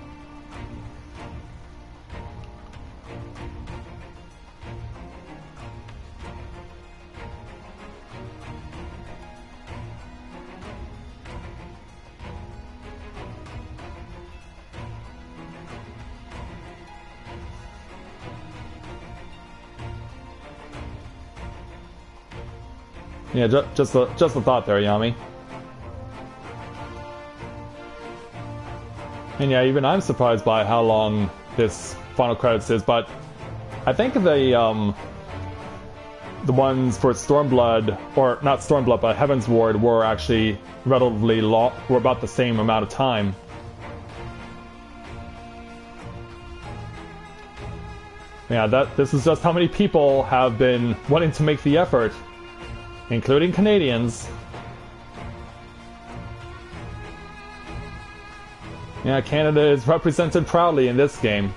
Yeah, just a thought there, Yami. And yeah, even I'm surprised by how long this final credits is, but I think the ones for Stormblood, or not Stormblood, but Heaven's Ward, were actually relatively long, were about the same amount of time. Yeah, this is just how many people have been wanting to make the effort, including Canadians. Yeah, Canada is represented proudly in this game.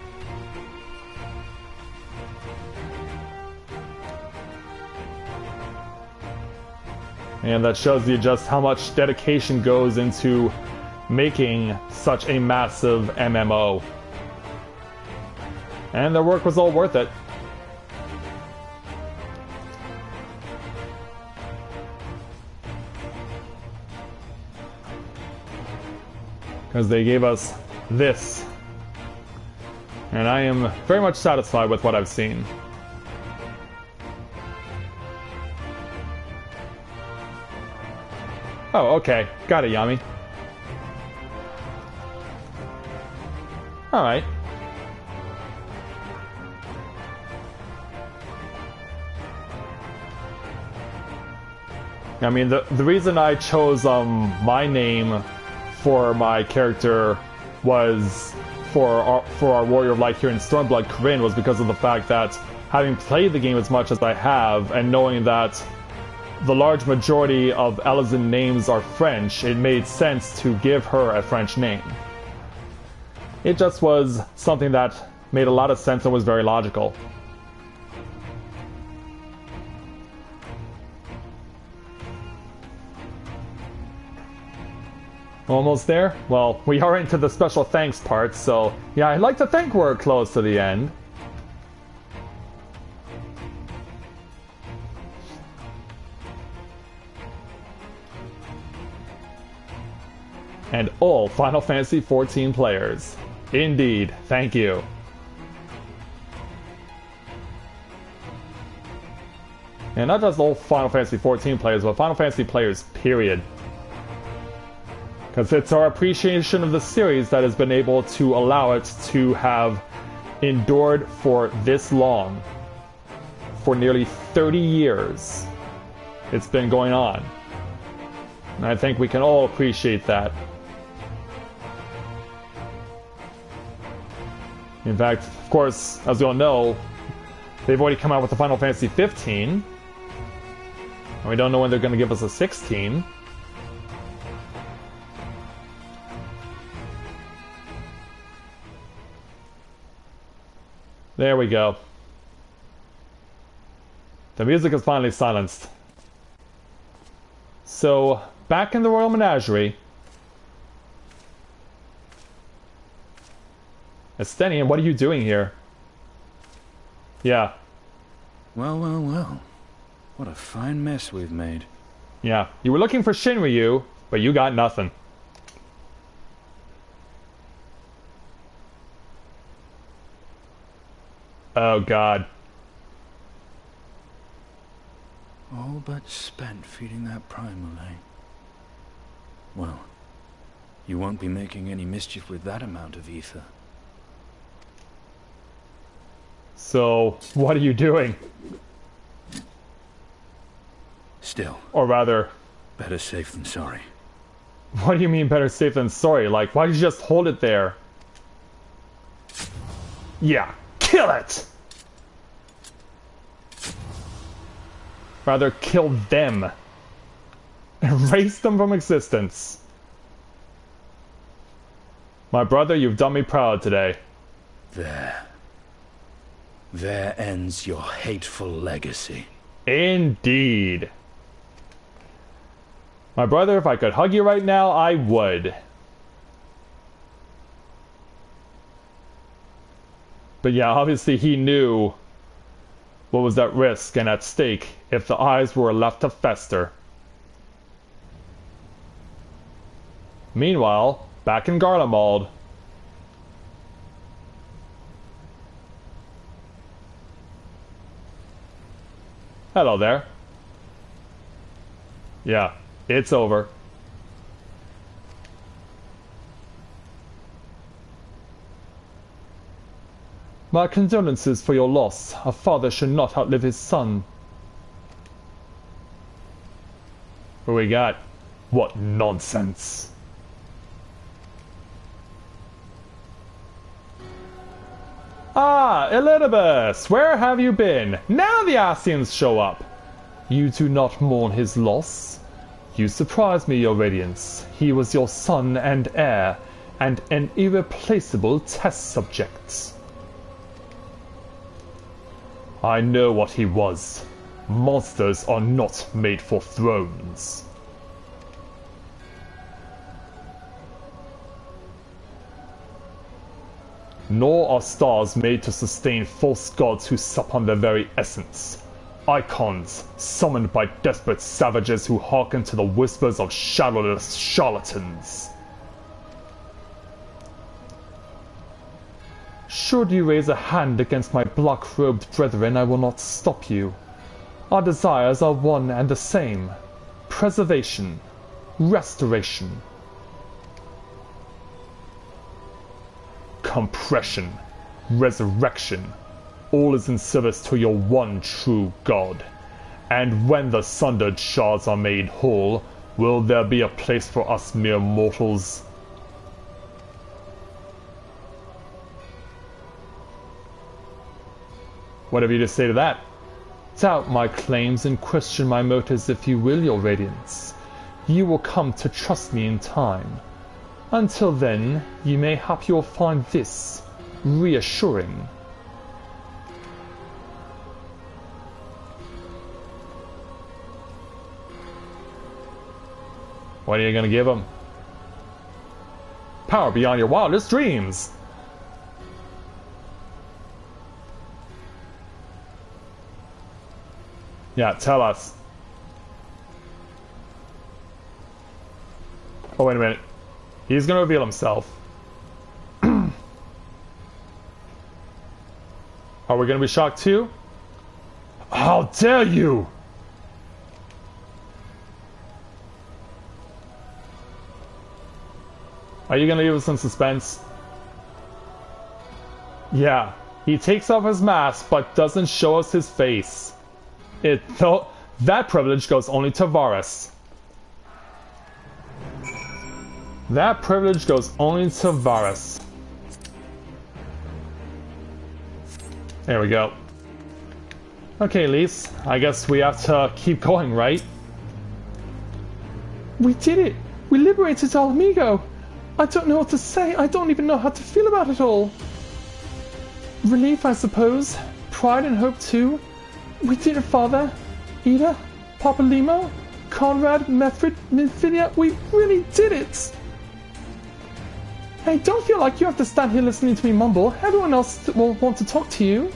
And that shows you just how much dedication goes into making such a massive MMO. And their work was all worth it. Because they gave us this. And I am very much satisfied with what I've seen. Oh, okay. Got it, Yami. Alright. I mean, the reason I chose my name for my character was for our Warrior of Light here in Stormblood, Corinne, was because of the fact that having played the game as much as I have, and knowing that the large majority of Elezen names are French, it made sense to give her a French name. It just was something that made a lot of sense and was very logical. Almost there? Well, we are into the special thanks part, so yeah, I'd like to think we're close to the end. And all Final Fantasy XIV players. Indeed, thank you. And not just all Final Fantasy XIV players, but Final Fantasy players, period. Because it's our appreciation of the series that has been able to allow it to have endured for this long. For nearly 30 years. It's been going on. And I think we can all appreciate that. In fact, of course, as we all know, they've already come out with the Final Fantasy 15. And we don't know when they're going to give us a 16. There we go. The music is finally silenced. So, back in the Royal Menagerie. Estenian, what are you doing here? Yeah. Well, well, well. What a fine mess we've made. Yeah, you were looking for Shinryu, but you got nothing. Oh, God. All but spent feeding that primal, eh? Well, you won't be making any mischief with that amount of ether. So, what are you doing? Still. Or rather... better safe than sorry. What do you mean better safe than sorry? Like, why did you just hold it there? Yeah, kill it! Rather, kill them. Erase them from existence. My brother, you've done me proud today. There. There ends your hateful legacy. Indeed. My brother, if I could hug you right now, I would. But yeah, obviously he knew what was at risk and at stake if the eyes were left to fester. Meanwhile, back in Garlemald, hello there. Yeah, it's over. My condolences for your loss. A father should not outlive his son. What we got? What nonsense. Ah, Elidibus, where have you been? Now the Ascians show up. You do not mourn his loss. You surprise me, your radiance. He was your son and heir, and an irreplaceable test subject. I know what he was. Monsters are not made for thrones. Nor are stars made to sustain false gods who sup on their very essence. Icons, summoned by desperate savages who hearken to the whispers of shadowless charlatans. Should you raise a hand against my black-robed brethren, I will not stop you. Our desires are one and the same. Preservation. Restoration. Compression. Resurrection. All is in service to your one true God. And when the sundered shards are made whole, will there be a place for us mere mortals? What have you to say to that? Doubt my claims and question my motives if you will, your radiance. You will come to trust me in time. Until then, you may hap you'll find this reassuring. What are you gonna give him? Power beyond your wildest dreams! Yeah, tell us. Oh, wait a minute. He's gonna reveal himself. Are we gonna be shocked too? How dare you! Are you gonna leave us in suspense? Yeah, he takes off his mask but doesn't show us his face. That privilege goes only to Varus. That privilege goes only to Varus. There we go. Okay, Lise, I guess we have to keep going, right? We did it! We liberated Ala Mhigo! I don't know what to say. I don't even know how to feel about it all. Relief, I suppose. Pride and hope, too. We did it, Father. Ida, Papa Limo, Conrad, Method, Minfinia. We really did it! Hey, don't feel like you have to stand here listening to me mumble. Everyone else will want to talk to you.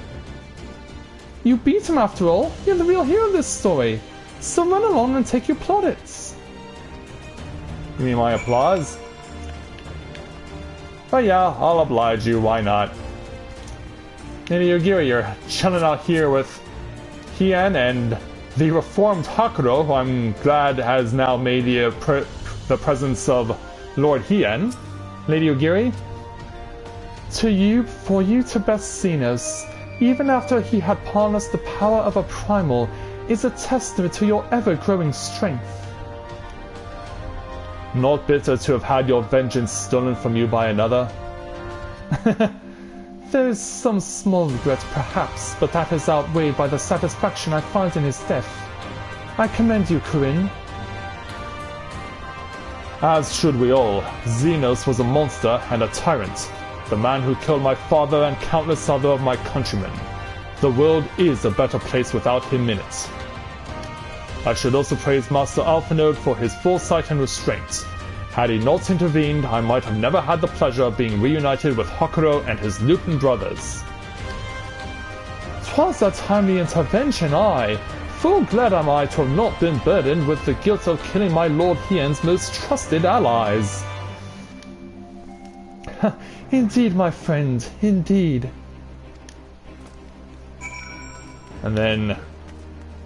You beat him after all. You're the real hero of this story. So run along and take your plaudits. You mean my applause? But yeah, I'll oblige you, why not? Lady Yogiri, you're chilling out here with Hien and the reformed Hakuro, who I'm glad has now made the presence of Lord Hien. Lady Yogiri? To you, for you to best Xenos, even after he had harnessed the power of a primal, is a testament to your ever-growing strength. Not bitter to have had your vengeance stolen from you by another? There is some small regret, perhaps, but that is outweighed by the satisfaction I find in his death. I commend you, Corinne. As should we all. Xenos was a monster and a tyrant, the man who killed my father and countless other of my countrymen. The world is a better place without him in it. I should also praise Master Alphanode for his foresight and restraint. Had he not intervened, I might have never had the pleasure of being reunited with Hakuro and his Lupin brothers. 'Twas a timely intervention, aye. Full glad am I to have not been burdened with the guilt of killing my Lord Hien's most trusted allies. Indeed, my friend, indeed. And then,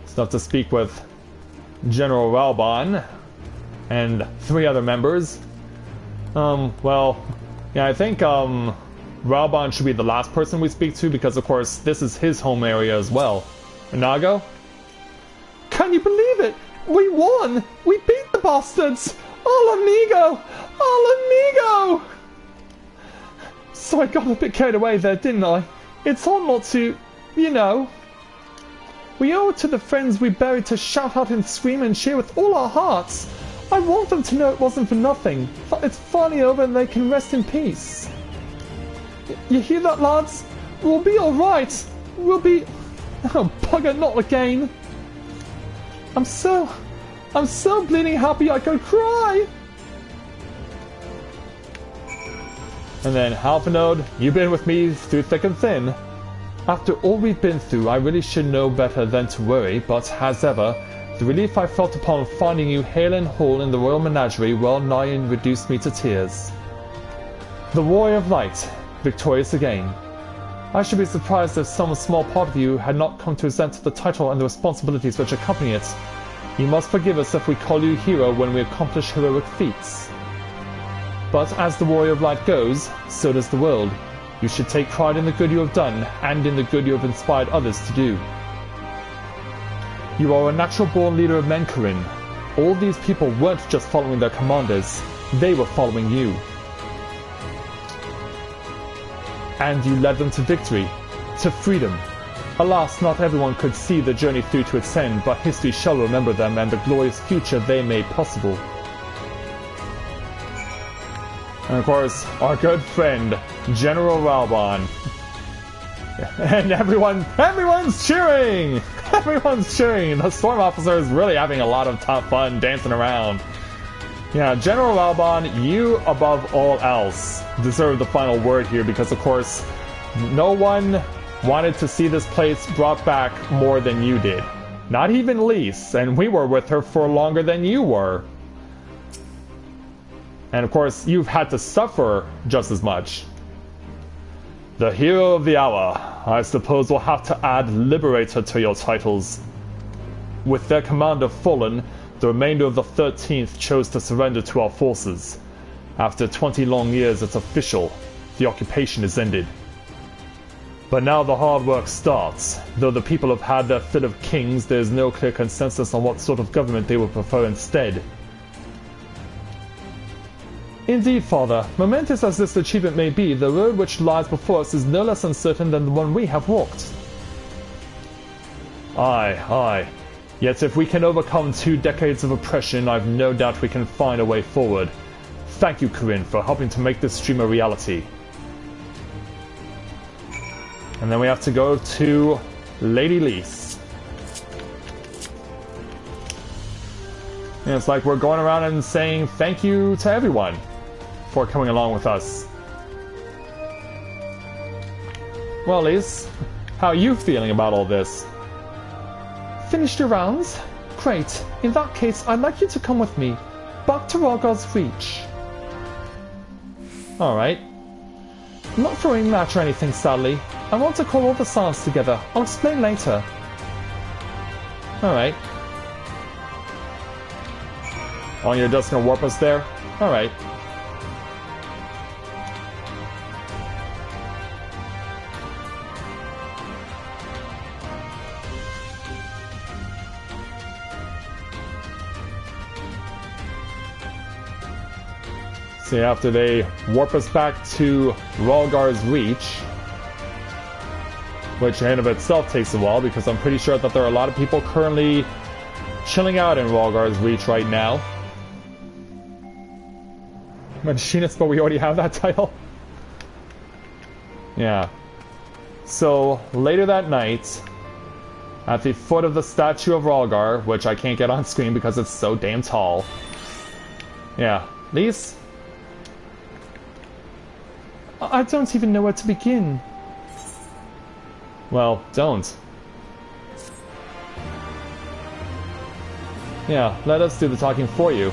stuff to speak with General Ralban and 3 other members. Well, yeah, I think Ralban should be the last person we speak to because, of course, this is his home area as well. Inago? Can you believe it? We won! We beat the bastards! Ala Mhigo! Ala Mhigo! So I got a bit carried away there, didn't I? It's hard not to, you know. We owe it to the friends we buried to shout out and scream and cheer with all our hearts. I want them to know it wasn't for nothing. It's finally over and they can rest in peace. You hear that, lads? We'll be alright. We'll be... Oh, bugger, not again. I'm so bleeding happy I could cry. And then, Halfinode, you've been with me through thick and thin. After all we've been through, I really should know better than to worry, but as ever, the relief I felt upon finding you hale and whole in the royal menagerie well nigh reduced me to tears. The Warrior of Light, victorious again. I should be surprised if some small part of you had not come to resent the title and the responsibilities which accompany it. You must forgive us if we call you hero when we accomplish heroic feats. But as the Warrior of Light goes, so does the world. You should take pride in the good you have done, and in the good you have inspired others to do. You are a natural-born leader of men, Corinne. All these people weren't just following their commanders, they were following you. And you led them to victory, to freedom. Alas, not everyone could see the journey through to its end, but history shall remember them and the glorious future they made possible. And of course, our good friend, General Ralban. And everyone's cheering! Everyone's cheering! The Storm Officer is really having a lot of tough fun dancing around. Yeah, General Ralban, you above all else deserve the final word here because, of course, no one wanted to see this place brought back more than you did. Not even Lise, and we were with her for longer than you were. And of course, you've had to suffer just as much. The Hero of the Hour. I suppose we'll have to add Liberator to your titles. With their commander fallen, the remainder of the 13th chose to surrender to our forces. After 20 long years, it's official. The occupation is ended. But now the hard work starts. Though the people have had their fill of kings, there is no clear consensus on what sort of government they would prefer instead. Indeed, Father, momentous as this achievement may be, the road which lies before us is no less uncertain than the one we have walked. Aye. Yet if we can overcome 2 decades of oppression, I've no doubt we can find a way forward. Thank you, Corinne, for helping to make this dream a reality. And then we have to go to Lady Lise. And it's like we're going around and saying thank you to everyone for coming along with us. Well, Lise, how are you feeling about all this? Finished your rounds? Great. In that case, I'd like you to come with me. Back to Rhalgr's Reach. Alright. Not for a match or anything, sadly. I want to call all the Silence together. I'll explain later. Alright. Oh, you're just gonna warp us there? Alright. See, after they warp us back to Rhalgr's Reach, which in and of itself takes a while because I'm pretty sure that there are a lot of people currently chilling out in Rhalgr's Reach right now. Machinist, but we already have that title. Yeah. So, later that night, at the foot of the statue of Rhalgr, which I can't get on screen because it's so damn tall. Yeah. Lise? I don't even know where to begin. Well, don't. Yeah, let us do the talking for you.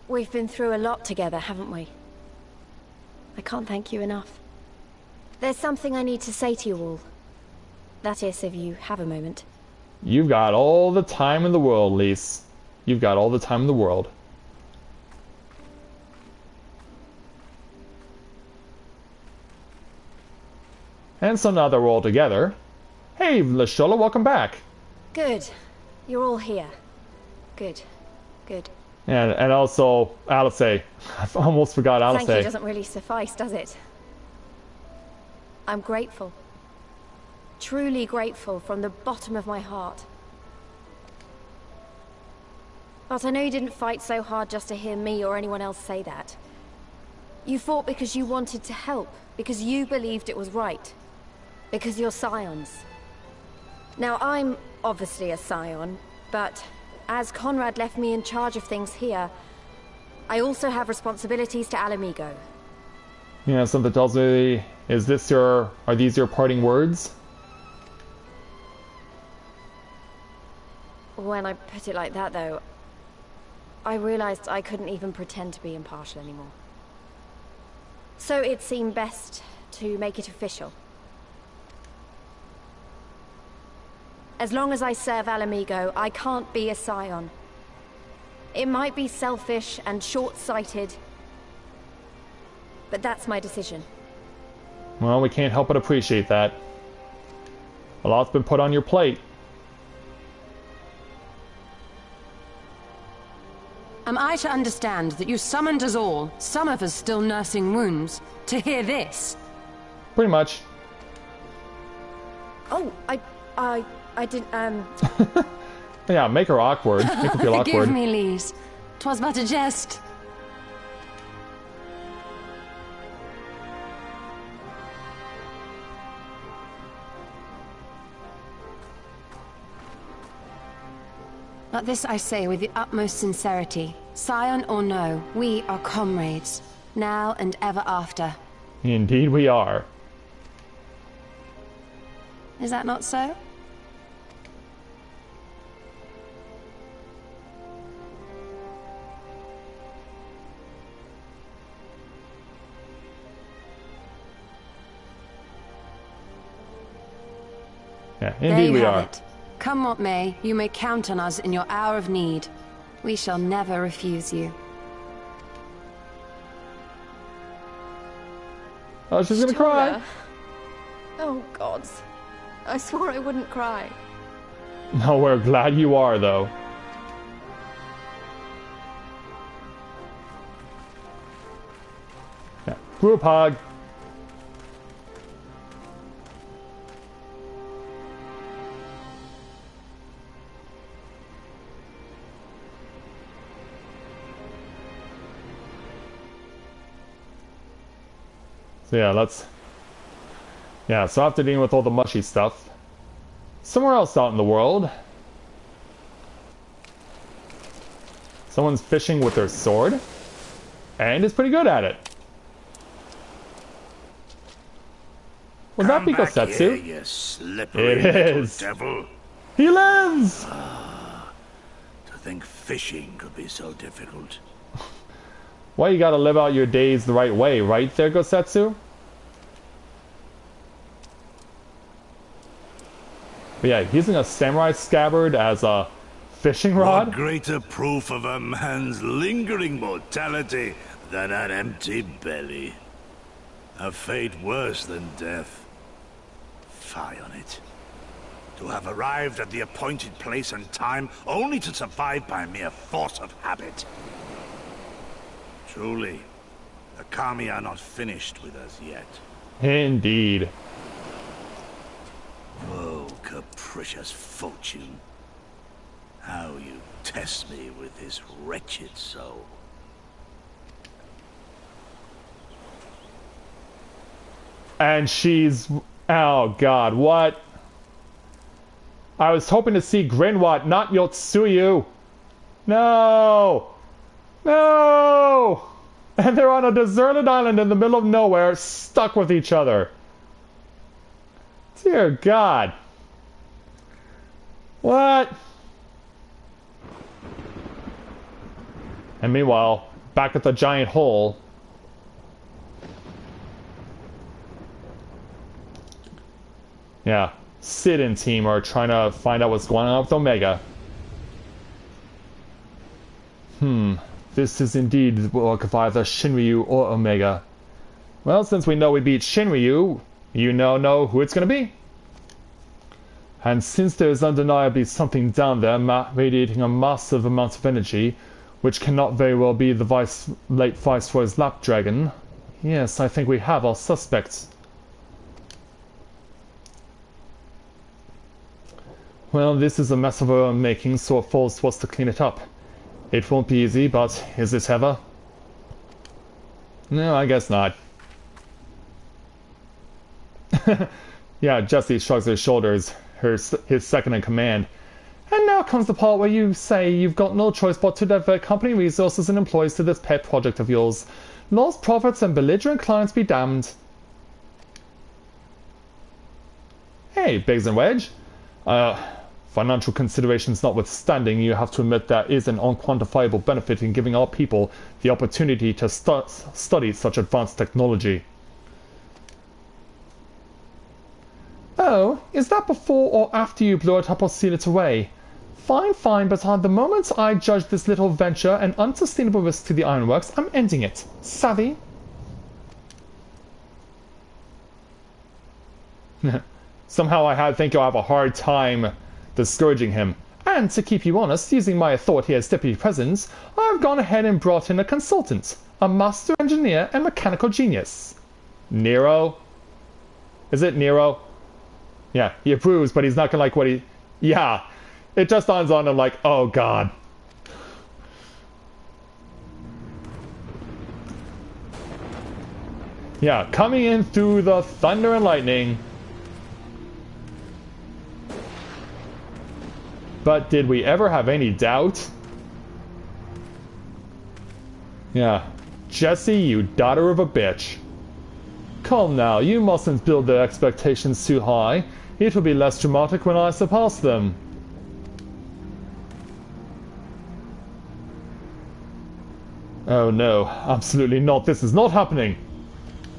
We've been through a lot together, haven't we? I can't thank you enough. There's something I need to say to you all. That is, if you have a moment. You've got all the time in the world, Lise. You've got all the time in the world. And so now that we're all together... Hey, Lashola, welcome back! Good. You're all here. Good. Good. And also, Alice. I almost forgot Alice. Thank you doesn't really suffice, does it? I'm grateful. Truly grateful from the bottom of my heart. But I know you didn't fight so hard just to hear me or anyone else say that. You fought because you wanted to help, because you believed it was right. Because you're scions. Now, I'm obviously a scion, but as Conrad left me in charge of things here, I also have responsibilities to Ala Mhigo. Yeah, something tells me, are these your parting words? When I put it like that, though, I realized I couldn't even pretend to be impartial anymore. So it seemed best to make it official. As long as I serve Ala Mhigo, I can't be a scion. It might be selfish and short-sighted, but that's my decision. Well, we can't help but appreciate that. A lot's been put on your plate. Am I to understand that you summoned us all, some of us still nursing wounds, to hear this? Pretty much. Oh, I didn't, Yeah, make her awkward. Make her feel awkward. Forgive me, Lise. 'Twas but a jest. But this I say with the utmost sincerity. Scion or no, we are comrades, now and ever after. Indeed we are. Is that not so? Yeah, indeed we are. It. Come what may, you may count on us in your hour of need. We shall never refuse you. Oh, she's gonna cry. Oh, gods. I swore I wouldn't cry. No, we're glad you are, though. Yeah, group hug. So yeah, so after dealing with all the mushy stuff, somewhere else out in the world, someone's fishing with their sword, and is pretty good at it. Would that be Gosetsu? You slippery It is. devil. He lives! To think fishing could be so difficult. Well, you gotta live out your days the right way, right there, Gosetsu? But yeah, using a samurai scabbard as a fishing rod? What greater proof of a man's lingering mortality than an empty belly? A fate worse than death. Fie on it. To have arrived at the appointed place and time only to survive by mere force of habit. Truly, the Kami are not finished with us yet. Indeed. Oh, capricious fortune. How you test me with this wretched soul. And she's... Oh god, what? I was hoping to see Grinwat, not Yotsuyu. No! No! And they're on a deserted island in the middle of nowhere, stuck with each other. Dear God. What? And meanwhile, back at the giant hole... Yeah, Sid and team are trying to find out what's going on with Omega. This is indeed the work of either Shinryu or Omega. Well, since we know we beat Shinryu, you now know who it's gonna be. And since there is undeniably something down there radiating a massive amount of energy, which cannot very well be the late Viceroy's lap dragon, yes, I think we have our suspects. Well, this is a mess of our own making, so it falls to us to clean it up. It won't be easy, but is it ever? No, I guess not. Yeah, Jessie shrugs her shoulders, his second in command. And now comes the part where you say you've got no choice but to divert company resources and employees to this pet project of yours. Lost profits and belligerent clients be damned. Hey, Biggs and Wedge. Financial considerations notwithstanding, you have to admit there is an unquantifiable benefit in giving our people the opportunity to study such advanced technology. Oh, is that before or after you blow it up or seal it away? Fine, fine, but at the moment I judge this little venture an unsustainable risk to the ironworks, I'm ending it. Savvy? Somehow I think you'll have a hard time discouraging him. And to keep you honest, using my authority as deputy president, I've gone ahead and brought in a consultant, a master engineer and mechanical genius. Nero? Is it Nero? Yeah, he approves, but he's not gonna like what he... Yeah, it just dawns on him like, oh god. Yeah, coming in through the thunder and lightning. But did we ever have any doubt? Yeah. Jessie, you daughter of a bitch. Calm now, you mustn't build their expectations too high. It will be less dramatic when I surpass them. Oh no, absolutely not. This is not happening.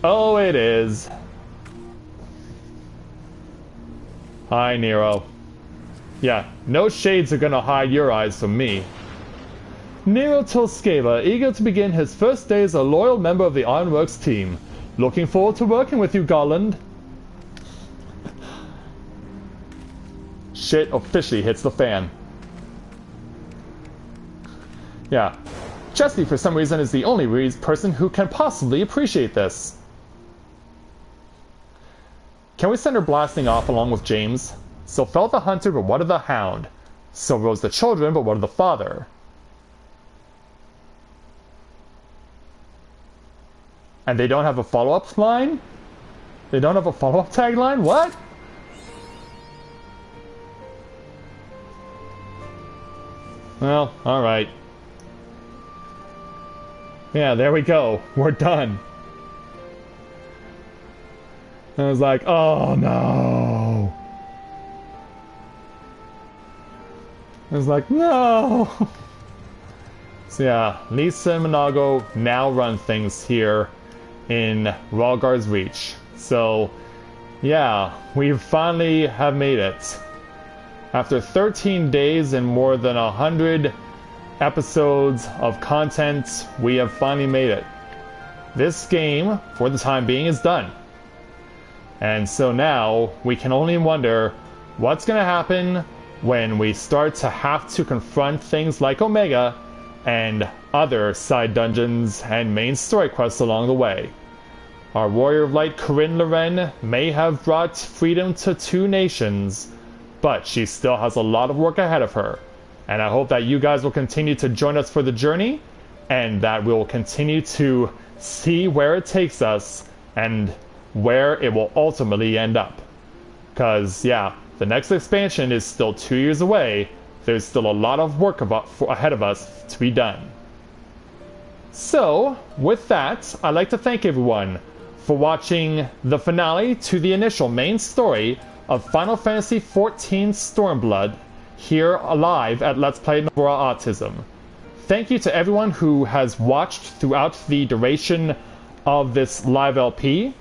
Oh, it is. Hi, Nero. Yeah, no shades are gonna hide your eyes from me. Nero Toscava, eager to begin his first day as a loyal member of the Ironworks team. Looking forward to working with you, Garland. Shit officially hits the fan. Yeah. Jessie, for some reason, is the only person who can possibly appreciate this. Can we send her blasting off along with James? So felt the hunter, but what of the hound? So rose the children, but what of the father? And they don't have a follow-up line? They don't have a follow-up tagline? What? Well, alright. Yeah, there we go. We're done. I was like, oh no. I was like, no. So yeah, Lisa and Minago now run things here in Rhalgar's Reach. So yeah, we finally have made it. After 13 days and more than 100 episodes of content, we have finally made it. This game, for the time being, is done. And so now, we can only wonder what's going to happen when we start to have to confront things like Omega and other side dungeons and main story quests along the way. Our Warrior of Light, Corinne Loren, may have brought freedom to 2 nations, but she still has a lot of work ahead of her. And I hope that you guys will continue to join us for the journey, and that we'll continue to see where it takes us and where it will ultimately end up. Because, yeah, the next expansion is still 2 years away. There's still a lot of work ahead of us to be done. So, with that, I'd like to thank everyone for watching the finale to the initial main story of Final Fantasy XIV Stormblood here live at Let's Play Novaura Autism. Thank you to everyone who has watched throughout the duration of this live LP,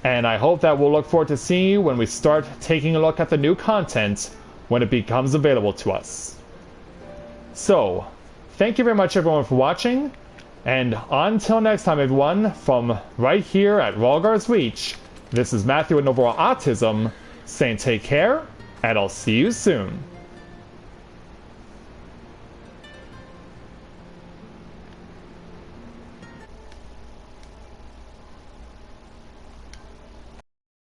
and I hope that we'll look forward to seeing you when we start taking a look at the new content when it becomes available to us. So, thank you very much everyone for watching, and until next time everyone, from right here at Rhalgr's Reach, this is Matthew at Novaura Autism, saying take care, and I'll see you soon.